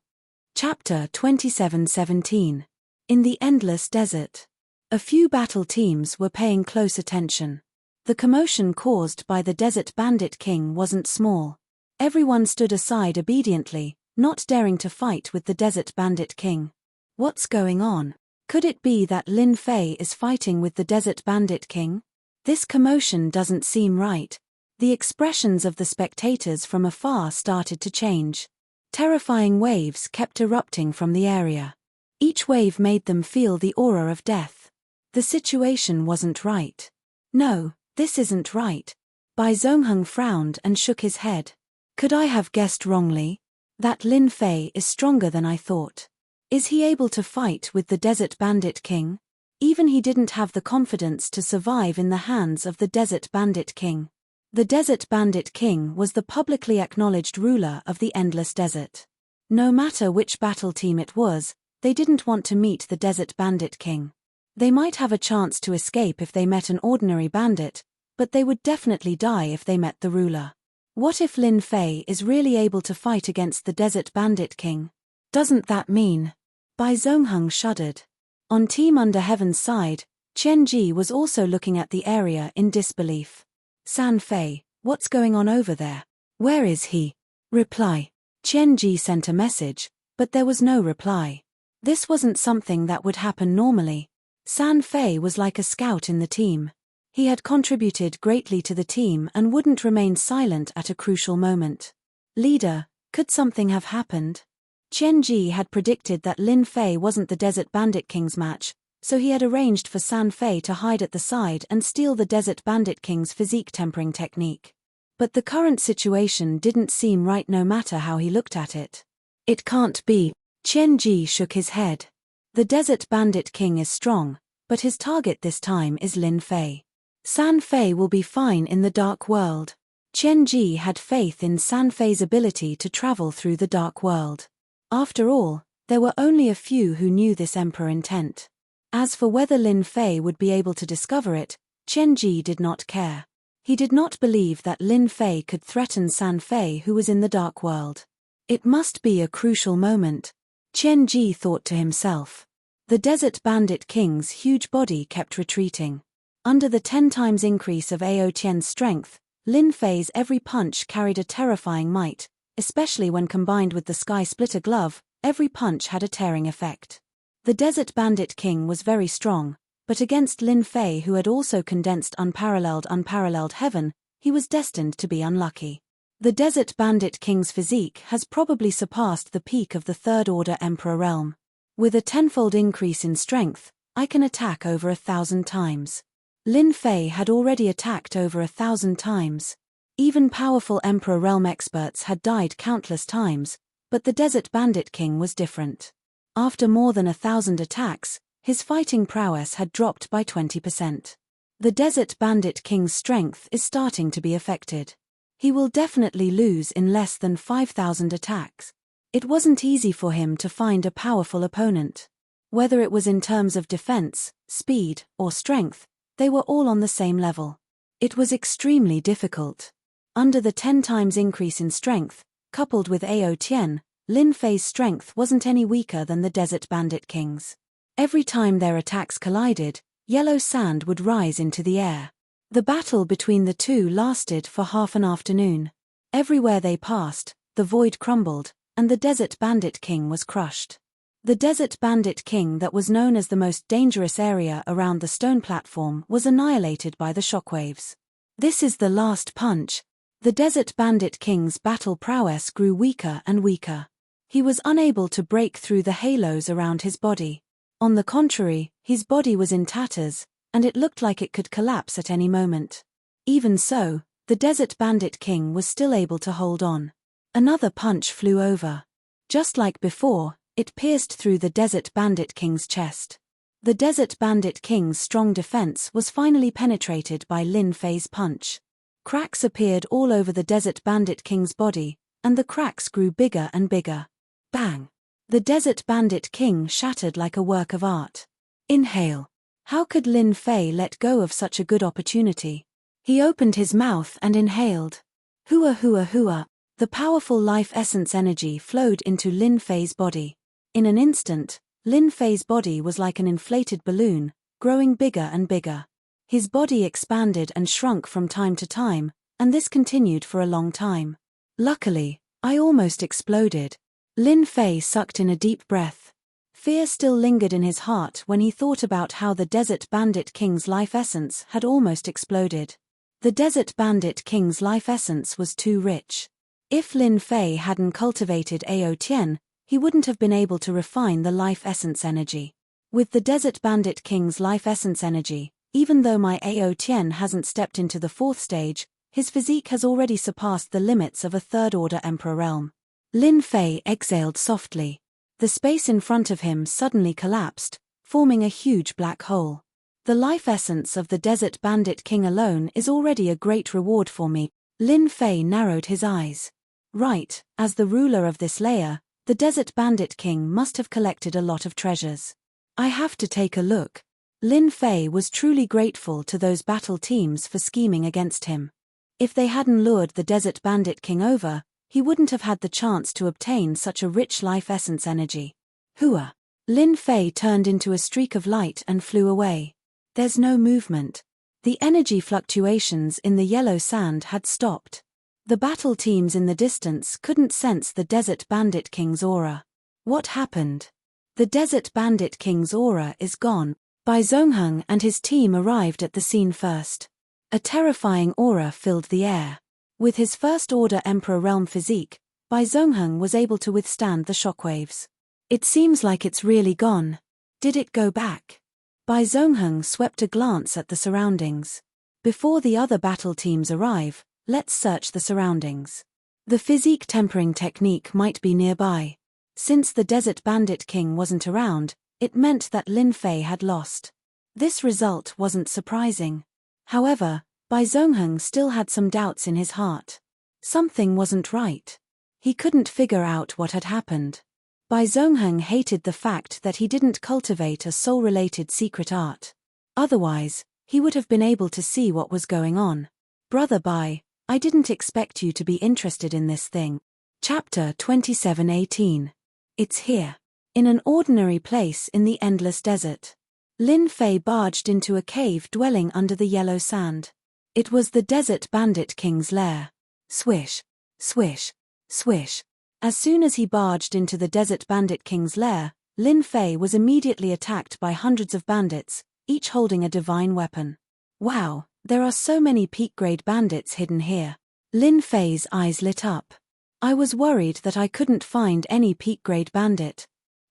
Chapter 27:17. In the Endless Desert. A few battle teams were paying close attention. The commotion caused by the Desert Bandit King wasn't small. Everyone stood aside obediently, not daring to fight with the Desert Bandit King. What's going on? Could it be that Lin Fei is fighting with the Desert Bandit King? This commotion doesn't seem right. The expressions of the spectators from afar started to change. Terrifying waves kept erupting from the area. Each wave made them feel the aura of death. The situation wasn't right. No, this isn't right. Bai Zhongheng frowned and shook his head. Could I have guessed wrongly? That Lin Fei is stronger than I thought. Is he able to fight with the Desert Bandit King? Even he didn't have the confidence to survive in the hands of the Desert Bandit King. The Desert Bandit King was the publicly acknowledged ruler of the Endless Desert. No matter which battle team it was, they didn't want to meet the Desert Bandit King. They might have a chance to escape if they met an ordinary bandit, but they would definitely die if they met the ruler. What if Lin Fei is really able to fight against the Desert Bandit King? Doesn't that mean? Bai Zhongheng shuddered. On Team Under Heaven's side, Qian Ji was also looking at the area in disbelief. San Fei, What's going on over there? Where is he? Reply. Chen Ji sent a message, but there was no reply. This wasn't something that would happen normally. San Fei was like a scout in the team. He had contributed greatly to the team and wouldn't remain silent at a crucial moment. Leader, could something have happened? Chen Ji had predicted that Lin Fei wasn't the Desert Bandit King's match, so he had arranged for San Fei to hide at the side and steal the Desert Bandit King's physique tempering technique. But the current situation didn't seem right no matter how he looked at it. It can't be. Chen Ji shook his head. The Desert Bandit King is strong, but his target this time is Lin Fei. San Fei will be fine in the dark world. Chen Ji had faith in San Fei's ability to travel through the dark world. After all, there were only a few who knew this emperor intent. As for whether Lin Fei would be able to discover it, Chen Ji did not care. He did not believe that Lin Fei could threaten San Fei, who was in the dark world. It must be a crucial moment, Chen Ji thought to himself. The Desert Bandit King's huge body kept retreating. Under the 10 times increase of Ao Tian's strength, Lin Fei's every punch carried a terrifying might, especially when combined with the Sky Splitter glove. Every punch had a tearing effect. The Desert Bandit King was very strong, but against Lin Fei, who had also condensed unparalleled heaven, he was destined to be unlucky. The Desert Bandit King's physique has probably surpassed the peak of the Third Order Emperor realm. With a 10-fold increase in strength, I can attack over 1,000 times. Lin Fei had already attacked over 1,000 times. Even powerful Emperor realm experts had died countless times, but the Desert Bandit King was different. After more than 1,000 attacks, his fighting prowess had dropped by 20%. The Desert Bandit King's strength is starting to be affected. He will definitely lose in less than 5,000 attacks. It wasn't easy for him to find a powerful opponent. Whether it was in terms of defense, speed, or strength, they were all on the same level. It was extremely difficult. Under the 10 times increase in strength, coupled with Ao Tian, Lin Fei's strength wasn't any weaker than the Desert Bandit King's. Every time their attacks collided, yellow sand would rise into the air. The battle between the two lasted for half an afternoon. Everywhere they passed, the void crumbled, and the Desert Bandit King was crushed. The Desert Bandit King, that was known as the most dangerous area around the stone platform, was annihilated by the shockwaves. This is the last punch. The Desert Bandit King's battle prowess grew weaker and weaker. He was unable to break through the halos around his body. On the contrary, his body was in tatters, and it looked like it could collapse at any moment. Even so, the Desert Bandit King was still able to hold on. Another punch flew over. Just like before, it pierced through the Desert Bandit King's chest. The Desert Bandit King's strong defense was finally penetrated by Lin Fei's punch. Cracks appeared all over the Desert Bandit King's body, and the cracks grew bigger and bigger. Bang! The Desert Bandit King shattered like a work of art. Inhale. How could Lin Fei let go of such a good opportunity? He opened his mouth and inhaled. Hua hua hua. The powerful life essence energy flowed into Lin Fei's body. In an instant, Lin Fei's body was like an inflated balloon, growing bigger and bigger. His body expanded and shrunk from time to time, and this continued for a long time. Luckily, I almost exploded. Lin Fei sucked in a deep breath. Fear still lingered in his heart when he thought about how the Desert Bandit King's life essence had almost exploded. The Desert Bandit King's life essence was too rich. If Lin Fei hadn't cultivated Ao Tian, he wouldn't have been able to refine the life essence energy. With the Desert Bandit King's life essence energy, even though my Ao Tian hasn't stepped into the 4th stage, his physique has already surpassed the limits of a Third Order Emperor realm. Lin Fei exhaled softly. The space in front of him suddenly collapsed, forming a huge black hole. The life essence of the Desert Bandit King alone is already a great reward for me. Lin Fei narrowed his eyes. Right, as the ruler of this layer, the Desert Bandit King must have collected a lot of treasures. I have to take a look. Lin Fei was truly grateful to those battle teams for scheming against him. If they hadn't lured the Desert Bandit King over, he wouldn't have had the chance to obtain such a rich life essence energy. Hua! Lin Fei turned into a streak of light and flew away. There's no movement. The energy fluctuations in the yellow sand had stopped. The battle teams in the distance couldn't sense the Desert Bandit King's aura. What happened? The Desert Bandit King's aura is gone. Bai Zhongheng and his team arrived at the scene first. A terrifying aura filled the air. With his first-order Emperor Realm physique, Bai Zhongheng was able to withstand the shockwaves. It seems like it's really gone. Did it go back? Bai Zhongheng swept a glance at the surroundings. Before the other battle teams arrive, let's search the surroundings. The physique tempering technique might be nearby. Since the Desert Bandit King wasn't around, it meant that Lin Fei had lost. This result wasn't surprising. However, Bai Zhongheng still had some doubts in his heart. Something wasn't right. He couldn't figure out what had happened. Bai Zhongheng hated the fact that he didn't cultivate a soul-related secret art. Otherwise, he would have been able to see what was going on. Brother Bai, I didn't expect you to be interested in this thing. Chapter 27:18. It's here. In an ordinary place in the endless desert. Lin Fei barged into a cave dwelling under the yellow sand. It was the Desert Bandit King's lair. Swish, swish, swish. As soon as he barged into the Desert Bandit King's lair, Lin Fei was immediately attacked by hundreds of bandits, each holding a divine weapon. Wow, there are so many peak-grade bandits hidden here. Lin Fei's eyes lit up. I was worried that I couldn't find any peak-grade bandit.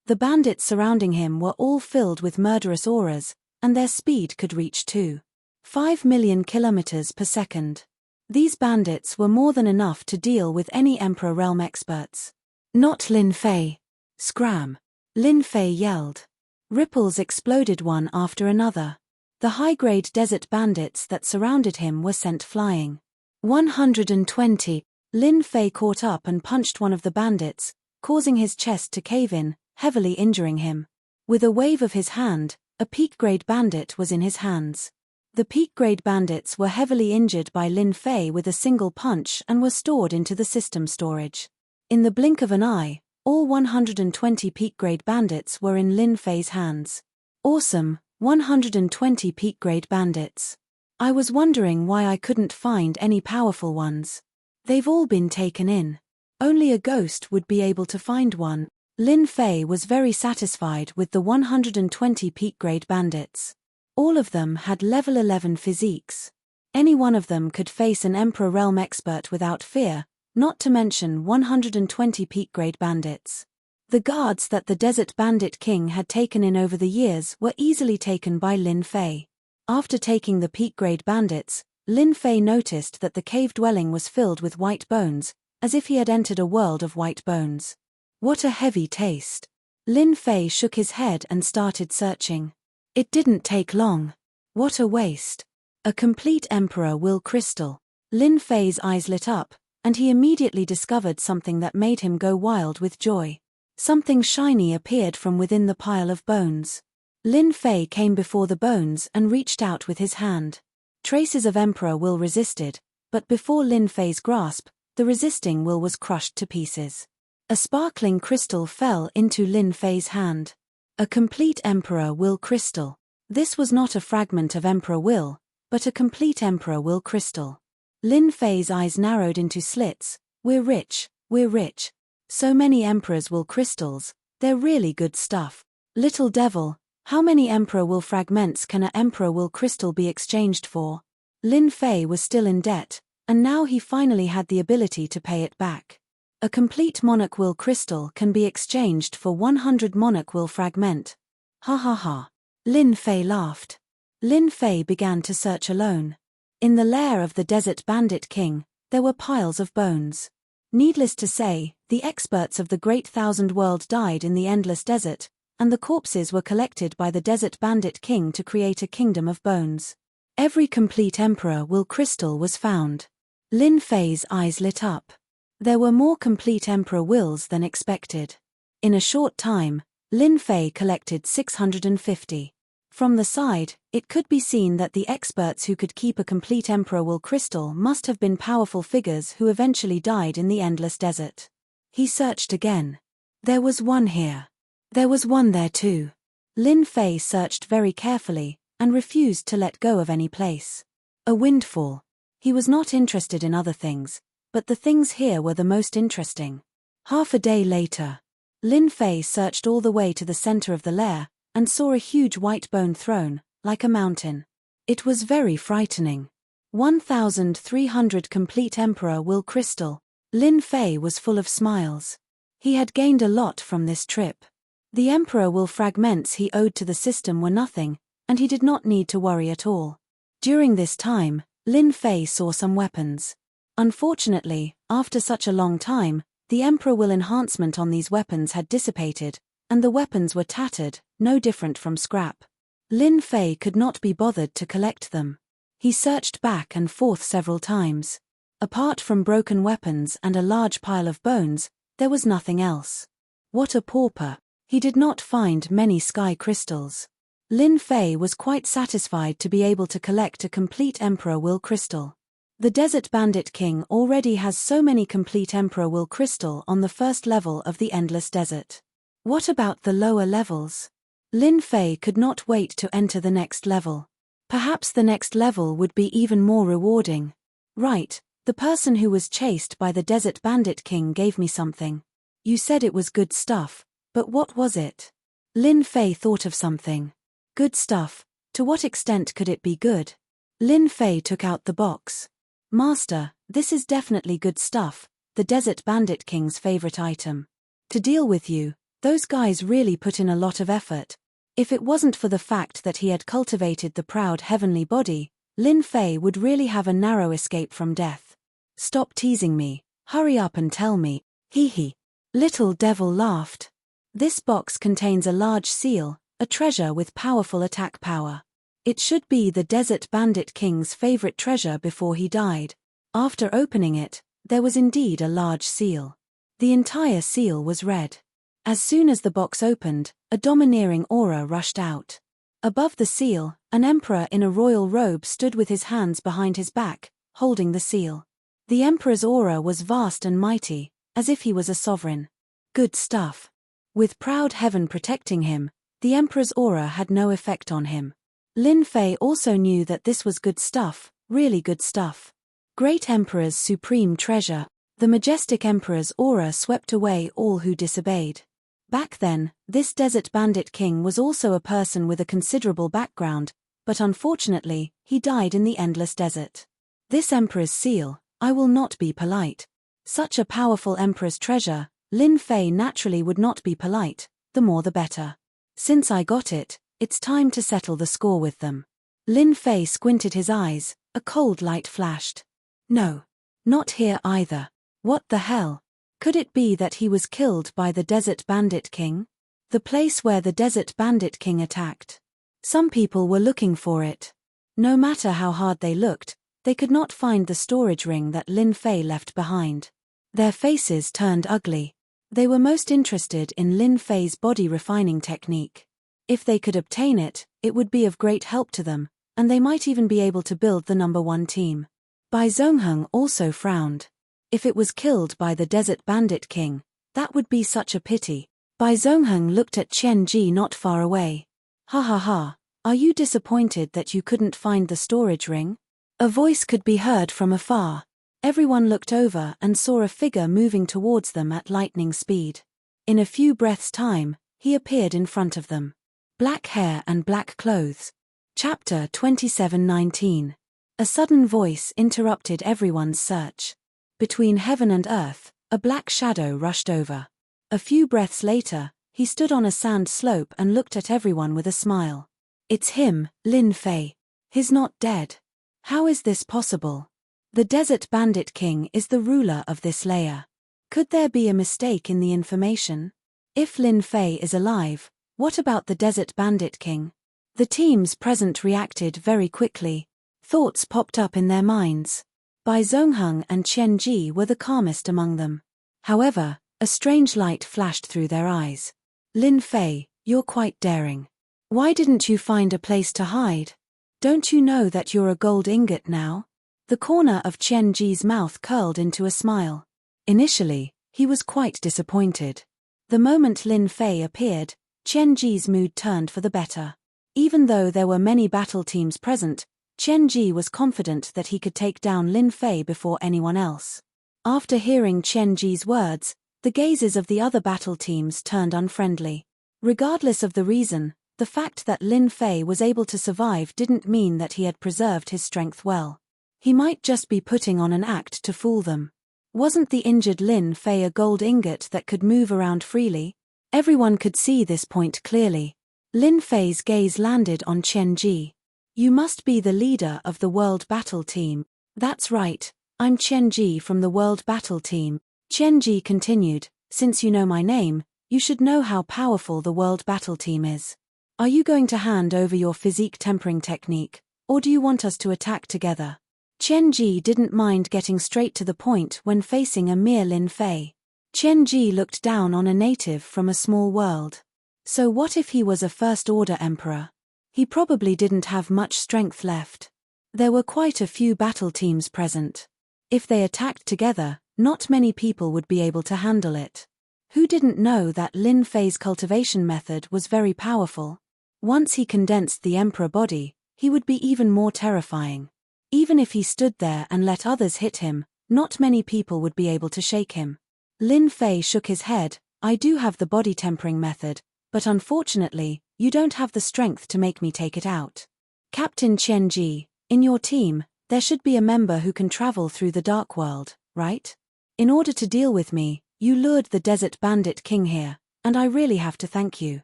The bandits surrounding him were all filled with murderous auras, and their speed could reach 2.5 million kilometers per second. These bandits were more than enough to deal with any Emperor Realm experts. Not Lin Fei. Scram! Lin Fei yelled. Ripples exploded one after another. The high-grade desert bandits that surrounded him were sent flying. 120. Lin Fei caught up and punched one of the bandits, causing his chest to cave in, heavily injuring him. With a wave of his hand, a peak-grade bandit was in his hands. The peak-grade bandits were heavily injured by Lin Fei with a single punch and were stored into the system storage. In the blink of an eye, all 120 peak-grade bandits were in Lin Fei's hands. Awesome, 120 peak-grade bandits. I was wondering why I couldn't find any powerful ones. They've all been taken in. Only a ghost would be able to find one. Lin Fei was very satisfied with the 120 peak-grade bandits. All of them had level 11 physiques. Any one of them could face an Emperor Realm expert without fear, not to mention 120 peak-grade bandits. The guards that the Desert Bandit King had taken in over the years were easily taken by Lin Fei. After taking the peak-grade bandits, Lin Fei noticed that the cave dwelling was filled with white bones, as if he had entered a world of white bones. What a heavy taste. Lin Fei shook his head and started searching. It didn't take long. What a waste. A complete Emperor Will crystal. Lin Fei's eyes lit up, and he immediately discovered something that made him go wild with joy. Something shiny appeared from within the pile of bones. Lin Fei came before the bones and reached out with his hand. Traces of Emperor Will resisted, but before Lin Fei's grasp, the resisting will was crushed to pieces. A sparkling crystal fell into Lin Fei's hand. A complete Emperor Will crystal. This was not a fragment of Emperor Will, but a complete Emperor Will crystal. Lin Fei's eyes narrowed into slits. We're rich, we're rich. So many Emperor's Will crystals, they're really good stuff. Little devil, how many Emperor Will fragments can an Emperor Will crystal be exchanged for? Lin Fei was still in debt, and now he finally had the ability to pay it back. A complete Monarch Will crystal can be exchanged for 100 Monarch Will fragment. Ha ha ha. Lin Fei laughed. Lin Fei began to search alone. In the lair of the Desert Bandit King, there were piles of bones. Needless to say, the experts of the Great Thousand World died in the endless desert, and the corpses were collected by the Desert Bandit King to create a kingdom of bones. Every complete Emperor Will crystal was found. Lin Fei's eyes lit up. There were more complete Emperor Wills than expected. In a short time, Lin Fei collected 650. From the side, it could be seen that the experts who could keep a complete Emperor Will crystal must have been powerful figures who eventually died in the endless desert. He searched again. There was one here. There was one there too. Lin Fei searched very carefully, and refused to let go of any place. A windfall. He was not interested in other things, but the things here were the most interesting. Half a day later, Lin Fei searched all the way to the center of the lair, and saw a huge white bone throne, like a mountain. It was very frightening. 1,300 complete Emperor Will crystal. Lin Fei was full of smiles. He had gained a lot from this trip. The Emperor Will fragments he owed to the system were nothing, and he did not need to worry at all. During this time, Lin Fei saw some weapons. Unfortunately, after such a long time, the Emperor Will enhancement on these weapons had dissipated, and the weapons were tattered, no different from scrap. Lin Fei could not be bothered to collect them. He searched back and forth several times. Apart from broken weapons and a large pile of bones, there was nothing else. What a pauper. He did not find many sky crystals. Lin Fei was quite satisfied to be able to collect a complete Emperor Will crystal. The Desert Bandit King already has so many complete Emperor Will crystal on the first level of the Endless Desert. What about the lower levels? Lin Fei could not wait to enter the next level. Perhaps the next level would be even more rewarding. Right, the person who was chased by the Desert Bandit King gave me something. You said it was good stuff, but what was it? Lin Fei thought of something. Good stuff, to what extent could it be good? Lin Fei took out the box. Master, this is definitely good stuff, the Desert Bandit King's favorite item. To deal with you, those guys really put in a lot of effort. If it wasn't for the fact that he had cultivated the proud heavenly body, Lin Fei would really have a narrow escape from death. Stop teasing me, hurry up and tell me, hee hee. Little Devil laughed. This box contains a large seal, a treasure with powerful attack power. It should be the Desert Bandit King's favorite treasure before he died. After opening it, there was indeed a large seal. The entire seal was red. As soon as the box opened, a domineering aura rushed out. Above the seal, an emperor in a royal robe stood with his hands behind his back, holding the seal. The emperor's aura was vast and mighty, as if he was a sovereign. Good stuff. With proud heaven protecting him, the emperor's aura had no effect on him. Lin Fei also knew that this was good stuff, really good stuff. Great Emperor's supreme treasure. The majestic emperor's aura swept away all who disobeyed. Back then, this Desert Bandit King was also a person with a considerable background, but unfortunately, he died in the endless desert. This emperor's seal, I will not be polite. Such a powerful emperor's treasure, Lin Fei naturally would not be polite, the more the better. Since I got it, it's time to settle the score with them. Lin Fei squinted his eyes, a cold light flashed. No. Not here either. What the hell? Could it be that he was killed by the Desert Bandit King? The place where the Desert Bandit King attacked. Some people were looking for it. No matter how hard they looked, they could not find the storage ring that Lin Fei left behind. Their faces turned ugly. They were most interested in Lin Fei's body refining technique. If they could obtain it, it would be of great help to them, and they might even be able to build the #1 team. Bai Zhongheng also frowned. If it was killed by the Desert Bandit King, that would be such a pity. Bai Zhongheng looked at Chen Ji not far away. Ha ha ha, are you disappointed that you couldn't find the storage ring? A voice could be heard from afar. Everyone looked over and saw a figure moving towards them at lightning speed. In a few breaths' time, he appeared in front of them. Black hair and black clothes. Chapter 27:19. A sudden voice interrupted everyone's search. Between heaven and earth, a black shadow rushed over. A few breaths later, he stood on a sand slope and looked at everyone with a smile. It's him, Lin Fei. He's not dead. How is this possible? The Desert Bandit King is the ruler of this layer. Could there be a mistake in the information? If Lin Fei is alive, what about the Desert Bandit King? The teams present reacted very quickly. Thoughts popped up in their minds. Bai Zhongheng and Chen Ji were the calmest among them. However, a strange light flashed through their eyes. Lin Fei, you're quite daring. Why didn't you find a place to hide? Don't you know that you're a gold ingot now? The corner of Chen Ji's mouth curled into a smile. Initially, he was quite disappointed. The moment Lin Fei appeared, Chen Ji's mood turned for the better. Even though there were many battle teams present, Chen Ji was confident that he could take down Lin Fei before anyone else. After hearing Chen Ji's words, the gazes of the other battle teams turned unfriendly. Regardless of the reason, the fact that Lin Fei was able to survive didn't mean that he had preserved his strength well. He might just be putting on an act to fool them. Wasn't the injured Lin Fei a gold ingot that could move around freely? Everyone could see this point clearly. Lin Fei's gaze landed on Chen Ji. You must be the leader of the World Battle Team. That's right, I'm Chen Ji from the World Battle Team. Chen Ji continued, since you know my name, you should know how powerful the World Battle Team is. Are you going to hand over your physique tempering technique, or do you want us to attack together? Chen Ji didn't mind getting straight to the point when facing a mere Lin Fei. Chen Ji looked down on a native from a small world. So what if he was a first-order emperor? He probably didn't have much strength left. There were quite a few battle teams present. If they attacked together, not many people would be able to handle it. Who didn't know that Lin Fei's cultivation method was very powerful? Once he condensed the emperor body, he would be even more terrifying. Even if he stood there and let others hit him, not many people would be able to shake him. Lin Fei shook his head. I do have the body tempering method, but unfortunately, you don't have the strength to make me take it out. Captain Chen Ji, in your team, there should be a member who can travel through the dark world, right? In order to deal with me, you lured the Desert Bandit King here, and I really have to thank you.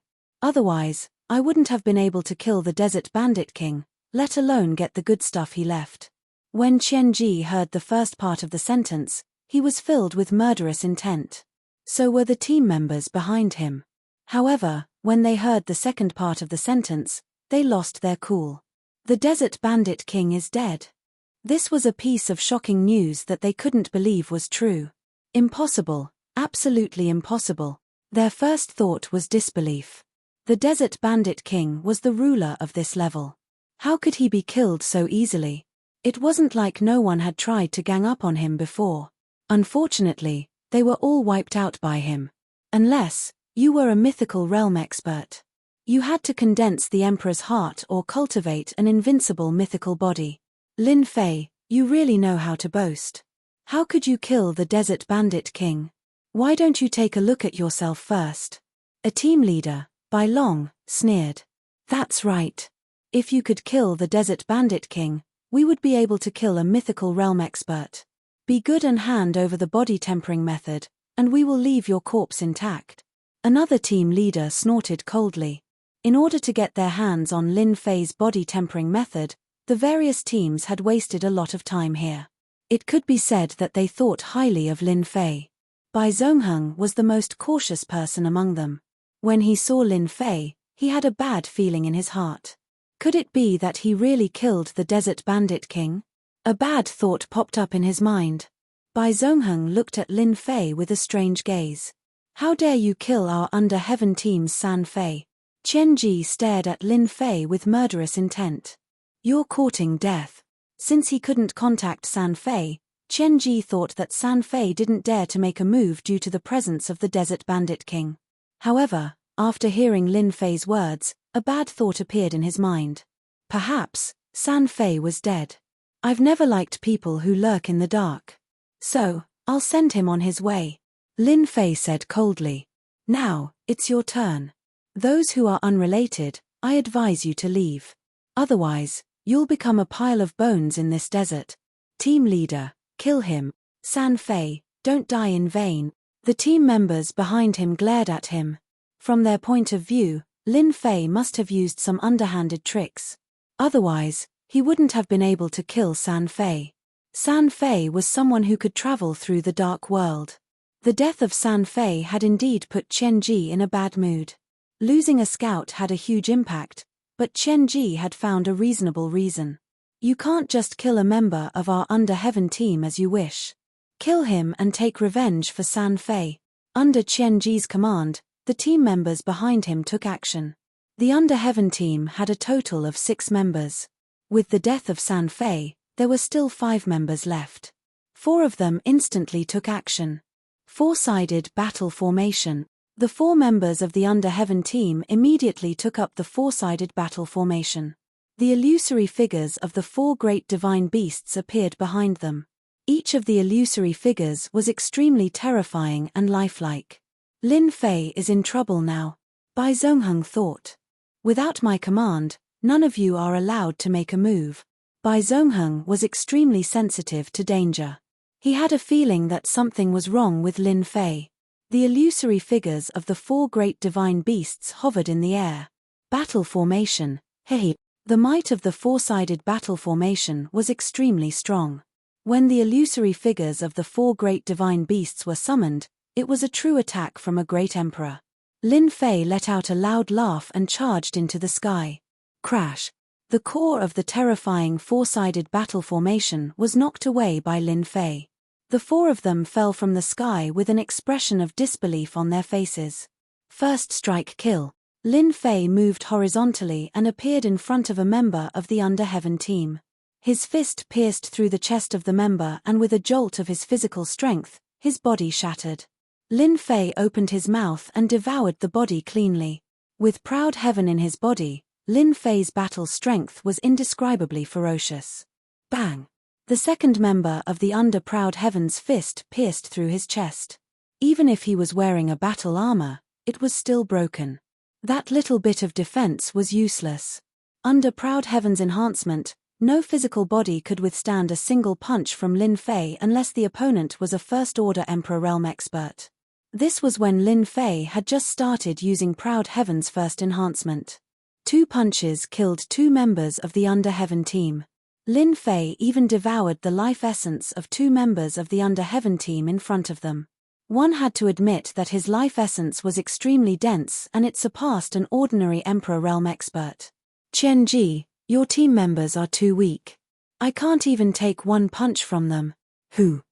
Otherwise, I wouldn't have been able to kill the Desert Bandit King, let alone get the good stuff he left. When Chen Ji heard the first part of the sentence, he was filled with murderous intent. So were the team members behind him. However, when they heard the second part of the sentence, they lost their cool. The Desert Bandit King is dead. This was a piece of shocking news that they couldn't believe was true. Impossible, absolutely impossible. Their first thought was disbelief. The Desert Bandit King was the ruler of this level. How could he be killed so easily? It wasn't like no one had tried to gang up on him before. Unfortunately, they were all wiped out by him. Unless you were a mythical realm expert. You had to condense the Emperor's heart or cultivate an invincible mythical body. Lin Fei, you really know how to boast. How could you kill the Desert Bandit King? Why don't you take a look at yourself first? A team leader, by long, sneered. That's right. If you could kill the Desert Bandit King, we would be able to kill a mythical realm expert. Be good and hand over the body tempering method, and we will leave your corpse intact. Another team leader snorted coldly. In order to get their hands on Lin Fei's body tempering method, the various teams had wasted a lot of time here. It could be said that they thought highly of Lin Fei. Bai Zhongheng was the most cautious person among them. When he saw Lin Fei, he had a bad feeling in his heart. Could it be that he really killed the Desert Bandit King? A bad thought popped up in his mind. Bai Zhongheng looked at Lin Fei with a strange gaze. How dare you kill our Under Heaven team's San Fei? Chen Ji stared at Lin Fei with murderous intent. You're courting death. Since he couldn't contact San Fei, Chen Ji thought that San Fei didn't dare to make a move due to the presence of the Desert Bandit King. However, after hearing Lin Fei's words, a bad thought appeared in his mind. Perhaps San Fei was dead. I've never liked people who lurk in the dark. So, I'll send him on his way. Lin Fei said coldly. Now, it's your turn. Those who are unrelated, I advise you to leave. Otherwise, you'll become a pile of bones in this desert. Team leader, kill him. San Fei, don't die in vain. The team members behind him glared at him. From their point of view, Lin Fei must have used some underhanded tricks. Otherwise, he wouldn't have been able to kill San Fei. San Fei was someone who could travel through the dark world. The death of San Fei had indeed put Chen Ji in a bad mood. Losing a scout had a huge impact, but Chen Ji had found a reasonable reason. You can't just kill a member of our Under Heaven team as you wish. Kill him and take revenge for San Fei. Under Chen Ji's command, the team members behind him took action. The Under Heaven team had a total of 6 members. With the death of San Fei, there were still 5 members left. 4 of them instantly took action. 4-sided battle formation. The 4 members of the Under Heaven team immediately took up the 4-sided battle formation. The illusory figures of the 4 great divine beasts appeared behind them. Each of the illusory figures was extremely terrifying and lifelike. Lin Fei is in trouble now. Bai Zhongheng thought. Without my command, none of you are allowed to make a move. Bai Zhongheng was extremely sensitive to danger. He had a feeling that something was wrong with Lin Fei. The illusory figures of the 4 great divine beasts hovered in the air. Battle formation, hey. The might of the 4-sided battle formation was extremely strong. When the illusory figures of the 4 great divine beasts were summoned, it was a true attack from a great emperor. Lin Fei let out a loud laugh and charged into the sky. Crash! The core of the terrifying 4-sided battle formation was knocked away by Lin Fei. The 4 of them fell from the sky with an expression of disbelief on their faces. First strike kill. Lin Fei moved horizontally and appeared in front of a member of the Under Heaven team. His fist pierced through the chest of the member, and with a jolt of his physical strength, his body shattered. Lin Fei opened his mouth and devoured the body cleanly. With proud heaven in his body, Lin Fei's battle strength was indescribably ferocious. Bang! The second member of the Under Proud Heaven's fist pierced through his chest. Even if he was wearing a battle armor, it was still broken. That little bit of defense was useless. Under Proud Heaven's enhancement, no physical body could withstand a single punch from Lin Fei unless the opponent was a first-order Emperor Realm expert. This was when Lin Fei had just started using Proud Heaven's first enhancement. 2 punches killed 2 members of the Under Heaven team. Lin Fei even devoured the life essence of 2 members of the Under Heaven team in front of them. One had to admit that his life essence was extremely dense and it surpassed an ordinary Emperor Realm expert. Qian Ji, your team members are too weak. I can't even take 1 punch from them. Who?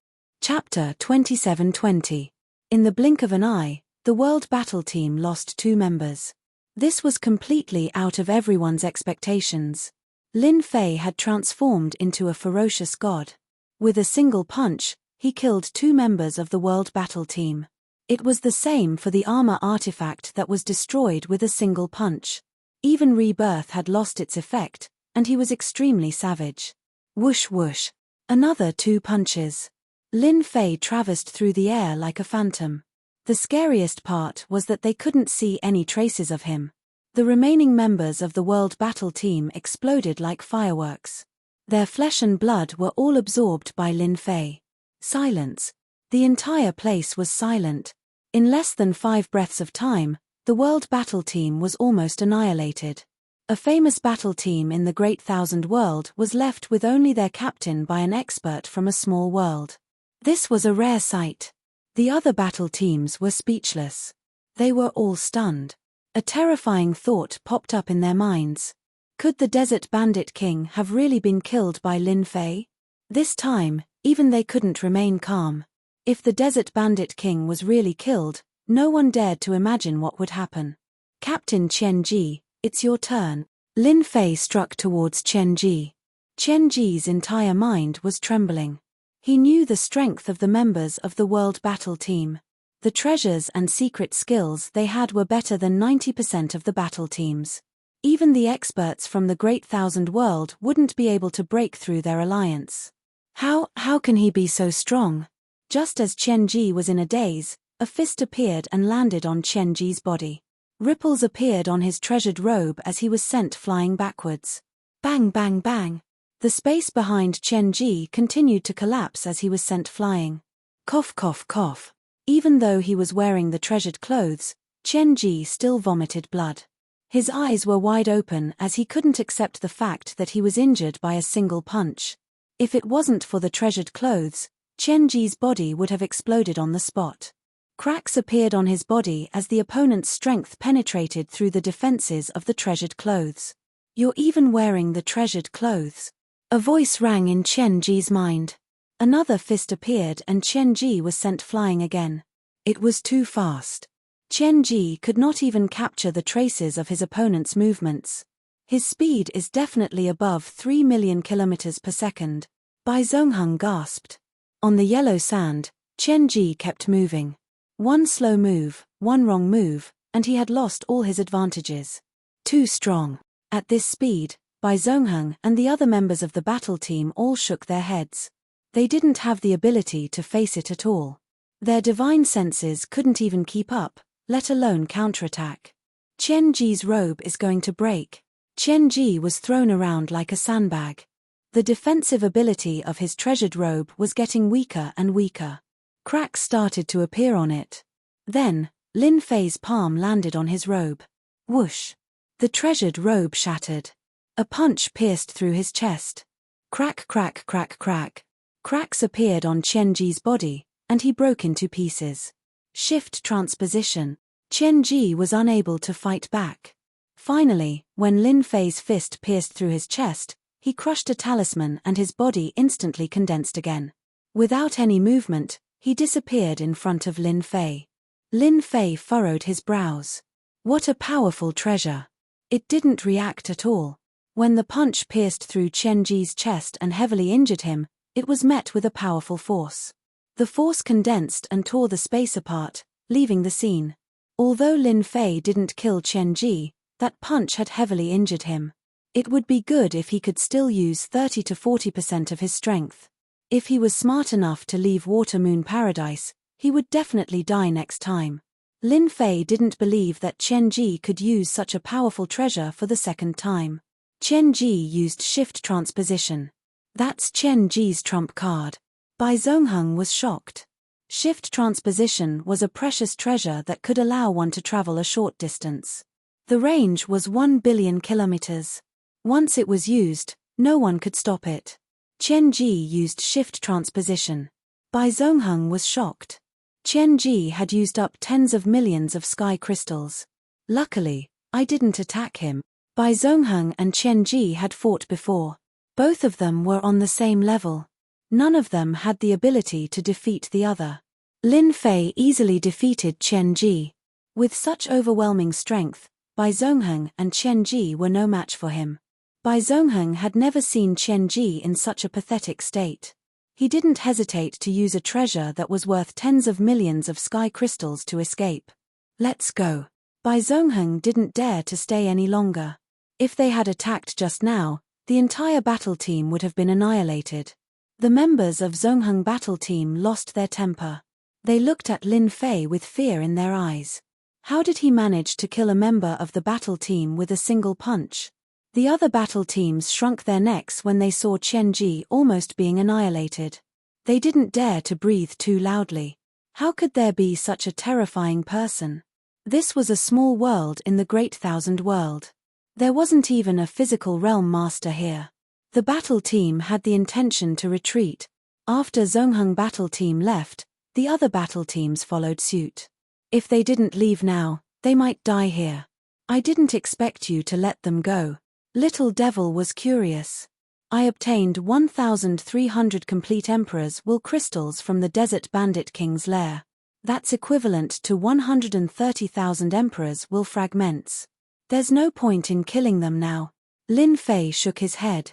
Chapter 2720. In the blink of an eye, the World Battle Team lost 2 members. This was completely out of everyone's expectations. Lin Fei had transformed into a ferocious god. With a single punch, he killed 2 members of the World Battle Team. It was the same for the armor artifact that was destroyed with a single punch. Even rebirth had lost its effect, and he was extremely savage. Whoosh whoosh. Another 2 punches. Lin Fei traversed through the air like a phantom. The scariest part was that they couldn't see any traces of him. The remaining members of the World Battle Team exploded like fireworks. Their flesh and blood were all absorbed by Lin Fei. Silence. The entire place was silent. In less than 5 breaths of time, the World Battle Team was almost annihilated. A famous battle team in the Great Thousand World was left with only their captain by an expert from a small world. This was a rare sight. The other battle teams were speechless. They were all stunned. A terrifying thought popped up in their minds. Could the Desert Bandit King have really been killed by Lin Fei? This time, even they couldn't remain calm. If the Desert Bandit King was really killed, no one dared to imagine what would happen. Captain Qian Ji, it's your turn. Lin Fei struck towards Qian Ji. Qian Ji's entire mind was trembling. He knew the strength of the members of the World Battle Team. The treasures and secret skills they had were better than 90% of the battle teams. Even the experts from the Great Thousand World wouldn't be able to break through their alliance. How can he be so strong? Just as Qian Ji was in a daze, a fist appeared and landed on Qian Ji's body. Ripples appeared on his treasured robe as he was sent flying backwards. Bang bang bang. The space behind Qian Ji continued to collapse as he was sent flying. Cough cough cough. Even though he was wearing the treasured clothes, Qian Ji still vomited blood. His eyes were wide open as he couldn't accept the fact that he was injured by a single punch. If it wasn't for the treasured clothes, Qian Ji's body would have exploded on the spot. Cracks appeared on his body as the opponent's strength penetrated through the defenses of the treasured clothes. You're even wearing the treasured clothes. A voice rang in Qian Ji's mind. Another fist appeared and Qian Ji was sent flying again. It was too fast. Qian Ji could not even capture the traces of his opponent's movements. His speed is definitely above 3 million kilometers per second. Bai Zhongheng gasped. On the yellow sand, Qian Ji kept moving. One slow move, One wrong move, and he had lost all his advantages. Too strong. At this speed, Bai Zhongheng and the other members of the battle team all shook their heads. They didn't have the ability to face it at all. Their divine senses couldn't even keep up, let alone counterattack. Qian Ji's robe is going to break. Qian Ji was thrown around like a sandbag. The defensive ability of his treasured robe was getting weaker and weaker. Cracks started to appear on it. Then, Lin Fei's palm landed on his robe. Whoosh! The treasured robe shattered. A punch pierced through his chest. Crack, crack, crack, crack. Cracks appeared on Qian Ji's body, and he broke into pieces. Shift transposition. Qian Ji was unable to fight back. Finally, when Lin Fei's fist pierced through his chest, he crushed a talisman and his body instantly condensed again. Without any movement, he disappeared in front of Lin Fei. Lin Fei furrowed his brows. What a powerful treasure. It didn't react at all. When the punch pierced through Qian Ji's chest and heavily injured him, it was met with a powerful force. The force condensed and tore the space apart, leaving the scene. Although Lin Fei didn't kill Qian Ji, that punch had heavily injured him. It would be good if he could still use 30 to 40% of his strength. If he was smart enough to leave Water Moon Paradise, he would definitely die next time. Lin Fei didn't believe that Qian Ji could use such a powerful treasure for the second time. Qian Ji used shift transposition. That's Qian Ji's trump card. Bai Zhongheng was shocked. Shift transposition was a precious treasure that could allow one to travel a short distance. The range was 1 billion kilometers. Once it was used, no one could stop it. Qian Ji used shift transposition. Bai Zhongheng was shocked. Qian Ji had used up tens of millions of sky crystals. Luckily, I didn't attack him. Bai Zhongheng and Qian Ji had fought before. Both of them were on the same level. None of them had the ability to defeat the other. Lin Fei easily defeated Qian Ji. With such overwhelming strength, Bai Zhongheng and Qian Ji were no match for him. Bai Zhongheng had never seen Qian Ji in such a pathetic state. He didn't hesitate to use a treasure that was worth tens of millions of sky crystals to escape. Let's go. Bai Zhongheng didn't dare to stay any longer. If they had attacked just now, the entire battle team would have been annihilated. The members of Zhongheng battle team lost their temper. They looked at Lin Fei with fear in their eyes. How did he manage to kill a member of the battle team with a single punch? The other battle teams shrunk their necks when they saw Qian Ji almost being annihilated. They didn't dare to breathe too loudly. How could there be such a terrifying person? This was a small world in the Great Thousand World. There wasn't even a physical realm master here. The battle team had the intention to retreat. After Zhongheng battle team left, the other battle teams followed suit. If they didn't leave now, they might die here. I didn't expect you to let them go. Little Devil was curious. I obtained 1,300 complete Emperor's Will crystals from the Desert Bandit King's lair. That's equivalent to 130,000 Emperor's Will fragments. There's no point in killing them now. Lin Fei shook his head.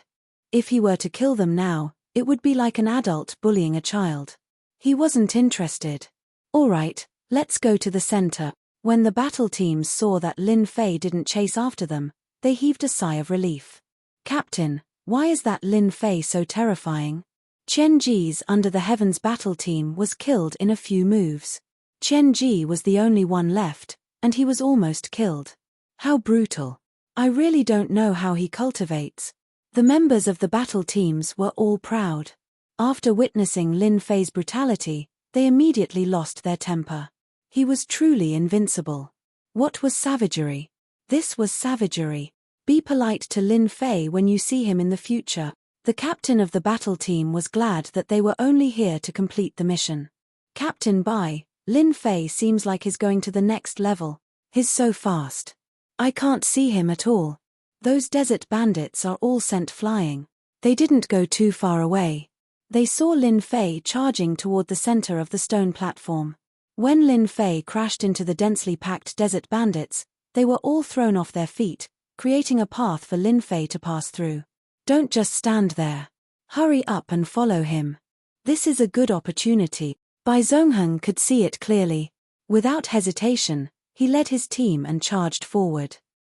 If he were to kill them now, it would be like an adult bullying a child. He wasn't interested. All right, let's go to the center. When the battle teams saw that Lin Fei didn't chase after them, they heaved a sigh of relief. Captain, why is that Lin Fei so terrifying? Qian Ji's Under the Heavens battle team was killed in a few moves. Qian Ji was the only one left, and he was almost killed. How brutal. I really don't know how he cultivates. The members of the battle teams were all proud. After witnessing Lin Fei's brutality, they immediately lost their temper. He was truly invincible. What was savagery? This was savagery. Be polite to Lin Fei when you see him in the future. The captain of the battle team was glad that they were only here to complete the mission. Captain Bai, Lin Fei seems like he's going to the next level. He's so fast. I can't see him at all. Those desert bandits are all sent flying. They didn't go too far away. They saw Lin Fei charging toward the center of the stone platform. When Lin Fei crashed into the densely packed desert bandits, they were all thrown off their feet, creating a path for Lin Fei to pass through. Don't just stand there. Hurry up and follow him. This is a good opportunity. Bai Zhongheng could see it clearly. Without hesitation, he led his team and charged forward.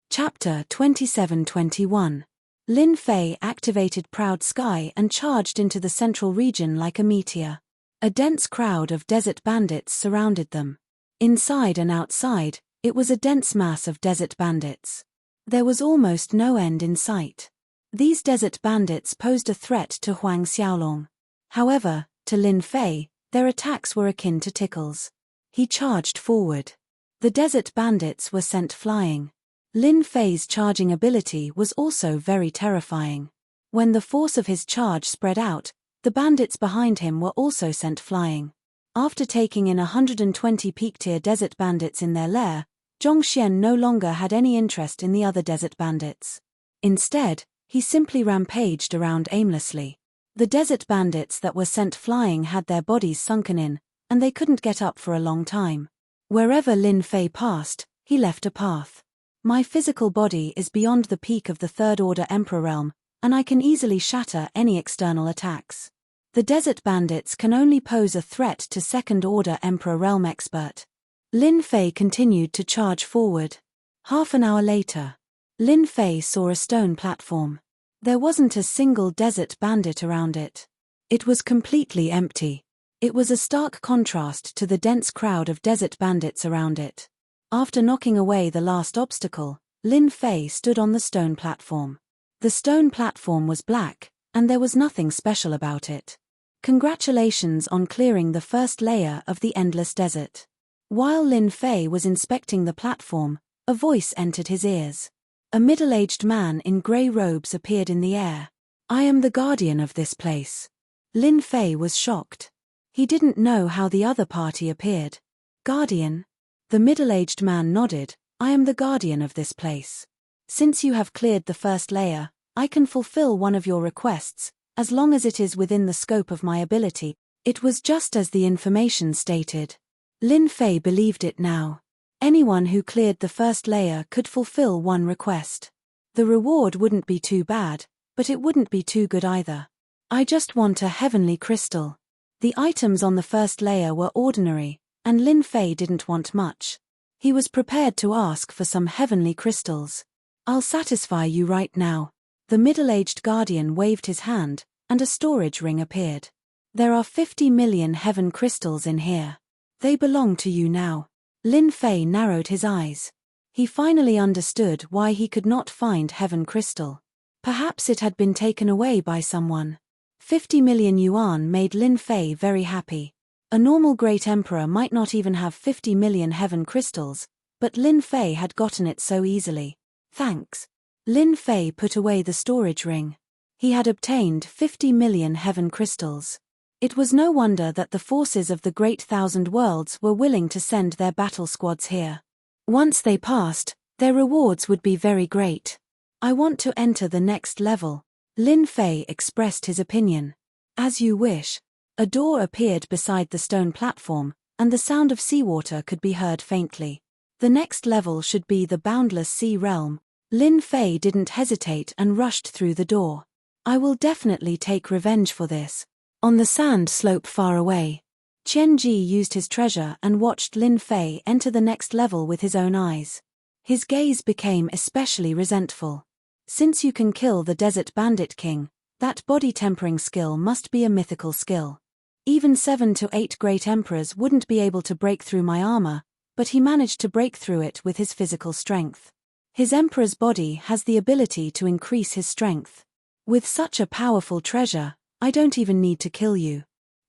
Chapter 27-21. Lin Fei activated Proud Sky and charged into the central region like a meteor. A dense crowd of desert bandits surrounded them. Inside and outside, it was a dense mass of desert bandits. There was almost no end in sight. These desert bandits posed a threat to Huang Xiaolong. However, to Lin Fei, their attacks were akin to tickles. He charged forward. The desert bandits were sent flying. Lin Fei's charging ability was also very terrifying. When the force of his charge spread out, the bandits behind him were also sent flying. After taking in 120 peak-tier desert bandits in their lair, Zhongxian no longer had any interest in the other desert bandits. Instead, he simply rampaged around aimlessly. The desert bandits that were sent flying had their bodies sunken in, and they couldn't get up for a long time. Wherever Lin Fei passed, he left a path. My physical body is beyond the peak of the Third-Order Emperor realm, and I can easily shatter any external attacks. The desert bandits can only pose a threat to Second-Order Emperor realm expert. Lin Fei continued to charge forward. Half an hour later, Lin Fei saw a stone platform. There wasn't a single desert bandit around it. It was completely empty. It was a stark contrast to the dense crowd of desert bandits around it. After knocking away the last obstacle, Lin Fei stood on the stone platform. The stone platform was black, and there was nothing special about it. Congratulations on clearing the first layer of the endless desert. While Lin Fei was inspecting the platform, a voice entered his ears. A middle-aged man in grey robes appeared in the air. I am the guardian of this place. Lin Fei was shocked. He didn't know how the other party appeared. Guardian? The middle-aged man nodded. I am the guardian of this place. Since you have cleared the first layer, I can fulfill one of your requests, as long as it is within the scope of my ability. It was just as the information stated. Lin Fei believed it now. Anyone who cleared the first layer could fulfill one request. The reward wouldn't be too bad, but it wouldn't be too good either. I just want a heavenly crystal. The items on the first layer were ordinary, and Lin Fei didn't want much. He was prepared to ask for some heavenly crystals. I'll satisfy you right now. The middle-aged guardian waved his hand, and a storage ring appeared. There are 50 million heaven crystals in here. They belong to you now. Lin Fei narrowed his eyes. He finally understood why he could not find heaven crystal. Perhaps it had been taken away by someone. 50 million yuan made Lin Fei very happy. A normal great emperor might not even have 50 million heaven crystals, but Lin Fei had gotten it so easily. Thanks. Lin Fei put away the storage ring. He had obtained 50 million heaven crystals. It was no wonder that the forces of the Great Thousand Worlds were willing to send their battle squads here. Once they passed, their rewards would be very great. I want to enter the next level. Lin Fei expressed his opinion. As you wish. A door appeared beside the stone platform, and the sound of seawater could be heard faintly. The next level should be the boundless sea realm. Lin Fei didn't hesitate and rushed through the door. I will definitely take revenge for this. On the sand slope far away, Qian Ji used his treasure and watched Lin Fei enter the next level with his own eyes. His gaze became especially resentful. Since you can kill the Desert Bandit King, that body tempering skill must be a mythical skill. Even 7 to 8 great emperors wouldn't be able to break through my armor, but he managed to break through it with his physical strength. His emperor's body has the ability to increase his strength. With such a powerful treasure, I don't even need to kill you.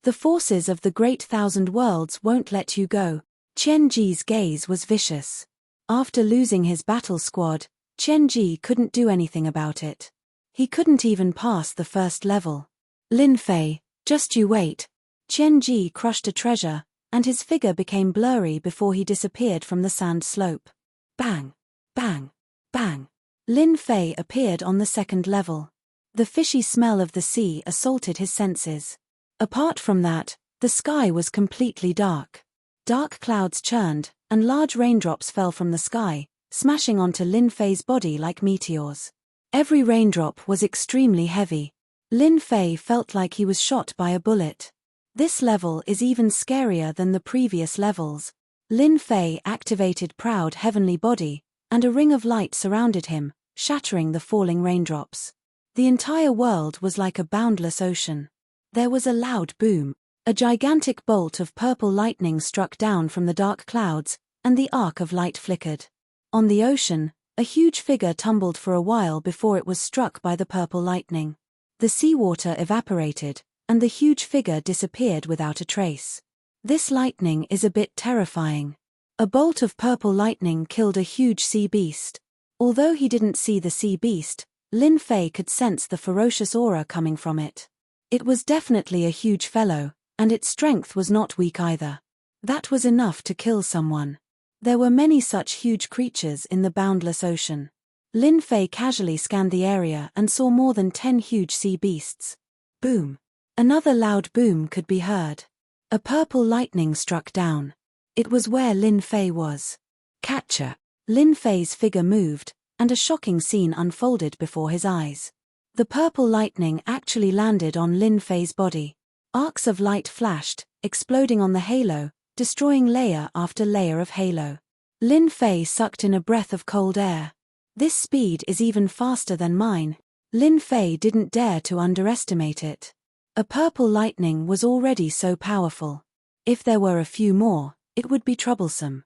The forces of the Great Thousand Worlds won't let you go. Qian Ji's gaze was vicious. After losing his battle squad, Qian Ji couldn't do anything about it. He couldn't even pass the first level. Lin Fei, just you wait. Qian Ji crushed a treasure, and his figure became blurry before he disappeared from the sand slope. Bang! Bang! Bang! Lin Fei appeared on the second level. The fishy smell of the sea assaulted his senses. Apart from that, the sky was completely dark. Dark clouds churned, and large raindrops fell from the sky, smashing onto Lin Fei's body like meteors. Every raindrop was extremely heavy. Lin Fei felt like he was shot by a bullet. This level is even scarier than the previous levels. Lin Fei activated proud heavenly body, and a ring of light surrounded him, shattering the falling raindrops. The entire world was like a boundless ocean. There was a loud boom. A gigantic bolt of purple lightning struck down from the dark clouds, and the arc of light flickered. On the ocean, a huge figure tumbled for a while before it was struck by the purple lightning. The seawater evaporated, and the huge figure disappeared without a trace. This lightning is a bit terrifying. A bolt of purple lightning killed a huge sea beast. Although he didn't see the sea beast, Lin Fei could sense the ferocious aura coming from it. It was definitely a huge fellow, and its strength was not weak either. That was enough to kill someone. There were many such huge creatures in the boundless ocean. Lin Fei casually scanned the area and saw more than 10 huge sea beasts. Boom. Another loud boom could be heard. A purple lightning struck down. It was where Lin Fei was. Catcher. Lin Fei's figure moved, and a shocking scene unfolded before his eyes. The purple lightning actually landed on Lin Fei's body. Arcs of light flashed, exploding on the halo, destroying layer after layer of halo. Lin Fei sucked in a breath of cold air. This speed is even faster than mine. Lin Fei didn't dare to underestimate it. A purple lightning was already so powerful. If there were a few more, it would be troublesome.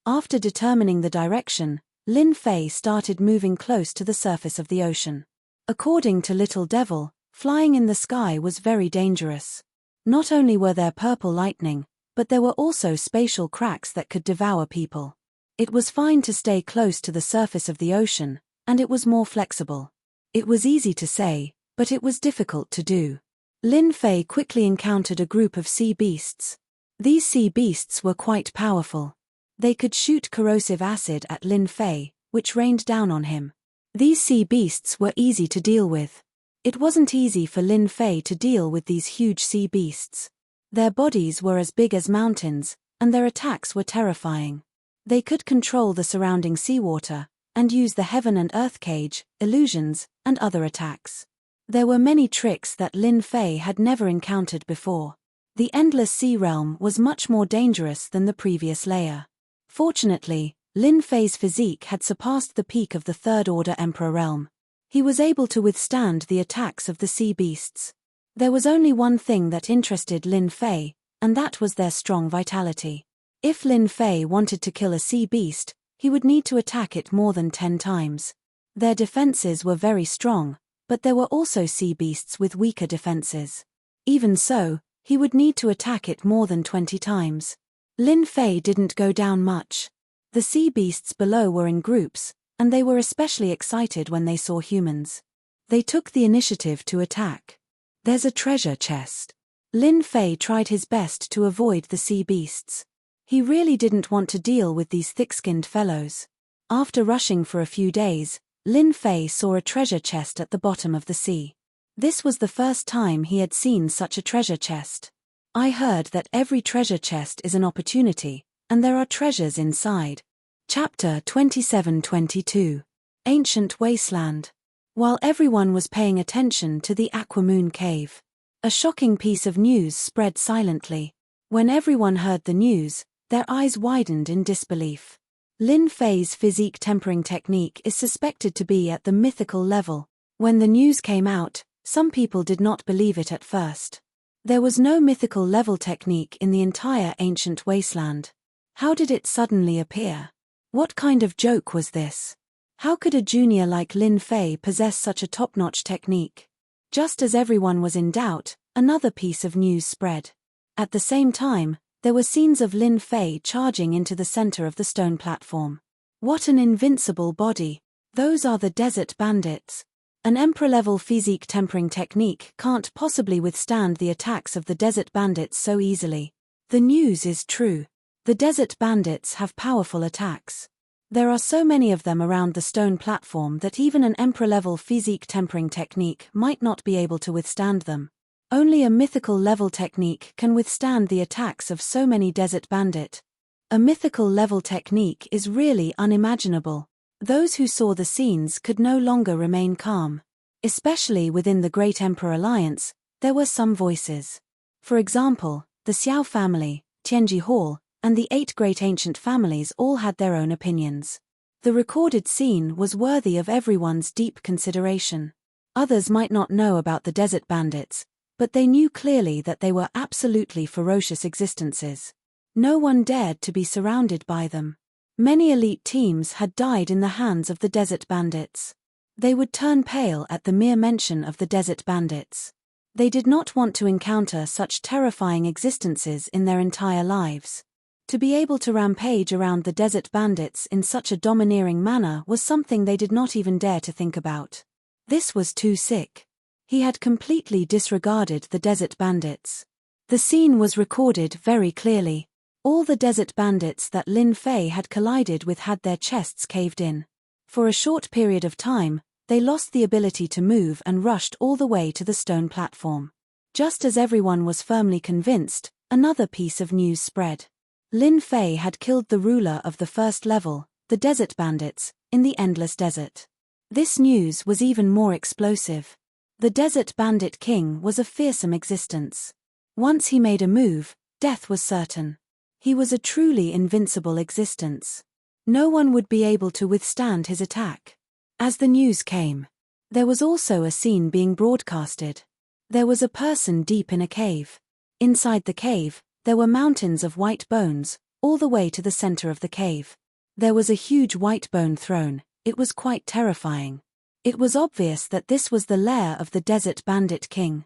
After determining the direction, Lin Fei started moving close to the surface of the ocean. According to Little Devil, flying in the sky was very dangerous. Not only were there purple lightning, but there were also spatial cracks that could devour people. It was fine to stay close to the surface of the ocean, and it was more flexible. It was easy to say, but it was difficult to do. Lin Fei quickly encountered a group of sea beasts. These sea beasts were quite powerful. They could shoot corrosive acid at Lin Fei, which rained down on him. These sea beasts were easy to deal with. It wasn't easy for Lin Fei to deal with these huge sea beasts. Their bodies were as big as mountains, and their attacks were terrifying. They could control the surrounding seawater, and use the heaven and earth cage, illusions, and other attacks. There were many tricks that Lin Fei had never encountered before. The endless sea realm was much more dangerous than the previous layer. Fortunately, Lin Fei's physique had surpassed the peak of the Third Order Emperor realm. He was able to withstand the attacks of the sea beasts. There was only one thing that interested Lin Fei, and that was their strong vitality. If Lin Fei wanted to kill a sea beast, he would need to attack it more than 10 times. Their defenses were very strong, but there were also sea beasts with weaker defenses. Even so, he would need to attack it more than 20 times. Lin Fei didn't go down much. The sea beasts below were in groups, and they were especially excited when they saw humans. They took the initiative to attack. There's a treasure chest. Lin Fei tried his best to avoid the sea beasts. He really didn't want to deal with these thick-skinned fellows. After rushing for a few days, Lin Fei saw a treasure chest at the bottom of the sea. This was the first time he had seen such a treasure chest. I heard that every treasure chest is an opportunity, and there are treasures inside. Chapter 27-22. Ancient Wasteland. While everyone was paying attention to the Aquamoon Cave, a shocking piece of news spread silently. When everyone heard the news, their eyes widened in disbelief. Lin Fei's physique tempering technique is suspected to be at the mythical level. When the news came out, some people did not believe it at first. There was no mythical level technique in the entire ancient wasteland. How did it suddenly appear? What kind of joke was this? How could a junior like Lin Fei possess such a top-notch technique? Just as everyone was in doubt, another piece of news spread. At the same time, there were scenes of Lin Fei charging into the center of the stone platform. What an invincible body! Those are the desert bandits. An emperor-level physique tempering technique can't possibly withstand the attacks of the desert bandits so easily. The news is true. The desert bandits have powerful attacks. There are so many of them around the stone platform that even an emperor-level physique tempering technique might not be able to withstand them. Only a mythical level technique can withstand the attacks of so many desert bandit. A mythical level technique is really unimaginable. Those who saw the scenes could no longer remain calm. Especially within the Great Emperor Alliance, there were some voices. For example, the Xiao family, Tianji Hall, and the 8 great ancient families all had their own opinions. The recorded scene was worthy of everyone's deep consideration. Others might not know about the desert bandits, but they knew clearly that they were absolutely ferocious existences. No one dared to be surrounded by them. Many elite teams had died in the hands of the desert bandits. They would turn pale at the mere mention of the desert bandits. They did not want to encounter such terrifying existences in their entire lives. To be able to rampage around the desert bandits in such a domineering manner was something they did not even dare to think about. This was too sick. He had completely disregarded the desert bandits. The scene was recorded very clearly. All the desert bandits that Lin Fei had collided with had their chests caved in. For a short period of time, they lost the ability to move and rushed all the way to the stone platform. Just as everyone was firmly convinced, another piece of news spread. Lin Fei had killed the ruler of the first level, the desert bandits, in the endless desert. This news was even more explosive. The desert bandit king was a fearsome existence. Once he made a move, death was certain. He was a truly invincible existence. No one would be able to withstand his attack. As the news came, there was also a scene being broadcasted. There was a person deep in a cave. Inside the cave, there were mountains of white bones, all the way to the center of the cave. There was a huge white bone throne. It was quite terrifying. It was obvious that this was the lair of the desert bandit king.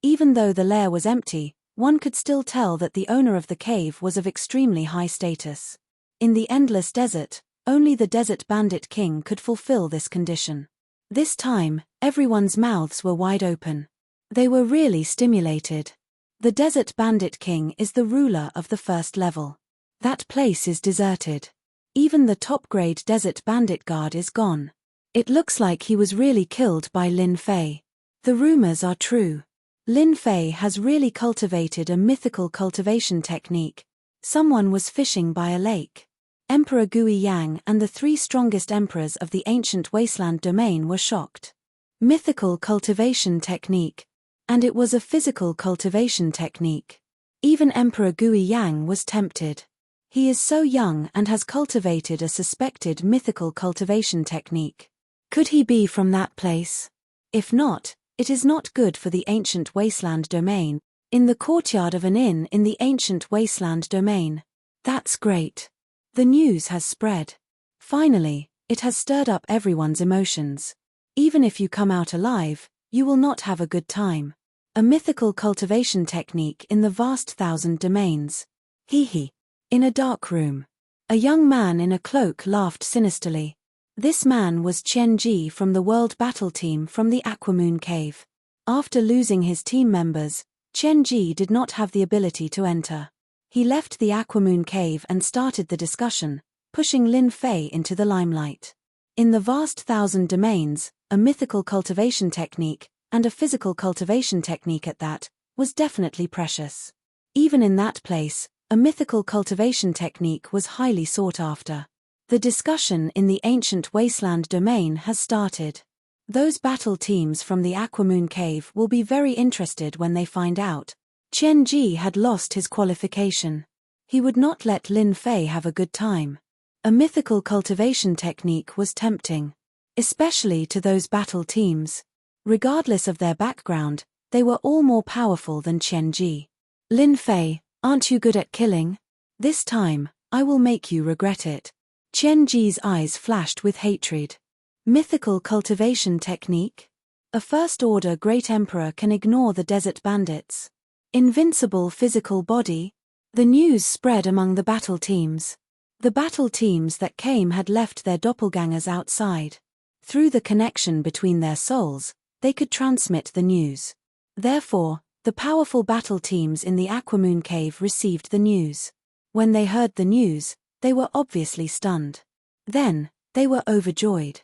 Even though the lair was empty, one could still tell that the owner of the cave was of extremely high status. In the endless desert, only the desert bandit king could fulfill this condition. This time, everyone's mouths were wide open. They were really stimulated. The desert bandit king is the ruler of the first level. That place is deserted. Even the top-grade desert bandit guard is gone. It looks like he was really killed by Lin Fei. The rumors are true. Lin Fei has really cultivated a mythical cultivation technique. Someone was fishing by a lake. Emperor Gui Yang and the 3 strongest emperors of the ancient wasteland domain were shocked. Mythical cultivation technique. And it was a physical cultivation technique. Even Emperor Gui Yang was tempted. He is so young and has cultivated a suspected mythical cultivation technique. Could he be from that place? If not, it is not good for the ancient wasteland domain. In the courtyard of an inn in the ancient wasteland domain. That's great. The news has spread. Finally, it has stirred up everyone's emotions. Even if you come out alive, you will not have a good time. A mythical cultivation technique in the vast 1,000 domains. Hee. In a dark room. A young man in a cloak laughed sinisterly. This man was Qian Ji from the World Battle Team from the Aquamoon Cave. After losing his team members, Qian Ji did not have the ability to enter. He left the Aquamoon Cave and started the discussion, pushing Lin Fei into the limelight. In the vast 1,000 domains, a mythical cultivation technique, and a physical cultivation technique at that, was definitely precious. Even in that place, a mythical cultivation technique was highly sought after. The discussion in the ancient wasteland domain has started. Those battle teams from the Aquamoon Cave will be very interested when they find out. Qian Ji had lost his qualification. He would not let Lin Fei have a good time. A mythical cultivation technique was tempting. Especially to those battle teams. Regardless of their background, they were all more powerful than Qian Ji. Lin Fei, aren't you good at killing? This time, I will make you regret it. Qian Ji's eyes flashed with hatred. Mythical cultivation technique? A first-order great emperor can ignore the desert bandits. Invincible physical body? The news spread among the battle teams. The battle teams that came had left their doppelgangers outside. Through the connection between their souls, they could transmit the news. Therefore, the powerful battle teams in the Aquamoon Cave received the news. When they heard the news, they were obviously stunned. Then, they were overjoyed.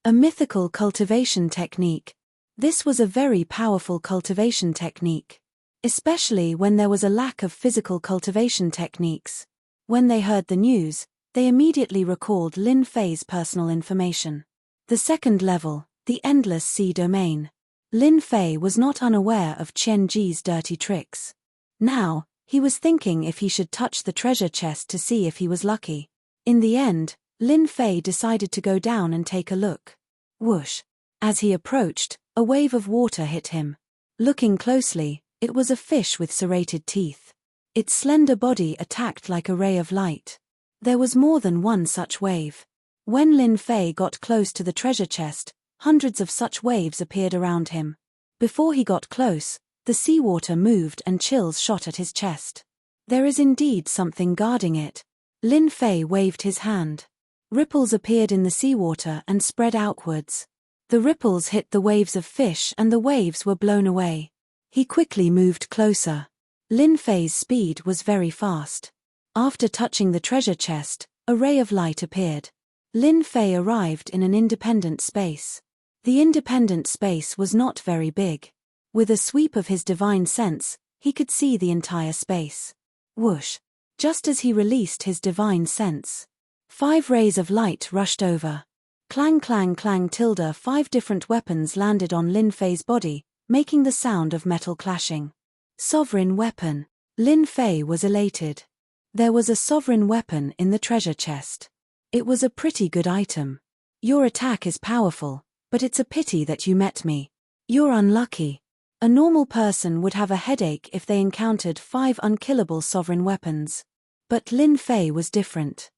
A mythical cultivation technique. This was a very powerful cultivation technique. Especially when there was a lack of physical cultivation techniques. When they heard the news, they immediately recalled Lin Fei's personal information. The second level, the Endless Sea Domain. Lin Fei was not unaware of Qian Ji's dirty tricks. Now, He was thinking if he should touch the treasure chest to see if he was lucky. In the end, Lin Fei decided to go down and take a look. Whoosh! As he approached, a wave of water hit him. Looking closely, it was a fish with serrated teeth. Its slender body attacked like a ray of light. There was more than one such wave. When Lin Fei got close to the treasure chest, hundreds of such waves appeared around him. Before he got close, the seawater moved and chills shot at his chest. There is indeed something guarding it. Lin Fei waved his hand. Ripples appeared in the seawater and spread outwards. The ripples hit the waves of fish and the waves were blown away. He quickly moved closer. Lin Fei's speed was very fast. After touching the treasure chest, a ray of light appeared. Lin Fei arrived in an independent space. The independent space was not very big. With a sweep of his divine sense, he could see the entire space. Whoosh! Just as he released his divine sense, 5 rays of light rushed over. Clang clang clang tilde 5 different weapons landed on Lin Fei's body, making the sound of metal clashing. Sovereign weapon. Lin Fei was elated. There was a sovereign weapon in the treasure chest. It was a pretty good item. Your attack is powerful, but it's a pity that you met me. You're unlucky. A normal person would have a headache if they encountered 5 unkillable sovereign weapons. But Lin Fei was different.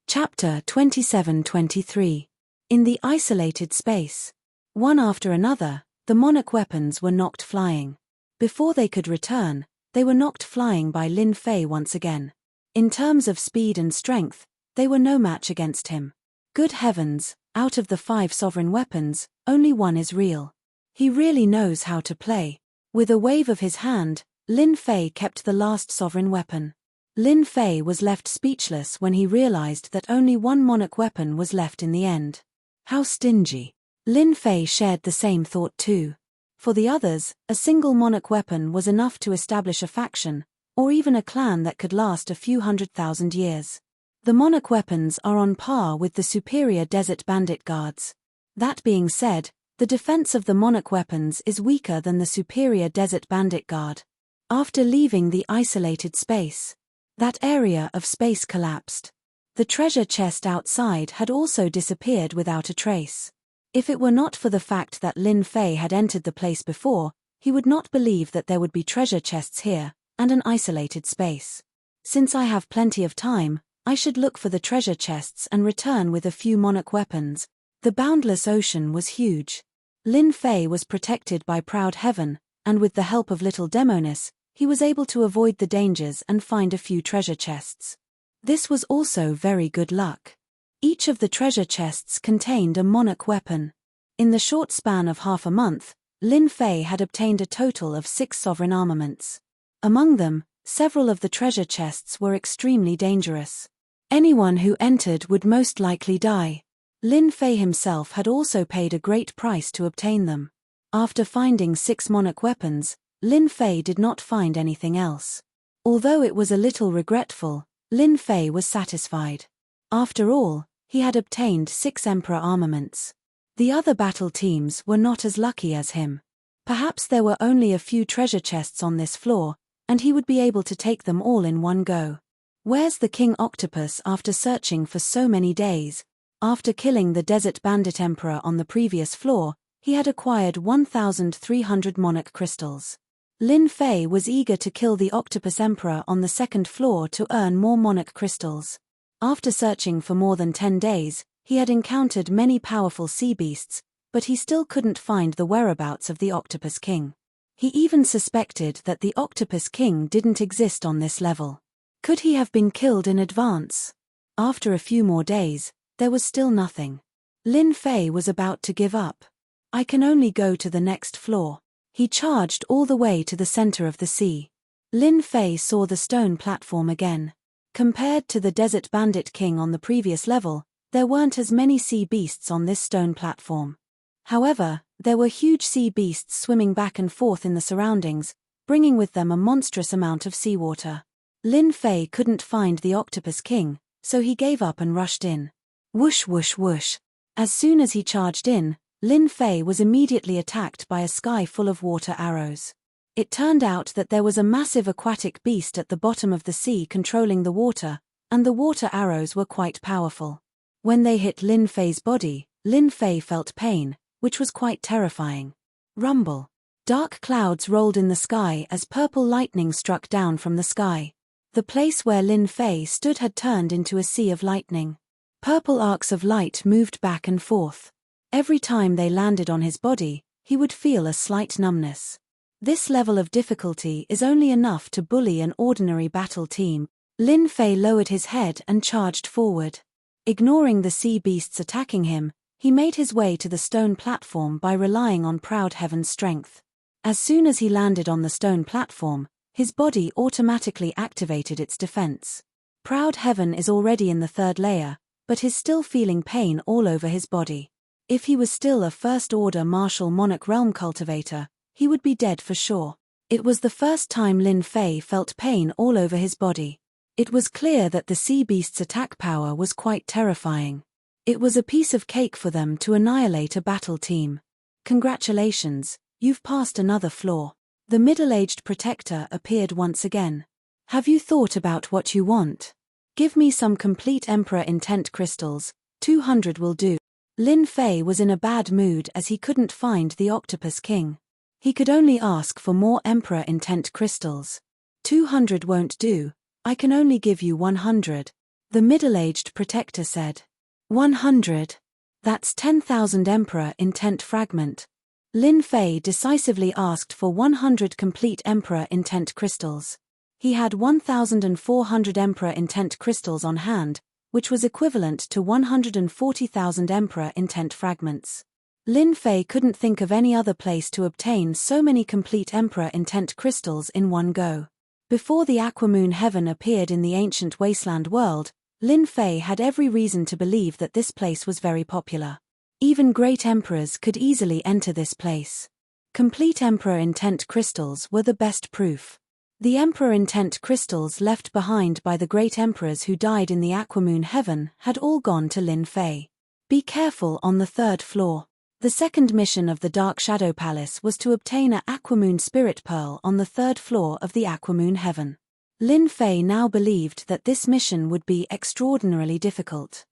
Chapter 27-23. In the isolated space. One after another, the monarch weapons were knocked flying. Before they could return, they were knocked flying by Lin Fei once again. In terms of speed and strength, they were no match against him. Good heavens, out of the 5 sovereign weapons, only one is real. He really knows how to play. With a wave of his hand, Lin Fei kept the last sovereign weapon. Lin Fei was left speechless when he realized that only one monarch weapon was left in the end. How stingy. Lin Fei shared the same thought too. For the others, a single monarch weapon was enough to establish a faction, or even a clan that could last a few 100,000 years. The monarch weapons are on par with the superior desert bandit guards. That being said, the defense of the monarch weapons is weaker than the superior desert bandit guard. After leaving the isolated space, that area of space collapsed. The treasure chest outside had also disappeared without a trace. If it were not for the fact that Lin Fei had entered the place before, he would not believe that there would be treasure chests here, and an isolated space. Since I have plenty of time, I should look for the treasure chests and return with a few monarch weapons. The boundless ocean was huge. Lin Fei was protected by proud heaven, and with the help of little Demonis, he was able to avoid the dangers and find a few treasure chests. This was also very good luck. Each of the treasure chests contained a monarch weapon. In the short span of half a month, Lin Fei had obtained a total of 6 sovereign armaments. Among them, several of the treasure chests were extremely dangerous. Anyone who entered would most likely die. Lin Fei himself had also paid a great price to obtain them. After finding 6 monarch weapons, Lin Fei did not find anything else. Although it was a little regretful, Lin Fei was satisfied. After all, he had obtained 6 emperor armaments. The other battle teams were not as lucky as him. Perhaps there were only a few treasure chests on this floor, and he would be able to take them all in one go. Where's the King Octopus after searching for so many days? After killing the Desert Bandit Emperor on the previous floor, he had acquired 1,300 monarch crystals. Lin Fei was eager to kill the Octopus Emperor on the second floor to earn more monarch crystals. After searching for more than 10 days, he had encountered many powerful sea beasts, but he still couldn't find the whereabouts of the Octopus King. He even suspected that the Octopus King didn't exist on this level. Could he have been killed in advance? After a few more days, there was still nothing. Lin Fei was about to give up. I can only go to the next floor. He charged all the way to the center of the sea. Lin Fei saw the stone platform again. Compared to the Desert Bandit King on the previous level, there weren't as many sea beasts on this stone platform. However, there were huge sea beasts swimming back and forth in the surroundings, bringing with them a monstrous amount of seawater. Lin Fei couldn't find the Octopus King, so he gave up and rushed in. Whoosh whoosh whoosh. As soon as he charged in, Lin Fei was immediately attacked by a sky full of water arrows. It turned out that there was a massive aquatic beast at the bottom of the sea controlling the water, and the water arrows were quite powerful. When they hit Lin Fei's body, Lin Fei felt pain, which was quite terrifying. Rumble. Dark clouds rolled in the sky as purple lightning struck down from the sky. The place where Lin Fei stood had turned into a sea of lightning. Purple arcs of light moved back and forth. Every time they landed on his body, he would feel a slight numbness. This level of difficulty is only enough to bully an ordinary battle team. Lin Fei lowered his head and charged forward. Ignoring the sea beasts attacking him, he made his way to the stone platform by relying on Proud Heaven's strength. As soon as he landed on the stone platform, his body automatically activated its defense. Proud Heaven is already in the third layer, but he's still feeling pain all over his body. If he was still a first-order martial monarch realm cultivator, he would be dead for sure. It was the first time Lin Fei felt pain all over his body. It was clear that the sea beast's attack power was quite terrifying. It was a piece of cake for them to annihilate a battle team. Congratulations, you've passed another floor. The middle-aged protector appeared once again. Have you thought about what you want? Give me some complete Emperor Intent crystals, 200 will do. Lin Fei was in a bad mood as he couldn't find the Octopus King. He could only ask for more Emperor Intent crystals. 200 won't do, I can only give you 100. The middle-aged protector said. 100? That's 10,000 Emperor Intent fragment. Lin Fei decisively asked for 100 complete Emperor Intent crystals. He had 1,400 Emperor Intent crystals on hand, which was equivalent to 140,000 Emperor Intent fragments. Lin Fei couldn't think of any other place to obtain so many complete Emperor Intent crystals in one go. Before the Aquamoon Heaven appeared in the ancient wasteland world, Lin Fei had every reason to believe that this place was very popular. Even great emperors could easily enter this place. Complete Emperor Intent crystals were the best proof. The Emperor Intent crystals left behind by the great emperors who died in the Aquamoon Heaven had all gone to Lin Fei. Be careful on the third floor. The second mission of the Dark Shadow Palace was to obtain a Aquamoon Spirit Pearl on the third floor of the Aquamoon Heaven. Lin Fei now believed that this mission would be extraordinarily difficult.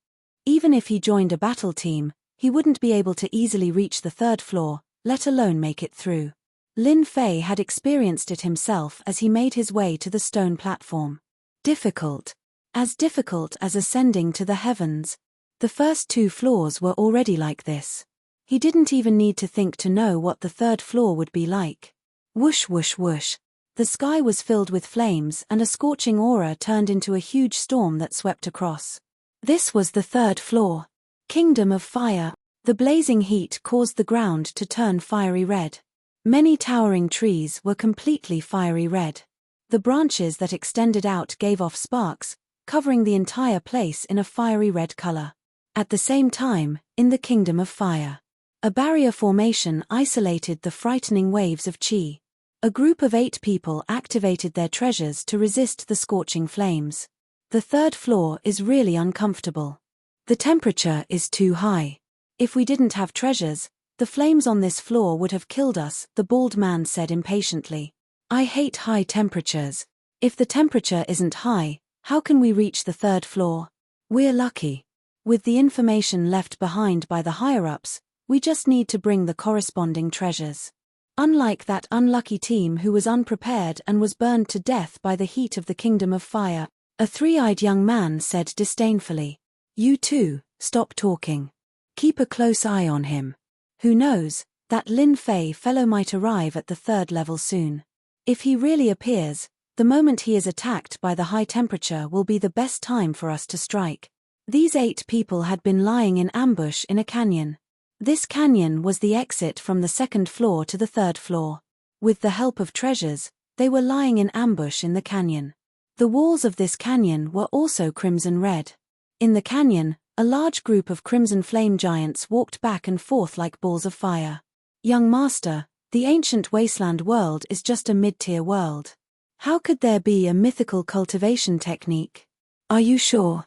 Even if he joined a battle team, he wouldn't be able to easily reach the third floor, let alone make it through. Lin Fei had experienced it himself as he made his way to the stone platform. Difficult. As difficult as ascending to the heavens. The first 2 floors were already like this. He didn't even need to think to know what the third floor would be like. Whoosh whoosh whoosh. The sky was filled with flames and a scorching aura turned into a huge storm that swept across. This was the third floor. Kingdom of Fire. The blazing heat caused the ground to turn fiery red. Many towering trees were completely fiery red. The branches that extended out gave off sparks, covering the entire place in a fiery red color. At the same time, in the Kingdom of Fire, a barrier formation isolated the frightening waves of chi. A group of 8 people activated their treasures to resist the scorching flames. The third floor is really uncomfortable. The temperature is too high. If we didn't have treasures, the flames on this floor would have killed us, the bald man said impatiently. I hate high temperatures. If the temperature isn't high, how can we reach the third floor? We're lucky. With the information left behind by the higher-ups, we just need to bring the corresponding treasures. Unlike that unlucky team who was unprepared and was burned to death by the heat of the Kingdom of Fire, a 3-eyed young man said disdainfully. You too, stop talking. Keep a close eye on him. Who knows, that Lin Fei fellow might arrive at the third level soon. If he really appears, the moment he is attacked by the high temperature will be the best time for us to strike. These 8 people had been lying in ambush in a canyon. This canyon was the exit from the second floor to the third floor. With the help of treasures, they were lying in ambush in the canyon. The walls of this canyon were also crimson red. In the canyon, a large group of crimson flame giants walked back and forth like balls of fire. Young master, the ancient wasteland world is just a mid-tier world. How could there be a mythical cultivation technique? Are you sure?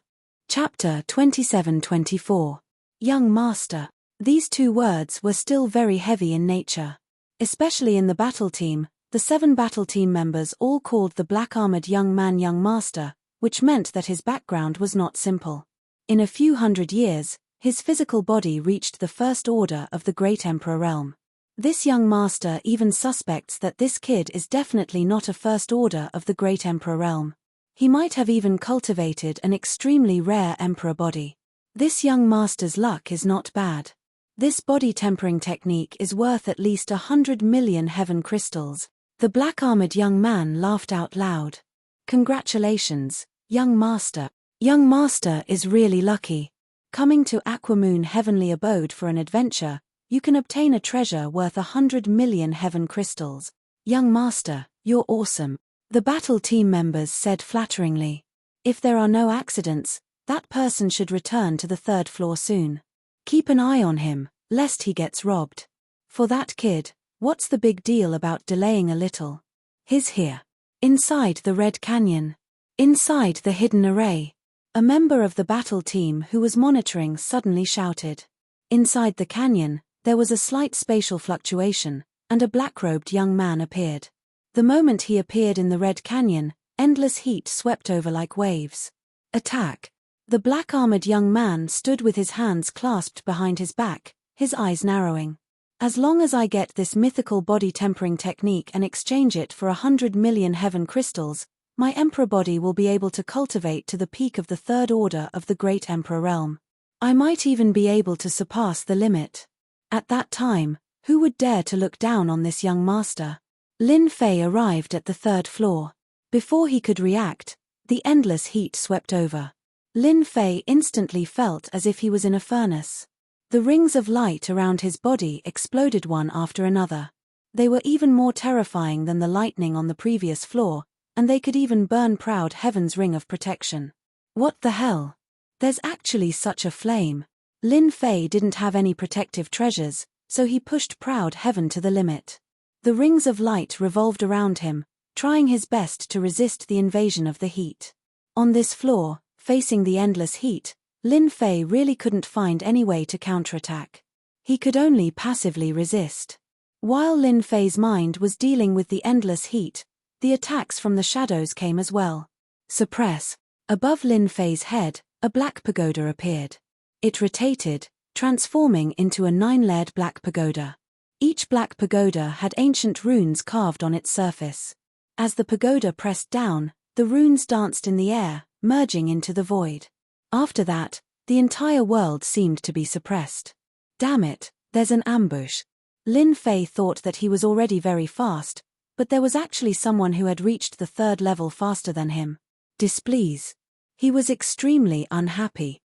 Chapter 27-24. Young master. These 2 words were still very heavy in nature. Especially in the battle team, The 7 battle team members all called the black-armored young man Young Master, which meant that his background was not simple. In a few hundred years, his physical body reached the First Order of the Great Emperor realm. This young master even suspects that this kid is definitely not a First Order of the Great Emperor realm. He might have even cultivated an extremely rare emperor body. This young master's luck is not bad. This body tempering technique is worth at least 100 million heaven crystals. The black-armored young man laughed out loud. Congratulations, young master. Young master is really lucky. Coming to Aquamoon Heavenly Abode for an adventure, you can obtain a treasure worth 100 million heaven crystals. Young master, you're awesome. The battle team members said flatteringly. If there are no accidents, that person should return to the 3rd floor soon. Keep an eye on him, lest he gets robbed. For that kid, what's the big deal about delaying a little? He's here. Inside the Red Canyon. Inside the hidden array. A member of the battle team who was monitoring suddenly shouted. Inside the canyon, there was a slight spatial fluctuation, and a black-robed young man appeared. The moment he appeared in the Red Canyon, endless heat swept over like waves. Attack! The black-armored young man stood with his hands clasped behind his back, his eyes narrowing. As long as I get this mythical body tempering technique and exchange it for 100 million heaven crystals, my emperor body will be able to cultivate to the peak of the 3rd Order of the Great Emperor realm. I might even be able to surpass the limit. At that time, who would dare to look down on this young master? Lin Fei arrived at the 3rd floor. Before he could react, the endless heat swept over. Lin Fei instantly felt as if he was in a furnace. The rings of light around his body exploded one after another. They were even more terrifying than the lightning on the previous floor, and they could even burn Proud Heaven's ring of protection. What the hell? There's actually such a flame. Lin Fei didn't have any protective treasures, so he pushed Proud Heaven to the limit. The rings of light revolved around him, trying his best to resist the invasion of the heat. On this floor, facing the endless heat, Lin Fei really couldn't find any way to counterattack. He could only passively resist. While Lin Fei's mind was dealing with the endless heat, the attacks from the shadows came as well. Suppress. Above Lin Fei's head, a black pagoda appeared. It rotated, transforming into a 9-layered black pagoda. Each black pagoda had ancient runes carved on its surface. As the pagoda pressed down, the runes danced in the air, merging into the void. After that, the entire world seemed to be suppressed. Damn it, there's an ambush. Lin Fei thought that he was already very fast, but there was actually someone who had reached the 3rd level faster than him. Displease. He was extremely unhappy.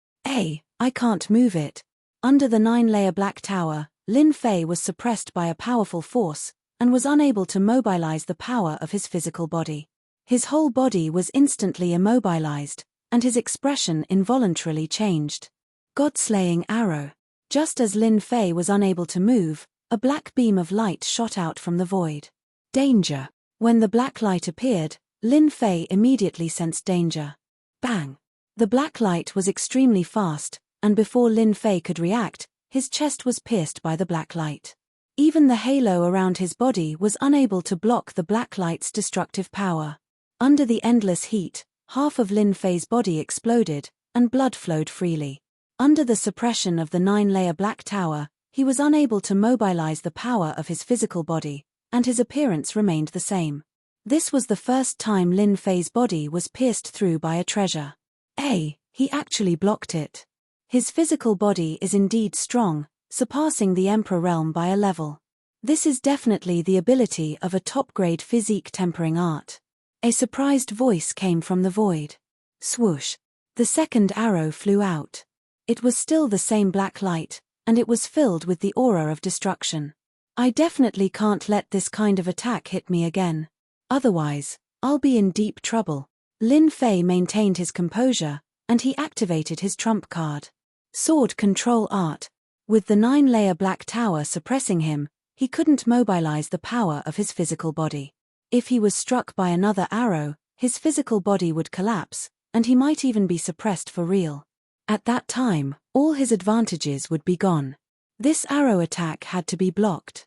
I can't move it. Under the 9-layer black tower, Lin Fei was suppressed by a powerful force, and was unable to mobilize the power of his physical body. His whole body was instantly immobilized, and his expression involuntarily changed. God-slaying arrow. Just as Lin Fei was unable to move, a black beam of light shot out from the void. Danger. When the black light appeared, Lin Fei immediately sensed danger. Bang! The black light was extremely fast, and before Lin Fei could react, his chest was pierced by the black light. Even the halo around his body was unable to block the black light's destructive power. Under the endless heat, half of Lin Fei's body exploded, and blood flowed freely. Under the suppression of the 9-layer black tower, he was unable to mobilize the power of his physical body, and his appearance remained the same. This was the first time Lin Fei's body was pierced through by a treasure. He actually blocked it. His physical body is indeed strong, surpassing the Emperor realm by a level. This is definitely the ability of a top-grade physique tempering art. A surprised voice came from the void. Swoosh. The second arrow flew out. It was still the same black light, and it was filled with the aura of destruction. I definitely can't let this kind of attack hit me again. Otherwise, I'll be in deep trouble. Lin Fei maintained his composure, and he activated his trump card. Sword Control Art. With the 9-layer black tower suppressing him, he couldn't mobilize the power of his physical body. If he was struck by another arrow, his physical body would collapse, and he might even be suppressed for real. At that time, all his advantages would be gone. This arrow attack had to be blocked.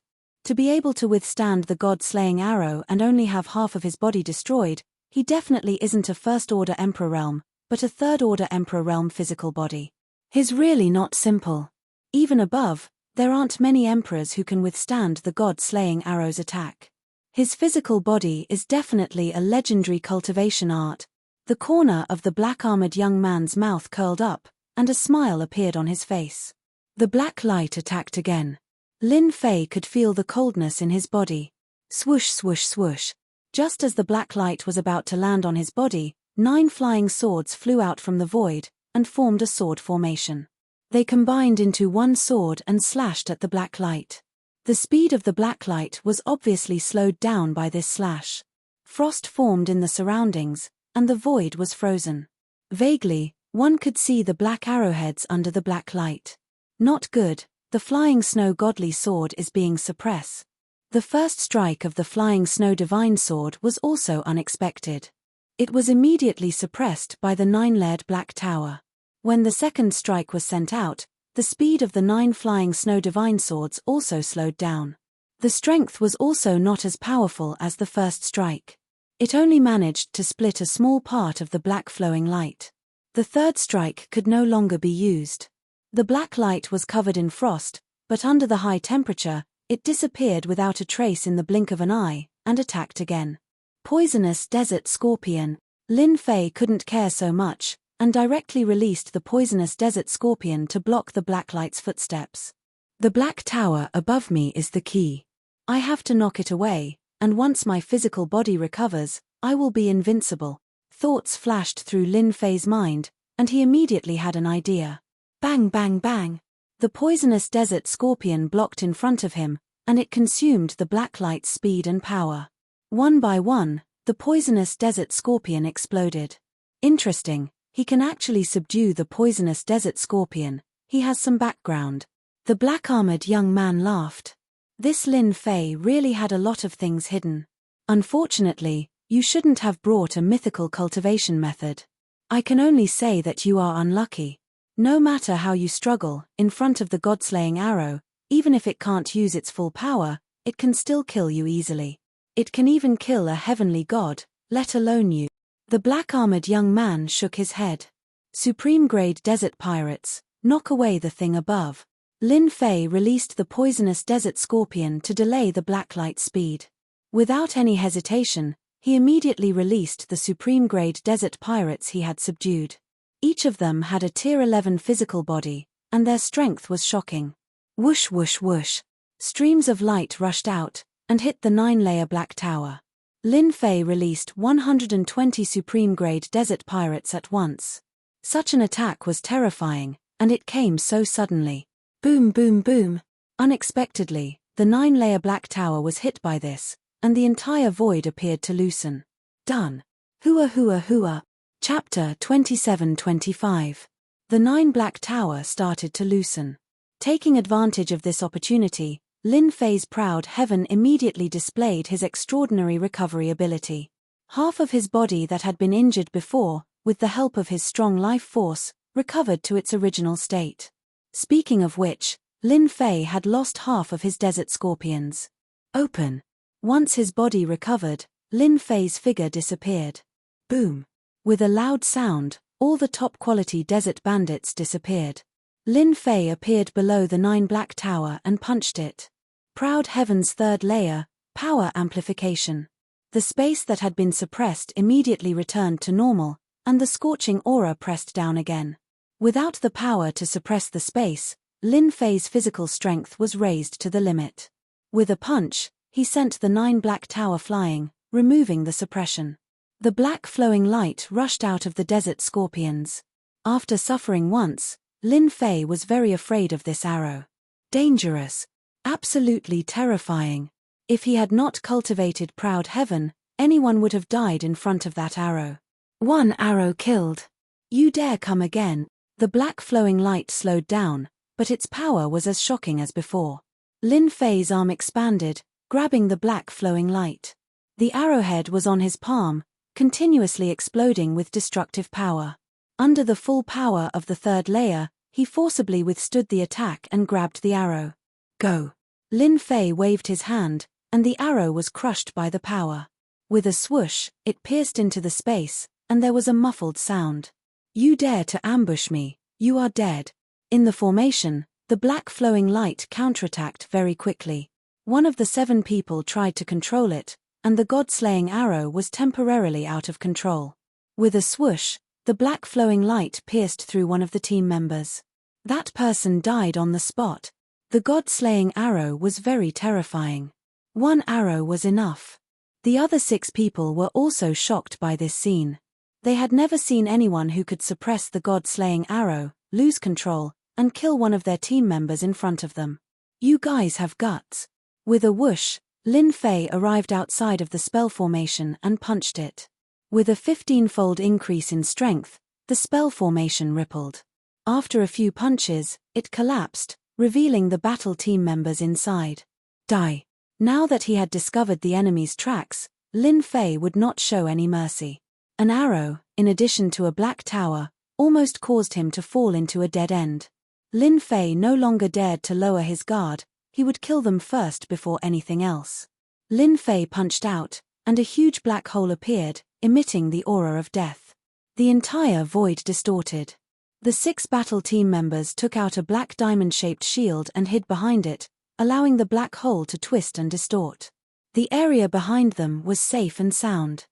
To be able to withstand the god-slaying arrow and only have half of his body destroyed, he definitely isn't a first-order Emperor realm, but a third-order Emperor realm physical body. He's really not simple. Even above, there aren't many emperors who can withstand the god-slaying arrow's attack. His physical body is definitely a legendary cultivation art. The corner of the black-armored young man's mouth curled up, and a smile appeared on his face. The black light attacked again. Lin Fei could feel the coldness in his body. Swoosh swoosh swoosh. Just as the black light was about to land on his body, 9 flying swords flew out from the void, and formed a sword formation. They combined into one sword and slashed at the black light. The speed of the black light was obviously slowed down by this slash. Frost formed in the surroundings, and the void was frozen. Vaguely, one could see the black arrowheads under the black light. Not good. The flying snow godly sword is being suppressed. The first strike of the flying snow divine sword was also unexpected. It was immediately suppressed by the 9-layered black tower. When the second strike was sent out, the speed of the 9 flying snow divine swords also slowed down. The strength was also not as powerful as the first strike. It only managed to split a small part of the black flowing light. The third strike could no longer be used. The black light was covered in frost, but under the high temperature, it disappeared without a trace in the blink of an eye, and attacked again. Poisonous desert scorpion. Lin Fei couldn't care so much, and directly released the poisonous desert scorpion to block the black light's footsteps. The black tower above me is the key. I have to knock it away, and once my physical body recovers, I will be invincible. Thoughts flashed through Lin Fei's mind, and he immediately had an idea. Bang bang bang. The poisonous desert scorpion blocked in front of him, and it consumed the black light's speed and power. One by one, the poisonous desert scorpion exploded. Interesting, he can actually subdue the poisonous desert scorpion. He has some background. The black-armored young man laughed. This Lin Fei really had a lot of things hidden. Unfortunately, you shouldn't have brought a mythical cultivation method. I can only say that you are unlucky. No matter how you struggle, in front of the god-slaying arrow, even if it can't use its full power, it can still kill you easily. It can even kill a heavenly god, let alone you. The black-armored young man shook his head. Supreme-grade desert pirates, knock away the thing above. Lin Fei released the poisonous desert scorpion to delay the black light speed. Without any hesitation, he immediately released the supreme-grade desert pirates he had subdued. Each of them had a Tier 11 physical body, and their strength was shocking. Whoosh whoosh whoosh. Streams of light rushed out, and hit the 9-layer black tower. Lin Fei released 120 supreme-grade desert pirates at once. Such an attack was terrifying, and it came so suddenly. Boom boom boom. Unexpectedly, the 9-layer black tower was hit by this, and the entire void appeared to loosen. Done. Hua hua hua. Chapter 27-25. The 9 black tower started to loosen. Taking advantage of this opportunity, Lin Fei's proud heaven immediately displayed his extraordinary recovery ability. Half of his body that had been injured before, with the help of his strong life force, recovered to its original state. Speaking of which, Lin Fei had lost half of his desert scorpions. Open. Once his body recovered, Lin Fei's figure disappeared. Boom. With a loud sound, all the top-quality desert bandits disappeared. Lin Fei appeared below the 9 black tower and punched it. Proud heaven's 3rd layer, power amplification. The space that had been suppressed immediately returned to normal, and the scorching aura pressed down again. Without the power to suppress the space, Lin Fei's physical strength was raised to the limit. With a punch, he sent the 9 black tower flying, removing the suppression. The black flowing light rushed out of the desert scorpions. After suffering once, Lin Fei was very afraid of this arrow. Dangerous. Absolutely terrifying. If he had not cultivated proud heaven, anyone would have died in front of that arrow. 1 arrow killed. You dare come again. The black flowing light slowed down, but its power was as shocking as before. Lin Fei's arm expanded, grabbing the black flowing light. The arrowhead was on his palm, continuously exploding with destructive power. Under the full power of the 3rd layer, he forcibly withstood the attack and grabbed the arrow. Go. Lin Fei waved his hand, and the arrow was crushed by the power. With a swoosh, it pierced into the space, and there was a muffled sound. You dare to ambush me, you are dead. In the formation, the black flowing light counterattacked very quickly. One of the 7 people tried to control it, and the god-slaying arrow was temporarily out of control. With a swoosh, the black flowing light pierced through one of the team members. That person died on the spot. The god-slaying arrow was very terrifying. 1 arrow was enough. The other 6 people were also shocked by this scene. They had never seen anyone who could suppress the god-slaying arrow, lose control, and kill one of their team members in front of them. You guys have guts. With a whoosh, Lin Fei arrived outside of the spell formation and punched it. With a 15-fold increase in strength, the spell formation rippled. After a few punches, it collapsed, revealing the battle team members inside. Die. Now that he had discovered the enemy's tracks, Lin Fei would not show any mercy. An arrow, in addition to a black tower, almost caused him to fall into a dead end. Lin Fei no longer dared to lower his guard, he would kill them first before anything else. Lin Fei punched out, and a huge black hole appeared, emitting the aura of death. The entire void distorted. The 6 battle team members took out a black diamond-shaped shield and hid behind it, allowing the black hole to twist and distort. The area behind them was safe and sound.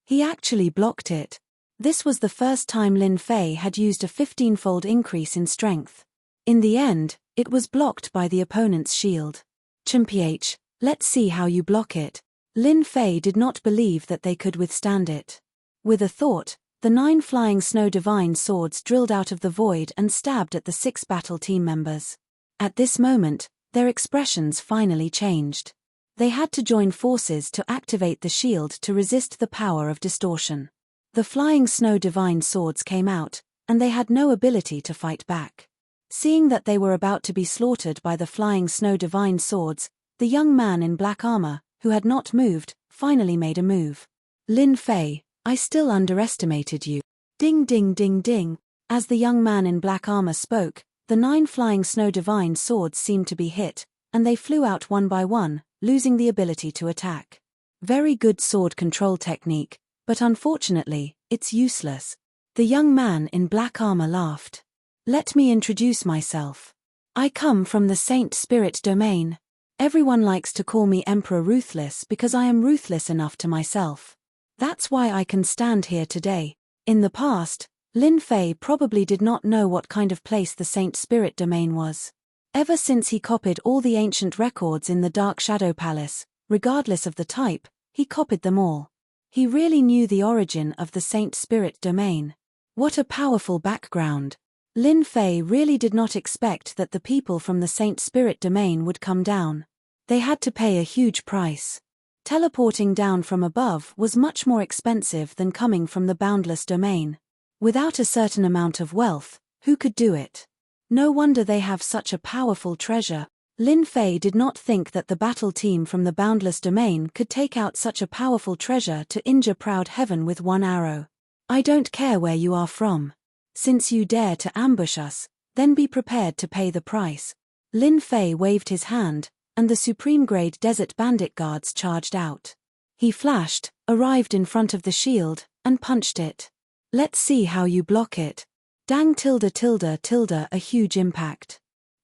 He actually blocked it. This was the first time Lin Fei had used a 15-fold increase in strength. In the end, it was blocked by the opponent's shield. Chimph, let's see how you block it. Lin Fei did not believe that they could withstand it. With a thought, the 9 flying snow divine swords drilled out of the void and stabbed at the 6 battle team members. At this moment, their expressions finally changed. They had to join forces to activate the shield to resist the power of distortion. The flying snow divine swords came out, and they had no ability to fight back. Seeing that they were about to be slaughtered by the flying snow divine swords, the young man in black armor, who had not moved, finally made a move. Lin Fei, I still underestimated you. Ding ding ding ding. As the young man in black armor spoke, the 9 flying snow divine swords seemed to be hit, and they flew out one by one, losing the ability to attack. Very good sword control technique, but unfortunately, it's useless. The young man in black armor laughed. Let me introduce myself. I come from the Saint Spirit domain. Everyone likes to call me Emperor Ruthless because I am ruthless enough to myself. That's why I can stand here today. In the past, Lin Fei probably did not know what kind of place the Saint Spirit domain was. Ever since he copied all the ancient records in the Dark Shadow Palace, regardless of the type, he copied them all. He really knew the origin of the Saint Spirit domain. What a powerful background. Lin Fei really did not expect that the people from the Saint Spirit domain would come down. They had to pay a huge price. Teleporting down from above was much more expensive than coming from the boundless domain. Without a certain amount of wealth, who could do it? No wonder they have such a powerful treasure. Lin Fei did not think that the battle team from the boundless domain could take out such a powerful treasure to injure proud heaven with 1 arrow. I don't care where you are from. Since you dare to ambush us, then be prepared to pay the price. Lin Fei waved his hand, and the supreme-grade desert bandit guards charged out. He flashed, arrived in front of the shield, and punched it. Let's see how you block it. Dang tilde tilde tilde, a huge impact.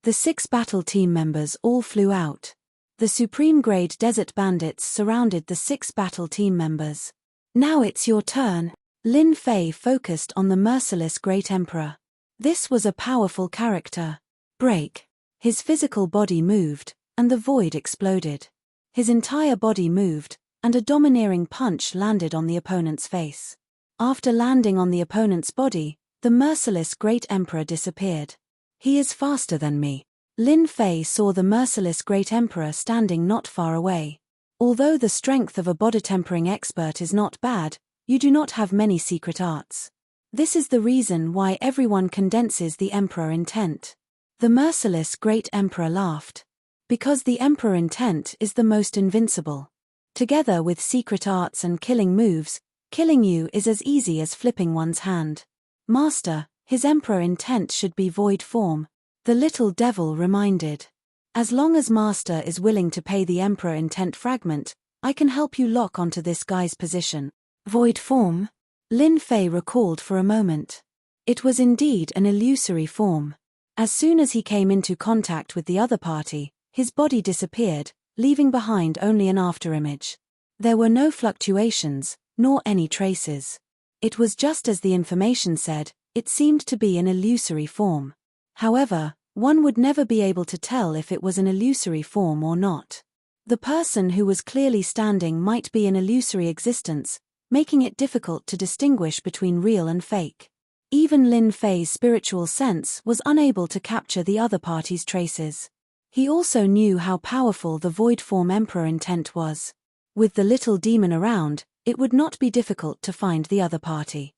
The 6 battle team members all flew out. The supreme-grade desert bandits surrounded the 6 battle team members. Now it's your turn. Lin Fei focused on the merciless Great Emperor. This was a powerful character. Break. His physical body moved, and the void exploded. His entire body moved, and a domineering punch landed on the opponent's face. After landing on the opponent's body, the merciless Great Emperor disappeared. He is faster than me. Lin Fei saw the merciless Great Emperor standing not far away. Although the strength of a body tempering expert is not bad, you do not have many secret arts. This is the reason why everyone condenses the Emperor intent. The merciless Great Emperor laughed. Because the Emperor intent is the most invincible. Together with secret arts and killing moves, killing you is as easy as flipping one's hand. Master, his Emperor intent should be void form. The little devil reminded. As long as Master is willing to pay the Emperor intent fragment, I can help you lock onto this guy's position. Void form? Lin Fei recalled for a moment. It was indeed an illusory form. As soon as he came into contact with the other party, his body disappeared, leaving behind only an afterimage. There were no fluctuations, nor any traces. It was just as the information said, it seemed to be an illusory form. However, one would never be able to tell if it was an illusory form or not. The person who was clearly standing might be an illusory existence, making it difficult to distinguish between real and fake. Even Lin Fei's spiritual sense was unable to capture the other party's traces. He also knew how powerful the void form Emperor intent was. With the little demon around, it would not be difficult to find the other party.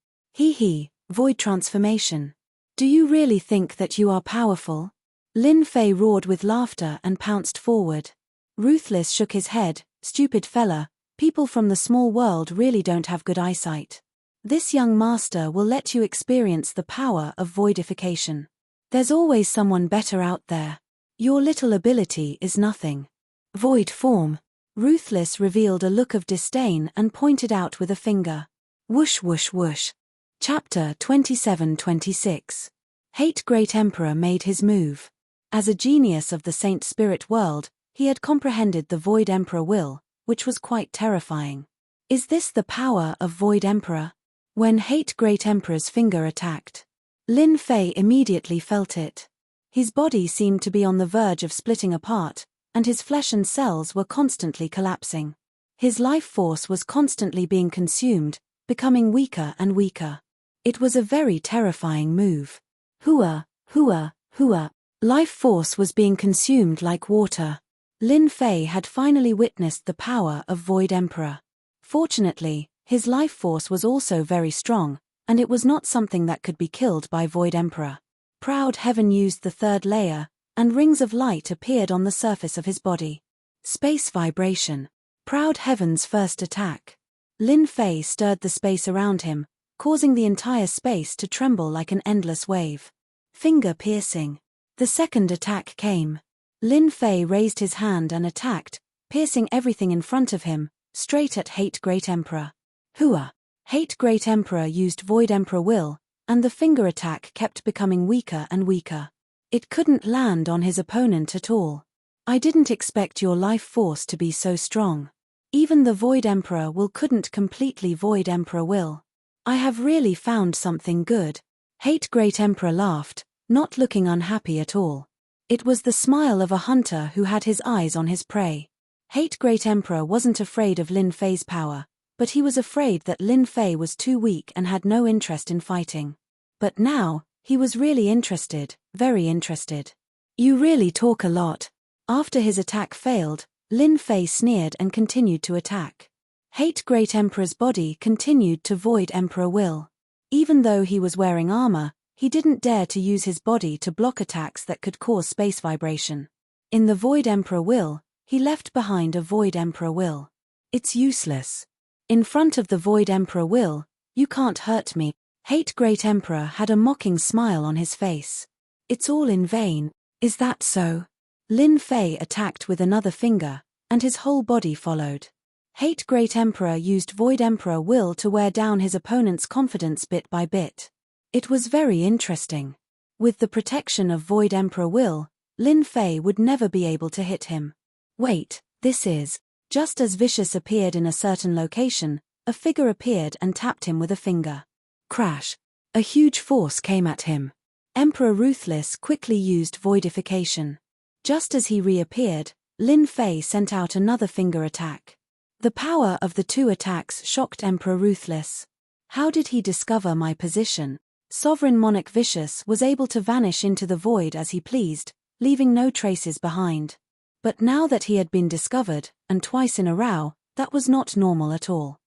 Void transformation. Do you really think that you are powerful? Lin Fei roared with laughter and pounced forward. Ruthless shook his head. Stupid fella, people from the small world really don't have good eyesight. This young master will let you experience the power of voidification. There's always someone better out there. Your little ability is nothing. Void form. Ruthless revealed a look of disdain and pointed out with a finger. Whoosh whoosh whoosh. Chapter 27-26. Hate Great Emperor made his move. As a genius of the Saint Spirit world, he had comprehended the Void Emperor will, which was quite terrifying. Is this the power of Void Emperor? When Hate Great Emperor's finger attacked, Lin Fei immediately felt it. His body seemed to be on the verge of splitting apart, and his flesh and cells were constantly collapsing. His life force was constantly being consumed, becoming weaker and weaker. It was a very terrifying move. Hua. Life force was being consumed like water. Lin Fei had finally witnessed the power of Void Emperor. Fortunately, his life force was also very strong, and it was not something that could be killed by Void Emperor. Proud Heaven used the third layer, and rings of light appeared on the surface of his body. Space vibration. Proud Heaven's first attack. Lin Fei stirred the space around him, causing the entire space to tremble like an endless wave. Finger piercing. The second attack came. Lin Fei raised his hand and attacked, piercing everything in front of him, straight at Hate Great Emperor. Hua. Hate Great Emperor used Void Emperor will, and the finger attack kept becoming weaker and weaker. It couldn't land on his opponent at all. I didn't expect your life force to be so strong. Even the Void Emperor will couldn't completely Void Emperor will. I have really found something good. Hate Great Emperor laughed, not looking unhappy at all. It was the smile of a hunter who had his eyes on his prey. Hate Great Emperor wasn't afraid of Lin Fei's power, but he was afraid that Lin Fei was too weak and had no interest in fighting. But now, he was really interested, very interested. You really talk a lot. After his attack failed, Lin Fei sneered and continued to attack. Hate Great Emperor's body continued to Void Emperor will. Even though he was wearing armor, he didn't dare to use his body to block attacks that could cause space vibration. In the Void Emperor will, he left behind a Void Emperor will. It's useless. In front of the Void Emperor will, you can't hurt me. Hate Great Emperor had a mocking smile on his face. It's all in vain, is that so? Lin Fei attacked with another finger, and his whole body followed. Hate Great Emperor used Void Emperor will to wear down his opponent's confidence bit by bit. It was very interesting. With the protection of Void Emperor will, Lin Fei would never be able to hit him. Wait, this is... Just as Vicious appeared in a certain location, a figure appeared and tapped him with a finger. Crash. A huge force came at him. Emperor Ruthless quickly used voidification. Just as he reappeared, Lin Fei sent out another finger attack. The power of the two attacks shocked Emperor Ruthless. How did he discover my position? Sovereign Monarch Vicious was able to vanish into the void as he pleased, leaving no traces behind. But now that he had been discovered, and twice in a row, that was not normal at all.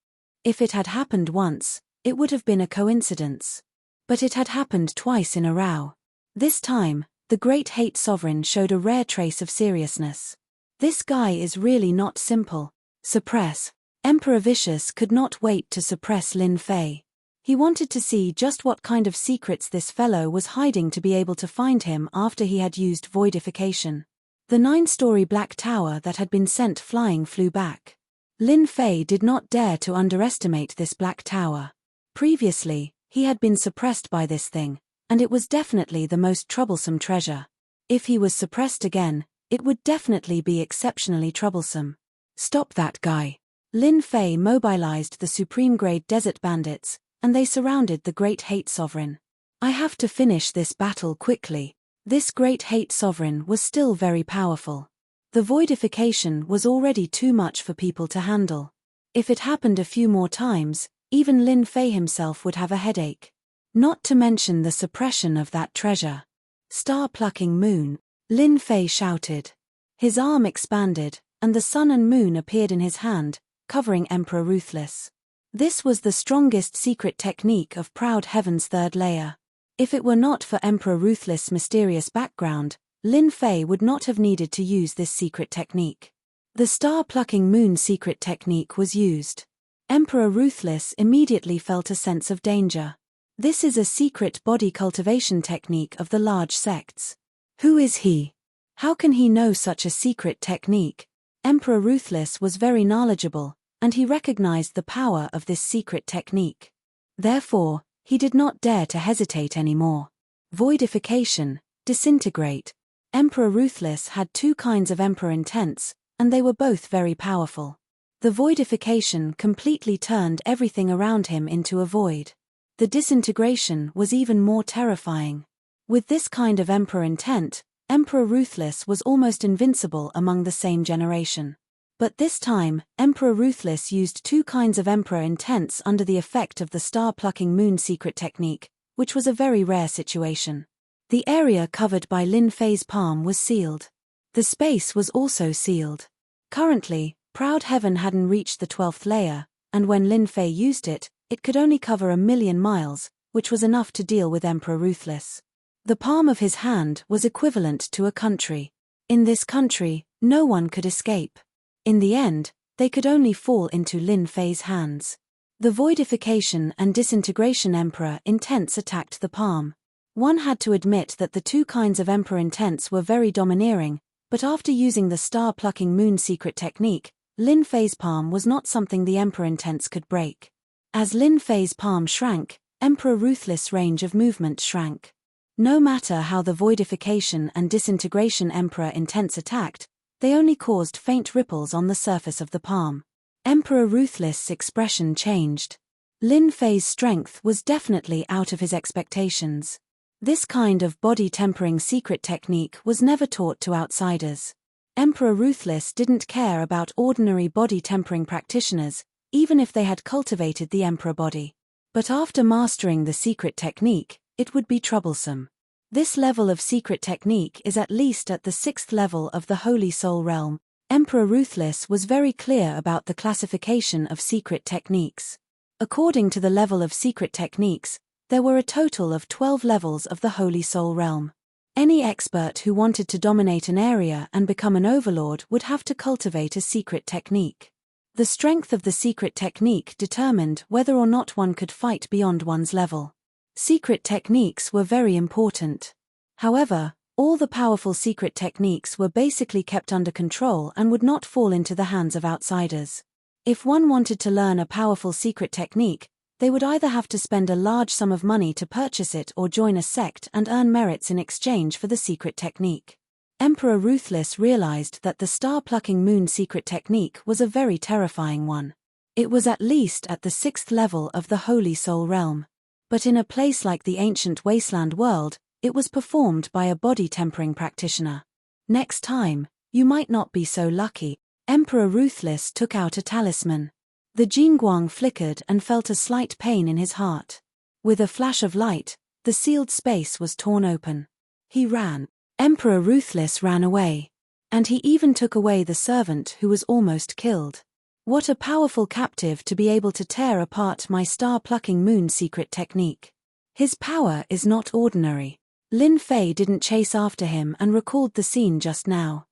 If it had happened once, it would have been a coincidence. But it had happened twice in a row. This time, the Great Hate Sovereign showed a rare trace of seriousness. This guy is really not simple. Suppress. Emperor Vicious could not wait to suppress Lin Fei. He wanted to see just what kind of secrets this fellow was hiding to be able to find him after he had used voidification. The 9-story black tower that had been sent flying flew back. Lin Fei did not dare to underestimate this black tower. Previously, he had been suppressed by this thing, and it was definitely the most troublesome treasure. If he was suppressed again, it would definitely be exceptionally troublesome. Stop that guy. Lin Fei mobilized the supreme-grade desert bandits, and they surrounded the Great Hate Sovereign. I have to finish this battle quickly. This Great Hate Sovereign was still very powerful. The voidification was already too much for people to handle. If it happened a few more times, even Lin Fei himself would have a headache. Not to mention the suppression of that treasure. Star-plucking moon, Lin Fei shouted. His arm expanded, and the sun and moon appeared in his hand, covering Emperor Ruthless. This was the strongest secret technique of Proud Heaven's third layer. If it were not for Emperor Ruthless' mysterious background, Lin Fei would not have needed to use this secret technique. The star-plucking moon secret technique was used. Emperor Ruthless immediately felt a sense of danger. This is a secret body cultivation technique of the large sects. Who is he? How can he know such a secret technique? Emperor Ruthless was very knowledgeable, and he recognized the power of this secret technique. Therefore, he did not dare to hesitate anymore. Voidification, disintegrate. Emperor Ruthless had 2 kinds of Emperor Intents, and they were both very powerful. The voidification completely turned everything around him into a void. The disintegration was even more terrifying. With this kind of Emperor Intent, Emperor Ruthless was almost invincible among the same generation. But this time, Emperor Ruthless used 2 kinds of Emperor Intents under the effect of the star-plucking moon secret technique, which was a very rare situation. The area covered by Lin Fei's palm was sealed. The space was also sealed. Currently, Proud Heaven hadn't reached the 12th layer, and when Lin Fei used it, it could only cover 1,000,000 miles, which was enough to deal with Emperor Ruthless. The palm of his hand was equivalent to a country. In this country, no one could escape. In the end, they could only fall into Lin Fei's hands. The voidification and disintegration Emperor Intents attacked the palm. One had to admit that the 2 kinds of Emperor Intents were very domineering, but after using the star-plucking moon secret technique, Lin Fei's palm was not something the Emperor Intents could break. As Lin Fei's palm shrank, Emperor Ruthless' range of movement shrank. No matter how the voidification and disintegration Emperor Intents attacked, they only caused faint ripples on the surface of the palm. Emperor Ruthless' expression changed. Lin Fei's strength was definitely out of his expectations. This kind of body-tempering secret technique was never taught to outsiders. Emperor Ruthless didn't care about ordinary body-tempering practitioners, even if they had cultivated the Emperor body. But after mastering the secret technique, it would be troublesome. This level of secret technique is at least at the 6th level of the Holy Soul Realm. Emperor Ruthless was very clear about the classification of secret techniques. According to the level of secret techniques, there were a total of 12 levels of the Holy Soul Realm. Any expert who wanted to dominate an area and become an overlord would have to cultivate a secret technique. The strength of the secret technique determined whether or not one could fight beyond one's level. Secret techniques were very important. However, all the powerful secret techniques were basically kept under control and would not fall into the hands of outsiders. If one wanted to learn a powerful secret technique, they would either have to spend a large sum of money to purchase it or join a sect and earn merits in exchange for the secret technique. Emperor Ruthless realized that the star-plucking moon secret technique was a very terrifying one. It was at least at the 6th level of the Holy Soul Realm. But in a place like the ancient wasteland world, it was performed by a body-tempering practitioner. Next time, you might not be so lucky. Emperor Ruthless took out a talisman. The Jingguang flickered and felt a slight pain in his heart. With a flash of light, the sealed space was torn open. He ran. Emperor Ruthless ran away. And he even took away the servant who was almost killed. What a powerful captive to be able to tear apart my star-plucking moon secret technique. His power is not ordinary. Lin Fei didn't chase after him and recalled the scene just now.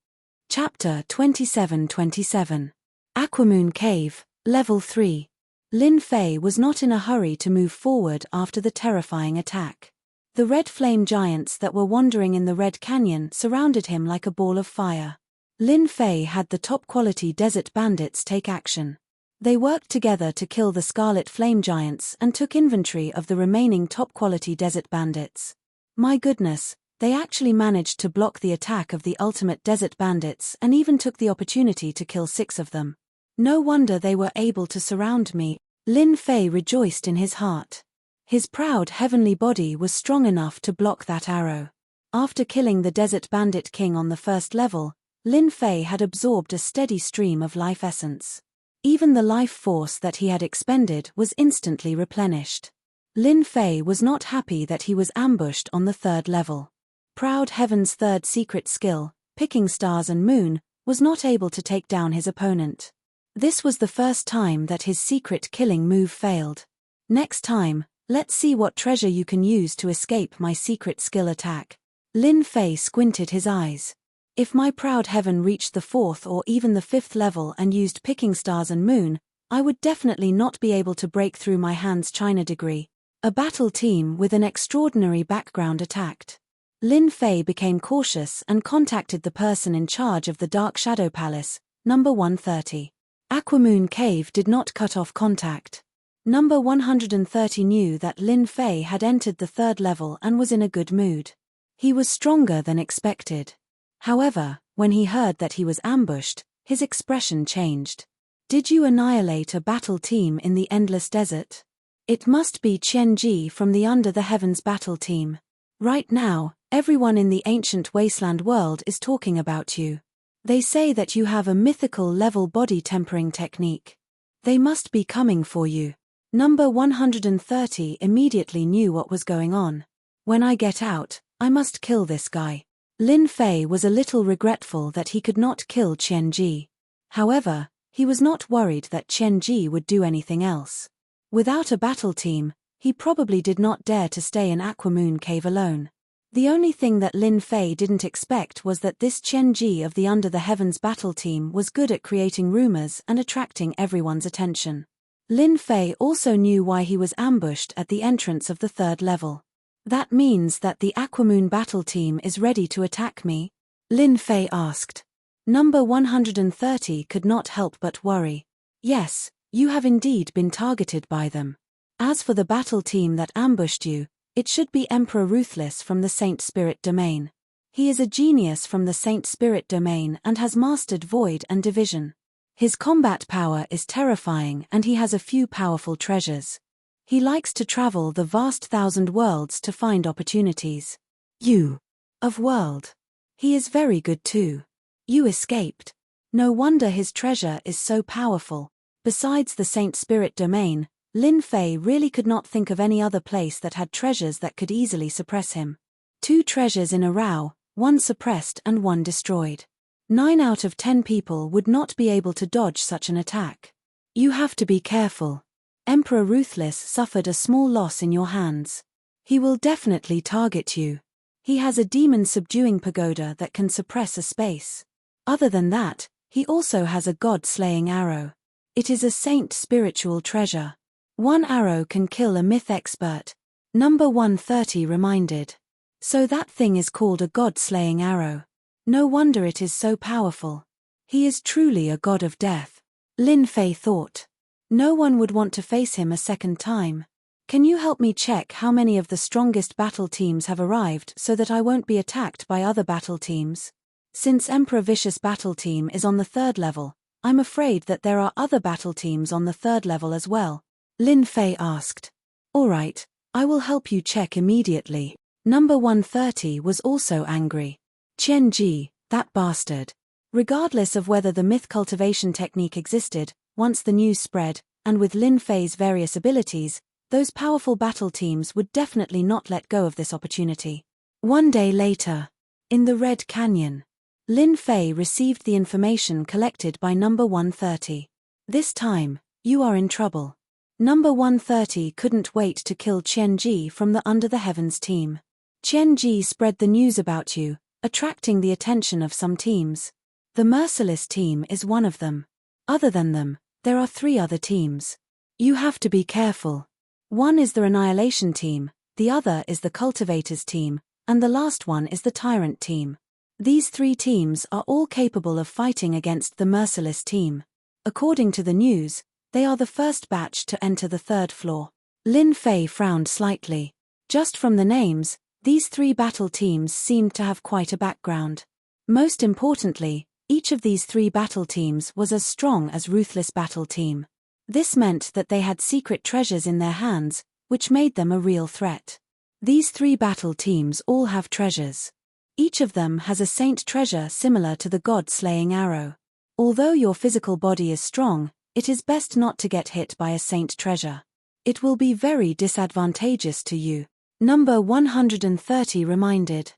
Chapter 27-27. Aquamoon Cave, Level 3. Lin Fei was not in a hurry to move forward after the terrifying attack. The red flame giants that were wandering in the Red Canyon surrounded him like a ball of fire. Lin Fei had the top-quality desert bandits take action. They worked together to kill the scarlet flame giants and took inventory of the remaining top-quality desert bandits. My goodness, they actually managed to block the attack of the ultimate desert bandits and even took the opportunity to kill 6 of them. No wonder they were able to surround me. Lin Fei rejoiced in his heart. His proud heavenly body was strong enough to block that arrow. After killing the desert bandit king on the first level, Lin Fei had absorbed a steady stream of life essence. Even the life force that he had expended was instantly replenished. Lin Fei was not happy that he was ambushed on the 3rd level. Proud Heaven's 3rd secret skill, picking stars and moon, was not able to take down his opponent. This was the first time that his secret killing move failed. Next time, let's see what treasure you can use to escape my secret skill attack. Lin Fei squinted his eyes. If my proud heaven reached the 4th or even the 5th level and used picking stars and moon, I would definitely not be able to break through my hand's China degree. A battle team with an extraordinary background attacked. Lin Fei became cautious and contacted the person in charge of the Dark Shadow Palace, number 130. Aquamoon Cave did not cut off contact. Number 130 knew that Lin Fei had entered the 3rd level and was in a good mood. He was stronger than expected. However, when he heard that he was ambushed, his expression changed. Did you annihilate a battle team in the Endless Desert? It must be Qianji from the Under the Heavens battle team. Right now, everyone in the ancient wasteland world is talking about you. They say that you have a mythical level body tempering technique. They must be coming for you. Number 130 immediately knew what was going on. When I get out, I must kill this guy. Lin Fei was a little regretful that he could not kill Qianji. However, he was not worried that Qianji would do anything else. Without a battle team, he probably did not dare to stay in Aquamoon Cave alone. The only thing that Lin Fei didn't expect was that this Qianji of the Under the Heavens battle team was good at creating rumors and attracting everyone's attention. Lin Fei also knew why he was ambushed at the entrance of the 3rd level. That means that the Aquamoon battle team is ready to attack me? Lin Fei asked. Number 130 could not help but worry. Yes, you have indeed been targeted by them. As for the battle team that ambushed you, it should be Emperor Ruthless from the Saint Spirit Domain. He is a genius from the Saint Spirit Domain and has mastered Void and Division. His combat power is terrifying and he has a few powerful treasures. He likes to travel the vast 1,000 worlds to find opportunities. You. Of world. He is very good too. You escaped. No wonder his treasure is so powerful. Besides the Saint Spirit Domain, Lin Fei really could not think of any other place that had treasures that could easily suppress him. 2 treasures in a row, 1 suppressed and 1 destroyed. 9 out of 10 people would not be able to dodge such an attack. You have to be careful. Emperor Ruthless suffered a small loss in your hands. He will definitely target you. He has a demon subduing pagoda that can suppress a space. Other than that, he also has a god-slaying arrow. It is a saint spiritual treasure. 1 arrow can kill a myth expert. Number 130 reminded. So that thing is called a god-slaying arrow. No wonder it is so powerful. He is truly a god of death. Lin Fei thought. No one would want to face him a second time. Can you help me check how many of the strongest battle teams have arrived so that I won't be attacked by other battle teams? Since Emperor Vicious battle team is on the 3rd level, I'm afraid that there are other battle teams on the 3rd level as well. Lin Fei asked. Alright, I will help you check immediately. Number 130 was also angry. Qianji, that bastard. Regardless of whether the myth cultivation technique existed, once the news spread, and with Lin Fei's various abilities, those powerful battle teams would definitely not let go of this opportunity. 1 day later, in the Red Canyon, Lin Fei received the information collected by number 130. This time, you are in trouble. Number 130 couldn't wait to kill Qianji from the Under the Heavens team. Qianji spread the news about you, attracting the attention of some teams. The Merciless team is one of them. Other than them, there are 3 other teams. You have to be careful. One is the Annihilation team, the other is the Cultivators team, and the last one is the Tyrant team. These 3 teams are all capable of fighting against the Merciless team. According to the news, they are the first batch to enter the 3rd floor. Lin Fei frowned slightly. Just from the names, these 3 battle teams seemed to have quite a background. Most importantly, each of these 3 battle teams was as strong as Ruthless Battle Team. This meant that they had secret treasures in their hands, which made them a real threat. These 3 battle teams all have treasures. Each of them has a saint treasure similar to the god-slaying arrow. Although your physical body is strong, it is best not to get hit by a saint treasure. It will be very disadvantageous to you. Number 130 reminded.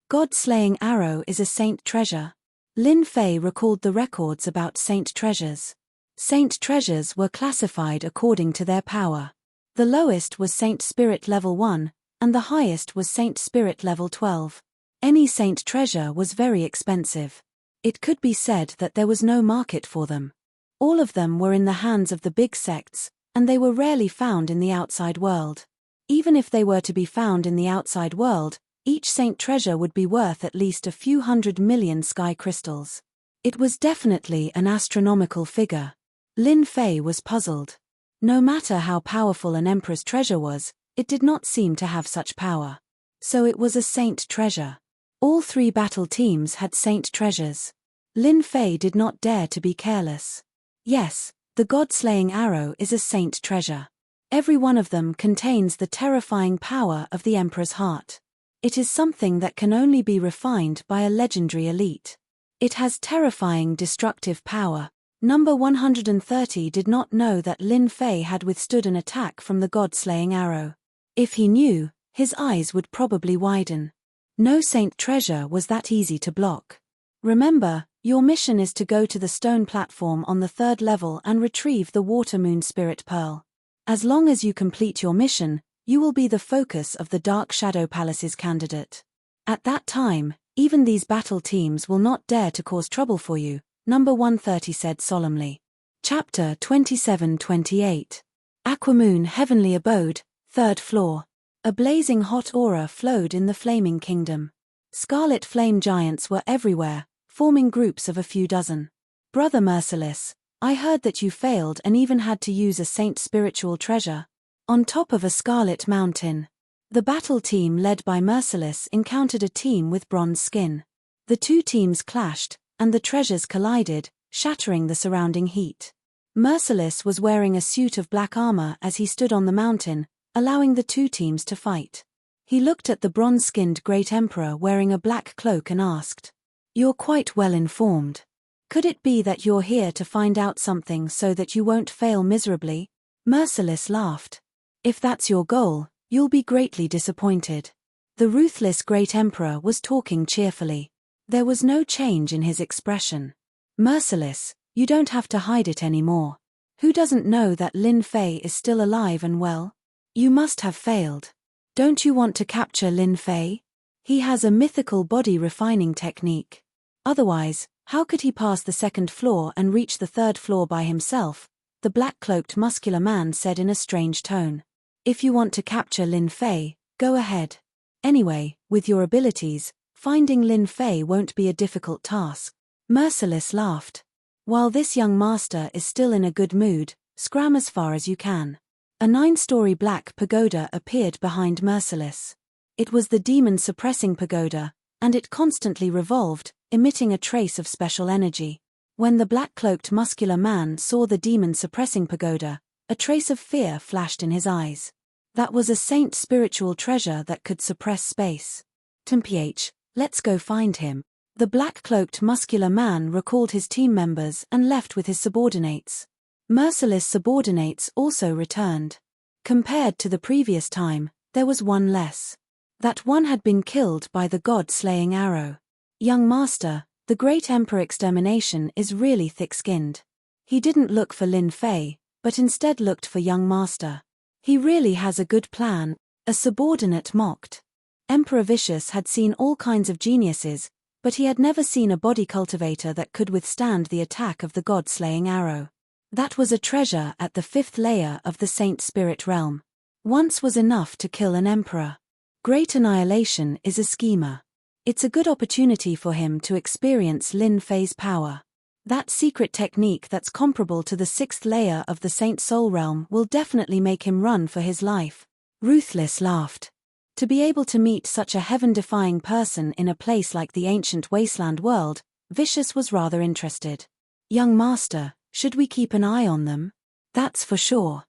God-slaying arrow is a saint treasure. Lin Fei recalled the records about saint treasures. Saint treasures were classified according to their power. The lowest was Saint Spirit Level 1, and the highest was Saint Spirit Level 12. Any saint treasure was very expensive. It could be said that there was no market for them. All of them were in the hands of the big sects, and they were rarely found in the outside world. Even if they were to be found in the outside world, each saint treasure would be worth at least a few 100 million sky crystals. It was definitely an astronomical figure. Lin Fei was puzzled. No matter how powerful an emperor's treasure was, it did not seem to have such power. So it was a saint treasure. All 3 battle teams had saint treasures. Lin Fei did not dare to be careless. Yes, the god-slaying arrow is a saint treasure. Every one of them contains the terrifying power of the emperor's heart. It is something that can only be refined by a legendary elite. It has terrifying destructive power. Number 130 did not know that Lin Fei had withstood an attack from the god-slaying arrow. If he knew, his eyes would probably widen. No saint treasure was that easy to block. Remember, your mission is to go to the stone platform on the 3rd level and retrieve the Water Moon Spirit Pearl. As long as you complete your mission, you will be the focus of the Dark Shadow Palace's candidate. At that time, even these battle teams will not dare to cause trouble for you, Number 130 said solemnly. Chapter 27-28. Aquamoon Heavenly Abode, 3rd floor. A blazing hot aura flowed in the flaming kingdom. Scarlet flame giants were everywhere, forming groups of a few dozen. Brother Merciless, I heard that you failed and even had to use a saint spiritual treasure. On top of a scarlet mountain. The battle team led by Merciless encountered a team with bronze skin. The 2 teams clashed, and the treasures collided, shattering the surrounding heat. Merciless was wearing a suit of black armor as he stood on the mountain, allowing the 2 teams to fight. He looked at the bronze-skinned Great Emperor wearing a black cloak and asked, "You're quite well informed. Could it be that you're here to find out something so that you won't fail miserably?" Merciless laughed. "If that's your goal, you'll be greatly disappointed." The ruthless Great Emperor was talking cheerfully. There was no change in his expression. "Merciless, you don't have to hide it anymore. Who doesn't know that Lin Fei is still alive and well? You must have failed. Don't you want to capture Lin Fei? He has a mythical body refining technique. Otherwise, how could he pass the 2nd floor and reach the 3rd floor by himself?" the black-cloaked muscular man said in a strange tone. "If you want to capture Lin Fei, go ahead. Anyway, with your abilities, finding Lin Fei won't be a difficult task." Merciless laughed. "While this young master is still in a good mood, scram as far as you can." A 9-story black pagoda appeared behind Merciless. It was the demon-suppressing pagoda, and it constantly revolved, emitting a trace of special energy. When the black-cloaked muscular man saw the demon-suppressing pagoda, a trace of fear flashed in his eyes. That was a saint spiritual treasure that could suppress space. "Temph, let's go find him." The black-cloaked muscular man recalled his team members and left with his subordinates. Merciless subordinates also returned. Compared to the previous time, there was one less. That one had been killed by the god-slaying arrow. "Young master, the Great Emperor extermination is really thick-skinned. He didn't look for Lin Fei, but instead looked for young master. He really has a good plan," a subordinate mocked. Emperor Vicious had seen all kinds of geniuses, but he had never seen a body cultivator that could withstand the attack of the god-slaying arrow. That was a treasure at the 5th layer of the Saint Spirit realm. Once was enough to kill an emperor. Great Annihilation is a schemer. It's a good opportunity for him to experience Lin Fei's power. That secret technique that's comparable to the 6th layer of the Saint Soul Realm will definitely make him run for his life. Ruthless laughed. To be able to meet such a heaven-defying person in a place like the ancient wasteland world, Vicious was rather interested. Young master, should we keep an eye on them? That's for sure.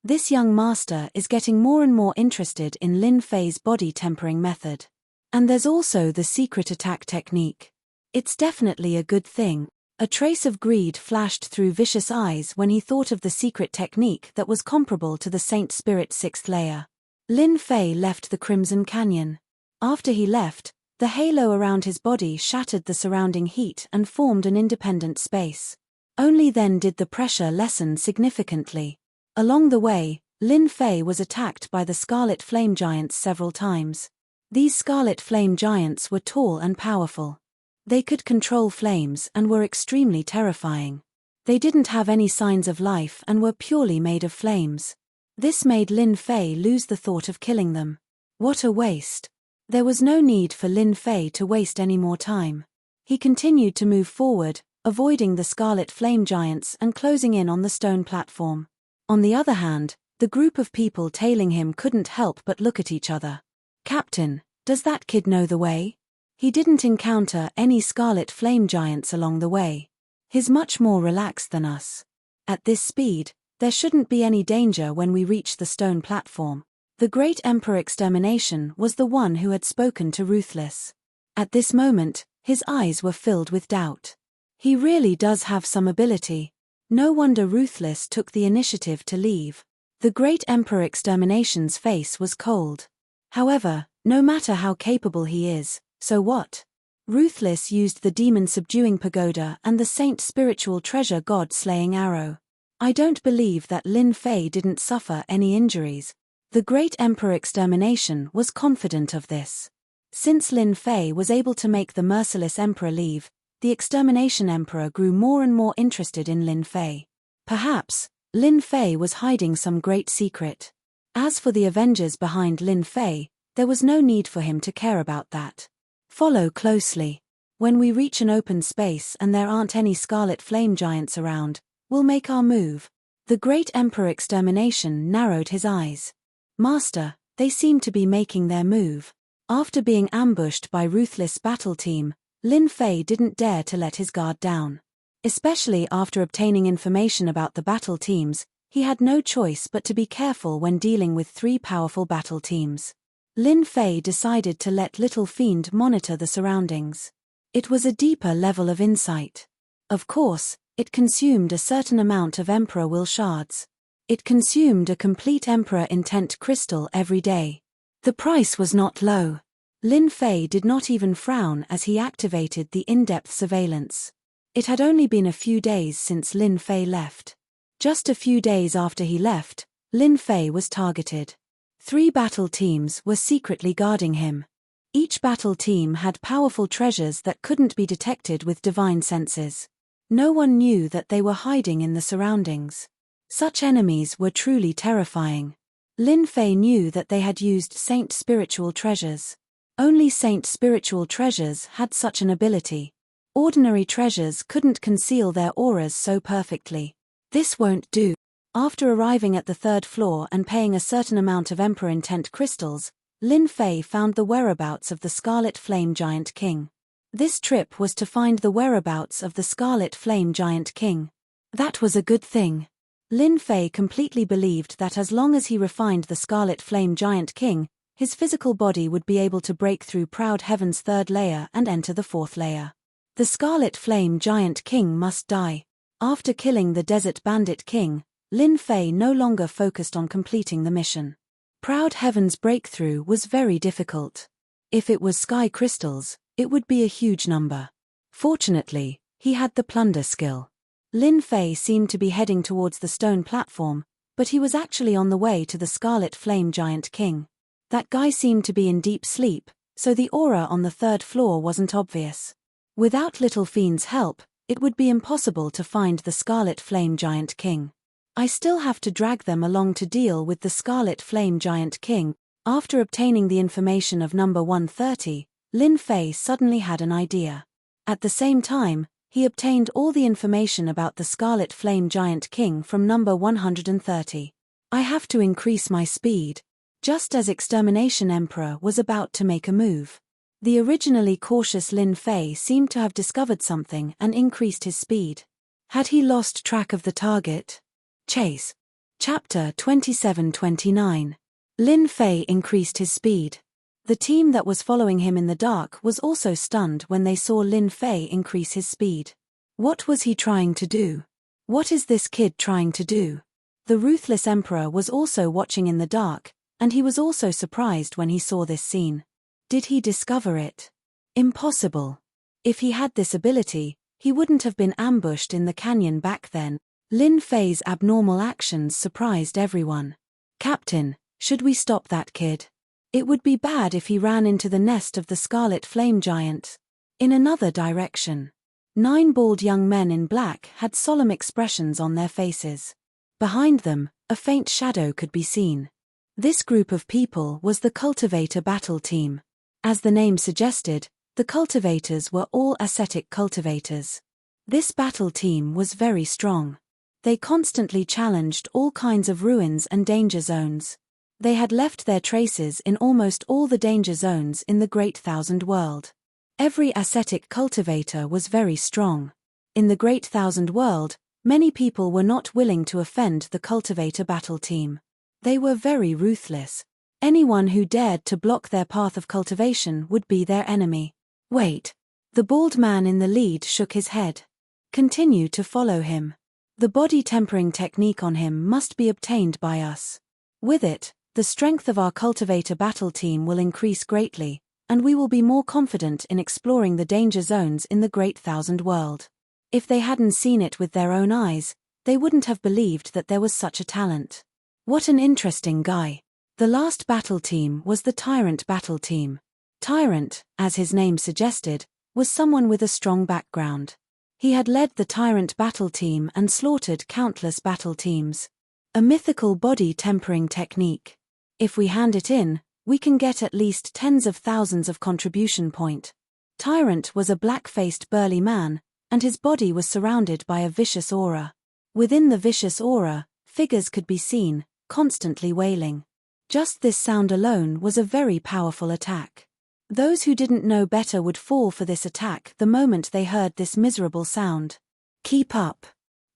This young master is getting more and more interested in Lin Fei's body tempering method. And there's also the secret attack technique. It's definitely a good thing. A trace of greed flashed through Vicious' eyes when he thought of the secret technique that was comparable to the Saint Spirit's 6th layer. Lin Fei left the Crimson Canyon. After he left, the halo around his body shattered the surrounding heat and formed an independent space. Only then did the pressure lessen significantly. Along the way, Lin Fei was attacked by the Scarlet Flame Giants several times. These Scarlet Flame Giants were tall and powerful. They could control flames and were extremely terrifying. They didn't have any signs of life and were purely made of flames. This made Lin Fei lose the thought of killing them. What a waste. There was no need for Lin Fei to waste any more time. He continued to move forward, avoiding the Scarlet Flame Giants and closing in on the stone platform. On the other hand, the group of people tailing him couldn't help but look at each other. Captain, does that kid know the way? He didn't encounter any Scarlet Flame Giants along the way. He's much more relaxed than us. At this speed, there shouldn't be any danger when we reach the stone platform. The Great Emperor Extermination was the one who had spoken to Ruthless. At this moment, his eyes were filled with doubt. He really does have some ability. No wonder Ruthless took the initiative to leave. The Great Emperor Extermination's face was cold. However, no matter how capable he is, so what? Ruthless used the demon-subduing pagoda and the Saint Spiritual Treasure God-slaying arrow. I don't believe that Lin Fei didn't suffer any injuries. The Great Emperor Extermination was confident of this. Since Lin Fei was able to make the merciless emperor leave, the Extermination Emperor grew more and more interested in Lin Fei. Perhaps, Lin Fei was hiding some great secret. As for the Avengers behind Lin Fei, there was no need for him to care about that. Follow closely. When we reach an open space and there aren't any Scarlet Flame Giants around, we'll make our move. The Great Emperor Extermination narrowed his eyes. Master, they seem to be making their move. After being ambushed by Ruthless battle team, Lin Fei didn't dare to let his guard down. Especially after obtaining information about the battle teams, he had no choice but to be careful when dealing with 3 powerful battle teams. Lin Fei decided to let Little Fiend monitor the surroundings. It was a deeper level of insight. Of course, it consumed a certain amount of Emperor Will shards. It consumed a complete Emperor Intent crystal every day. The price was not low. Lin Fei did not even frown as he activated the in-depth surveillance. It had only been a few days since Lin Fei left. Just a few days after he left, Lin Fei was targeted. 3 battle teams were secretly guarding him. Each battle team had powerful treasures that couldn't be detected with divine senses. No one knew that they were hiding in the surroundings. Such enemies were truly terrifying. Lin Fei knew that they had used Saint Spiritual Treasures. Only Saint Spiritual Treasures had such an ability. Ordinary treasures couldn't conceal their auras so perfectly. This won't do. After arriving at the 3rd floor and paying a certain amount of Emperor Intent crystals, Lin Fei found the whereabouts of the Scarlet Flame Giant King. This trip was to find the whereabouts of the Scarlet Flame Giant King. That was a good thing. Lin Fei completely believed that as long as he refined the Scarlet Flame Giant King, his physical body would be able to break through Proud Heaven's 3rd layer and enter the 4th layer. The Scarlet Flame Giant King must die. After killing the Desert Bandit King, Lin Fei no longer focused on completing the mission. Proud Heaven's breakthrough was very difficult. If it was sky crystals, it would be a huge number. Fortunately, he had the plunder skill. Lin Fei seemed to be heading towards the stone platform, but he was actually on the way to the Scarlet Flame Giant King. That guy seemed to be in deep sleep, so the aura on the 3rd floor wasn't obvious. Without Little Fiend's help, it would be impossible to find the Scarlet Flame Giant King. I still have to drag them along to deal with the Scarlet Flame Giant King. After obtaining the information of number 130, Lin Fei suddenly had an idea. At the same time, he obtained all the information about the Scarlet Flame Giant King from number 130. I have to increase my speed. Just as Extermination Emperor was about to make a move, the originally cautious Lin Fei seemed to have discovered something and increased his speed. Had he lost track of the target? Chase. Chapter 27-29. Lin Fei increased his speed. The team that was following him in the dark was also stunned when they saw Lin Fei increase his speed. What was he trying to do? What is this kid trying to do? The ruthless emperor was also watching in the dark, and he was also surprised when he saw this scene. Did he discover it? Impossible. If he had this ability, he wouldn't have been ambushed in the canyon back then. Lin Fei's abnormal actions surprised everyone. Captain, should we stop that kid? It would be bad if he ran into the nest of the Scarlet Flame Giant. In another direction, 9 bald young men in black had solemn expressions on their faces. Behind them, a faint shadow could be seen. This group of people was the Cultivator Battle Team. As the name suggested, the cultivators were all ascetic cultivators. This battle team was very strong. They constantly challenged all kinds of ruins and danger zones. They had left their traces in almost all the danger zones in the Great Thousand World. Every ascetic cultivator was very strong. In the Great Thousand World, many people were not willing to offend the Cultivator Battle Team. They were very ruthless. Anyone who dared to block their path of cultivation would be their enemy. Wait. The bald man in the lead shook his head. Continue to follow him. The body tempering technique on him must be obtained by us. With it, the strength of our cultivator battle team will increase greatly, and we will be more confident in exploring the danger zones in the Great Thousand World. If they hadn't seen it with their own eyes, they wouldn't have believed that there was such a talent. What an interesting guy. The last battle team was the Tyrant Battle Team. Tyrant, as his name suggested, was someone with a strong background. He had led the Tyrant Battle Team and slaughtered countless battle teams. A mythical body tempering technique. If we hand it in, we can get at least tens of thousands of contribution point. Tyrant was a black-faced burly man, and his body was surrounded by a vicious aura. Within the vicious aura, figures could be seen, constantly wailing. Just this sound alone was a very powerful attack. Those who didn't know better would fall for this attack the moment they heard this miserable sound. Keep up.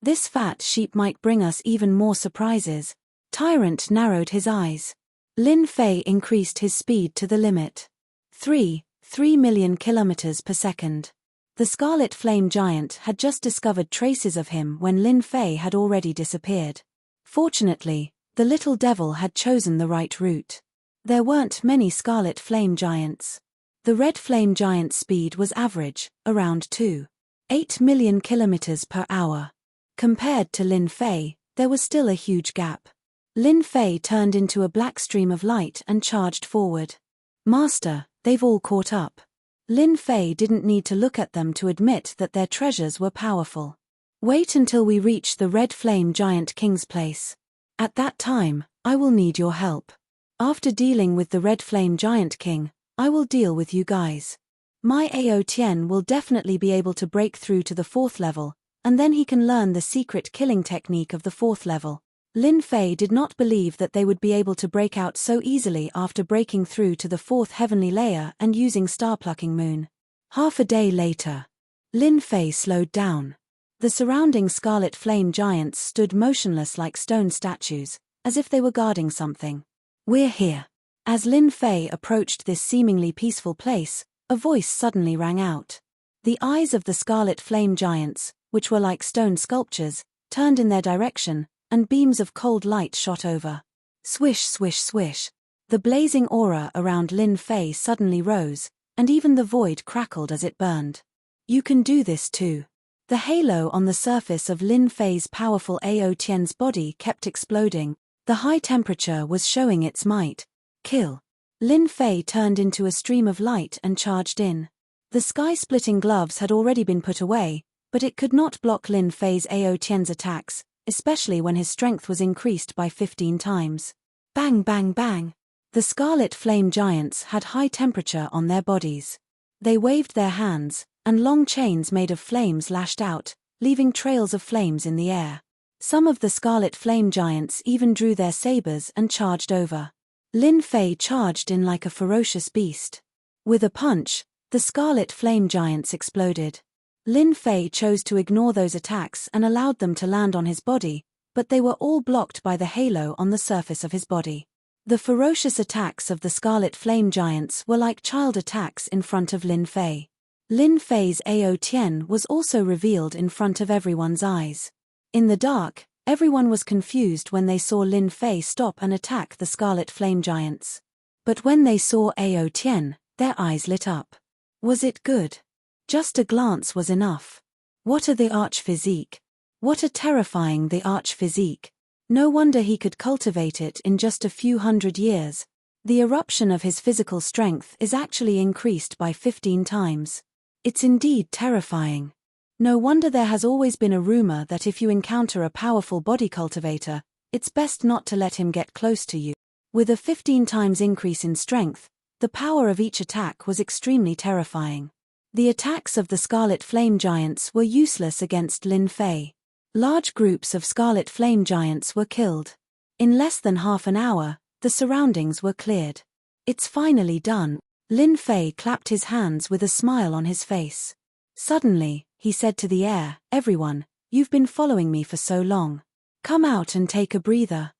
This fat sheep might bring us even more surprises. Tyrant narrowed his eyes. Lin Fei increased his speed to the limit. 3 million kilometers per second. The Scarlet Flame Giant had just discovered traces of him when Lin Fei had already disappeared. Fortunately, the little devil had chosen the right route. There weren't many Scarlet Flame Giants. The Red Flame Giant's speed was average, around 2.8 million kilometers per hour. Compared to Lin Fei, there was still a huge gap. Lin Fei turned into a black stream of light and charged forward. Master, they've all caught up. Lin Fei didn't need to look at them to admit that their treasures were powerful. Wait until we reach the Red Flame Giant King's place. At that time, I will need your help. After dealing with the Red Flame Giant King, I will deal with you guys. My Ao Tian will definitely be able to break through to the 4th level, and then he can learn the secret killing technique of the 4th level. Lin Fei did not believe that they would be able to break out so easily after breaking through to the 4th heavenly layer and using star-plucking moon. Half a day later, Lin Fei slowed down. The surrounding Scarlet Flame Giants stood motionless like stone statues, as if they were guarding something. We're here. As Lin Fei approached this seemingly peaceful place, a voice suddenly rang out. The eyes of the Scarlet Flame Giants, which were like stone sculptures, turned in their direction, and beams of cold light shot over. Swish, swish, swish. The blazing aura around Lin Fei suddenly rose, and even the void crackled as it burned. You can do this too. The halo on the surface of Lin Fei's powerful Ao Tian's body kept exploding. The high temperature was showing its might. Kill. Lin Fei turned into a stream of light and charged in. The sky-splitting gloves had already been put away, but it could not block Lin Fei's Ao Tian's attacks. especially when his strength was increased by 15 times. Bang bang bang! The scarlet flame giants had high temperature on their bodies. They waved their hands, and long chains made of flames lashed out, leaving trails of flames in the air. Some of the scarlet flame giants even drew their sabers and charged over. Lin Fei charged in like a ferocious beast. With a punch, the scarlet flame giants exploded. Lin Fei chose to ignore those attacks and allowed them to land on his body, but they were all blocked by the halo on the surface of his body. The ferocious attacks of the scarlet flame giants were like child attacks in front of Lin Fei. Lin Fei's Ao Tian was also revealed in front of everyone's eyes. In the dark, everyone was confused when they saw Lin Fei stop and attack the scarlet flame giants. But when they saw Ao Tian, their eyes lit up. Was it good? Just a glance was enough. What the arch physique! What a terrifying the arch physique! No wonder he could cultivate it in just a few hundred years. The eruption of his physical strength is actually increased by 15 times. It's indeed terrifying. No wonder there has always been a rumor that if you encounter a powerful body cultivator, it's best not to let him get close to you. With a 15 times increase in strength, the power of each attack was extremely terrifying. The attacks of the Scarlet Flame Giants were useless against Lin Fei. Large groups of Scarlet Flame Giants were killed. In less than half an hour, the surroundings were cleared. It's finally done. Lin Fei clapped his hands with a smile on his face. Suddenly, he said to the air, "Everyone, you've been following me for so long. Come out and take a breather.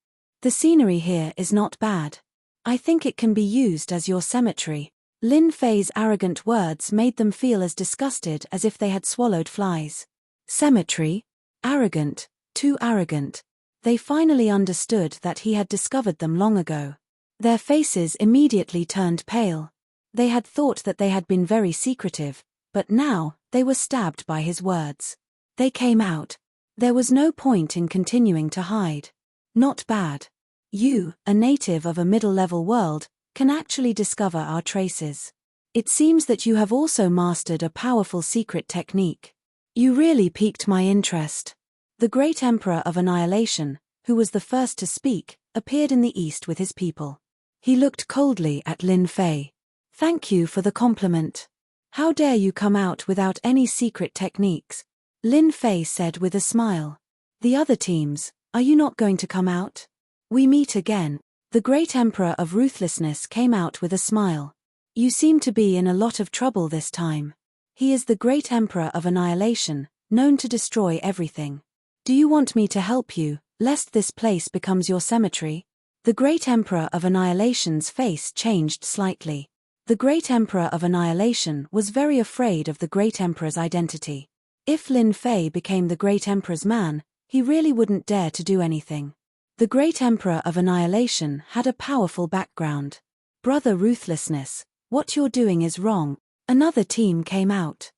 The scenery here is not bad. I think it can be used as your cemetery." Lin Fei's arrogant words made them feel as disgusted as if they had swallowed flies. Cemetery? Arrogant, too arrogant. They finally understood that he had discovered them long ago. Their faces immediately turned pale. They had thought that they had been very secretive, but now, they were stabbed by his words. They came out. There was no point in continuing to hide. Not bad. You, a native of a middle-level world, can actually discover our traces. It seems that you have also mastered a powerful secret technique. You really piqued my interest. The great Emperor of Annihilation, who was the first to speak, appeared in the east with his people. He looked coldly at Lin Fei. "Thank you for the compliment. How dare you come out without any secret techniques?" Lin Fei said with a smile. "The other teams, are you not going to come out? We meet again." The great Emperor of Ruthlessness came out with a smile. "You seem to be in a lot of trouble this time. He is the great Emperor of Annihilation, known to destroy everything. Do you want me to help you, lest this place becomes your cemetery?" The great Emperor of Annihilation's face changed slightly. The great Emperor of Annihilation was very afraid of the great Emperor's identity. If Lin Fei became the great Emperor's man, he really wouldn't dare to do anything. The great Emperor of Annihilation had a powerful background. "Brother Ruthlessness, what you're doing is wrong." Another team came out.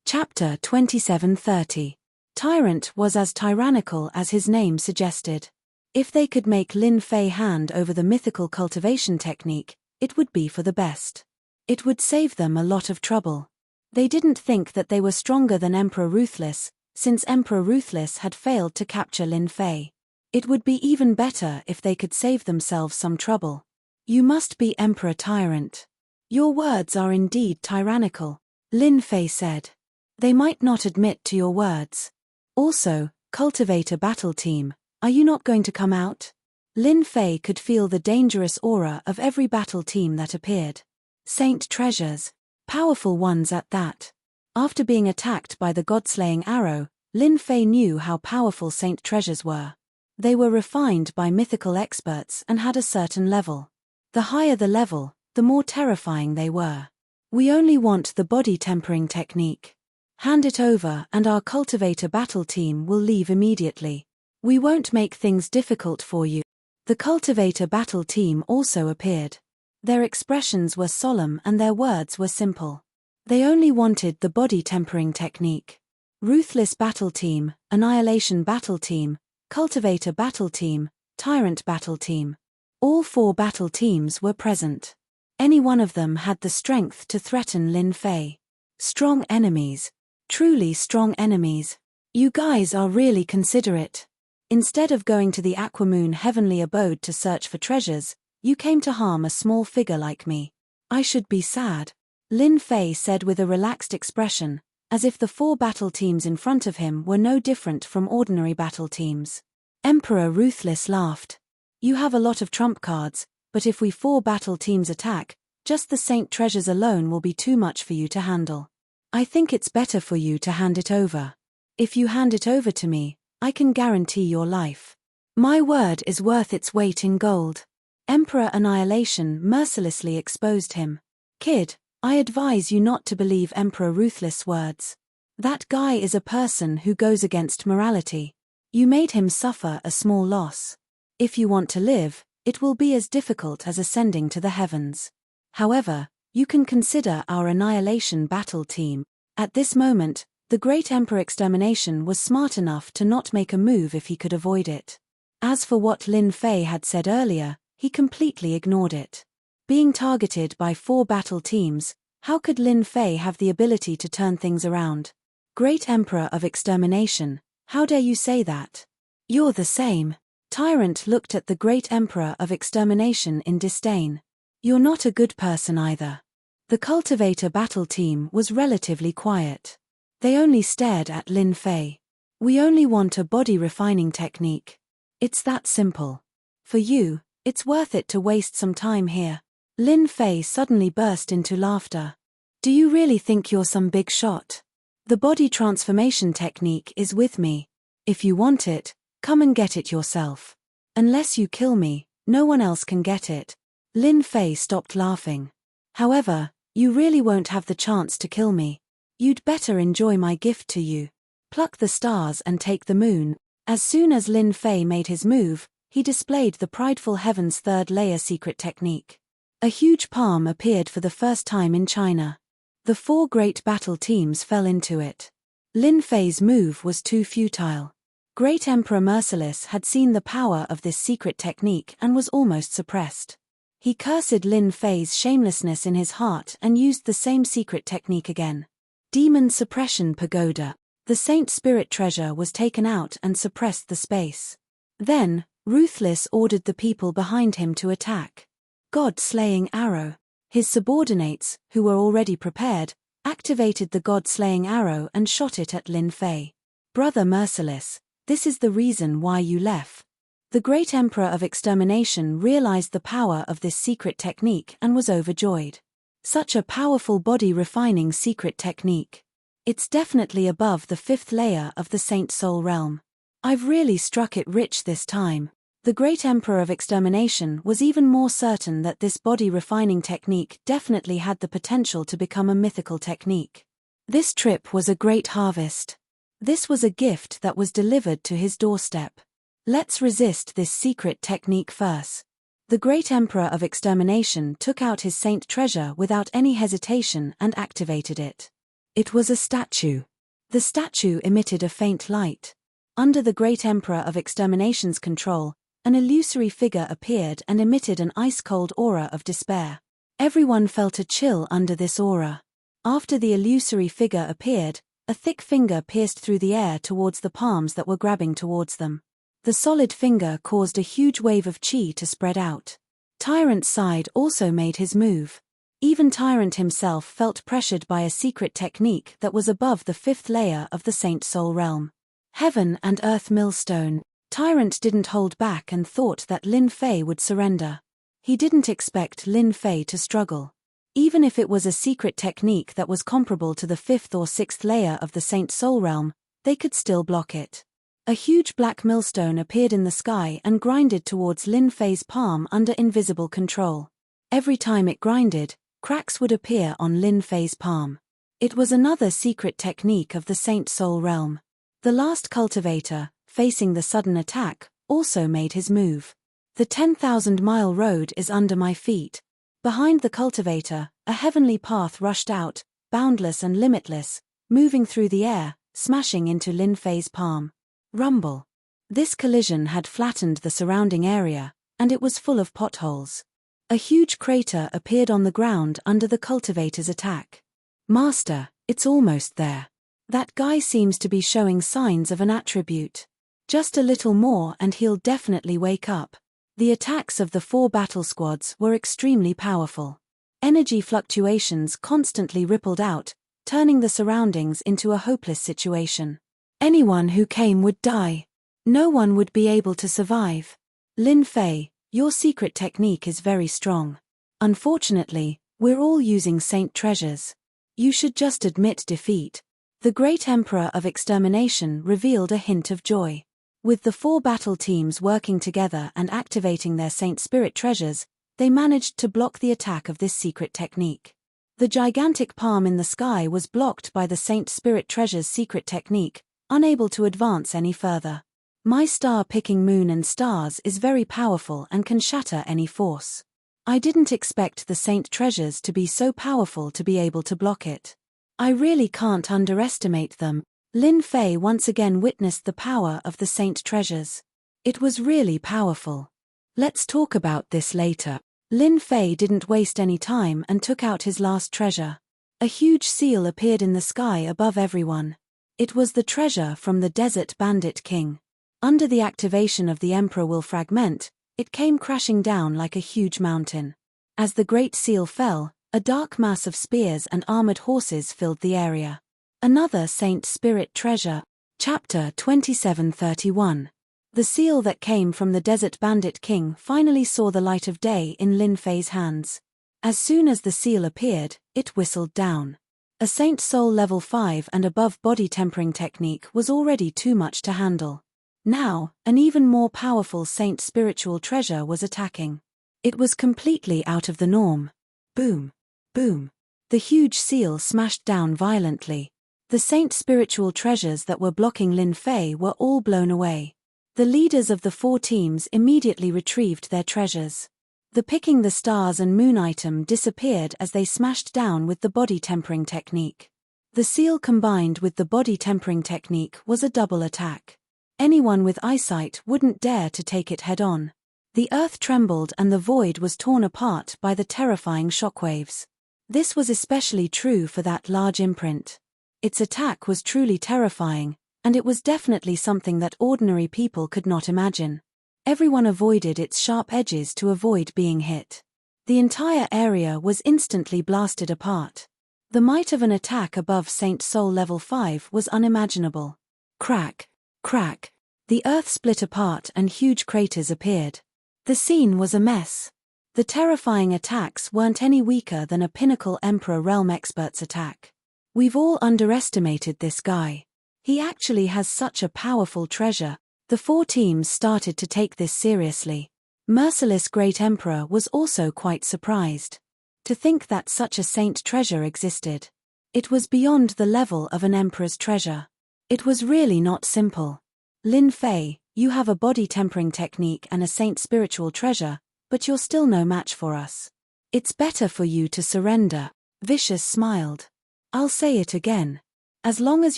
Chapter 2730. Tyrant was as tyrannical as his name suggested. If they could make Lin Fei hand over the mythical cultivation technique, it would be for the best. It would save them a lot of trouble. They didn't think that they were stronger than Emperor Ruthless, since Emperor Ruthless had failed to capture Lin Fei. It would be even better if they could save themselves some trouble. "You must be Emperor Tyrant. Your words are indeed tyrannical," Lin Fei said. "They might not admit to your words. Also, Cultivator Battle Team, are you not going to come out?" Lin Fei could feel the dangerous aura of every battle team that appeared. Saint treasures. Powerful ones at that. After being attacked by the god-slaying arrow, Lin Fei knew how powerful Saint treasures were. They were refined by mythical experts and had a certain level. The higher the level, the more terrifying they were. "We only want the body tempering technique. Hand it over and our cultivator battle team will leave immediately. We won't make things difficult for you." The cultivator battle team also appeared. Their expressions were solemn and their words were simple. They only wanted the body tempering technique. Ruthless battle team, Annihilation battle team, Cultivator battle team, Tyrant battle team. All 4 battle teams were present. Any one of them had the strength to threaten Lin Fei. Strong enemies. Truly strong enemies. "You guys are really considerate. Instead of going to the Aquamoon heavenly abode to search for treasures, you came to harm a small figure like me. I should be sad. Lin Fei said with a relaxed expression, as if the 4 battle teams in front of him were no different from ordinary battle teams. Emperor Ruthless laughed. You have a lot of trump cards, but if we 4 battle teams attack, just the saint treasures alone will be too much for you to handle. I think it's better for you to hand it over. If you hand it over to me, I can guarantee your life. My word is worth its weight in gold. Emperor Annihilation mercilessly exposed him. Kid, I advise you not to believe Emperor Ruthless' words. That guy is a person who goes against morality. You made him suffer a small loss. If you want to live, it will be as difficult as ascending to the heavens. However, you can consider our Annihilation battle team. At this moment, the Great Emperor Extermination was smart enough to not make a move if he could avoid it. As for what Lin Fei had said earlier, he completely ignored it. Being targeted by 4 battle teams, how could Lin Fei have the ability to turn things around? Great Emperor of Extermination, how dare you say that? You're the same. Tyrant looked at the Great Emperor of Extermination in disdain. You're not a good person either. The Cultivator battle team was relatively quiet. They only stared at Lin Fei. We only want a body refining technique. It's that simple. For you, it's worth it to waste some time here. Lin Fei suddenly burst into laughter. Do you really think you're some big shot? The body transformation technique is with me. If you want it, come and get it yourself. Unless you kill me, no one else can get it. Lin Fei stopped laughing. However, you really won't have the chance to kill me. You'd better enjoy my gift to you. Pluck the stars and take the moon. As soon as Lin Fei made his move, he displayed the prideful Heaven's 3rd layer secret technique. A huge palm appeared for the first time in China. The 4 great battle teams fell into it. Lin Fei's move was too futile. Great Emperor Merciless had seen the power of this secret technique and was almost suppressed. He cursed Lin Fei's shamelessness in his heart and used the same secret technique again. Demon Suppression Pagoda. The Saint Spirit treasure was taken out and suppressed the space. Then, Ruthless ordered the people behind him to attack. God-slaying arrow. His subordinates, who were already prepared, activated the God-slaying arrow and shot it at Lin Fei. Brother Merciless, this is the reason why you left. The Great Emperor of Extermination realized the power of this secret technique and was overjoyed. Such a powerful body-refining secret technique. It's definitely above the 5th layer of the Saint Soul realm. I've really struck it rich this time. The Great Emperor of Extermination was even more certain that this body-refining technique definitely had the potential to become a mythical technique. This trip was a great harvest. This was a gift that was delivered to his doorstep. Let's resist this secret technique first. The Great Emperor of Extermination took out his saint treasure without any hesitation and activated it. It was a statue. The statue emitted a faint light. Under the Great Emperor of Extermination's control, an illusory figure appeared and emitted an ice-cold aura of despair. Everyone felt a chill under this aura. After the illusory figure appeared, a thick finger pierced through the air towards the palms that were grabbing towards them. The solid finger caused a huge wave of chi to spread out. Tyrant's side also made his move. Even Tyrant himself felt pressured by a secret technique that was above the 5th layer of the Saint Soul realm. Heaven and Earth Millstone. Tyrant didn't hold back and thought that Lin Fei would surrender. He didn't expect Lin Fei to struggle. Even if it was a secret technique that was comparable to the 5th or 6th layer of the Saint Soul realm, they could still block it. A huge black millstone appeared in the sky and grinded towards Lin Fei's palm under invisible control. Every time it grinded, cracks would appear on Lin Fei's palm. It was another secret technique of the Saint Soul realm. The last cultivator, facing the sudden attack, also made his move. The 10,000-mile road is under my feet. Behind the cultivator, a heavenly path rushed out, boundless and limitless, moving through the air, smashing into Lin Fei's palm. Rumble. This collision had flattened the surrounding area, and it was full of potholes. A huge crater appeared on the ground under the cultivator's attack. Master, it's almost there. That guy seems to be showing signs of an attribute. Just a little more and he'll definitely wake up. The attacks of the 4 battle squads were extremely powerful. Energy fluctuations constantly rippled out, turning the surroundings into a hopeless situation. Anyone who came would die. No one would be able to survive. Lin Fei, your secret technique is very strong. Unfortunately, we're all using saint treasures. You should just admit defeat. The great Emperor of Extermination revealed a hint of joy. With the 4 battle teams working together and activating their saint spirit treasures, they managed to block the attack of this secret technique. The gigantic palm in the sky was blocked by the saint spirit treasure's secret technique, unable to advance any further. My star-picking moon and stars is very powerful and can shatter any force. I didn't expect the saint treasures to be so powerful to be able to block it. I really can't underestimate them. Lin Fei once again witnessed the power of the saint treasures. It was really powerful. Let's talk about this later. Lin Fei didn't waste any time and took out his last treasure. A huge seal appeared in the sky above everyone. It was the treasure from the Desert Bandit King. Under the activation of the Emperor will fragment, it came crashing down like a huge mountain. As the great seal fell, a dark mass of spears and armored horses filled the area. Another Saint Spirit treasure. Chapter 2731. The seal that came from the Desert Bandit King finally saw the light of day in Lin Fei's hands. As soon as the seal appeared, it whistled down. A Saint Soul level 5 and above body tempering technique was already too much to handle. Now, an even more powerful Saint Spiritual treasure was attacking. It was completely out of the norm. Boom. Boom. The huge seal smashed down violently. The Saint Spiritual treasures that were blocking Lin Fei were all blown away. The leaders of the 4 teams immediately retrieved their treasures. The picking the stars and moon item disappeared as they smashed down with the body tempering technique. The seal combined with the body tempering technique was a double attack. Anyone with eyesight wouldn't dare to take it head-on. The earth trembled and the void was torn apart by the terrifying shockwaves. This was especially true for that large imprint. Its attack was truly terrifying, and it was definitely something that ordinary people could not imagine. Everyone avoided its sharp edges to avoid being hit. The entire area was instantly blasted apart. The might of an attack above Saint Soul level 5 was unimaginable. Crack, crack. The earth split apart and huge craters appeared. The scene was a mess. The terrifying attacks weren't any weaker than a Pinnacle Emperor Realm Expert's attack. We've all underestimated this guy. He actually has such a powerful treasure. The 4 teams started to take this seriously. Merciless Great Emperor was also quite surprised. To think that such a saint treasure existed. It was beyond the level of an emperor's treasure. It was really not simple. Lin Fei, you have a body tempering technique and a saint spiritual treasure, but you're still no match for us. It's better for you to surrender. Vicious smiled. I'll say it again. As long as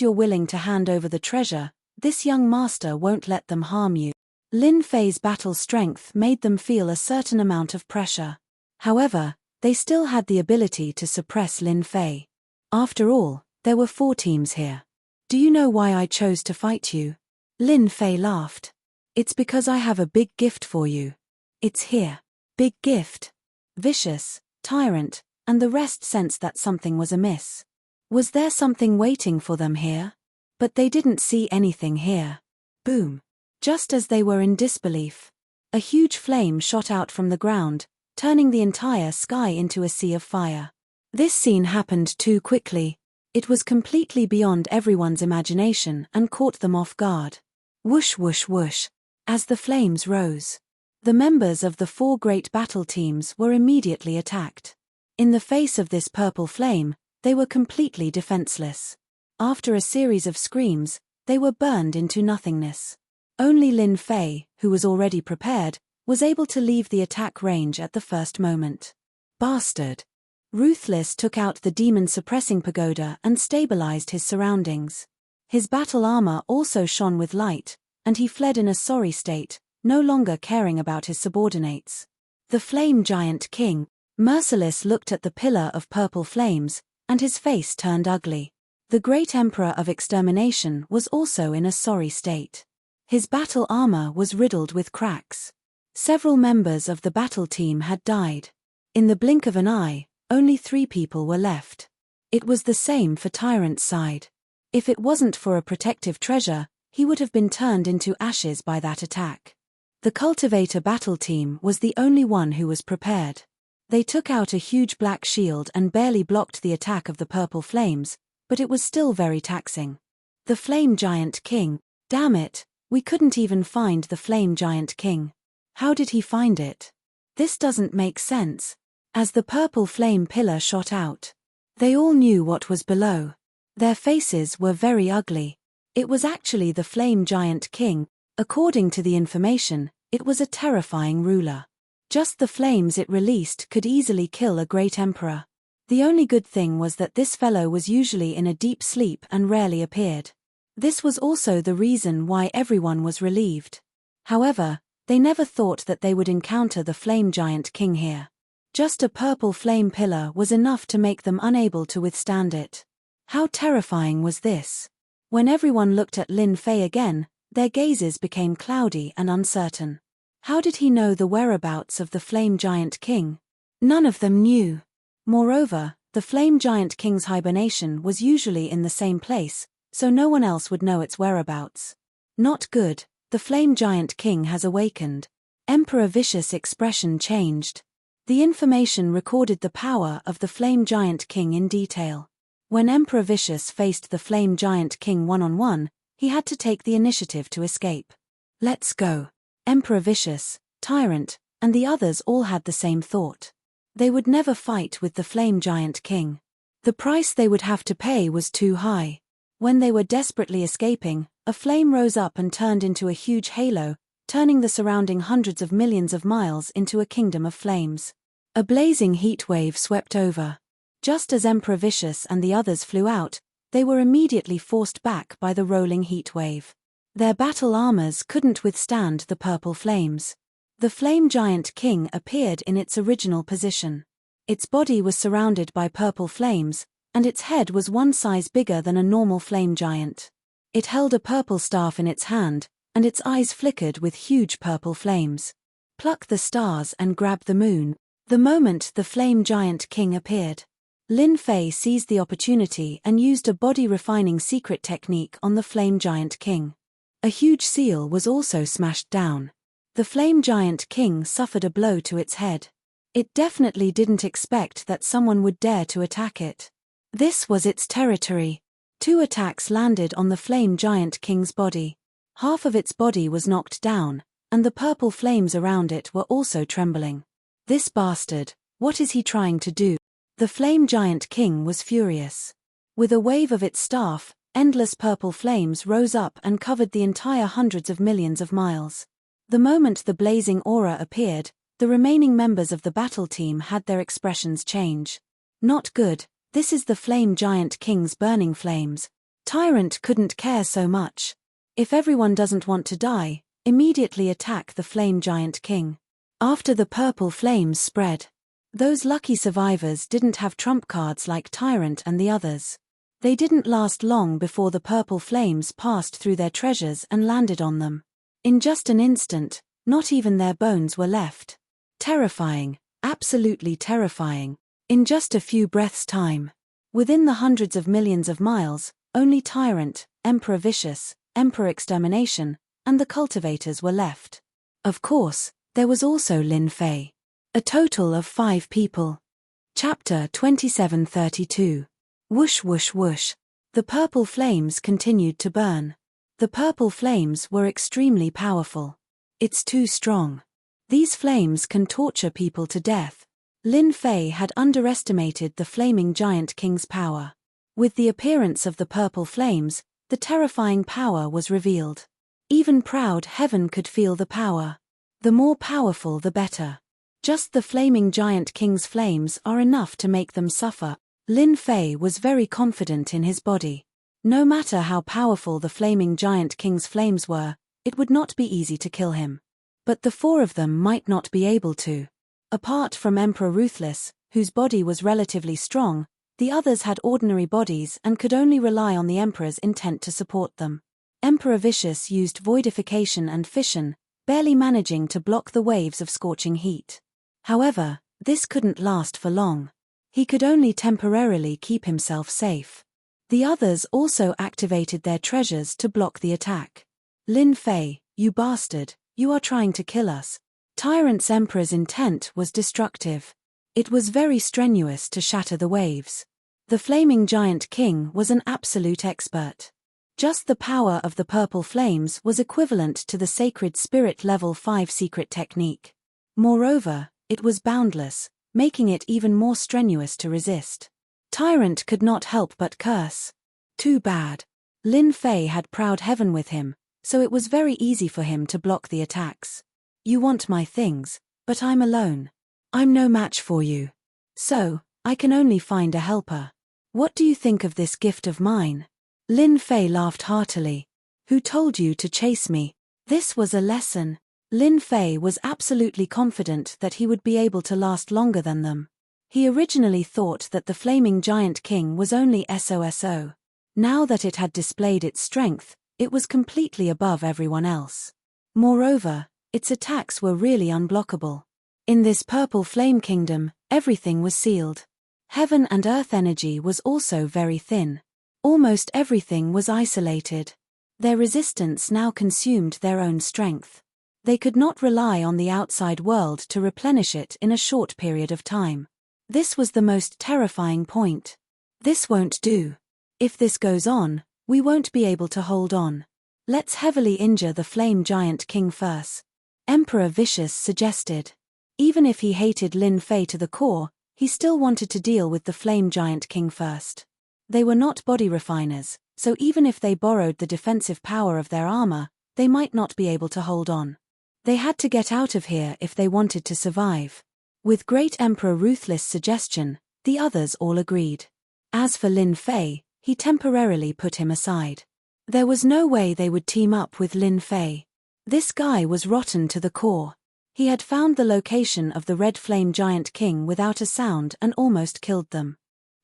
you're willing to hand over the treasure, this young master won't let them harm you. Lin Fei's battle strength made them feel a certain amount of pressure. However, they still had the ability to suppress Lin Fei. After all, there were 4 teams here. Do you know why I chose to fight you? Lin Fei laughed. It's because I have a big gift for you. It's here. Big gift. Vicious, Tyrant, and the rest sensed that something was amiss. Was there something waiting for them here? But they didn't see anything here. Boom. Just as they were in disbelief, a huge flame shot out from the ground, turning the entire sky into a sea of fire. This scene happened too quickly. It was completely beyond everyone's imagination and caught them off guard. Whoosh whoosh whoosh. As the flames rose, the members of the 4 great battle teams were immediately attacked. In the face of this purple flame, they were completely defenseless. After a series of screams, they were burned into nothingness. Only Lin Fei, who was already prepared, was able to leave the attack range at the first moment. Bastard! Ruthless took out the demon-suppressing pagoda and stabilized his surroundings. His battle armor also shone with light, and he fled in a sorry state, no longer caring about his subordinates. The Flame Giant King, Merciless, looked at the pillar of purple flames, and his face turned ugly. The great Emperor of Extermination was also in a sorry state. His battle armor was riddled with cracks. Several members of the battle team had died. In the blink of an eye, only 3 people were left. It was the same for Tyrant's side. If it wasn't for a protective treasure, he would have been turned into ashes by that attack. The Cultivator battle team was the only one who was prepared. They took out a huge black shield and barely blocked the attack of the purple flames, but it was still very taxing. The Flame Giant King, damn it, we couldn't even find the Flame Giant King. How did he find it? This doesn't make sense. As the purple flame pillar shot out, they all knew what was below. Their faces were very ugly. It was actually the Flame Giant King. According to the information, it was a terrifying ruler. Just the flames it released could easily kill a great emperor. The only good thing was that this fellow was usually in a deep sleep and rarely appeared. This was also the reason why everyone was relieved. However, they never thought that they would encounter the Flame Giant King here. Just a purple flame pillar was enough to make them unable to withstand it. How terrifying was this? When everyone looked at Lin Fei again, their gazes became cloudy and uncertain. How did he know the whereabouts of the Flame Giant King? None of them knew. Moreover, the Flame Giant King's hibernation was usually in the same place, so no one else would know its whereabouts. Not good, the Flame Giant King has awakened. Emperor Vicious' expression changed. The information recorded the power of the Flame Giant King in detail. When Emperor Vicious faced the Flame Giant King one-on-one, he had to take the initiative to escape. Let's go. Emperor Vicious, Tyrant, and the others all had the same thought. They would never fight with the Flame Giant King. The price they would have to pay was too high. When they were desperately escaping, a flame rose up and turned into a huge halo, turning the surrounding hundreds of millions of miles into a kingdom of flames. A blazing heat wave swept over. Just as Emperor Vicious and the others flew out, they were immediately forced back by the rolling heat wave. Their battle armors couldn't withstand the purple flames. The Flame Giant King appeared in its original position. Its body was surrounded by purple flames, and its head was one size bigger than a normal flame giant. It held a purple staff in its hand, and its eyes flickered with huge purple flames. Pluck the stars and grab the moon. The moment the Flame Giant King appeared, Lin Fei seized the opportunity and used a body-refining secret technique on the Flame Giant King. A huge seal was also smashed down. The Flame Giant King suffered a blow to its head. It definitely didn't expect that someone would dare to attack it. This was its territory. 2 attacks landed on the Flame Giant King's body. Half of its body was knocked down, and the purple flames around it were also trembling. This bastard, what is he trying to do? The Flame Giant King was furious. With a wave of its staff, endless purple flames rose up and covered the entire hundreds of millions of miles. The moment the blazing aura appeared, the remaining members of the battle team had their expressions change. Not good, this is the Flame Giant King's burning flames. Tyrant couldn't care so much. If everyone doesn't want to die, immediately attack the Flame Giant King. After the purple flames spread, those lucky survivors didn't have trump cards like Tyrant and the others. They didn't last long before the purple flames passed through their treasures and landed on them. In just an instant, not even their bones were left. Terrifying, absolutely terrifying. In just a few breaths' time. Within the hundreds of millions of miles, only Tyrant, Emperor Vicious, Emperor Extermination, and the cultivators were left. Of course, there was also Lin Fei. A total of 5 people. Chapter 2732. Whoosh whoosh whoosh. The purple flames continued to burn. The purple flames were extremely powerful. It's too strong. These flames can torture people to death. Lin Fei had underestimated the Flaming Giant King's power. With the appearance of the purple flames, the terrifying power was revealed. Even proud heaven could feel the power. The more powerful the better. Just the Flaming Giant King's flames are enough to make them suffer. Lin Fei was very confident in his body. No matter how powerful the Flaming Giant King's flames were, it would not be easy to kill him. But the 4 of them might not be able to. Apart from Emperor Ruthless, whose body was relatively strong, the others had ordinary bodies and could only rely on the Emperor's intent to support them. Emperor Vicious used voidification and fission, barely managing to block the waves of scorching heat. However, this couldn't last for long. He could only temporarily keep himself safe. The others also activated their treasures to block the attack. Lin Fei, you bastard, you are trying to kill us. Tyrant's Emperor's intent was destructive. It was very strenuous to shatter the waves. The Flaming Giant King was an absolute expert. Just the power of the purple flames was equivalent to the Sacred Spirit Level 5 secret technique. Moreover, it was boundless, making it even more strenuous to resist. Tyrant could not help but curse. Too bad. Lin Fei had proud heaven with him, so it was very easy for him to block the attacks. You want my things, but I'm alone. I'm no match for you. So, I can only find a helper. What do you think of this gift of mine? Lin Fei laughed heartily. Who told you to chase me? This was a lesson. Lin Fei was absolutely confident that he would be able to last longer than them. He originally thought that the Flaming Giant King was only SOSO. Now that it had displayed its strength, it was completely above everyone else. Moreover, its attacks were really unblockable. In this purple flame kingdom, everything was sealed. Heaven and earth energy was also very thin. Almost everything was isolated. Their resistance now consumed their own strength. They could not rely on the outside world to replenish it in a short period of time. This was the most terrifying point. This won't do. If this goes on, we won't be able to hold on. Let's heavily injure the Flame Giant King first. Emperor Vicious suggested. Even if he hated Lin Fei to the core, he still wanted to deal with the Flame Giant King first. They were not body refiners, so even if they borrowed the defensive power of their armor, they might not be able to hold on. They had to get out of here if they wanted to survive. With Great Emperor Ruthless' suggestion, the others all agreed. As for Lin Fei, he temporarily put him aside. There was no way they would team up with Lin Fei. This guy was rotten to the core. He had found the location of the Red Flame Giant King without a sound and almost killed them.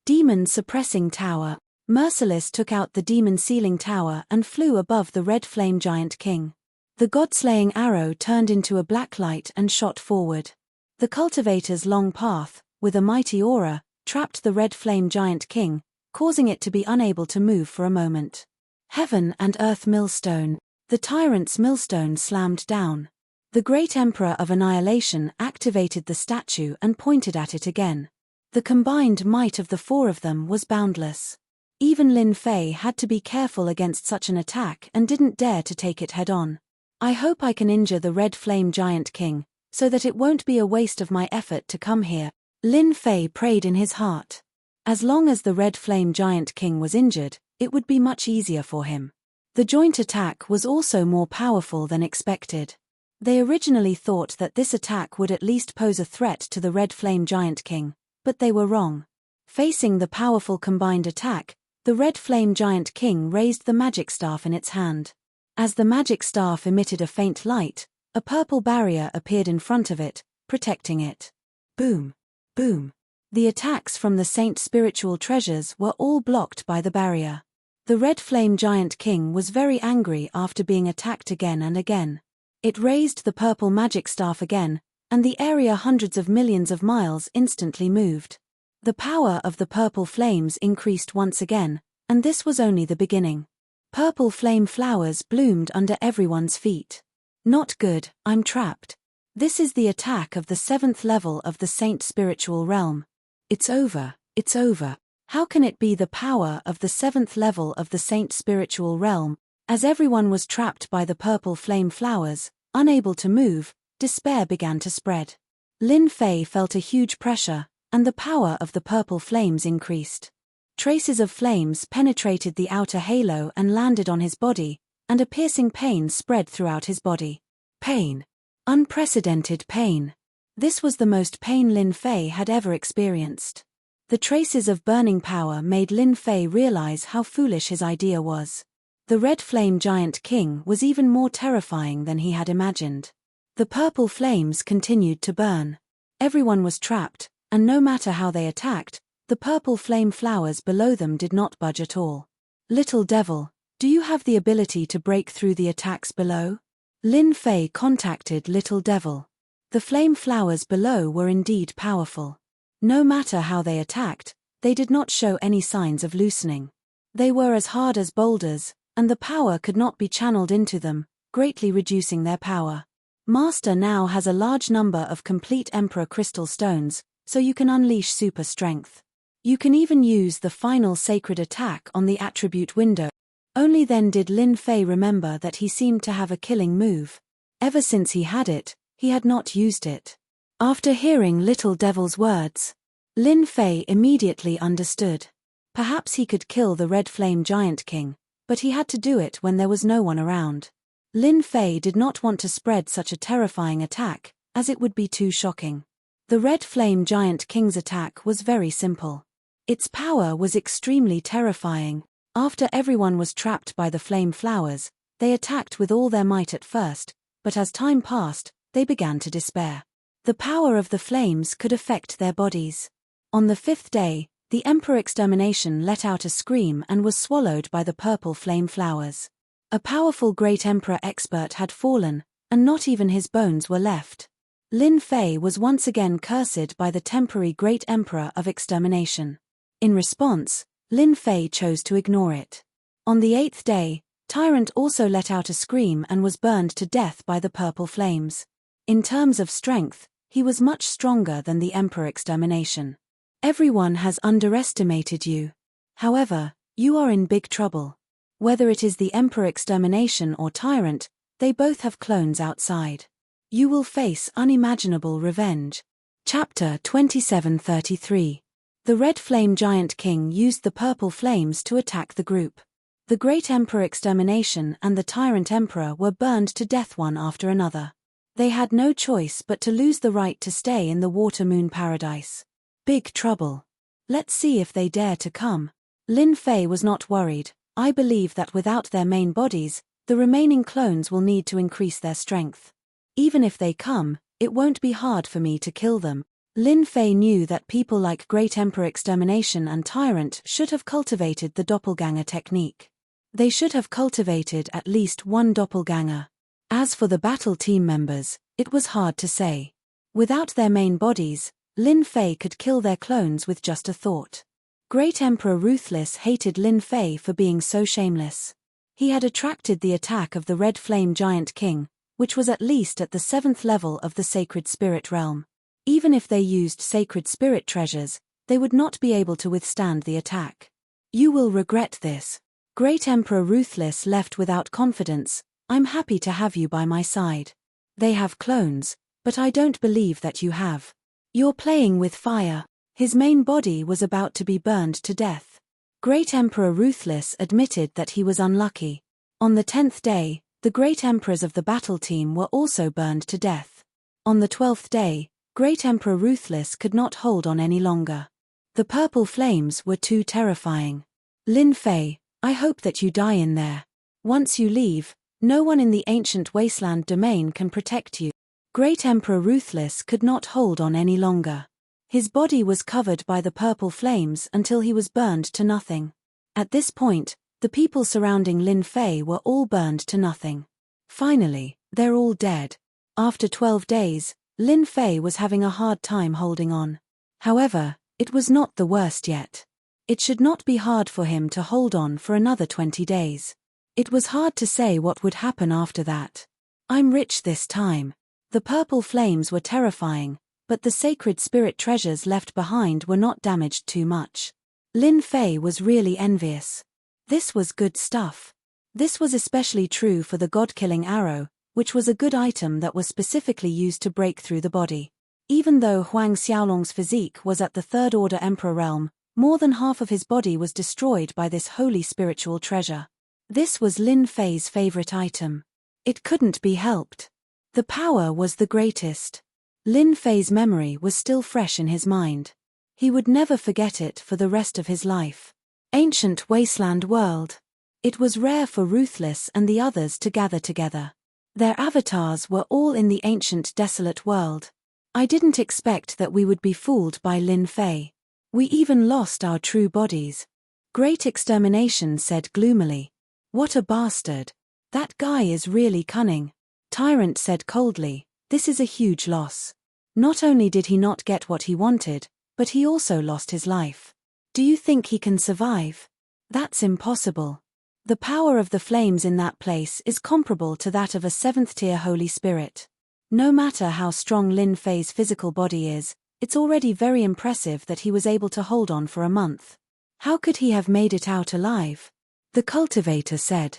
Demon Suppressing Tower. Merciless took out the Demon Sealing Tower and flew above the Red Flame Giant King. The God-slaying arrow turned into a black light and shot forward. The cultivator's long path, with a mighty aura, trapped the Red Flame Giant King, causing it to be unable to move for a moment. Heaven and Earth Millstone. The tyrant's millstone slammed down. The Great Emperor of Annihilation activated the statue and pointed at it again. The combined might of the four of them was boundless. Even Lin Fei had to be careful against such an attack and didn't dare to take it head-on. I hope I can injure the Red Flame Giant King, so that it won't be a waste of my effort to come here. Lin Fei prayed in his heart. As long as the Red Flame Giant King was injured, it would be much easier for him. The joint attack was also more powerful than expected. They originally thought that this attack would at least pose a threat to the Red Flame Giant King, but they were wrong. Facing the powerful combined attack, the Red Flame Giant King raised the magic staff in its hand. As the magic staff emitted a faint light, a purple barrier appeared in front of it, protecting it. Boom! Boom! The attacks from the Saint spiritual treasures were all blocked by the barrier. The Red Flame Giant King was very angry after being attacked again and again. It raised the purple magic staff again, and the area hundreds of millions of miles instantly moved. The power of the purple flames increased once again, and this was only the beginning. Purple flame flowers bloomed under everyone's feet. Not good, I'm trapped. This is the attack of the 7th level of the Saint spiritual realm. It's over, it's over. How can it be the power of the 7th level of the Saint spiritual realm? As everyone was trapped by the purple flame flowers, unable to move, despair began to spread. Lin Fei felt a huge pressure, and the power of the purple flames increased. Traces of flames penetrated the outer halo and landed on his body, and a piercing pain spread throughout his body. Pain. Unprecedented pain. This was the most pain Lin Fei had ever experienced. The traces of burning power made Lin Fei realize how foolish his idea was. The Red Flame Giant King was even more terrifying than he had imagined. The purple flames continued to burn. Everyone was trapped, and no matter how they attacked, the purple flame flowers below them did not budge at all. Little devil, Do you have the ability to break through the attacks below? Lin Fei contacted Little Devil. The flame flowers below were indeed powerful. No matter how they attacked, they did not show any signs of loosening. They were as hard as boulders, and the power could not be channeled into them, greatly reducing their power. Master now has a large number of complete Emperor Crystal Stones, so you can unleash super strength. You can even use the final sacred attack on the attribute window. Only then did Lin Fei remember that he seemed to have a killing move. Ever since he had it, he had not used it. After hearing Little Devil's words, Lin Fei immediately understood. Perhaps he could kill the Red Flame Giant King, but he had to do it when there was no one around. Lin Fei did not want to spread such a terrifying attack, as it would be too shocking. The Red Flame Giant King's attack was very simple. Its power was extremely terrifying. After everyone was trapped by the flame flowers, they attacked with all their might at first, but as time passed, they began to despair. The power of the flames could affect their bodies. On the 5th day, the Emperor Extermination let out a scream and was swallowed by the purple flame flowers. A powerful Great Emperor expert had fallen, and not even his bones were left. Lin Fei was once again cursed by the temporary Great Emperor of Extermination. In response, Lin Fei chose to ignore it. On the 8th day, Tyrant also let out a scream and was burned to death by the purple flames. In terms of strength, he was much stronger than the Emperor Extermination. Everyone has underestimated you. However, you are in big trouble. Whether it is the Emperor Extermination or Tyrant, they both have clones outside. You will face unimaginable revenge. Chapter 2733. The Red Flame Giant King used the purple flames to attack the group. The Great Emperor Extermination and the Tyrant Emperor were burned to death one after another. They had no choice but to lose the right to stay in the Water Moon Paradise. Big trouble. Let's see if they dare to come. Lin Fei was not worried. I believe that without their main bodies, the remaining clones will need to increase their strength. Even if they come, it won't be hard for me to kill them. Lin Fei knew that people like Great Emperor Extermination and Tyrant should have cultivated the doppelganger technique. They should have cultivated at least one doppelganger. As for the battle team members, it was hard to say. Without their main bodies, Lin Fei could kill their clones with just a thought. Great Emperor Ruthless hated Lin Fei for being so shameless. He had attracted the attack of the Red Flame Giant King, which was at least at the 7th level of the Sacred Spirit Realm. Even if they used Sacred Spirit treasures, they would not be able to withstand the attack. You will regret this. Great Emperor Ruthless left without confidence. I'm happy to have you by my side. They have clones, but I don't believe that you have. You're playing with fire. His main body was about to be burned to death. Great Emperor Ruthless admitted that he was unlucky. On the 10th day, the Great Emperors of the battle team were also burned to death. On the 12th day, Great Emperor Ruthless could not hold on any longer. The purple flames were too terrifying. Lin Fei, I hope that you die in there. Once you leave, no one in the ancient wasteland domain can protect you. Great Emperor Ruthless could not hold on any longer. His body was covered by the purple flames until he was burned to nothing. At this point, the people surrounding Lin Fei were all burned to nothing. Finally, they're all dead. After 12 days, Lin Fei was having a hard time holding on. However, it was not the worst yet. It should not be hard for him to hold on for another 20 days. It was hard to say what would happen after that. I'm rich this time. The purple flames were terrifying, but the sacred spirit treasures left behind were not damaged too much. Lin Fei was really envious. This was good stuff. This was especially true for the god-killing arrow, which was a good item that was specifically used to break through the body. Even though Huang Xiaolong's physique was at the Third Order Emperor realm, more than half of his body was destroyed by this holy spiritual treasure. This was Lin Fei's favorite item. It couldn't be helped. The power was the greatest. Lin Fei's memory was still fresh in his mind. He would never forget it for the rest of his life. Ancient wasteland world. It was rare for Ruthless and the others to gather together. Their avatars were all in the ancient desolate world. I didn't expect that we would be fooled by Lin Fei. We even lost our true bodies. Great Extermination said gloomily. What a bastard. That guy is really cunning. Tyrant said coldly, this is a huge loss. Not only did he not get what he wanted, but he also lost his life. Do you think he can survive? That's impossible. The power of the flames in that place is comparable to that of a 7th-tier Holy Spirit. No matter how strong Lin Fei's physical body is, it's already very impressive that he was able to hold on for a month. How could he have made it out alive? The cultivator said.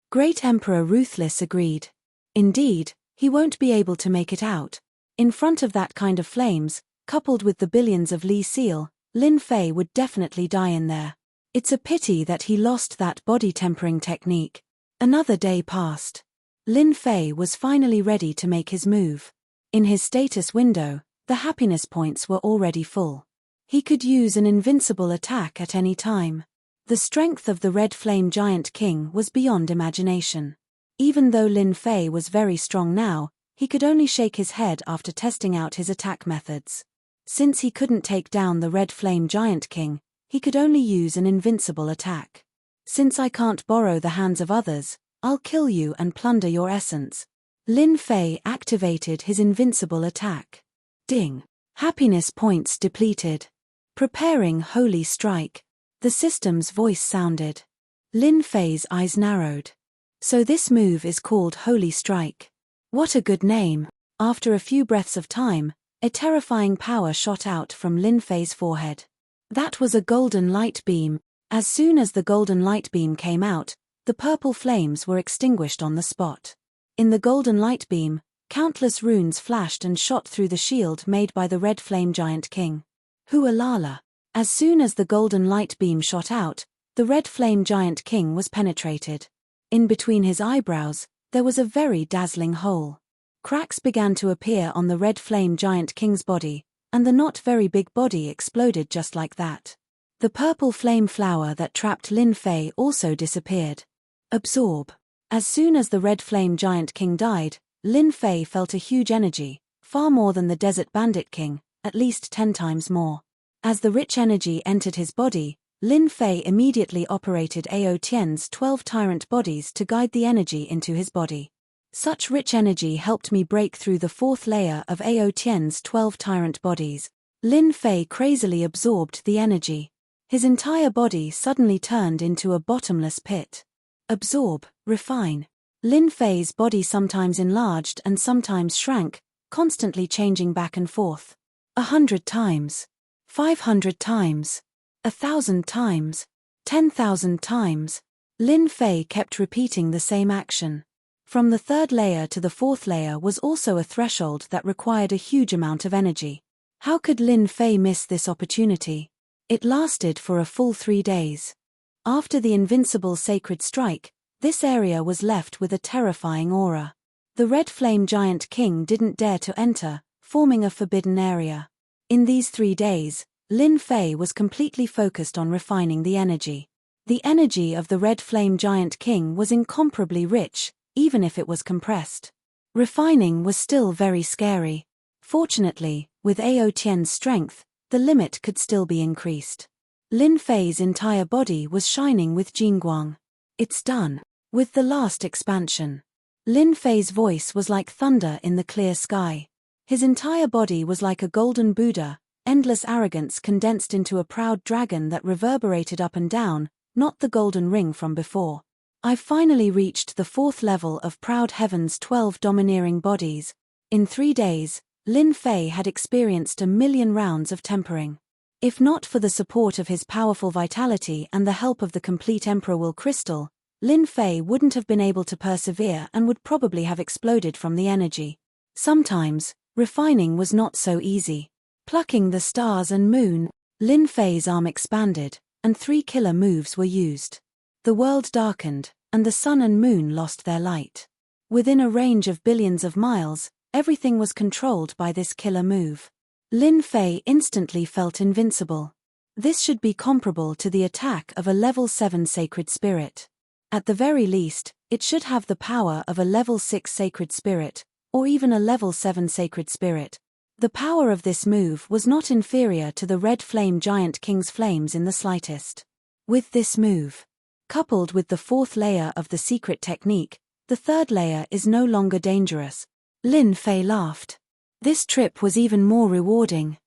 Great Emperor Ruthless agreed. Indeed, he won't be able to make it out. In front of that kind of flames, coupled with the billions of Li Seal, Lin Fei would definitely die in there. It's a pity that he lost that body tempering technique. Another day passed. Lin Fei was finally ready to make his move. In his status window, the happiness points were already full. He could use an invincible attack at any time. The strength of the Red Flame Giant King was beyond imagination. Even though Lin Fei was very strong now, he could only shake his head after testing out his attack methods. Since he couldn't take down the Red Flame Giant King, he could only use an invincible attack. Since I can't borrow the hands of others, I'll kill you and plunder your essence. Lin Fei activated his invincible attack. Ding. Happiness points depleted. Preparing Holy Strike. The system's voice sounded. Lin Fei's eyes narrowed. So this move is called Holy Strike. What a good name. After a few breaths of time, a terrifying power shot out from Lin Fei's forehead. That was a golden light beam. As soon as the golden light beam came out, the purple flames were extinguished on the spot. In the golden light beam, countless runes flashed and shot through the shield made by the Red Flame Giant King. Hualala. As soon as the golden light beam shot out, the Red Flame Giant King was penetrated. In between his eyebrows, there was a very dazzling hole. Cracks began to appear on the Red Flame Giant King's body, and the not very big body exploded just like that. The purple flame flower that trapped Lin Fei also disappeared. Absorb. As soon as the Red Flame Giant King died, Lin Fei felt a huge energy, far more than the Desert Bandit King, at least 10 times more. As the rich energy entered his body, Lin Fei immediately operated Ao Tian's 12 tyrant bodies to guide the energy into his body. Such rich energy helped me break through the 4th layer of Ao Tian's 12 tyrant bodies. Lin Fei crazily absorbed the energy. His entire body suddenly turned into a bottomless pit. Absorb, refine. Lin Fei's body sometimes enlarged and sometimes shrank, constantly changing back and forth. 100 times. 500 times. 1,000 times. 10,000 times. Lin Fei kept repeating the same action. From the 3rd layer to the 4th layer was also a threshold that required a huge amount of energy. How could Lin Fei miss this opportunity? It lasted for a full 3 days. After the invincible sacred strike, this area was left with a terrifying aura. The Red Flame Giant King didn't dare to enter, forming a forbidden area. In these 3 days, Lin Fei was completely focused on refining the energy. The energy of the Red Flame Giant King was incomparably rich, even if it was compressed. Refining was still very scary. Fortunately, with Ao Tian's strength, the limit could still be increased. Lin Fei's entire body was shining with Jingguang. It's done. With the last expansion. Lin Fei's voice was like thunder in the clear sky. His entire body was like a golden Buddha, endless arrogance condensed into a proud dragon that reverberated up and down, not the golden ring from before. I've finally reached the 4th level of Proud Heaven's 12 domineering bodies. In 3 days, Lin Fei had experienced 1,000,000 rounds of tempering. If not for the support of his powerful vitality and the help of the complete Emperor Will Crystal, Lin Fei wouldn't have been able to persevere and would probably have exploded from the energy. Sometimes, refining was not so easy. Plucking the stars and moon, Lin Fei's arm expanded, and 3 killer moves were used. The world darkened, and the sun and moon lost their light. Within a range of billions of miles, everything was controlled by this killer move. Lin Fei instantly felt invincible. This should be comparable to the attack of a level 7 sacred spirit. At the very least, it should have the power of a level 6 sacred spirit, or even a level 7 sacred spirit. The power of this move was not inferior to the Red Flame Giant King's flames in the slightest. With this move, Coupled with the fourth layer of the secret technique, the third layer is no longer dangerous. Lin Fei laughed. This trip was even more rewarding.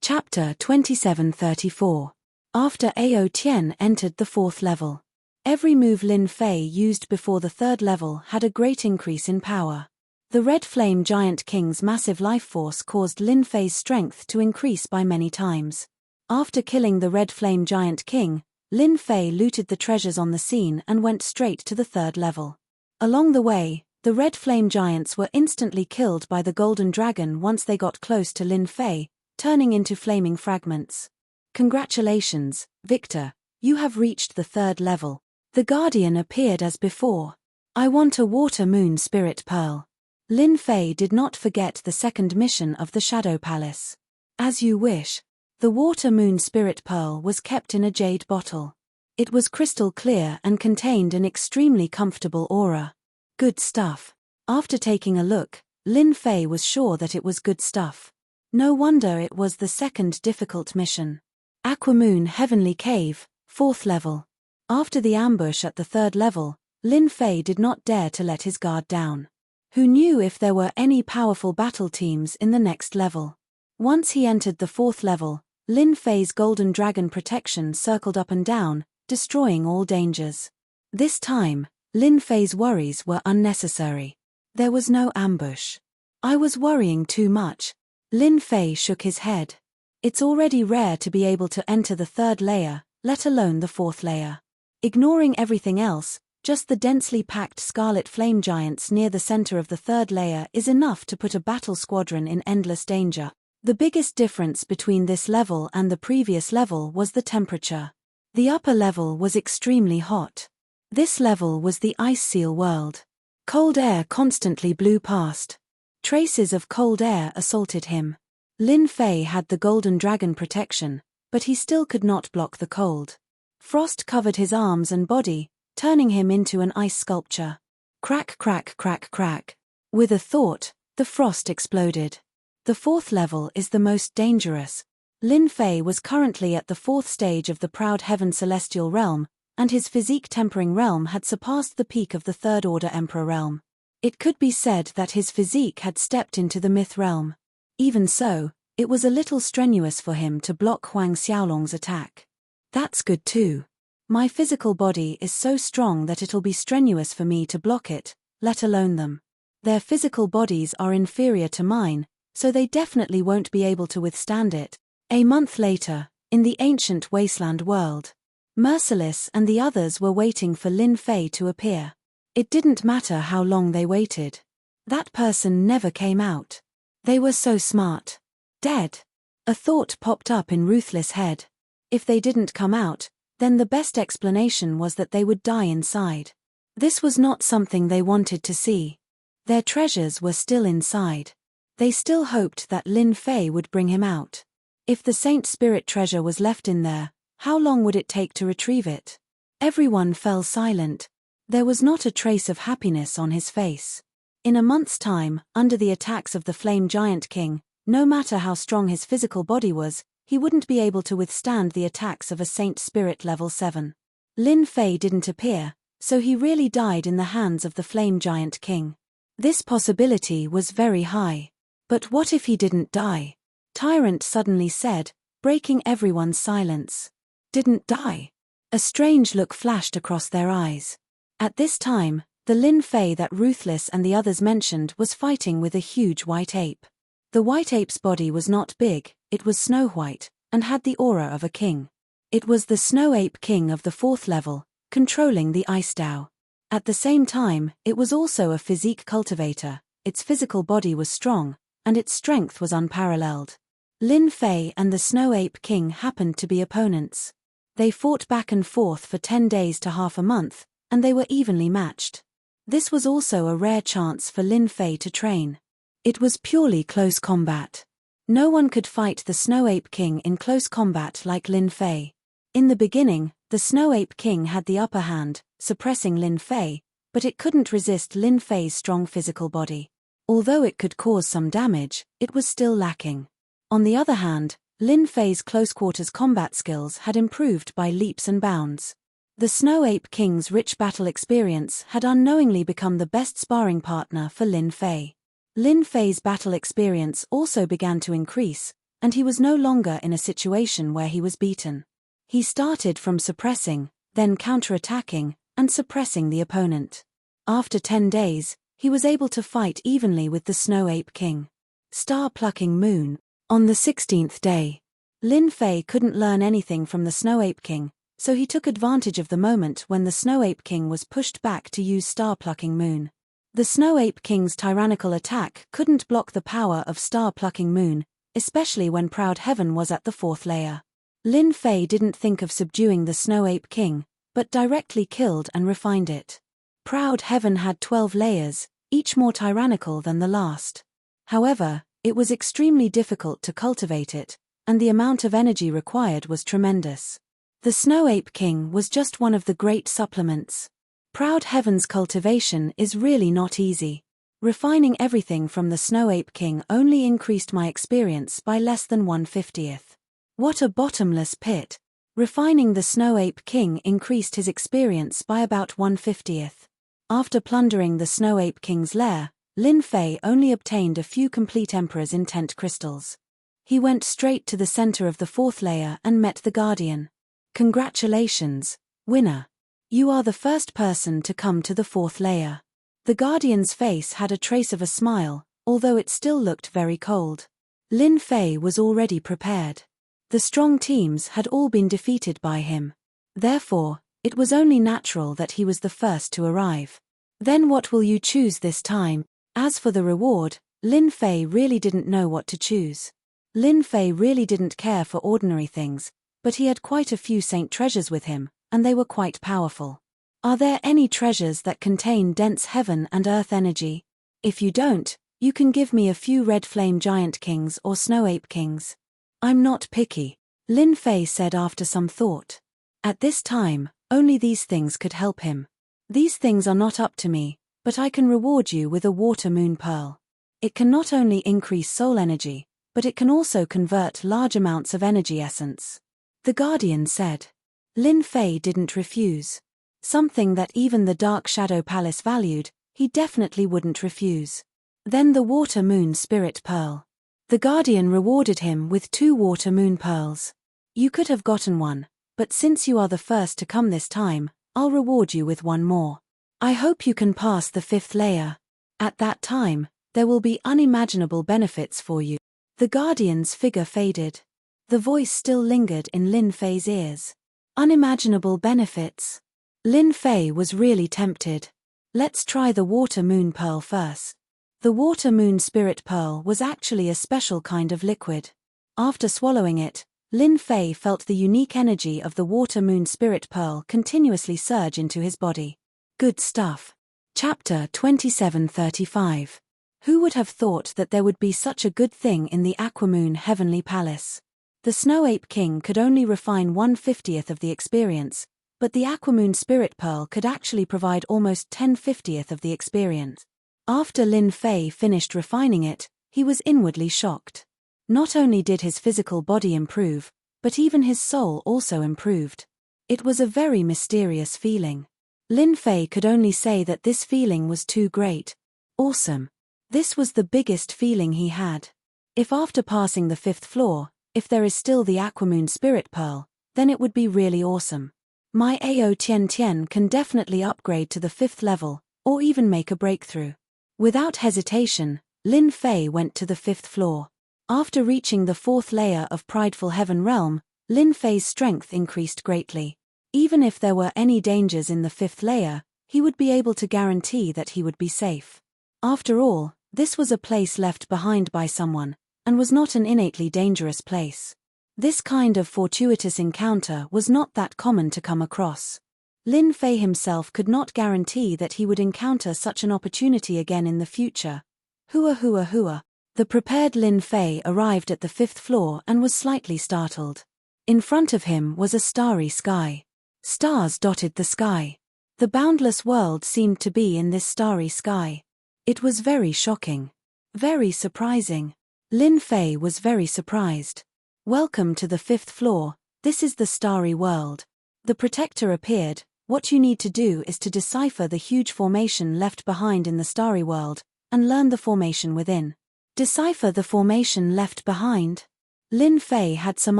Chapter 2734. After Ao Tian entered the fourth level. Every move Lin Fei used before the third level had a great increase in power. The Red Flame Giant King's massive life force caused Lin Fei's strength to increase by many times. After killing the Red Flame Giant King, Lin Fei looted the treasures on the scene and went straight to the third level. Along the way, the Red Flame Giants were instantly killed by the Golden Dragon once they got close to Lin Fei, turning into flaming fragments. Congratulations, Victor, you have reached the third level. The Guardian appeared as before. I want a Water Moon Spirit Pearl. Lin Fei did not forget the second mission of the Shadow Palace. As you wish. The Water Moon Spirit Pearl was kept in a jade bottle. It was crystal clear and contained an extremely comfortable aura. Good stuff. After taking a look, Lin Fei was sure that it was good stuff. No wonder it was the second difficult mission. Aquamoon Heavenly Cave, 4th level. After the ambush at the 3rd level, Lin Fei did not dare to let his guard down. Who knew if there were any powerful battle teams in the next level? Once he entered the 4th level, Lin Fei's Golden Dragon protection circled up and down, destroying all dangers. This time, Lin Fei's worries were unnecessary. There was no ambush. I was worrying too much. Lin Fei shook his head. It's already rare to be able to enter the 3rd layer, let alone the 4th layer. Ignoring everything else, just the densely packed scarlet flame giants near the center of the 3rd layer is enough to put a battle squadron in endless danger. The biggest difference between this level and the previous level was the temperature. The upper level was extremely hot. This level was the Ice Seal world. Cold air constantly blew past. Traces of cold air assaulted him. Lin Fei had the Golden Dragon protection, but he still could not block the cold. Frost covered his arms and body, turning him into an ice sculpture. Crack, crack, crack, crack. With a thought, the frost exploded. The 4th level is the most dangerous. Lin Fei was currently at the 4th stage of the Proud Heaven Celestial Realm, and his physique tempering realm had surpassed the peak of the 3rd Order Emperor realm. It could be said that his physique had stepped into the myth realm. Even so, it was a little strenuous for him to block Huang Xiaolong's attack. That's good too. My physical body is so strong that it'll be strenuous for me to block it, let alone them. Their physical bodies are inferior to mine, so they definitely won't be able to withstand it. A month later, in the ancient wasteland world, Merciless and the others were waiting for Lin Fei to appear. It didn't matter how long they waited. That person never came out. They were so smart. Dead. A thought popped up in Ruthless' head. If they didn't come out, then the best explanation was that they would die inside. This was not something they wanted to see. Their treasures were still inside. They still hoped that Lin Fei would bring him out. If the Saint Spirit treasure was left in there, how long would it take to retrieve it? Everyone fell silent. There was not a trace of happiness on his face. In a month's time, under the attacks of the Flame Giant King, no matter how strong his physical body was, he wouldn't be able to withstand the attacks of a Saint Spirit level 7. Lin Fei didn't appear, so he really died in the hands of the Flame Giant King. This possibility was very high. But what if he didn't die? Tyrant suddenly said, breaking everyone's silence. Didn't die? A strange look flashed across their eyes. At this time, the Lin Fei that Ruthless and the others mentioned was fighting with a huge white ape. The white ape's body was not big, it was snow white, and had the aura of a king. It was the Snow Ape King of the 4th level, controlling the Ice Dao. At the same time, it was also a physique cultivator, its physical body was strong, and its strength was unparalleled. Lin Fei and the Snow Ape King happened to be opponents. They fought back and forth for 10 days to half a month, and they were evenly matched. This was also a rare chance for Lin Fei to train. It was purely close combat. No one could fight the Snow Ape King in close combat like Lin Fei. In the beginning, the Snow Ape King had the upper hand, suppressing Lin Fei, but it couldn't resist Lin Fei's strong physical body. Although it could cause some damage, it was still lacking. On the other hand, Lin Fei's close-quarters combat skills had improved by leaps and bounds. The Snow Ape King's rich battle experience had unknowingly become the best sparring partner for Lin Fei. Lin Fei's battle experience also began to increase, and he was no longer in a situation where he was beaten. He started from suppressing, then counterattacking, and suppressing the opponent. After 10 days, he was able to fight evenly with the Snow Ape King. Star-plucking moon. On the 16th day, Lin Fei couldn't learn anything from the Snow Ape King, so he took advantage of the moment when the Snow Ape King was pushed back to use Star-plucking moon. The Snow Ape King's tyrannical attack couldn't block the power of Star-plucking moon, especially when Proud Heaven was at the 4th layer. Lin Fei didn't think of subduing the Snow Ape King, but directly killed and refined it. Proud Heaven had 12 layers, each more tyrannical than the last. However, it was extremely difficult to cultivate it, and the amount of energy required was tremendous. The Snow Ape King was just one of the great supplements. Proud Heaven's cultivation is really not easy. Refining everything from the Snow Ape King only increased my experience by less than 1/50th. What a bottomless pit. Refining the Snow Ape King increased his experience by about 1/50th. After plundering the Snow Ape King's lair, Lin Fei only obtained a few complete Emperor's Intent crystals. He went straight to the center of the 4th layer and met the Guardian. Congratulations, winner. You are the first person to come to the 4th layer. The Guardian's face had a trace of a smile, although it still looked very cold. Lin Fei was already prepared. The strong teams had all been defeated by him. Therefore, it was only natural that he was the first to arrive. Then what will you choose this time? As for the reward, Lin Fei really didn't know what to choose. Lin Fei really didn't care for ordinary things, but he had quite a few saint treasures with him, and they were quite powerful. Are there any treasures that contain dense heaven and earth energy? If you don't, you can give me a few red flame giant kings or snow ape kings. I'm not picky, Lin Fei said after some thought. At this time, only these things could help him. These things are not up to me, but I can reward you with a water moon pearl. It can not only increase soul energy, but it can also convert large amounts of energy essence. The Guardian said. Lin Fei didn't refuse. Something that even the Dark Shadow Palace valued, he definitely wouldn't refuse. Then the Water Moon Spirit Pearl. The Guardian rewarded him with 2 Water Moon Pearls. You could have gotten one, but since you are the first to come this time, I'll reward you with one more. I hope you can pass the 5th layer. At that time, there will be unimaginable benefits for you. The Guardian's figure faded. The voice still lingered in Lin Fei's ears. Unimaginable benefits. Lin Fei was really tempted. Let's try the Water Moon Pearl first. The Water Moon Spirit Pearl was actually a special kind of liquid. After swallowing it, Lin Fei felt the unique energy of the Water Moon Spirit Pearl continuously surge into his body. Good stuff. Chapter 2735. Who would have thought that there would be such a good thing in the Aquamoon Heavenly Palace? The Snow Ape King could only refine 1/50th of the experience, but the Aquamoon Spirit Pearl could actually provide almost 10/50th of the experience. After Lin Fei finished refining it, he was inwardly shocked. Not only did his physical body improve, but even his soul also improved. It was a very mysterious feeling. Lin Fei could only say that this feeling was too great. Awesome. This was the biggest feeling he had. If after passing the 5th floor, if there is still the Aquamoon Spirit Pearl, then it would be really awesome. My Ao Tian Tian can definitely upgrade to the 5th level, or even make a breakthrough. Without hesitation, Lin Fei went to the 5th floor. After reaching the 4th layer of Prideful Heaven Realm, Lin Fei's strength increased greatly. Even if there were any dangers in the 5th layer, he would be able to guarantee that he would be safe. After all, this was a place left behind by someone, and was not an innately dangerous place. This kind of fortuitous encounter was not that common to come across. Lin Fei himself could not guarantee that he would encounter such an opportunity again in the future. Hua hua hua. The prepared Lin Fei arrived at the 5th floor and was slightly startled. In front of him was a starry sky. Stars dotted the sky. The boundless world seemed to be in this starry sky. It was very shocking. Very surprising. Lin Fei was very surprised. Welcome to the 5th floor, this is the starry world. The protector appeared. What you need to do is to decipher the huge formation left behind in the starry world, and learn the formation within. Decipher the formation left behind? Lin Fei had some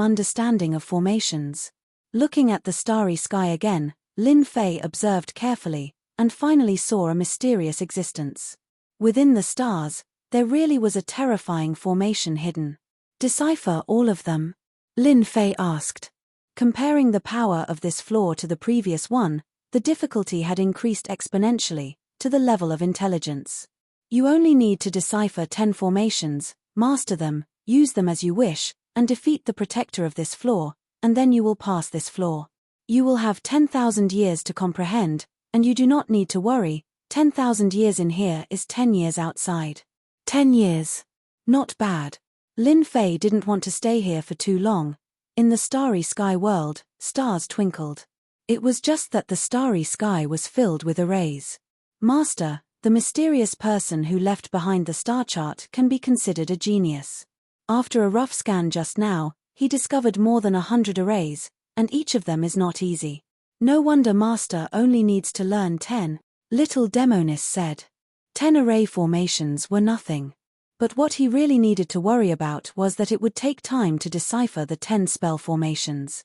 understanding of formations. Looking at the starry sky again, Lin Fei observed carefully, and finally saw a mysterious existence. Within the stars, there really was a terrifying formation hidden. Decipher all of them? Lin Fei asked. Comparing the power of this floor to the previous one, the difficulty had increased exponentially, to the level of intelligence. You only need to decipher 10 formations, master them, use them as you wish, and defeat the protector of this floor, and then you will pass this floor. You will have 10,000 years to comprehend, and you do not need to worry. 10,000 years in here is 10 years outside. 10 years. Not bad. Lin Fei didn't want to stay here for too long. In the starry sky world, stars twinkled. It was just that the starry sky was filled with arrays. Master, the mysterious person who left behind the star chart can be considered a genius. After a rough scan just now, he discovered more than 100 arrays, and each of them is not easy. No wonder Master only needs to learn 10, little Demonis said. 10 array formations were nothing. But what he really needed to worry about was that it would take time to decipher the 10 spell formations.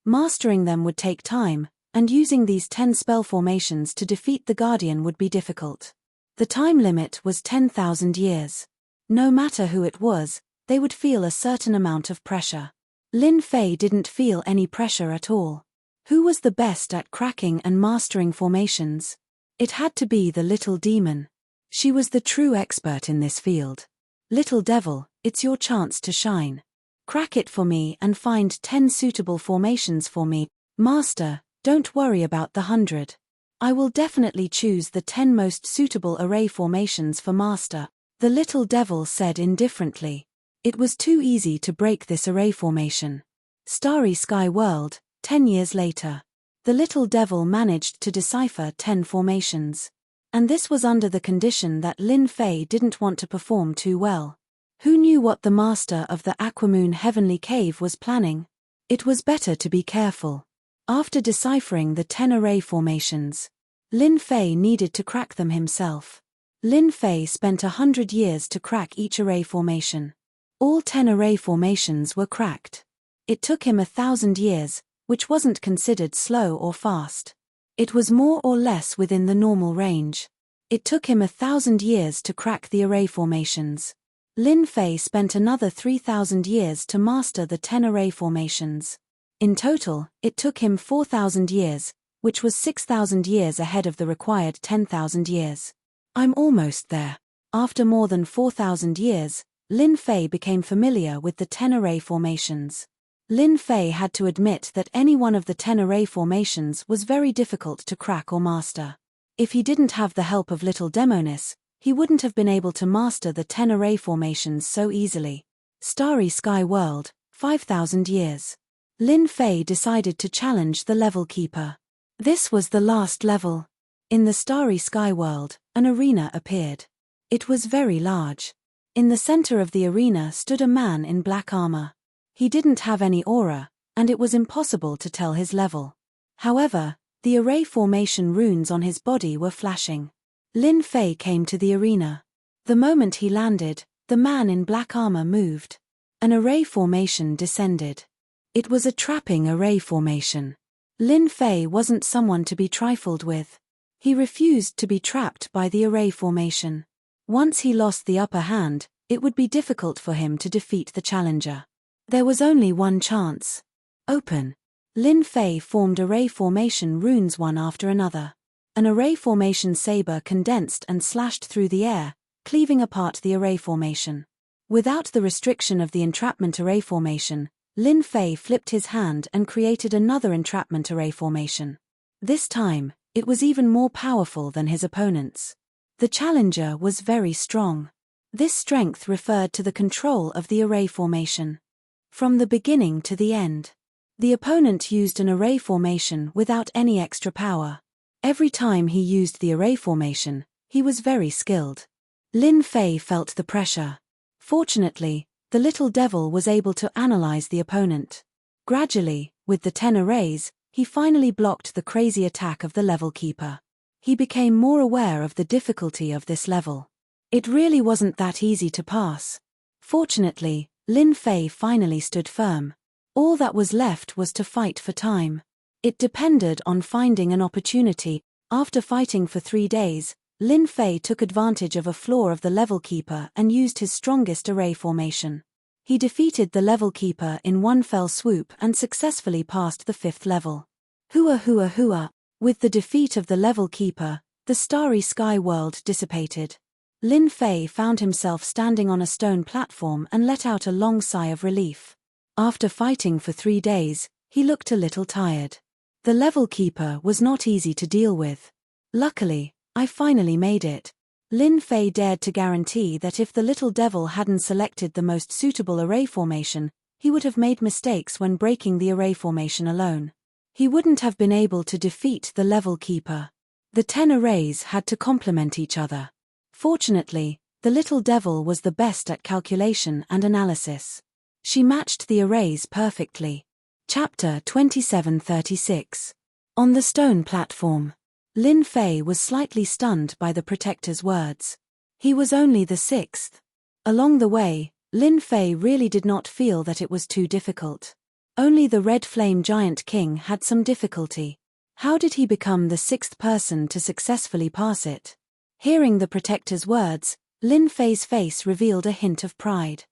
Mastering them would take time, and using these 10 spell formations to defeat the Guardian would be difficult. The time limit was 10,000 years. No matter who it was, they would feel a certain amount of pressure. Lin Fei didn't feel any pressure at all. Who was the best at cracking and mastering formations? It had to be the little demon. She was the true expert in this field. Little devil, it's your chance to shine. Crack it for me and find 10 suitable formations for me. Master, don't worry about the 100. I will definitely choose the 10 most suitable array formations for Master, the little devil said indifferently. It was too easy to break this array formation. Starry Sky World, 10 years later. The little devil managed to decipher 10 formations. And this was under the condition that Lin Fei didn't want to perform too well. Who knew what the master of the Aquamoon Heavenly Cave was planning? It was better to be careful. After deciphering the 10 array formations, Lin Fei needed to crack them himself. Lin Fei spent 100 years to crack each array formation. All 10 array formations were cracked. It took him 1,000 years, which wasn't considered slow or fast. It was more or less within the normal range. It took him 1,000 years to crack the array formations. Lin Fei spent another 3,000 years to master the 10 array formations. In total, it took him 4,000 years, which was 6,000 years ahead of the required 10,000 years. I'm almost there. After more than 4,000 years, Lin Fei became familiar with the 10 array formations. Lin Fei had to admit that any one of the 10 array formations was very difficult to crack or master. If he didn't have the help of little Demonis, he wouldn't have been able to master the 10 array formations so easily. Starry Sky World, 5,000 years. Lin Fei decided to challenge the level keeper. This was the last level. In the Starry Sky World, an arena appeared. It was very large. In the center of the arena stood a man in black armor. He didn't have any aura, and it was impossible to tell his level. However, the array formation runes on his body were flashing. Lin Fei came to the arena. The moment he landed, the man in black armor moved. An array formation descended. It was a trapping array formation. Lin Fei wasn't someone to be trifled with. He refused to be trapped by the array formation. Once he lost the upper hand, it would be difficult for him to defeat the challenger. There was only one chance. Open. Lin Fei formed array formation runes one after another. An array formation saber condensed and slashed through the air, cleaving apart the array formation. Without the restriction of the entrapment array formation, Lin Fei flipped his hand and created another entrapment array formation. This time, it was even more powerful than his opponent's. The challenger was very strong. This strength referred to the control of the array formation. From the beginning to the end, the opponent used an array formation without any extra power. Every time he used the array formation, he was very skilled. Lin Fei felt the pressure. Fortunately, the little devil was able to analyze the opponent. Gradually, with the 10 arrays, he finally blocked the crazy attack of the level keeper. He became more aware of the difficulty of this level. It really wasn't that easy to pass. Fortunately, Lin Fei finally stood firm. All that was left was to fight for time. It depended on finding an opportunity. After fighting for 3 days, Lin Fei took advantage of a flaw of the level keeper and used his strongest array formation. He defeated the level keeper in one fell swoop and successfully passed the 5th level. Hua hua hua. With the defeat of the level keeper, the starry sky world dissipated. Lin Fei found himself standing on a stone platform and let out a long sigh of relief. After fighting for 3 days, he looked a little tired. The level keeper was not easy to deal with. Luckily, I finally made it. Lin Fei dared to guarantee that if the little devil hadn't selected the most suitable array formation, he would have made mistakes when breaking the array formation alone. He wouldn't have been able to defeat the level keeper. The 10 arrays had to complement each other. Fortunately, the little devil was the best at calculation and analysis. She matched the arrays perfectly. Chapter 2736. On the stone platform. Lin Fei was slightly stunned by the protector's words. He was only the 6th. Along the way, Lin Fei really did not feel that it was too difficult. Only the Red Flame Giant King had some difficulty. How did he become the 6th person to successfully pass it? Hearing the protector's words, Lin Fei's face revealed a hint of pride.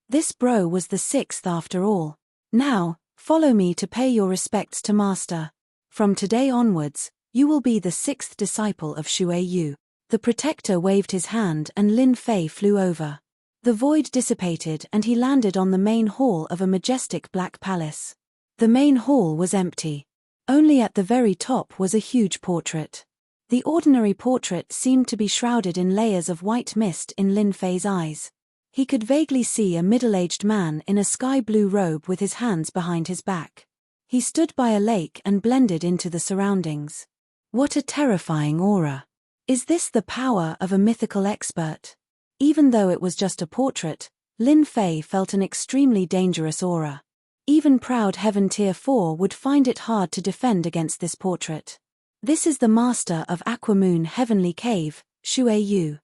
This bro was the 6th after all. Now, follow me to pay your respects to Master. From today onwards, you will be the 6th disciple of Shui Yu. The protector waved his hand and Lin Fei flew over. The void dissipated and he landed on the main hall of a majestic black palace. The main hall was empty. Only at the very top was a huge portrait. The ordinary portrait seemed to be shrouded in layers of white mist in Lin Fei's eyes. He could vaguely see a middle-aged man in a sky-blue robe with his hands behind his back. He stood by a lake and blended into the surroundings. What a terrifying aura. Is this the power of a mythical expert? Even though it was just a portrait, Lin Fei felt an extremely dangerous aura. Even proud Heaven Tier 4 would find it hard to defend against this portrait. This is the master of Aquamoon Heavenly Cave, Shui Yu.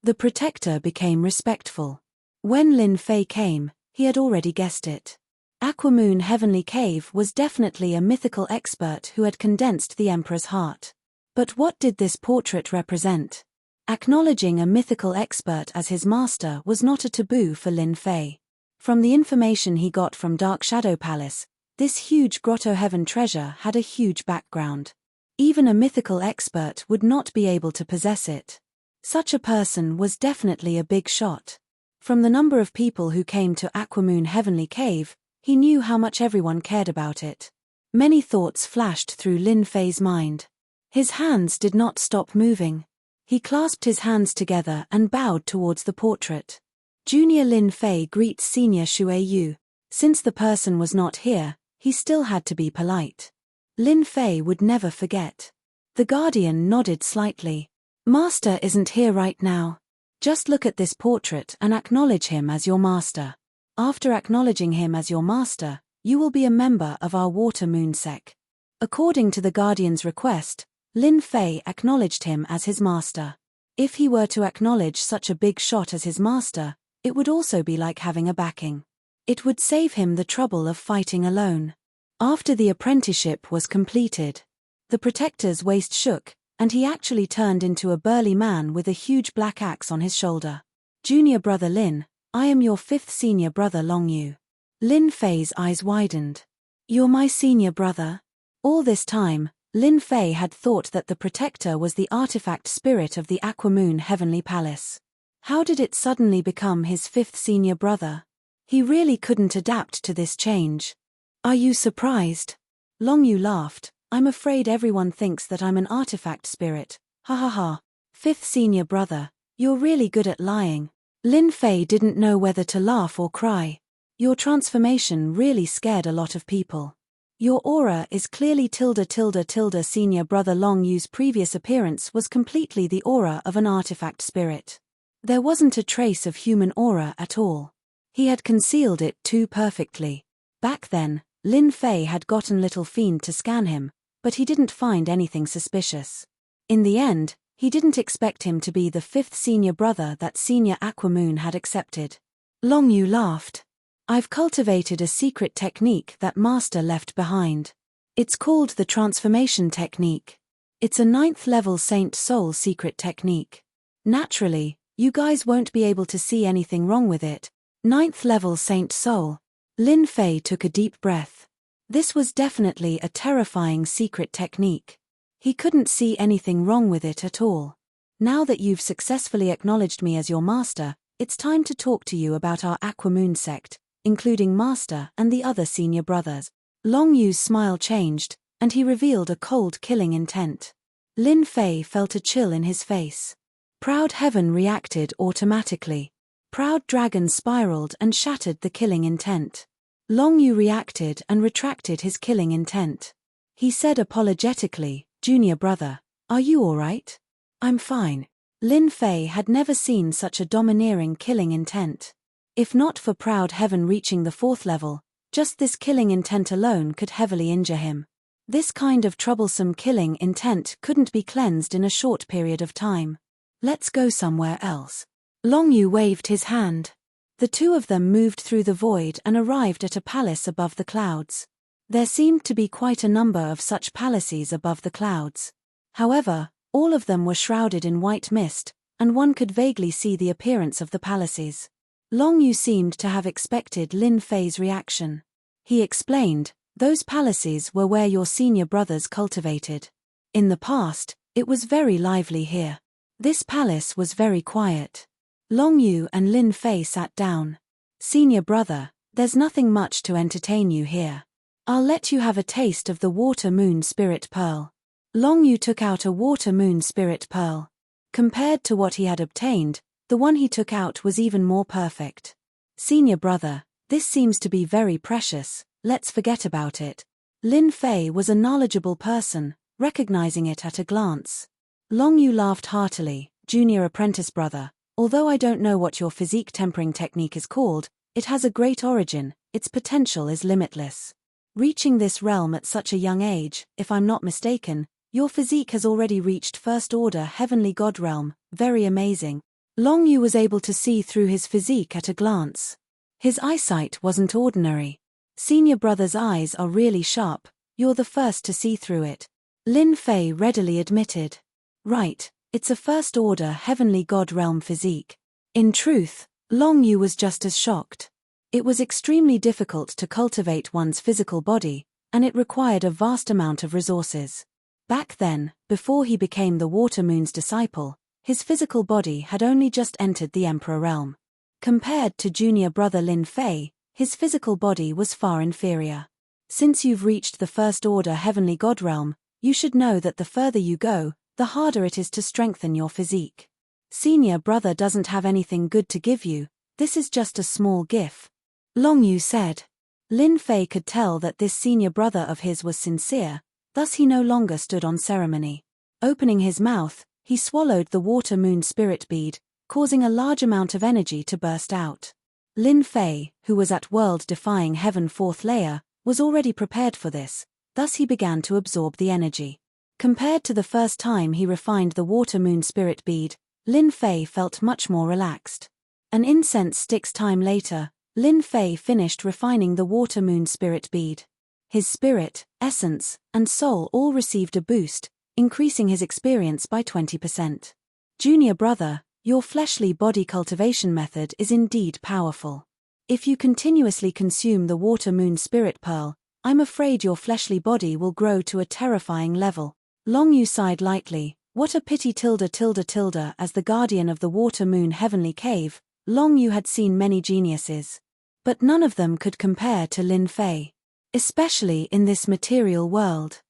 The protector became respectful. When Lin Fei came, he had already guessed it. Aquamoon Heavenly Cave was definitely a mythical expert who had condensed the Emperor's heart. But what did this portrait represent? Acknowledging a mythical expert as his master was not a taboo for Lin Fei. From the information he got from Dark Shadow Palace, this huge Grotto Heaven treasure had a huge background. Even a mythical expert would not be able to possess it. Such a person was definitely a big shot. From the number of people who came to Aquamoon Heavenly Cave, he knew how much everyone cared about it. Many thoughts flashed through Lin Fei's mind. His hands did not stop moving. He clasped his hands together and bowed towards the portrait. Junior Lin Fei greets Senior Shui Yu. Since the person was not here, he still had to be polite. Lin Fei would never forget. The Guardian nodded slightly. Master isn't here right now. Just look at this portrait and acknowledge him as your master. After acknowledging him as your master, you will be a member of our Water Moon Sec. According to the Guardian's request, Lin Fei acknowledged him as his master. If he were to acknowledge such a big shot as his master, it would also be like having a backing. It would save him the trouble of fighting alone. After the apprenticeship was completed, the protector's waist shook, and he actually turned into a burly man with a huge black axe on his shoulder. Junior brother Lin, I am your 5th senior brother Longyu. Lin Fei's eyes widened. You're my senior brother? All this time, Lin Fei had thought that the protector was the artifact spirit of the Aquamoon Heavenly Palace. How did it suddenly become his 5th senior brother? He really couldn't adapt to this change. Are you surprised? Longyu laughed. I'm afraid everyone thinks that I'm an artifact spirit. Ha ha ha. 5th senior brother, you're really good at lying. Lin Fei didn't know whether to laugh or cry. Your transformation really scared a lot of people. Your aura is clearly __. Senior brother Longyu's previous appearance was completely the aura of an artifact spirit. There wasn't a trace of human aura at all. He had concealed it too perfectly. Back then, Lin Fei had gotten Little Fiend to scan him, but he didn't find anything suspicious. In the end, he didn't expect him to be the fifth senior brother that Senior Aquamoon had accepted. Long Yu laughed. I've cultivated a secret technique that Master left behind. It's called the transformation technique. It's a 9th level Saint Soul secret technique. Naturally, you guys won't be able to see anything wrong with it. 9th level Saint Soul. Lin Fei took a deep breath. This was definitely a terrifying secret technique. He couldn't see anything wrong with it at all. Now that you've successfully acknowledged me as your master, it's time to talk to you about our Aquamoon sect, including Master and the other senior brothers. Long Yu's smile changed, and he revealed a cold killing intent. Lin Fei felt a chill in his face. Proud Heaven reacted automatically. Proud Dragon spiraled and shattered the killing intent. Long Yu reacted and retracted his killing intent. He said apologetically, "Junior brother, are you alright?" "I'm fine." Lin Fei had never seen such a domineering killing intent. If not for Proud Heaven reaching the 4th level, just this killing intent alone could heavily injure him. This kind of troublesome killing intent couldn't be cleansed in a short period of time. "Let's go somewhere else." Long Yu waved his hand. The two of them moved through the void and arrived at a palace above the clouds. There seemed to be quite a number of such palaces above the clouds. However, all of them were shrouded in white mist, and one could vaguely see the appearance of the palaces. Long Yu seemed to have expected Lin Fei's reaction. He explained, "Those palaces were where your senior brothers cultivated. In the past, it was very lively here. This palace was very quiet." Long Yu and Lin Fei sat down. "Senior brother, there's nothing much to entertain you here. I'll let you have a taste of the Water Moon Spirit Pearl." Long Yu took out a Water Moon Spirit Pearl. Compared to what he had obtained, the one he took out was even more perfect. "Senior brother, this seems to be very precious, let's forget about it." Lin Fei was a knowledgeable person, recognizing it at a glance. Long Yu laughed heartily, "Junior apprentice brother, although I don't know what your physique tempering technique is called, it has a great origin, its potential is limitless. Reaching this realm at such a young age, if I'm not mistaken, your physique has already reached First Order Heavenly God Realm, very amazing." Long Yu was able to see through his physique at a glance. His eyesight wasn't ordinary. Senior brother's eyes are really sharp, you're the first to see through it. Lin Fei readily admitted. Right, it's a First Order Heavenly God Realm physique. In truth, Long Yu was just as shocked. It was extremely difficult to cultivate one's physical body, and it required a vast amount of resources. Back then, before he became the Water Moon's disciple, his physical body had only just entered the Emperor realm. Compared to junior brother Lin Fei, his physical body was far inferior. Since you've reached the First Order Heavenly God Realm, you should know that the further you go, the harder it is to strengthen your physique. Senior brother doesn't have anything good to give you, this is just a small gift. Long Yu said. Lin Fei could tell that this senior brother of his was sincere, thus he no longer stood on ceremony. Opening his mouth, he swallowed the Water Moon Spirit Bead, causing a large amount of energy to burst out. Lin Fei, who was at world-defying Heaven 4th layer, was already prepared for this, thus he began to absorb the energy. Compared to the first time he refined the Water Moon Spirit Bead, Lin Fei felt much more relaxed. An incense stick's time later, Lin Fei finished refining the Water Moon Spirit Bead. His spirit, essence, and soul all received a boost, increasing his experience by 20%. Junior brother, your fleshly body cultivation method is indeed powerful. If you continuously consume the Water Moon Spirit Pearl, I'm afraid your fleshly body will grow to a terrifying level. Long Yu sighed lightly, what a pity as the guardian of the Water Moon Heavenly Cave, Long Yu had seen many geniuses. But none of them could compare to Lin Fei. Especially in this material world.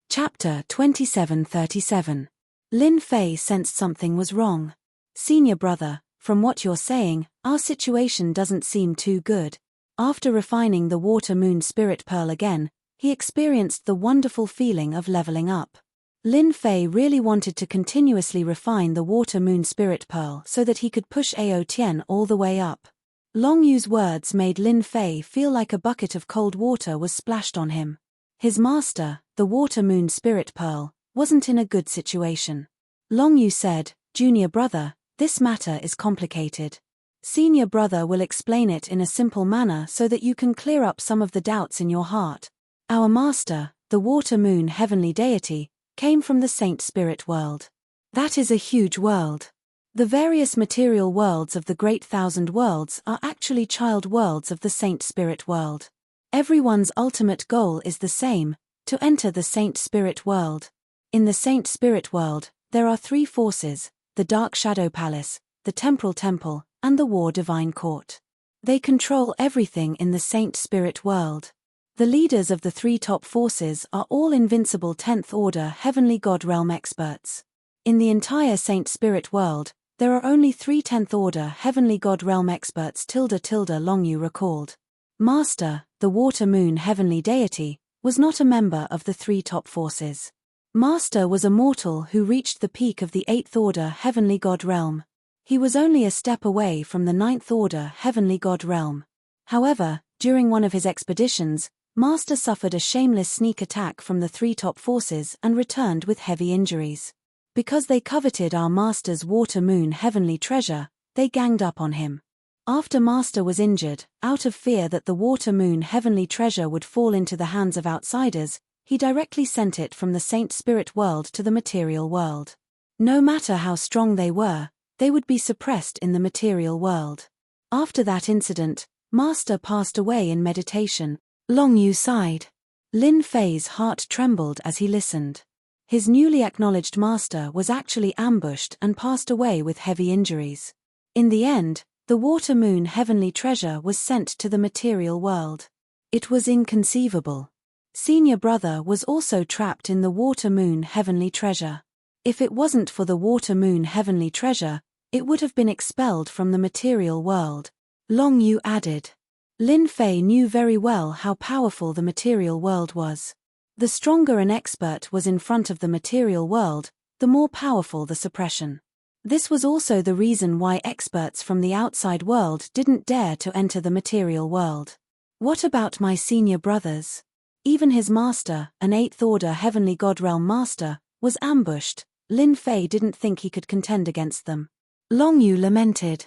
Chapter 2737. Lin Fei sensed something was wrong. Senior brother, from what you're saying, our situation doesn't seem too good. After refining the Water Moon Spirit Pearl again, he experienced the wonderful feeling of leveling up. Lin Fei really wanted to continuously refine the Water Moon Spirit Pearl so that he could push Ao Tian all the way up. Long Yu's words made Lin Fei feel like a bucket of cold water was splashed on him. His master, the Water Moon Spirit Pearl, wasn't in a good situation. Long Yu said, "Junior brother, this matter is complicated. Senior brother will explain it in a simple manner so that you can clear up some of the doubts in your heart. Our master, the Water Moon Heavenly Deity, came from the Saint Spirit world. That is a huge world. The various material worlds of the Great Thousand Worlds are actually child worlds of the Saint Spirit world. Everyone's ultimate goal is the same, to enter the Saint Spirit world. In the Saint Spirit world, there are three forces: the Dark Shadow Palace, the Temporal Temple, and the War Divine Court. They control everything in the Saint Spirit world. The leaders of the three top forces are all invincible 10th Order Heavenly God Realm experts. In the entire Saint Spirit world, there are only 3 10th Order Heavenly God Realm experts. Long Yu recalled. Master, the Water Moon Heavenly Deity, was not a member of the three top forces. Master was a mortal who reached the peak of the 8th Order Heavenly God Realm. He was only a step away from the 9th Order Heavenly God Realm. However, during one of his expeditions, Master suffered a shameless sneak attack from the three top forces and returned with heavy injuries. Because they coveted our Master's Water Moon Heavenly Treasure, they ganged up on him. After Master was injured, out of fear that the Water Moon Heavenly Treasure would fall into the hands of outsiders, he directly sent it from the Saint Spirit world to the material world. No matter how strong they were, they would be suppressed in the material world. After that incident, Master passed away in meditation. Long Yu sighed. Lin Fei's heart trembled as he listened. His newly acknowledged master was actually ambushed and passed away with heavy injuries. In the end, the Water Moon Heavenly Treasure was sent to the material world. It was inconceivable. Senior brother was also trapped in the Water Moon Heavenly Treasure. If it wasn't for the Water Moon Heavenly Treasure, it would have been expelled from the material world. Long Yu added. Lin Fei knew very well how powerful the material world was. The stronger an expert was in front of the material world, the more powerful the suppression. This was also the reason why experts from the outside world didn't dare to enter the material world. What about my senior brothers? Even his master, an 8th Order Heavenly God Realm master, was ambushed. Lin Fei didn't think he could contend against them. Long Yu lamented.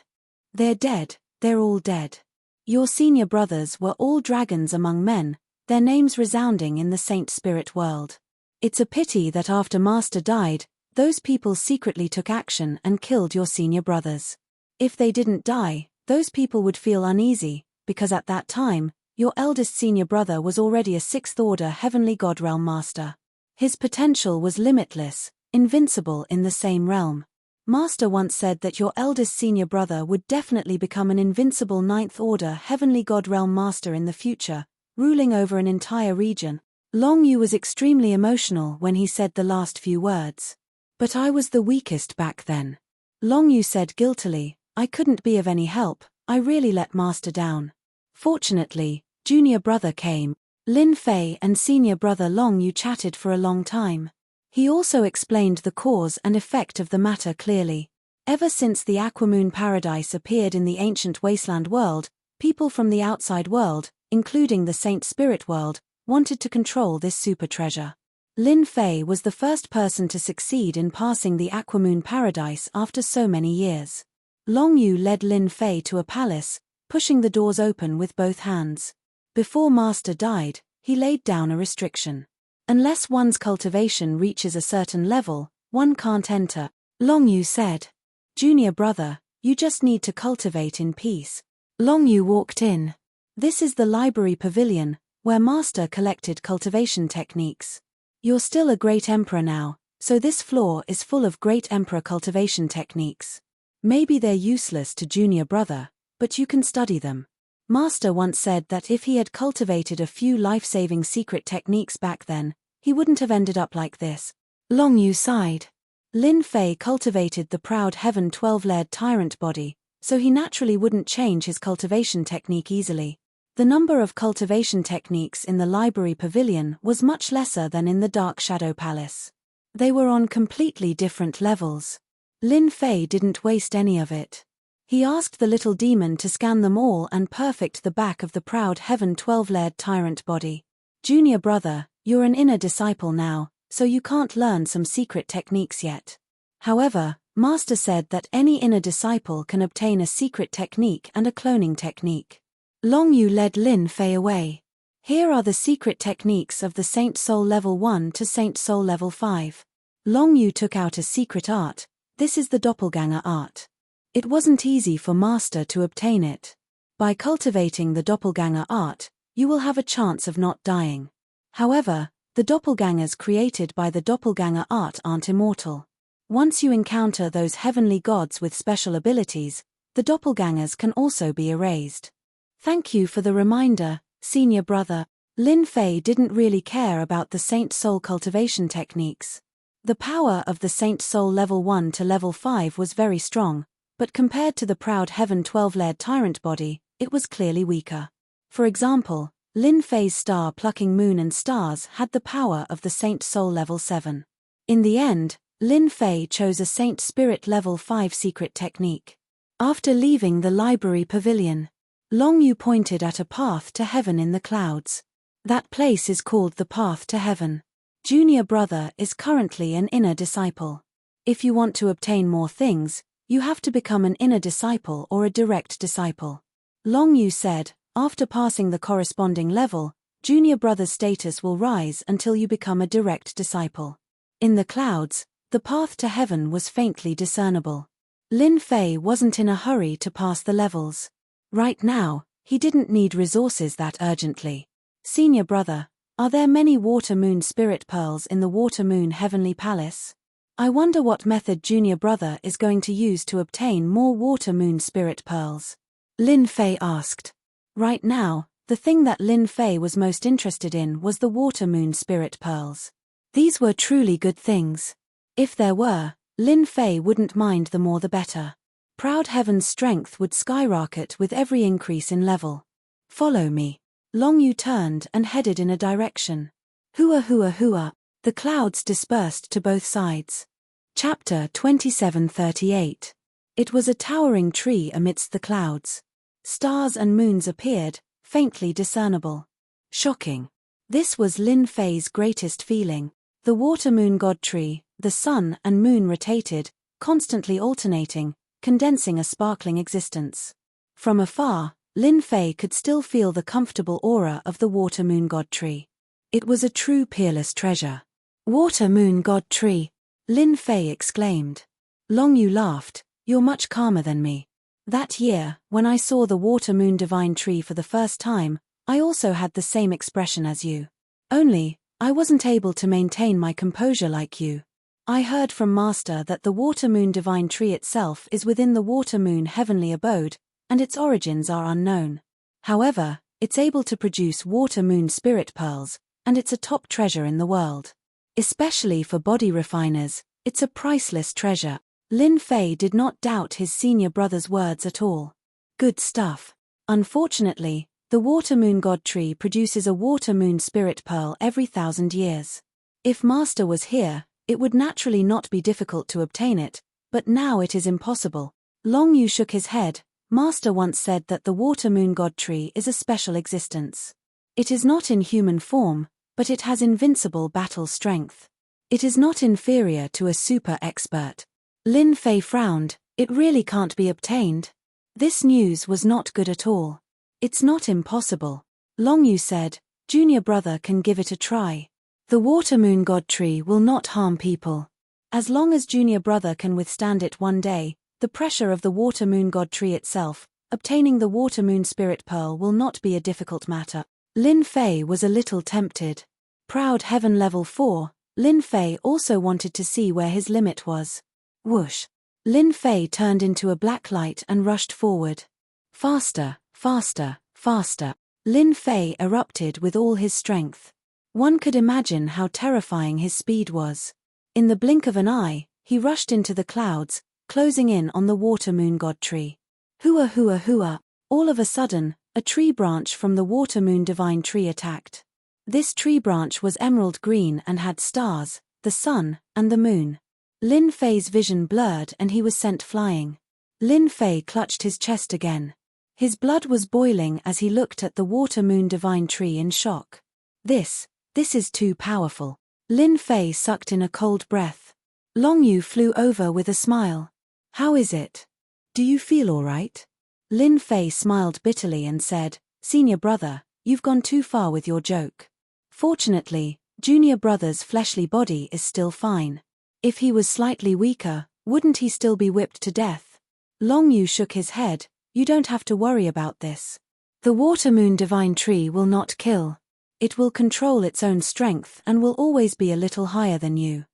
They're dead, they're all dead. Your senior brothers were all dragons among men, their names resounding in the Saint Spirit world. It's a pity that after Master died, those people secretly took action and killed your senior brothers. If they didn't die, those people would feel uneasy, because at that time, your eldest senior brother was already a 6th Order Heavenly God Realm master. His potential was limitless, invincible in the same realm. Master once said that your eldest senior brother would definitely become an invincible 9th Order Heavenly God Realm master in the future, ruling over an entire region. Long Yu was extremely emotional when he said the last few words. But I was the weakest back then. Long Yu said guiltily, I couldn't be of any help, I really let Master down. Fortunately, junior brother came. Lin Fei and senior brother Long Yu chatted for a long time. He also explained the cause and effect of the matter clearly. Ever since the Aquamoon Paradise appeared in the ancient wasteland world, people from the outside world, including the Saint Spirit world, wanted to control this super treasure. Lin Fei was the first person to succeed in passing the Aquamoon Paradise after so many years. Long Yu led Lin Fei to a palace, pushing the doors open with both hands. Before Master died, he laid down a restriction. Unless one's cultivation reaches a certain level, one can't enter. Long Yu said. Junior brother, you just need to cultivate in peace. Long Yu walked in. This is the library pavilion, where Master collected cultivation techniques. You're still a great emperor now, so this floor is full of great emperor cultivation techniques. Maybe they're useless to junior brother, but you can study them. Master once said that if he had cultivated a few life-saving secret techniques back then, he wouldn't have ended up like this. Long Yu sighed. Lin Fei cultivated the proud Heaven 12-layered tyrant body, so he naturally wouldn't change his cultivation technique easily. The number of cultivation techniques in the library pavilion was much lesser than in the Dark Shadow Palace. They were on completely different levels. Lin Fei didn't waste any of it. He asked the little demon to scan them all and perfect the back of the proud Heaven 12-layered tyrant body. Junior brother, You're an inner disciple now, so you can't learn some secret techniques yet. However, Master said that any inner disciple can obtain a secret technique and a cloning technique. Long Yu led Lin Fei away. Here are the secret techniques of the Saint Soul Level 1 to Saint Soul Level 5. Long Yu took out a secret art. This is the doppelganger art. It wasn't easy for Master to obtain it. By cultivating the doppelganger art, you will have a chance of not dying. However, the doppelgangers created by the doppelganger art aren't immortal. Once you encounter those heavenly gods with special abilities, the doppelgangers can also be erased. Thank you for the reminder, senior brother. Lin Fei didn't really care about the Saint Soul cultivation techniques. The power of the Saint Soul Level 1 to Level 5 was very strong, but compared to the Proud Heaven 12-layered tyrant body, it was clearly weaker. For example, Lin Fei's star-plucking moon and stars had the power of the Saint Soul Level 7. In the end, Lin Fei chose a Saint Spirit Level 5 secret technique. After leaving the library pavilion, Long Yu pointed at a path to heaven in the clouds. That place is called the Path to Heaven. Junior brother is currently an inner disciple. If you want to obtain more things, you have to become an inner disciple or a direct disciple. Long Yu said, after passing the corresponding level, junior brother's status will rise until you become a direct disciple. In the clouds, the path to heaven was faintly discernible. Lin Fei wasn't in a hurry to pass the levels. Right now, he didn't need resources that urgently. Senior brother, are there many Water Moon Spirit Pearls in the Water Moon Heavenly Palace? I wonder what method junior brother is going to use to obtain more Water Moon Spirit Pearls. Lin Fei asked. Right now, the thing that Lin Fei was most interested in was the Water Moon Spirit Pearls. These were truly good things. If there were, Lin Fei wouldn't mind, the more the better. Proud Heaven's strength would skyrocket with every increase in level. Follow me. Long Yu turned and headed in a direction. Hua hua hua. The clouds dispersed to both sides. Chapter 2738. It was a towering tree amidst the clouds. Stars and moons appeared, faintly discernible. Shocking. This was Lin Fei's greatest feeling. The water moon god tree, the sun and moon rotated, constantly alternating, condensing a sparkling existence. From afar, Lin Fei could still feel the comfortable aura of the water moon god tree. It was a true peerless treasure. Water moon god tree, Lin Fei exclaimed. Long Yu laughed, you're much calmer than me. That year, when I saw the water moon divine tree for the first time, I also had the same expression as you. Only, I wasn't able to maintain my composure like you. I heard from Master that the Water Moon Divine Tree itself is within the Water Moon Heavenly Abode, and its origins are unknown. However, it's able to produce Water Moon Spirit Pearls, and it's a top treasure in the world. Especially for body refiners, it's a priceless treasure. Lin Fei did not doubt his senior brother's words at all. Good stuff. Unfortunately, the Water Moon God Tree produces a Water Moon Spirit Pearl every 1,000 years. If Master was here, it would naturally not be difficult to obtain it, but now it is impossible. Long Yu shook his head. Master once said that the Water Moon God Tree is a special existence. It is not in human form, but it has invincible battle strength. It is not inferior to a super expert. Lin Fei frowned. It really can't be obtained. This news was not good at all. It's not impossible. Long Yu said, junior brother can give it a try. The Water Moon God Tree will not harm people. As long as junior brother can withstand it one day, the pressure of the Water Moon God Tree itself, obtaining the Water Moon Spirit Pearl will not be a difficult matter. Lin Fei was a little tempted. Proud Heaven Level 4, Lin Fei also wanted to see where his limit was. Whoosh. Lin Fei turned into a black light and rushed forward. Faster, faster, faster. Lin Fei erupted with all his strength. One could imagine how terrifying his speed was. In the blink of an eye, he rushed into the clouds, closing in on the Water Moon God Tree. Hua hua hua. All of a sudden, a tree branch from the Water Moon Divine Tree attacked. This tree branch was emerald green and had stars, the sun, and the moon. Lin Fei's vision blurred and he was sent flying. Lin Fei clutched his chest again. His blood was boiling as he looked at the Water Moon Divine Tree in shock. This This is too powerful. Lin Fei sucked in a cold breath. Long Yu flew over with a smile. How is it? Do you feel all right? Lin Fei smiled bitterly and said, Senior brother, you've gone too far with your joke. Fortunately, junior brother's fleshly body is still fine. If he was slightly weaker, wouldn't he still be whipped to death? Long Yu shook his head. You don't have to worry about this. The Water Moon Divine Tree will not kill. It will control its own strength and will always be a little higher than you.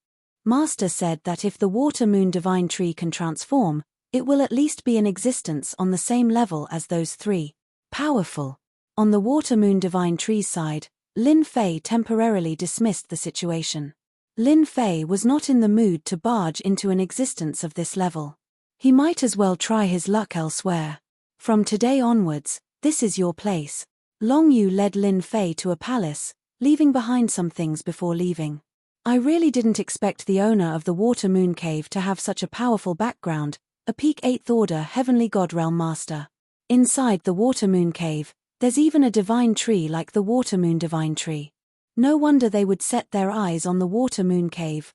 Master said that if the Water Moon Divine Tree can transform, it will at least be in existence on the same level as those three. Powerful. On the Water Moon Divine Tree's side, Lin Fei temporarily dismissed the situation. Lin Fei was not in the mood to barge into an existence of this level. He might as well try his luck elsewhere. From today onwards, this is your place. Long Yu led Lin Fei to a palace, leaving behind some things before leaving. I really didn't expect the owner of the Water Moon Cave to have such a powerful background, a peak 8th Order Heavenly God Realm Master. Inside the Water Moon Cave, there's even a divine tree like the Water Moon Divine Tree. No wonder they would set their eyes on the Water Moon Cave.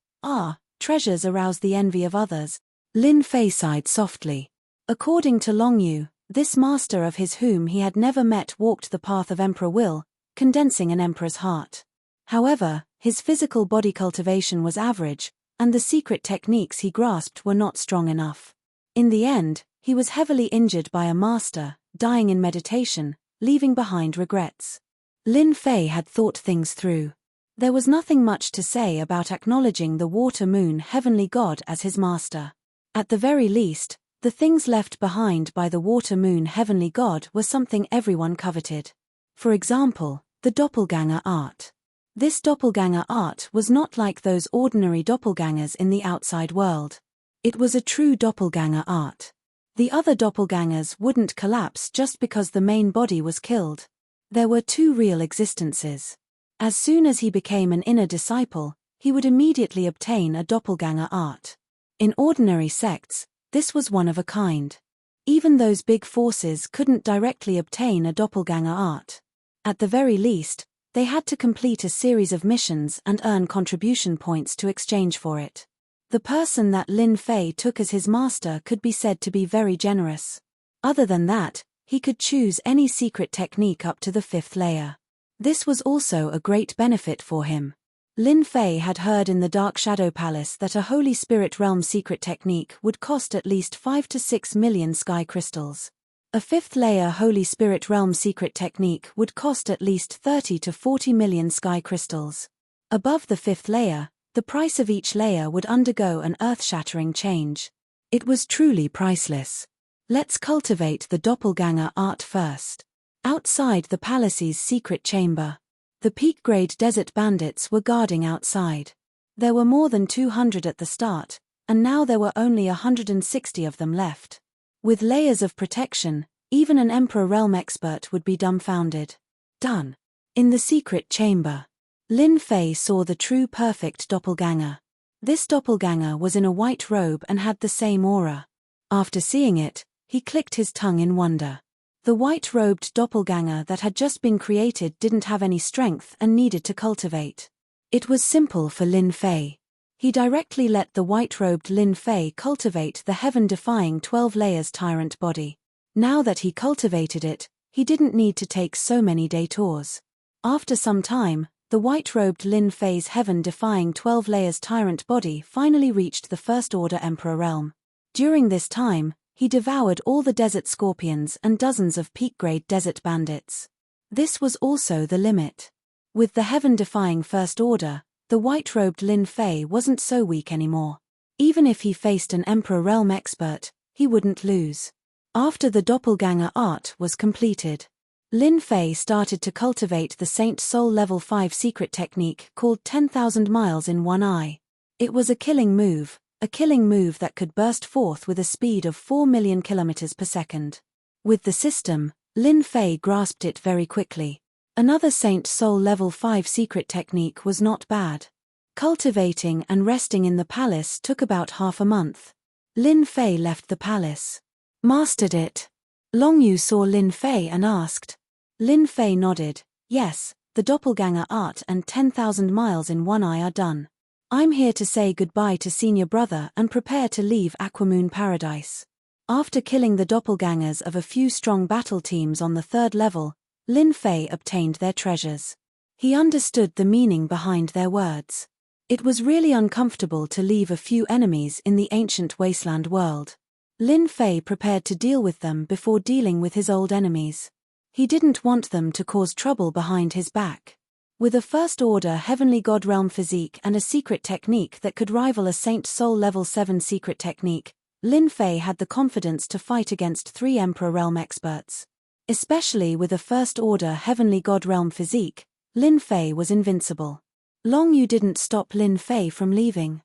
Treasures arouse the envy of others. Lin Fei sighed softly. According to Long Yu, this master of his whom he had never met walked the path of Emperor Will, condensing an emperor's heart. However, his physical body cultivation was average, and the secret techniques he grasped were not strong enough. In the end, he was heavily injured by a master, dying in meditation, leaving behind regrets. Lin Fei had thought things through. There was nothing much to say about acknowledging the Water Moon Heavenly God as his master. At the very least, the things left behind by the Water Moon Heavenly God were something everyone coveted. For example, the doppelganger art. This doppelganger art was not like those ordinary doppelgangers in the outside world. It was a true doppelganger art. The other doppelgangers wouldn't collapse just because the main body was killed. There were two real existences. As soon as he became an inner disciple, he would immediately obtain a doppelganger art. In ordinary sects, this was one of a kind. Even those big forces couldn't directly obtain a doppelganger art. At the very least, they had to complete a series of missions and earn contribution points to exchange for it. The person that Lin Fei took as his master could be said to be very generous. Other than that, he could choose any secret technique up to the 5th layer. This was also a great benefit for him. Lin Fei had heard in the Dark Shadow Palace that a Holy Spirit Realm secret technique would cost at least 5 to 6 million sky crystals. A 5th layer Holy Spirit Realm secret technique would cost at least 30 to 40 million sky crystals. Above the 5th layer, the price of each layer would undergo an earth-shattering change. It was truly priceless. Let's cultivate the doppelganger art first. Outside the palace's secret chamber, the peak-grade desert bandits were guarding outside. There were more than 200 at the start, and now there were only 160 of them left. With layers of protection, even an Emperor Realm expert would be dumbfounded. Done. In the secret chamber, Lin Fei saw the true perfect doppelganger. This doppelganger was in a white robe and had the same aura. After seeing it, he clicked his tongue in wonder. The white-robed doppelganger that had just been created didn't have any strength and needed to cultivate. It was simple for Lin Fei. He directly let the white-robed Lin Fei cultivate the heaven-defying 12 layers tyrant body. Now that he cultivated it, he didn't need to take so many detours. After some time, the white-robed Lin Fei's heaven-defying 12 layers tyrant body finally reached the First Order Emperor realm. During this time, he devoured all the desert scorpions and dozens of peak-grade desert bandits. This was also the limit. With the heaven-defying First Order, the white-robed Lin Fei wasn't so weak anymore. Even if he faced an Emperor Realm expert, he wouldn't lose. After the doppelganger art was completed, Lin Fei started to cultivate the Saint Soul Level 5 secret technique called 10,000 Miles in One Eye. It was a killing move that could burst forth with a speed of 4 million kilometers per second. With the system, Lin Fei grasped it very quickly. Another Saint Soul Level 5 secret technique was not bad. Cultivating and resting in the palace took about half a month. Lin Fei left the palace. Mastered it. Long Yu saw Lin Fei and asked. Lin Fei nodded. Yes, The doppelganger art and 10,000 miles in one eye are done. I'm here to say goodbye to senior brother and prepare to leave Aquamoon Paradise. After killing the doppelgangers of a few strong battle teams on the 3rd level, Lin Fei obtained their treasures. He understood the meaning behind their words. It was really uncomfortable to leave a few enemies in the ancient wasteland world. Lin Fei prepared to deal with them before dealing with his old enemies. He didn't want them to cause trouble behind his back. With a first-order Heavenly God Realm physique and a secret technique that could rival a Saint Soul Level 7 secret technique, Lin Fei had the confidence to fight against 3 Emperor Realm experts. Especially with a first-order Heavenly God Realm physique, Lin Fei was invincible. Long Yu didn't stop Lin Fei from leaving.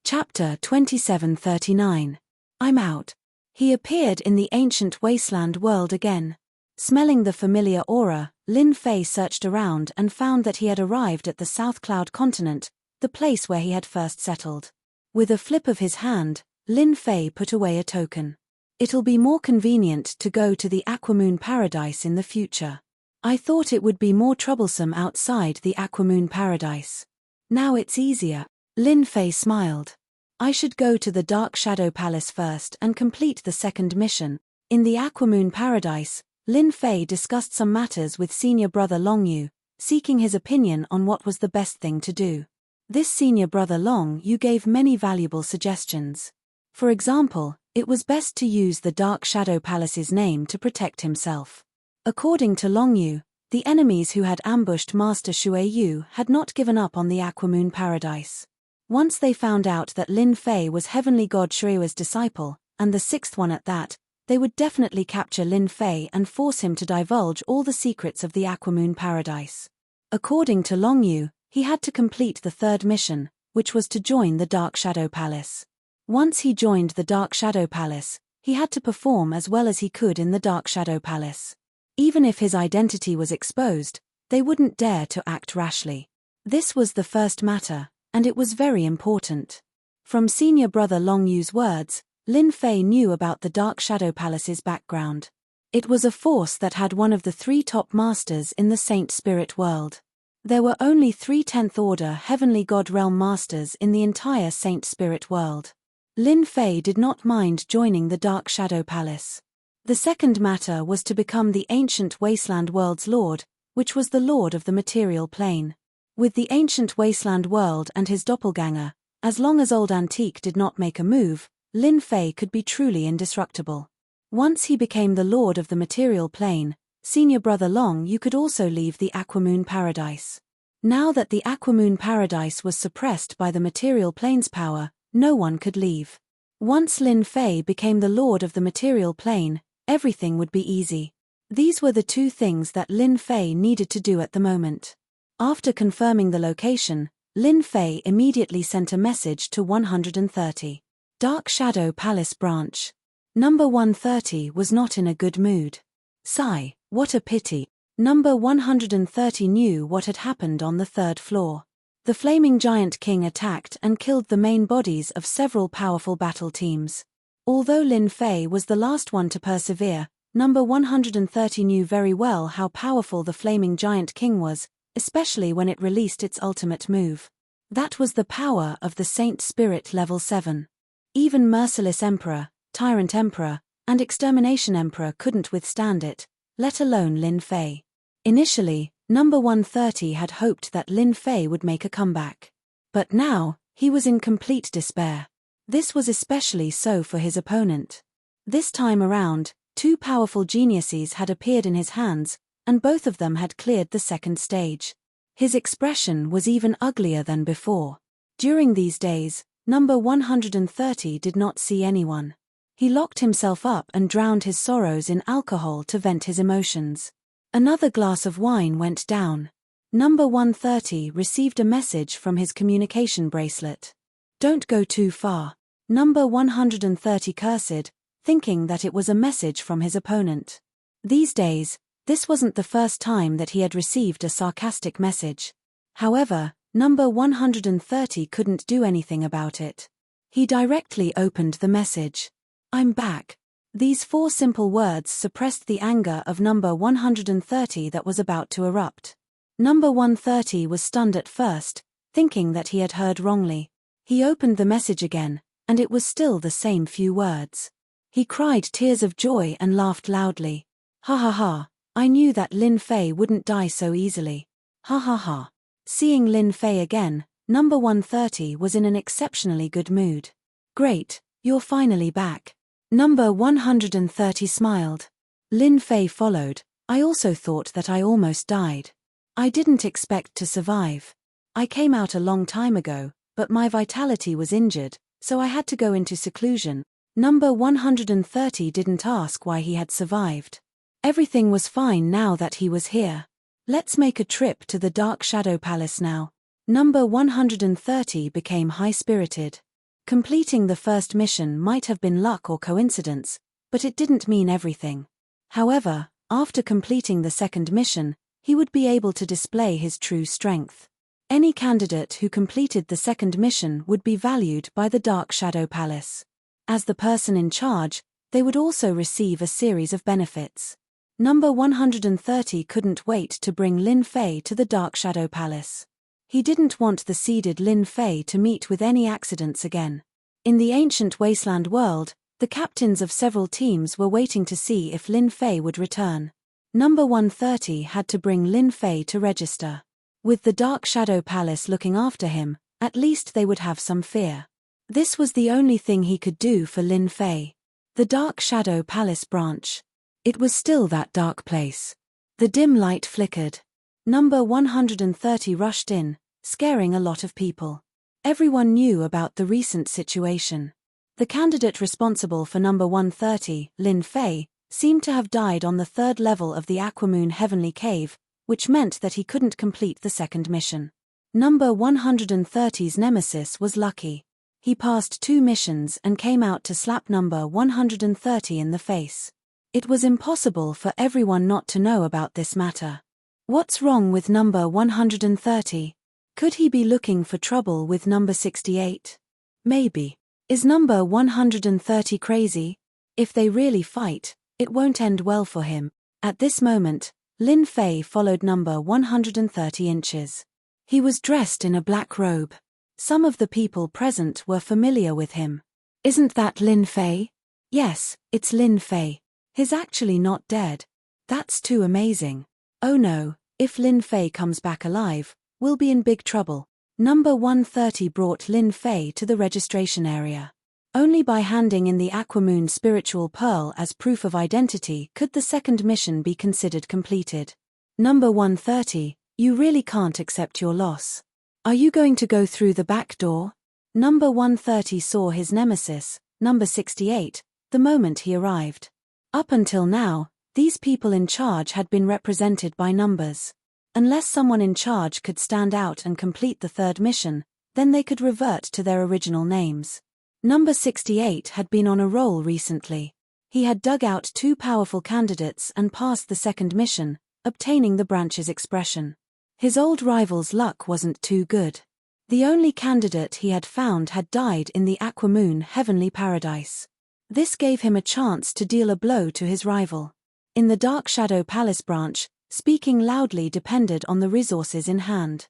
Chapter 2739. I'm out. He appeared in the ancient wasteland world again. Smelling the familiar aura, Lin Fei searched around and found that he had arrived at the South Cloud continent, the place where he had first settled. With a flip of his hand, Lin Fei put away a token. It'll be more convenient to go to the Aquamoon Paradise in the future. I thought it would be more troublesome outside the Aquamoon Paradise. Now it's easier. Lin Fei smiled. I should go to the Dark Shadow Palace first and complete the 2nd mission. In the Aquamoon Paradise, Lin Fei discussed some matters with senior brother Long Yu, seeking his opinion on what was the best thing to do. This senior brother Long Yu gave many valuable suggestions. For example, it was best to use the Dark Shadow Palace's name to protect himself. According to Long Yu, the enemies who had ambushed Master Shui Yu had not given up on the Aquamoon Paradise. Once they found out that Lin Fei was Heavenly God Shui's disciple, and the 6th one at that, they would definitely capture Lin Fei and force him to divulge all the secrets of the Aquamoon Paradise. According to Long Yu, he had to complete the 3rd mission, which was to join the Dark Shadow Palace. Once he joined the Dark Shadow Palace, he had to perform as well as he could in the Dark Shadow Palace. Even if his identity was exposed, they wouldn't dare to act rashly. This was the first matter, and it was very important. From senior brother Long Yu's words, Lin Fei knew about the Dark Shadow Palace's background. It was a force that had one of the 3 top masters in the Saint Spirit world. There were only 3 10th Order Heavenly God Realm masters in the entire Saint Spirit world. Lin Fei did not mind joining the Dark Shadow Palace. The second matter was to become the ancient wasteland world's lord, which was the lord of the material plane. With the ancient wasteland world and his doppelganger, as long as old Antique did not make a move, Lin Fei could be truly indestructible. Once he became the lord of the material plane, senior brother Long Yu could also leave the Aquamoon Paradise. Now that the Aquamoon Paradise was suppressed by the material plane's power, no one could leave. Once Lin Fei became the lord of the material plane, everything would be easy. These were the 2 things that Lin Fei needed to do at the moment. After confirming the location, Lin Fei immediately sent a message to 130. Dark Shadow Palace Branch. Number 130 was not in a good mood. Sigh, what a pity. Number 130 knew what had happened on the 3rd floor. The Flaming Giant King attacked and killed the main bodies of several powerful battle teams. Although Lin Fei was the last one to persevere, number 130 knew very well how powerful the Flaming Giant King was, especially when it released its ultimate move. That was the power of the Saint Spirit Level 7. Even Merciless Emperor, Tyrant Emperor, and Extermination Emperor couldn't withstand it, let alone Lin Fei. Initially, number 130 had hoped that Lin Fei would make a comeback. But now, he was in complete despair. This was especially so for his opponent. This time around, 2 powerful geniuses had appeared in his hands, and both of them had cleared the 2nd stage. His expression was even uglier than before. During these days, number 130 did not see anyone. He locked himself up and drowned his sorrows in alcohol to vent his emotions. Another glass of wine went down. Number 130 received a message from his communication bracelet. Don't go too far. Number 130 cursed, thinking that it was a message from his opponent. These days, this wasn't the first time that he had received a sarcastic message. However, number 130 couldn't do anything about it. He directly opened the message. I'm back. These 4 simple words suppressed the anger of number 130 that was about to erupt. Number 130 was stunned at first, thinking that he had heard wrongly. He opened the message again, and it was still the same few words. He cried tears of joy and laughed loudly. Ha ha ha, I knew that Lin Fei wouldn't die so easily. Ha ha ha. Seeing Lin Fei again, number 130 was in an exceptionally good mood. Great, you're finally back. Number 130 smiled. Lin Fei followed. I also thought that I almost died. I didn't expect to survive. I came out a long time ago, but my vitality was injured, so I had to go into seclusion. Number 130 didn't ask why he had survived. Everything was fine now that he was here. Let's make a trip to the Dark Shadow Palace now. Number 130 became high-spirited. Completing the first mission might have been luck or coincidence, but it didn't mean everything. However, after completing the second mission, he would be able to display his true strength. Any candidate who completed the second mission would be valued by the Dark Shadow Palace. As the person in charge, they would also receive a series of benefits. Number 130 couldn't wait to bring Lin Fei to the Dark Shadow Palace. He didn't want the seeded Lin Fei to meet with any accidents again. In the ancient wasteland world, the captains of several teams were waiting to see if Lin Fei would return. Number 130 had to bring Lin Fei to register. With the Dark Shadow Palace looking after him, at least they would have some fear. This was the only thing he could do for Lin Fei. The Dark Shadow Palace branch. It was still that dark place. The dim light flickered. Number 130 rushed in, scaring a lot of people. Everyone knew about the recent situation. The candidate responsible for number 130, Lin Fei, seemed to have died on the third level of the Aquamoon Heavenly Cave, which meant that he couldn't complete the second mission. Number 130's nemesis was lucky. He passed 2 missions and came out to slap number 130 in the face. It was impossible for everyone not to know about this matter. What's wrong with number 130? Could he be looking for trouble with number 68? Maybe. Is number 130 crazy? If they really fight, it won't end well for him. At this moment, Lin Fei followed number 130 inches. He was dressed in a black robe. Some of the people present were familiar with him. Isn't that Lin Fei? Yes, it's Lin Fei. He's actually not dead. That's too amazing. Oh no, if Lin Fei comes back alive, we'll be in big trouble. Number 130 brought Lin Fei to the registration area. Only by handing in the Aquamoon Spiritual Pearl as proof of identity could the second mission be considered completed. Number 130, you really can't accept your loss. Are you going to go through the back door? Number 130 saw his nemesis, number 68, the moment he arrived. Up until now, these people in charge had been represented by numbers. Unless someone in charge could stand out and complete the third mission, then they could revert to their original names. Number 68 had been on a roll recently. He had dug out 2 powerful candidates and passed the second mission, obtaining the branch's expression. His old rival's luck wasn't too good. The only candidate he had found had died in the Aquamoon Heavenly Paradise. This gave him a chance to deal a blow to his rival. In the Dark Shadow Palace branch, speaking loudly depended on the resources in hand.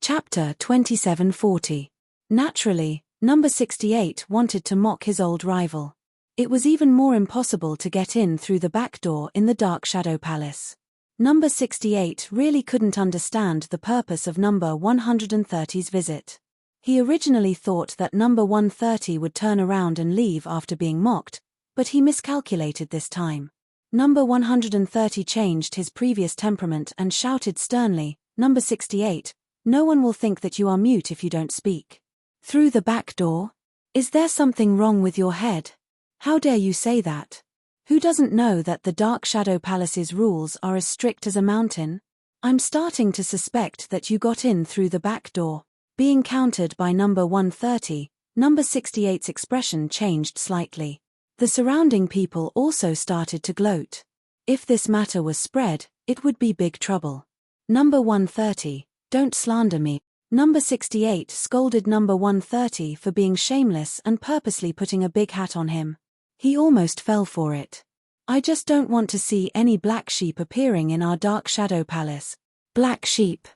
Chapter 2740. Naturally, number 68 wanted to mock his old rival. It was even more impossible to get in through the back door in the Dark Shadow Palace. Number 68 really couldn't understand the purpose of number 130's visit. He originally thought that number 130 would turn around and leave after being mocked, but he miscalculated this time. Number 130 changed his previous temperament and shouted sternly, "Number 68, no one will think that you are mute if you don't speak. Through the back door? Is there something wrong with your head? How dare you say that? Who doesn't know that the Dark Shadow Palace's rules are as strict as a mountain? I'm starting to suspect that you got in through the back door." Being countered by number 130, number 68's expression changed slightly. The surrounding people also started to gloat. If this matter was spread, it would be big trouble. Number 130, don't slander me. Number 68 scolded number 130 for being shameless and purposely putting a big hat on him. He almost fell for it. I just don't want to see any black sheep appearing in our Dark Shadow Palace. Black sheep.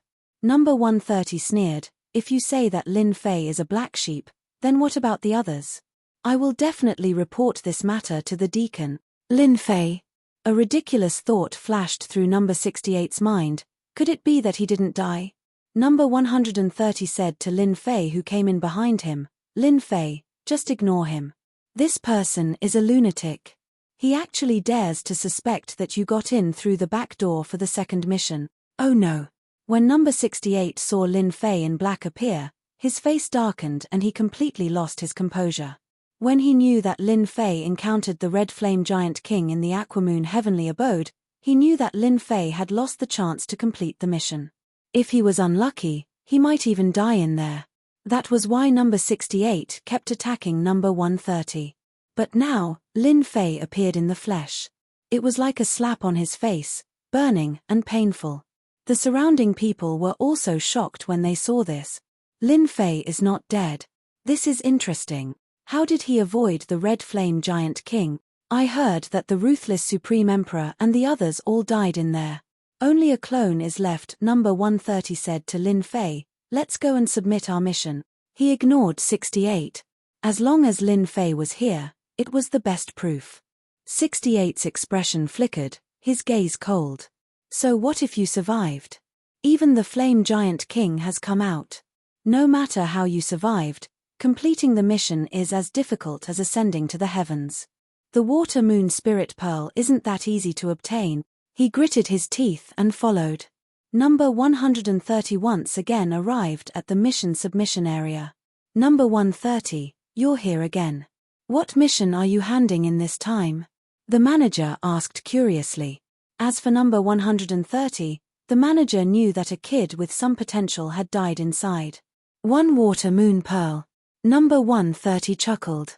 Number 130 sneered, if you say that Lin Fei is a black sheep, then what about the others? I will definitely report this matter to the deacon. Lin Fei. A ridiculous thought flashed through number 68's mind. Could it be that he didn't die? Number 130 said to Lin Fei, who came in behind him, Lin Fei, just ignore him. This person is a lunatic. He actually dares to suspect that you got in through the back door for the second mission. Oh no. When number 68 saw Lin Fei in black appear, his face darkened and he completely lost his composure. When he knew that Lin Fei encountered the Red Flame Giant King in the Aquamoon Heavenly Abode, he knew that Lin Fei had lost the chance to complete the mission. If he was unlucky, he might even die in there. That was why number 68 kept attacking number 130. But now, Lin Fei appeared in the flesh. It was like a slap on his face, burning and painful. The surrounding people were also shocked when they saw this. Lin Fei is not dead. This is interesting. How did he avoid the Red Flame Giant King? I heard that the ruthless Supreme Emperor and the others all died in there. Only a clone is left, number 130 said to Lin Fei, let's go and submit our mission. He ignored 68. As long as Lin Fei was here, it was the best proof. 68's expression flickered, his gaze cold. So what if you survived? Even the Flame Giant King has come out. No matter how you survived, completing the mission is as difficult as ascending to the heavens. The Water Moon Spirit Pearl isn't that easy to obtain. He gritted his teeth and followed. Number 130 once again arrived at the mission submission area. Number 130, you're here again. What mission are you handing in this time? The manager asked curiously. As for number 130, the manager knew that a kid with some potential had died inside. One Water Moon Pearl. Number 130 chuckled.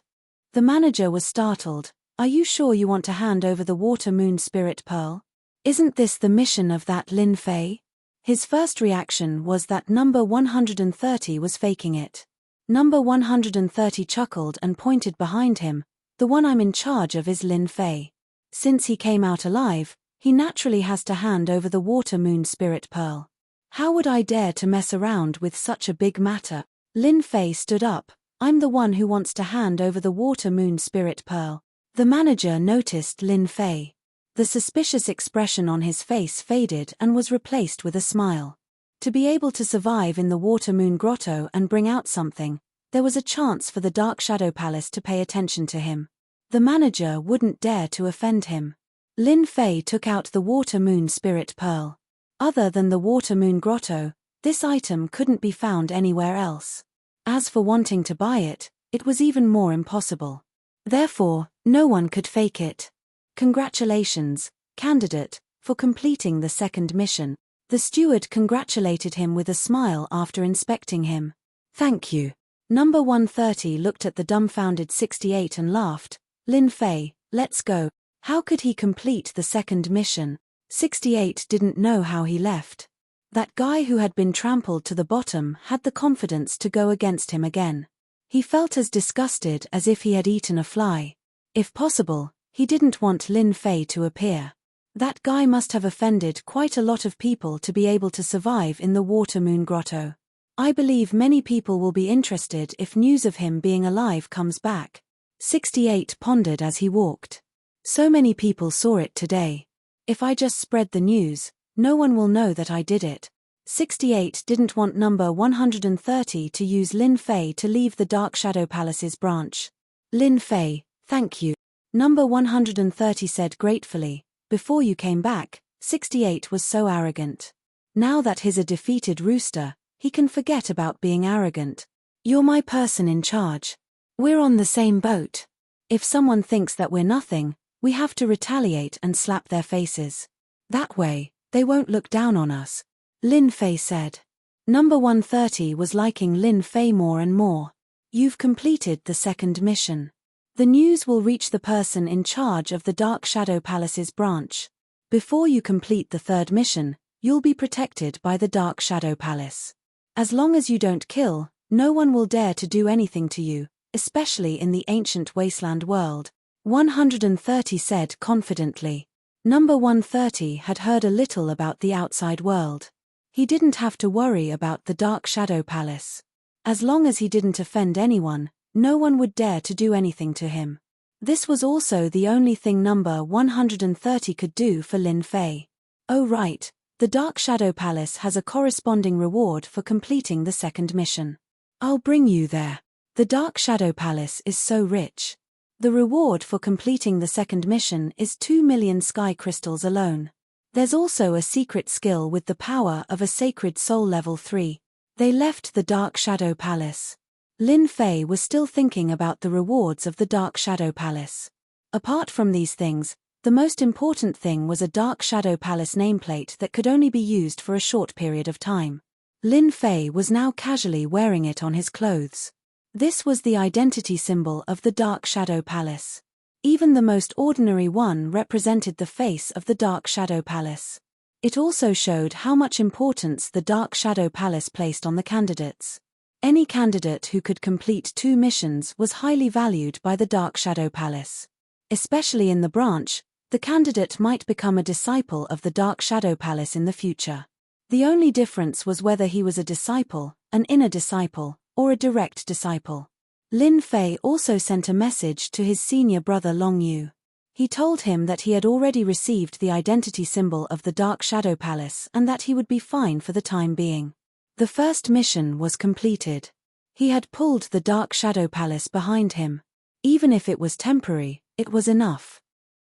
The manager was startled. Are you sure you want to hand over the Water Moon Spirit Pearl? Isn't this the mission of that Lin Fei? His first reaction was that number 130 was faking it. Number 130 chuckled and pointed behind him. The one I'm in charge of is Lin Fei. Since he came out alive, he naturally has to hand over the Water Moon Spirit Pearl. How would I dare to mess around with such a big matter? Lin Fei stood up. I'm the one who wants to hand over the Water Moon Spirit Pearl. The manager noticed Lin Fei. The suspicious expression on his face faded and was replaced with a smile. To be able to survive in the Water Moon Grotto and bring out something, there was a chance for the Dark Shadow Palace to pay attention to him. The manager wouldn't dare to offend him. Lin Fei took out the Water Moon Spirit Pearl. Other than the Water Moon Grotto, this item couldn't be found anywhere else. As for wanting to buy it, it was even more impossible. Therefore, no one could fake it. Congratulations, candidate, for completing the second mission. The steward congratulated him with a smile after inspecting him. Thank you. Number 130 looked at the dumbfounded 68 and laughed. Lin Fei, let's go. How could he complete the second mission? 68 didn't know how he left. That guy who had been trampled to the bottom had the confidence to go against him again. He felt as disgusted as if he had eaten a fly. If possible, he didn't want Lin Fei to appear. That guy must have offended quite a lot of people to be able to survive in the Water Moon Grotto. I believe many people will be interested if news of him being alive comes back. 68 pondered as he walked. So many people saw it today. If I just spread the news, no one will know that I did it. 68 didn't want number 130 to use Lin Fei to leave the Dark Shadow Palace's branch. Lin Fei, thank you. Number 130 said gratefully. Before you came back, 68 was so arrogant. Now that he's a defeated rooster, he can forget about being arrogant. You're my person in charge. We're on the same boat. If someone thinks that we're nothing, we have to retaliate and slap their faces. That way, they won't look down on us. Lin Fei said. Number 130 was liking Lin Fei more and more. You've completed the second mission. The news will reach the person in charge of the Dark Shadow Palace's branch. Before you complete the third mission, you'll be protected by the Dark Shadow Palace. As long as you don't kill, no one will dare to do anything to you, especially in the ancient wasteland world. 130 said confidently. Number 130 had heard a little about the outside world. He didn't have to worry about the Dark Shadow Palace. As long as he didn't offend anyone, no one would dare to do anything to him. This was also the only thing number 130 could do for Lin Fei. Oh right, the Dark Shadow Palace has a corresponding reward for completing the second mission. I'll bring you there. The Dark Shadow Palace is so rich. The reward for completing the second mission is 2 million sky crystals alone. There's also a secret skill with the power of a sacred soul level 3. They left the Dark Shadow Palace. Lin Fei was still thinking about the rewards of the Dark Shadow Palace. Apart from these things, the most important thing was a Dark Shadow Palace nameplate that could only be used for a short period of time. Lin Fei was now casually wearing it on his clothes. This was the identity symbol of the Dark Shadow Palace. Even the most ordinary one represented the face of the Dark Shadow Palace. It also showed how much importance the Dark Shadow Palace placed on the candidates. Any candidate who could complete 2 missions was highly valued by the Dark Shadow Palace. Especially in the branch, the candidate might become a disciple of the Dark Shadow Palace in the future. The only difference was whether he was a disciple, an inner disciple, or a direct disciple. Lin Fei also sent a message to his senior brother Long Yu. He told him that he had already received the identity symbol of the Dark Shadow Palace and that he would be fine for the time being. The first mission was completed. He had pulled the Dark Shadow Palace behind him. Even if it was temporary, it was enough.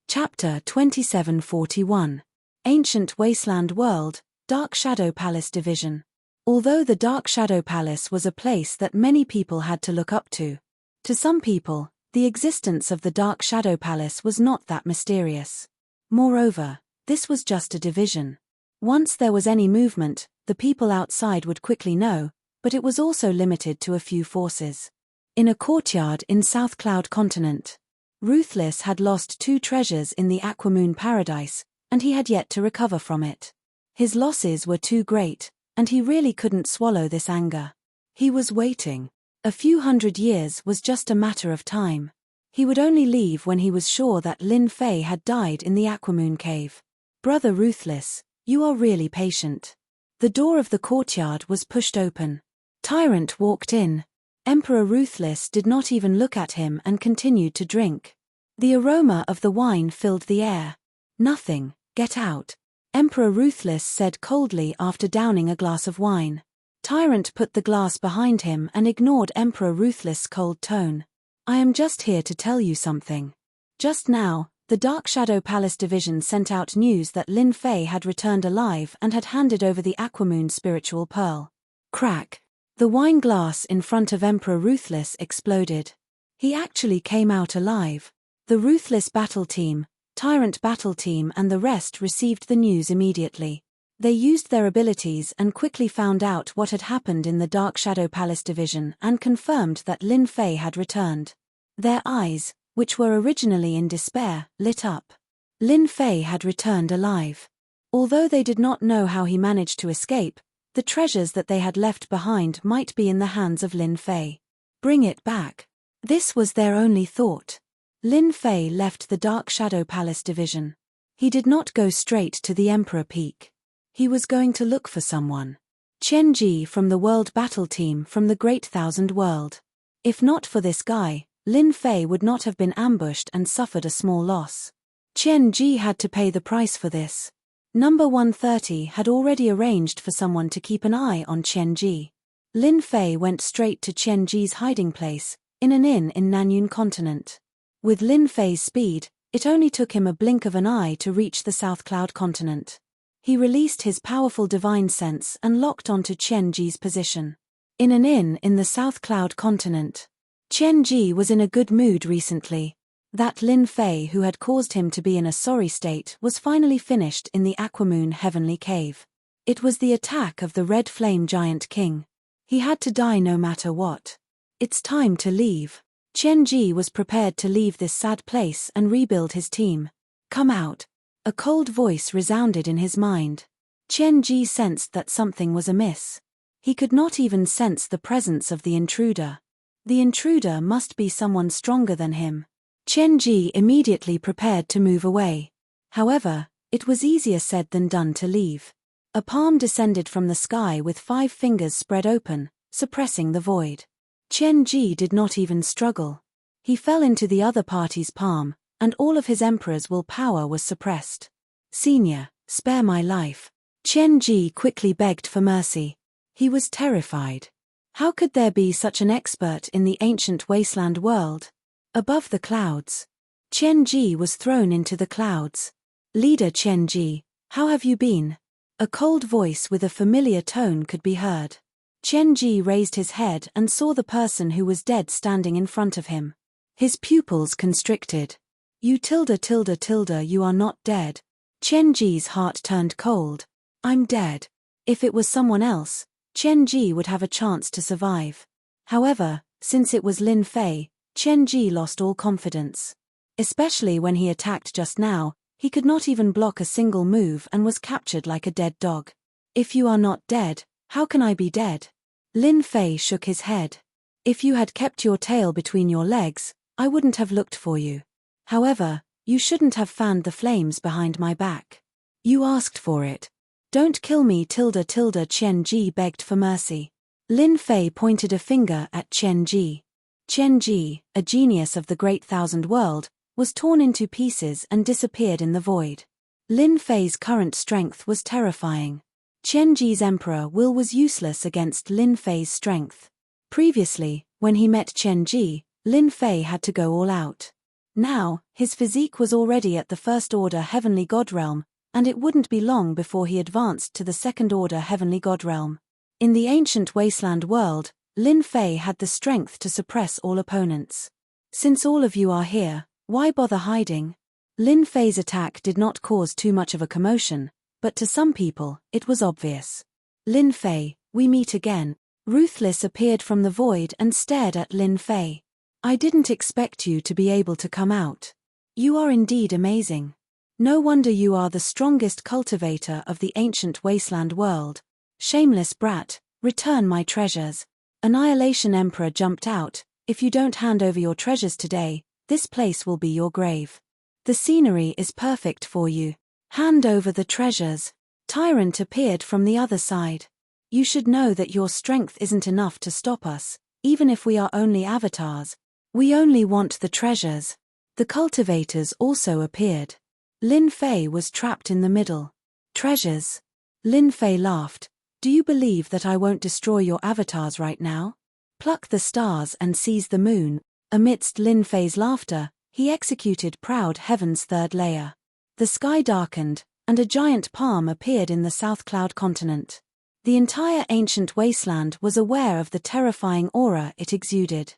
Chapter 2741. Ancient Wasteland World, Dark Shadow Palace Division. Although the Dark Shadow Palace was a place that many people had to look up to some people, the existence of the Dark Shadow Palace was not that mysterious. Moreover, this was just a division. Once there was any movement, the people outside would quickly know, but it was also limited to a few forces. In a courtyard in South Cloud Continent, Ruthless had lost 2 treasures in the Aquamoon Paradise, and he had yet to recover from it. His losses were too great, and he really couldn't swallow this anger. He was waiting. A few hundred years was just a matter of time. He would only leave when he was sure that Lin Fei had died in the Aquamoon Cave. Brother Ruthless, you are really patient. The door of the courtyard was pushed open. Tyrant walked in. Emperor Ruthless did not even look at him and continued to drink. The aroma of the wine filled the air. Nothing, get out. Emperor Ruthless said coldly after downing a glass of wine. Tyrant put the glass behind him and ignored Emperor Ruthless' cold tone. I am just here to tell you something. Just now, the Dark Shadow Palace Division sent out news that Lin Fei had returned alive and had handed over the Aquamoon Spiritual Pearl. Crack. The wine glass in front of Emperor Ruthless exploded. He actually came out alive. The Ruthless battle team, Tyrant battle team and the rest received the news immediately. They used their abilities and quickly found out what had happened in the Dark Shadow Palace Division and confirmed that Lin Fei had returned. Their eyes, which were originally in despair, lit up. Lin Fei had returned alive. Although they did not know how he managed to escape, the treasures that they had left behind might be in the hands of Lin Fei. Bring it back. This was their only thought. Lin Fei left the Dark Shadow Palace Division. He did not go straight to the Emperor Peak. He was going to look for someone. Chen Ji from the World Battle Team from the Great Thousand World. If not for this guy, Lin Fei would not have been ambushed and suffered a small loss. Chen Ji had to pay the price for this. Number 130 had already arranged for someone to keep an eye on Chen Ji. Lin Fei went straight to Chen Ji's hiding place, in an inn in Nanyun Continent. With Lin Fei's speed, it only took him a blink of an eye to reach the South Cloud Continent. He released his powerful divine sense and locked onto Chen Ji's position. In an inn in the South Cloud Continent. Chen Ji was in a good mood recently. That Lin Fei who had caused him to be in a sorry state was finally finished in the Aquamoon Heavenly Cave. It was the attack of the Red Flame Giant King. He had to die no matter what. It's time to leave. Chen Ji was prepared to leave this sad place and rebuild his team. Come out. A cold voice resounded in his mind. Chen Ji sensed that something was amiss. He could not even sense the presence of the intruder. The intruder must be someone stronger than him. Chen Ji immediately prepared to move away. However, it was easier said than done to leave. A palm descended from the sky with 5 fingers spread open, suppressing the void. Qian Ji did not even struggle. He fell into the other party's palm, and all of his emperor's willpower was suppressed. Senior, spare my life. Qian Ji quickly begged for mercy. He was terrified. How could there be such an expert in the ancient wasteland world? Above the clouds. Qian Ji was thrown into the clouds. Leader Qian Ji, how have you been? A cold voice with a familiar tone could be heard. Qian Ji raised his head and saw the person who was dead standing in front of him. His pupils constricted. You you are not dead. Qian Ji's heart turned cold. I'm dead. If it was someone else, Qian Ji would have a chance to survive. However, since it was Lin Fei, Qian Ji lost all confidence. Especially when he attacked just now, he could not even block a single move and was captured like a dead dog. If you are not dead, how can I be dead? Lin Fei shook his head. If you had kept your tail between your legs, I wouldn't have looked for you. However, you shouldn't have fanned the flames behind my back. You asked for it. Don't kill me Qian Ji begged for mercy. Lin Fei pointed a finger at Qian Ji. Qian Ji, a genius of the Great Thousand World, was torn into pieces and disappeared in the void. Lin Fei's current strength was terrifying. Qian Ji's emperor will was useless against Lin Fei's strength. Previously, when he met Qian Ji, Lin Fei had to go all out. Now, his physique was already at the First Order Heavenly God Realm, and it wouldn't be long before he advanced to the Second Order Heavenly God Realm. In the ancient wasteland world, Lin Fei had the strength to suppress all opponents. Since all of you are here, why bother hiding? Lin Fei's attack did not cause too much of a commotion, but to some people, it was obvious. Lin Fei, we meet again. Ruthless appeared from the void and stared at Lin Fei. I didn't expect you to be able to come out. You are indeed amazing. No wonder you are the strongest cultivator of the ancient wasteland world. Shameless brat, return my treasures. Annihilation Emperor jumped out. If you don't hand over your treasures today, this place will be your grave. The scenery is perfect for you. Hand over the treasures. Tyrant appeared from the other side. You should know that your strength isn't enough to stop us, even if we are only avatars. We only want the treasures. The cultivators also appeared. Lin Fei was trapped in the middle. Treasures. Lin Fei laughed. Do you believe that I won't destroy your avatars right now? Pluck the stars and seize the moon. Amidst Lin Fei's laughter, he executed Proud Heaven's third layer. The sky darkened, and a giant palm appeared in the South Cloud continent. The entire ancient wasteland was aware of the terrifying aura it exuded.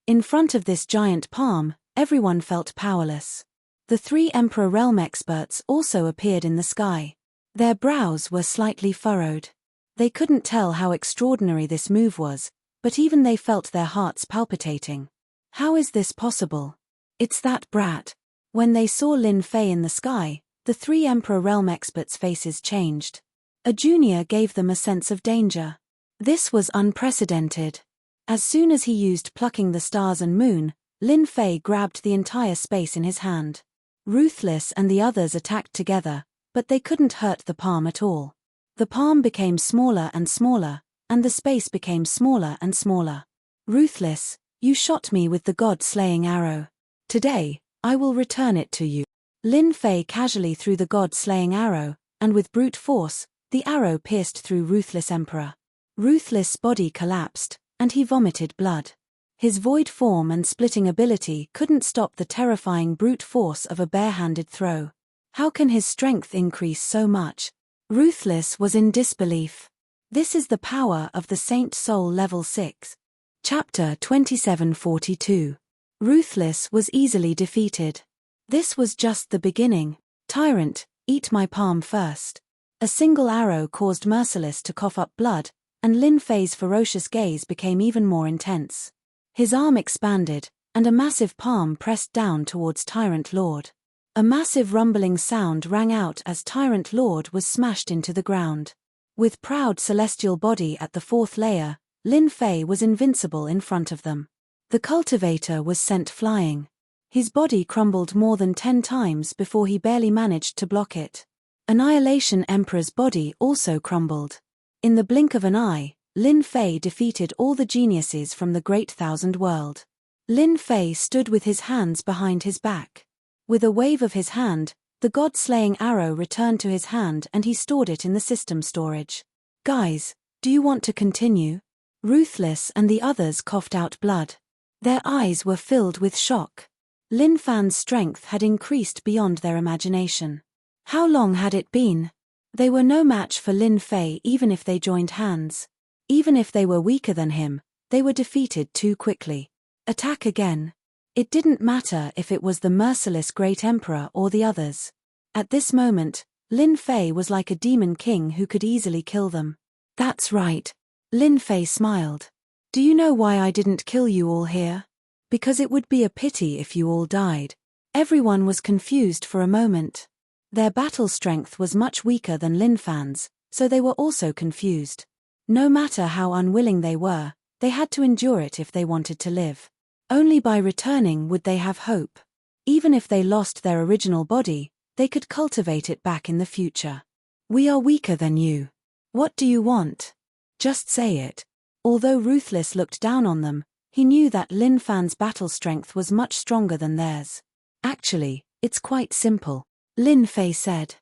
In front of this giant palm, everyone felt powerless. The 3 Emperor Realm experts also appeared in the sky. Their brows were slightly furrowed. They couldn't tell how extraordinary this move was, but even they felt their hearts palpitating. How is this possible? It's that brat. When they saw Lin Fei in the sky, the 3 Emperor Realm experts' faces changed. A junior gave them a sense of danger. This was unprecedented. As soon as he used plucking the stars and moon, Lin Fei grabbed the entire space in his hand. Ruthless and the others attacked together, but they couldn't hurt the palm at all. The palm became smaller and smaller, and the space became smaller and smaller. Ruthless, you shot me with the god-slaying arrow. Today, I will return it to you. Lin Fei casually threw the god-slaying arrow, and with brute force, the arrow pierced through Ruthless Emperor. Ruthless' body collapsed, and he vomited blood. His void form and splitting ability couldn't stop the terrifying brute force of a bare-handed throw. How can his strength increase so much? Ruthless was in disbelief. This is the power of the Saint Soul Level 6. Chapter 2742. Ruthless was easily defeated. This was just the beginning. Tyrant, eat my palm first. A single arrow caused Merciless to cough up blood, and Lin Fei's ferocious gaze became even more intense. His arm expanded, and a massive palm pressed down towards Tyrant Lord. A massive rumbling sound rang out as Tyrant Lord was smashed into the ground. With proud celestial body at the 4th layer, Lin Fei was invincible in front of them. The cultivator was sent flying. His body crumbled more than 10 times before he barely managed to block it. Annihilation Emperor's body also crumbled. In the blink of an eye, Lin Fei defeated all the geniuses from the Great Thousand World. Lin Fei stood with his hands behind his back. With a wave of his hand, the god-slaying arrow returned to his hand and he stored it in the system storage. Guys, do you want to continue? Ruthless and the others coughed out blood. Their eyes were filled with shock. Lin Fan's strength had increased beyond their imagination. How long had it been? They were no match for Lin Fei even if they joined hands. Even if they were weaker than him, they were defeated too quickly. Attack again. It didn't matter if it was the merciless Great Emperor or the others. At this moment, Lin Fei was like a demon king who could easily kill them. That's right. Lin Fei smiled. Do you know why I didn't kill you all here? Because it would be a pity if you all died. Everyone was confused for a moment. Their battle strength was much weaker than Lin Fan's, so they were also confused. No matter how unwilling they were, they had to endure it if they wanted to live. Only by returning would they have hope. Even if they lost their original body, they could cultivate it back in the future. We are weaker than you. What do you want? Just say it. Although Ruthless looked down on them, he knew that Lin Fan's battle strength was much stronger than theirs. Actually, it's quite simple. Lin Fei said.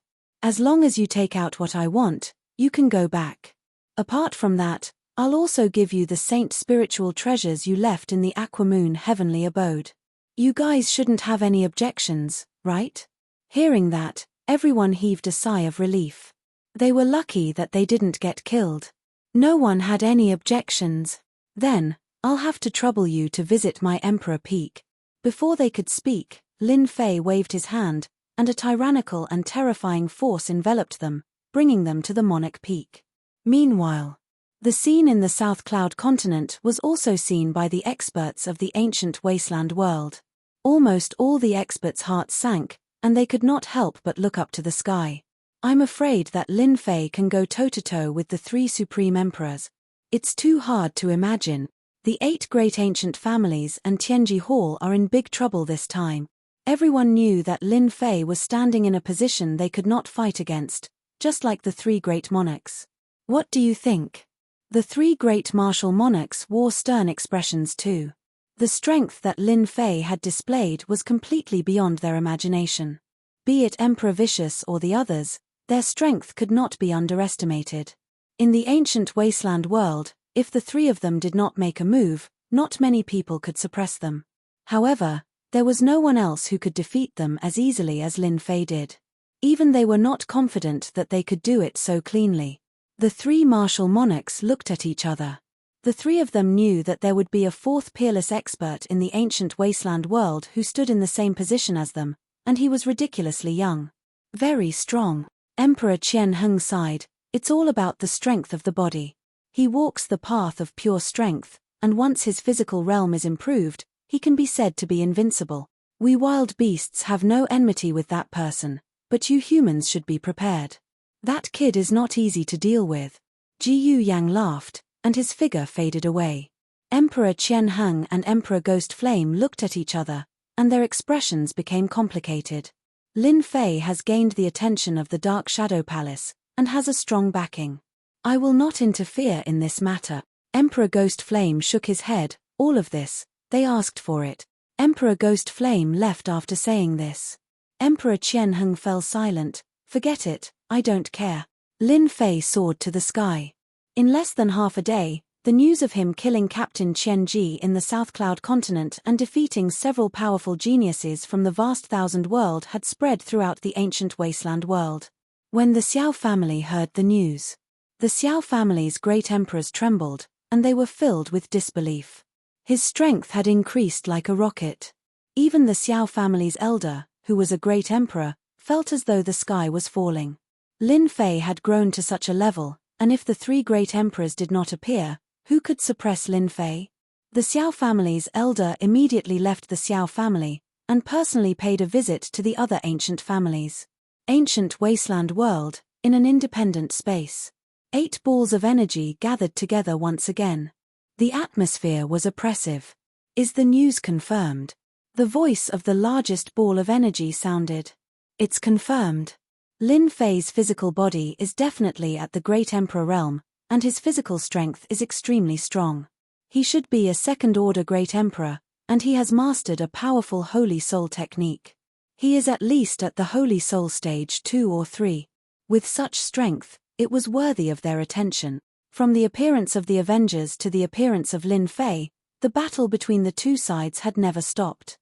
As long as you take out what I want, you can go back. Apart from that, I'll also give you the saint spiritual treasures you left in the Aquamoon heavenly abode. You guys shouldn't have any objections, right? Hearing that, everyone heaved a sigh of relief. They were lucky that they didn't get killed. No one had any objections. Then, I'll have to trouble you to visit my Emperor Peak. Before they could speak, Lin Fei waved his hand, and a tyrannical and terrifying force enveloped them, bringing them to the Monarch Peak. Meanwhile, the scene in the South Cloud continent was also seen by the experts of the ancient wasteland world. Almost all the experts' hearts sank, and they could not help but look up to the sky. I'm afraid that Lin Fei can go toe-to-toe with the 3 supreme emperors. It's too hard to imagine. The 8 great ancient families and Tianji Hall are in big trouble this time. Everyone knew that Lin Fei was standing in a position they could not fight against, just like the 3 great monarchs. What do you think? The 3 great martial monarchs wore stern expressions too. The strength that Lin Fei had displayed was completely beyond their imagination. Be it Emperor Vicious or the others, their strength could not be underestimated. In the ancient wasteland world, if the 3 of them did not make a move, not many people could suppress them. However, there was no one else who could defeat them as easily as Lin Fei did. Even they were not confident that they could do it so cleanly. The 3 martial monarchs looked at each other. The 3 of them knew that there would be a 4th peerless expert in the ancient wasteland world who stood in the same position as them, and he was ridiculously young. Very strong. Emperor Qian Heng sighed. It's all about the strength of the body. He walks the path of pure strength, and once his physical realm is improved, he can be said to be invincible. We wild beasts have no enmity with that person, but you humans should be prepared. That kid is not easy to deal with. Ji Yu Yang laughed, and his figure faded away. Emperor Qian Heng and Emperor Ghost Flame looked at each other, and their expressions became complicated. Lin Fei has gained the attention of the Dark Shadow Palace, and has a strong backing. I will not interfere in this matter. Emperor Ghost Flame shook his head. All of this, they asked for it. Emperor Ghost Flame left after saying this. Emperor Qian Heng fell silent. Forget it, I don't care. Lin Fei soared to the sky. In less than half a day, the news of him killing Captain Qian Ji in the South Cloud continent and defeating several powerful geniuses from the vast thousand world had spread throughout the ancient wasteland world. When the Xiao family heard the news, the Xiao family's great emperors trembled, and they were filled with disbelief. His strength had increased like a rocket. Even the Xiao family's elder, who was a great emperor, felt as though the sky was falling. Lin Fei had grown to such a level, and if the 3 great emperors did not appear, who could suppress Lin Fei? The Xiao family's elder immediately left the Xiao family, and personally paid a visit to the other ancient families. Ancient wasteland world, in an independent space. 8 balls of energy gathered together once again. The atmosphere was oppressive. Is the news confirmed? The voice of the largest ball of energy sounded. It's confirmed. Lin Fei's physical body is definitely at the Great Emperor realm, and his physical strength is extremely strong. He should be a second-order Great Emperor, and he has mastered a powerful Holy Soul technique. He is at least at the Holy Soul stage 2 or 3. With such strength, it was worthy of their attention. From the appearance of the Avengers to the appearance of Lin Fei, the battle between the two sides had never stopped.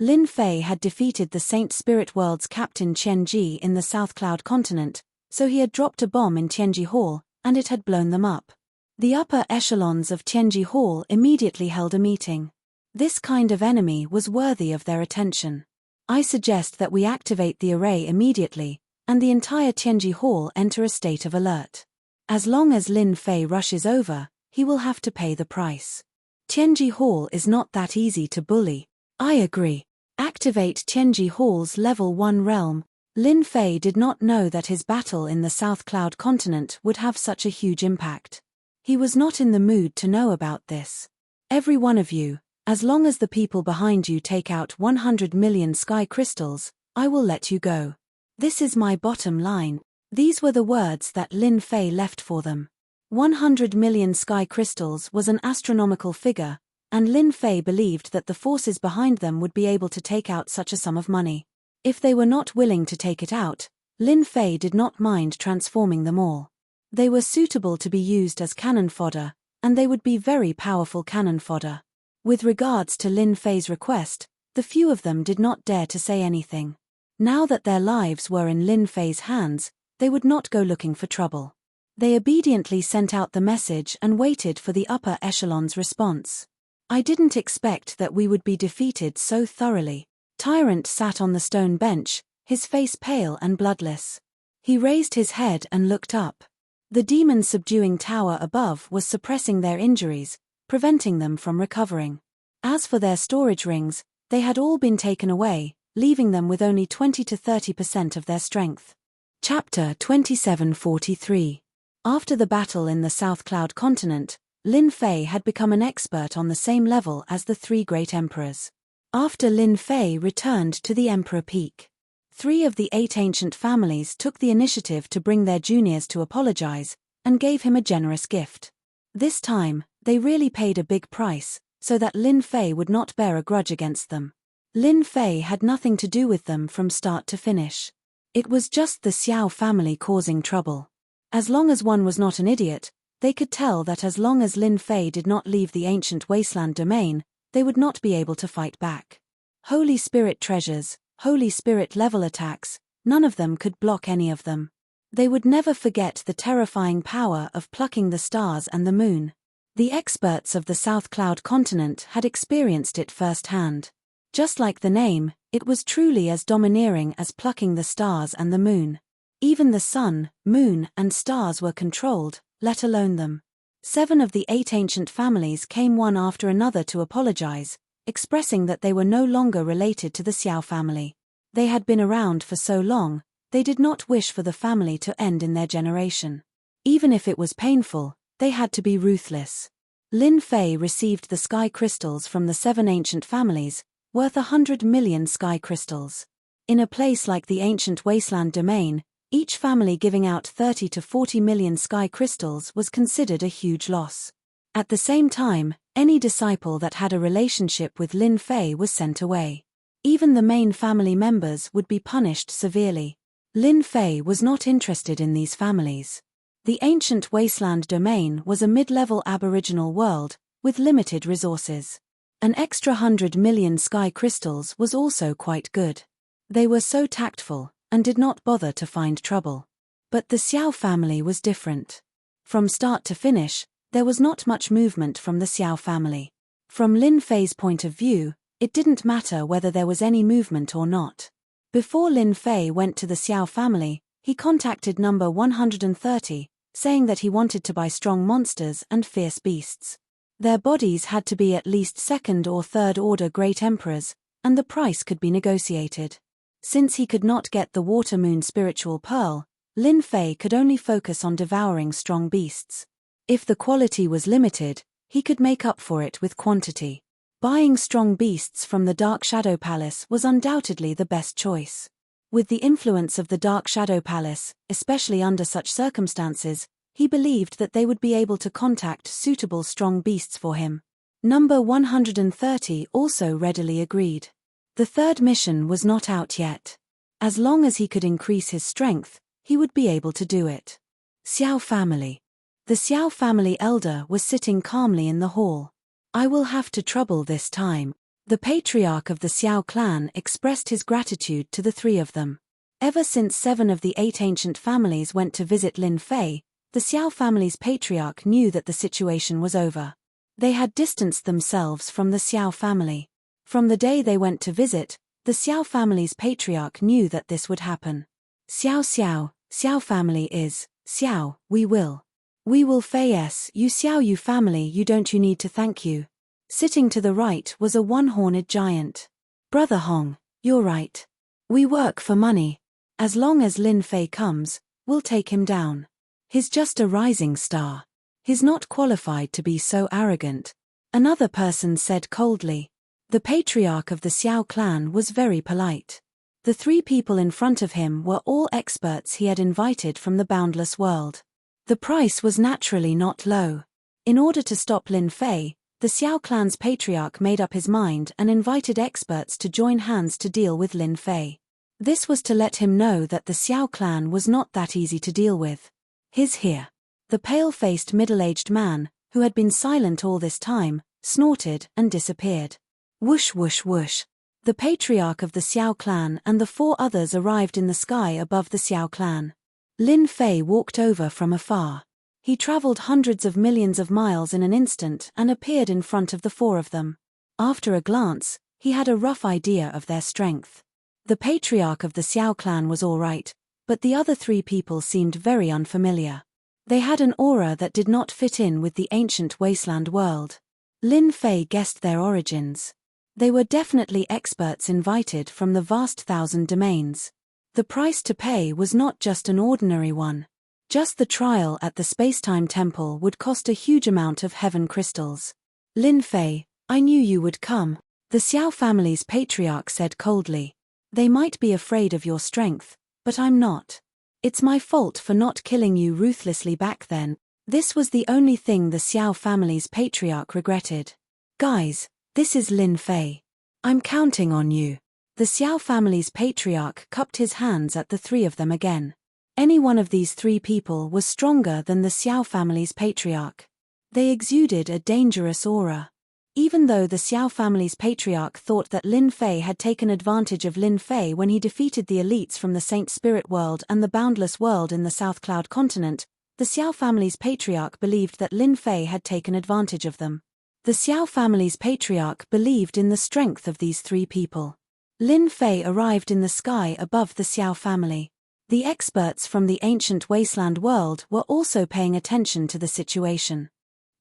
Lin Fei had defeated the Saint Spirit World's captain Tianji in the South Cloud continent, so he had dropped a bomb in Tianji Hall, and it had blown them up. The upper echelons of Tianji Hall immediately held a meeting. This kind of enemy was worthy of their attention. I suggest that we activate the array immediately, and the entire Tianji Hall enter a state of alert. As long as Lin Fei rushes over, he will have to pay the price. Tianji Hall is not that easy to bully. I agree. Activate Tianji Hall's Level 1 realm. Lin Fei did not know that his battle in the South Cloud continent would have such a huge impact. He was not in the mood to know about this. Every one of you, as long as the people behind you take out 100 million sky crystals, I will let you go. This is my bottom line. These were the words that Lin Fei left for them. 100 million sky crystals was an astronomical figure, and Lin Fei believed that the forces behind them would be able to take out such a sum of money. If they were not willing to take it out, Lin Fei did not mind transforming them all. They were suitable to be used as cannon fodder, and they would be very powerful cannon fodder. With regards to Lin Fei's request, the few of them did not dare to say anything. Now that their lives were in Lin Fei's hands, they would not go looking for trouble. They obediently sent out the message and waited for the upper echelon's response. I didn't expect that we would be defeated so thoroughly. Tyrant sat on the stone bench, his face pale and bloodless. He raised his head and looked up. The demon subduing tower above was suppressing their injuries, preventing them from recovering. As for their storage rings, they had all been taken away, leaving them with only 20 to 30% of their strength. Chapter 2743. After the battle in the South Cloud continent, Lin Fei had become an expert on the same level as the 3 great emperors. After Lin Fei returned to the Emperor Peak, 3 of the 8 ancient families took the initiative to bring their juniors to apologize, and gave him a generous gift. This time, they really paid a big price, so that Lin Fei would not bear a grudge against them. Lin Fei had nothing to do with them from start to finish. It was just the Xiao family causing trouble. As long as one was not an idiot, they could tell that as long as Lin Fei did not leave the ancient wasteland domain, they would not be able to fight back. Holy Spirit treasures, Holy Spirit level attacks, none of them could block any of them. They would never forget the terrifying power of plucking the stars and the moon. The experts of the South Cloud continent had experienced it firsthand. Just like the name, it was truly as domineering as plucking the stars and the moon. Even the sun, moon, and stars were controlled, let alone them. 7 of the 8 ancient families came one after another to apologize, expressing that they were no longer related to the Xiao family. They had been around for so long, they did not wish for the family to end in their generation. Even if it was painful, they had to be ruthless. Lin Fei received the sky crystals from the 7 ancient families, worth 100 million sky crystals. In a place like the ancient wasteland domain, each family giving out 30 to 40 million sky crystals was considered a huge loss. At the same time, any disciple that had a relationship with Lin Fei was sent away. Even the main family members would be punished severely. Lin Fei was not interested in these families. The ancient wasteland domain was a mid-level aboriginal world, with limited resources. An extra 100 million sky crystals was also quite good. They were so tactful, and did not bother to find trouble. But the Xiao family was different. From start to finish, there was not much movement from the Xiao family. From Lin Fei's point of view, it didn't matter whether there was any movement or not. Before Lin Fei went to the Xiao family, he contacted number 130, saying that he wanted to buy strong monsters and fierce beasts. Their bodies had to be at least 2nd or 3rd order great emperors, and the price could be negotiated. Since he could not get the Water Moon spiritual pearl, Lin Fei could only focus on devouring strong beasts. If the quality was limited, he could make up for it with quantity. Buying strong beasts from the Dark Shadow Palace was undoubtedly the best choice. With the influence of the Dark Shadow Palace, especially under such circumstances, he believed that they would be able to contact suitable strong beasts for him. Number 130 also readily agreed. The third mission was not out yet. As long as he could increase his strength, he would be able to do it. Xiao family. The Xiao family elder was sitting calmly in the hall. I will have to trouble this time. The patriarch of the Xiao clan expressed his gratitude to the three of them. Ever since 7 of the 8 ancient families went to visit Lin Fei, the Xiao family's patriarch knew that the situation was over. They had distanced themselves from the Xiao family. From the day they went to visit, the Xiao family's patriarch knew that this would happen. Xiao family is, Xiao, we will. We will Fei yes, you Xiao you family you don't you need to thank you. Sitting to the right was a one-horned giant. Brother Hong, you're right. We work for money. As long as Lin Fei comes, we'll take him down. He's just a rising star. He's not qualified to be so arrogant. Another person said coldly. The patriarch of the Xiao clan was very polite. The 3 people in front of him were all experts he had invited from the boundless world. The price was naturally not low. In order to stop Lin Fei, the Xiao clan's patriarch made up his mind and invited experts to join hands to deal with Lin Fei. This was to let him know that the Xiao clan was not that easy to deal with. He's here. The pale-faced middle-aged man, who had been silent all this time, snorted and disappeared. Whoosh whoosh whoosh. The patriarch of the Xiao clan and the 4 others arrived in the sky above the Xiao clan. Lin Fei walked over from afar. He traveled hundreds of millions of miles in an instant and appeared in front of the 4 of them. After a glance, he had a rough idea of their strength. The patriarch of the Xiao clan was all right, but the other 3 people seemed very unfamiliar. They had an aura that did not fit in with the ancient wasteland world. Lin Fei guessed their origins. They were definitely experts invited from the vast 1,000 domains. The price to pay was not just an ordinary one. Just the trial at the Spacetime Temple would cost a huge amount of heaven crystals. Lin Fei, I knew you would come, the Xiao family's patriarch said coldly. They might be afraid of your strength, but I'm not. It's my fault for not killing you ruthlessly back then. This was the only thing the Xiao family's patriarch regretted. Guys, this is Lin Fei. I'm counting on you. The Xiao family's patriarch cupped his hands at the 3 of them again. Any one of these 3 people was stronger than the Xiao family's patriarch. They exuded a dangerous aura. Even though the Xiao family's patriarch thought that Lin Fei had taken advantage of Lin Fei when he defeated the elites from the Saint Spirit world and the boundless world in the South Cloud continent, the Xiao family's patriarch believed that Lin Fei had taken advantage of them. The Xiao family's patriarch believed in the strength of these 3 people. Lin Fei arrived in the sky above the Xiao family. The experts from the ancient wasteland world were also paying attention to the situation.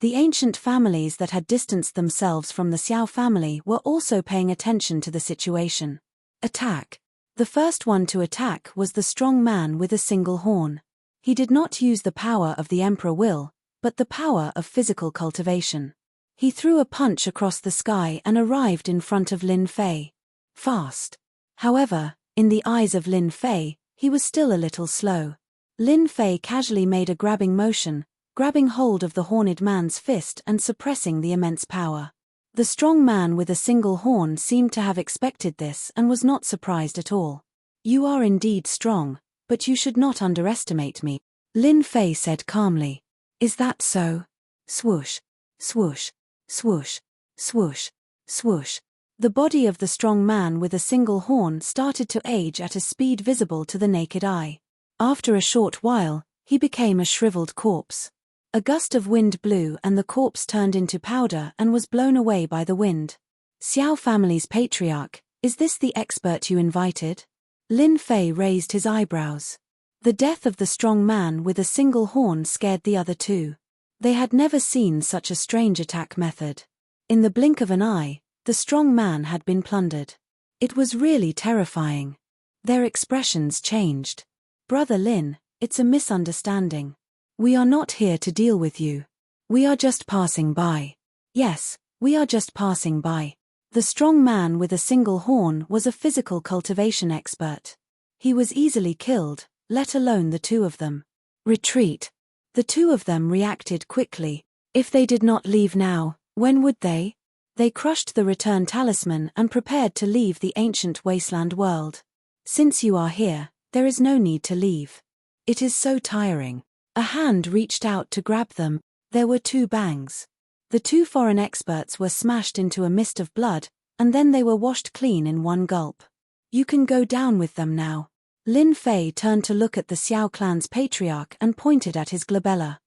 The ancient families that had distanced themselves from the Xiao family were also paying attention to the situation. Attack. The first one to attack was the strong man with a single horn. He did not use the power of the Emperor Will, but the power of physical cultivation. He threw a punch across the sky and arrived in front of Lin Fei. Fast. However, in the eyes of Lin Fei, he was still a little slow. Lin Fei casually made a grabbing motion, grabbing hold of the horned man's fist and suppressing the immense power. The strong man with a single horn seemed to have expected this and was not surprised at all. You are indeed strong, but you should not underestimate me, Lin Fei said calmly. Is that so? Swoosh, swoosh, swoosh, swoosh, swoosh. The body of the strong man with a single horn started to age at a speed visible to the naked eye. After a short while, he became a shriveled corpse. A gust of wind blew and the corpse turned into powder and was blown away by the wind. Xiao family's patriarch, is this the expert you invited? Lin Fei raised his eyebrows. The death of the strong man with a single horn scared the other 2. They had never seen such a strange attack method. In the blink of an eye, the strong man had been plundered. It was really terrifying. Their expressions changed. Brother Lin, it's a misunderstanding. We are not here to deal with you. We are just passing by. Yes, we are just passing by. The strong man with a single horn was a physical cultivation expert. He was easily killed, let alone the two of them. Retreat. The two of them reacted quickly. If they did not leave now, when would they? They crushed the return talisman and prepared to leave the ancient wasteland world. Since you are here, there is no need to leave. It is so tiring. A hand reached out to grab them. There were two bangs. The two foreign experts were smashed into a mist of blood, and then they were washed clean in one gulp. You can go down with them now. Lin Fei turned to look at the Xiao clan's patriarch and pointed at his glabella.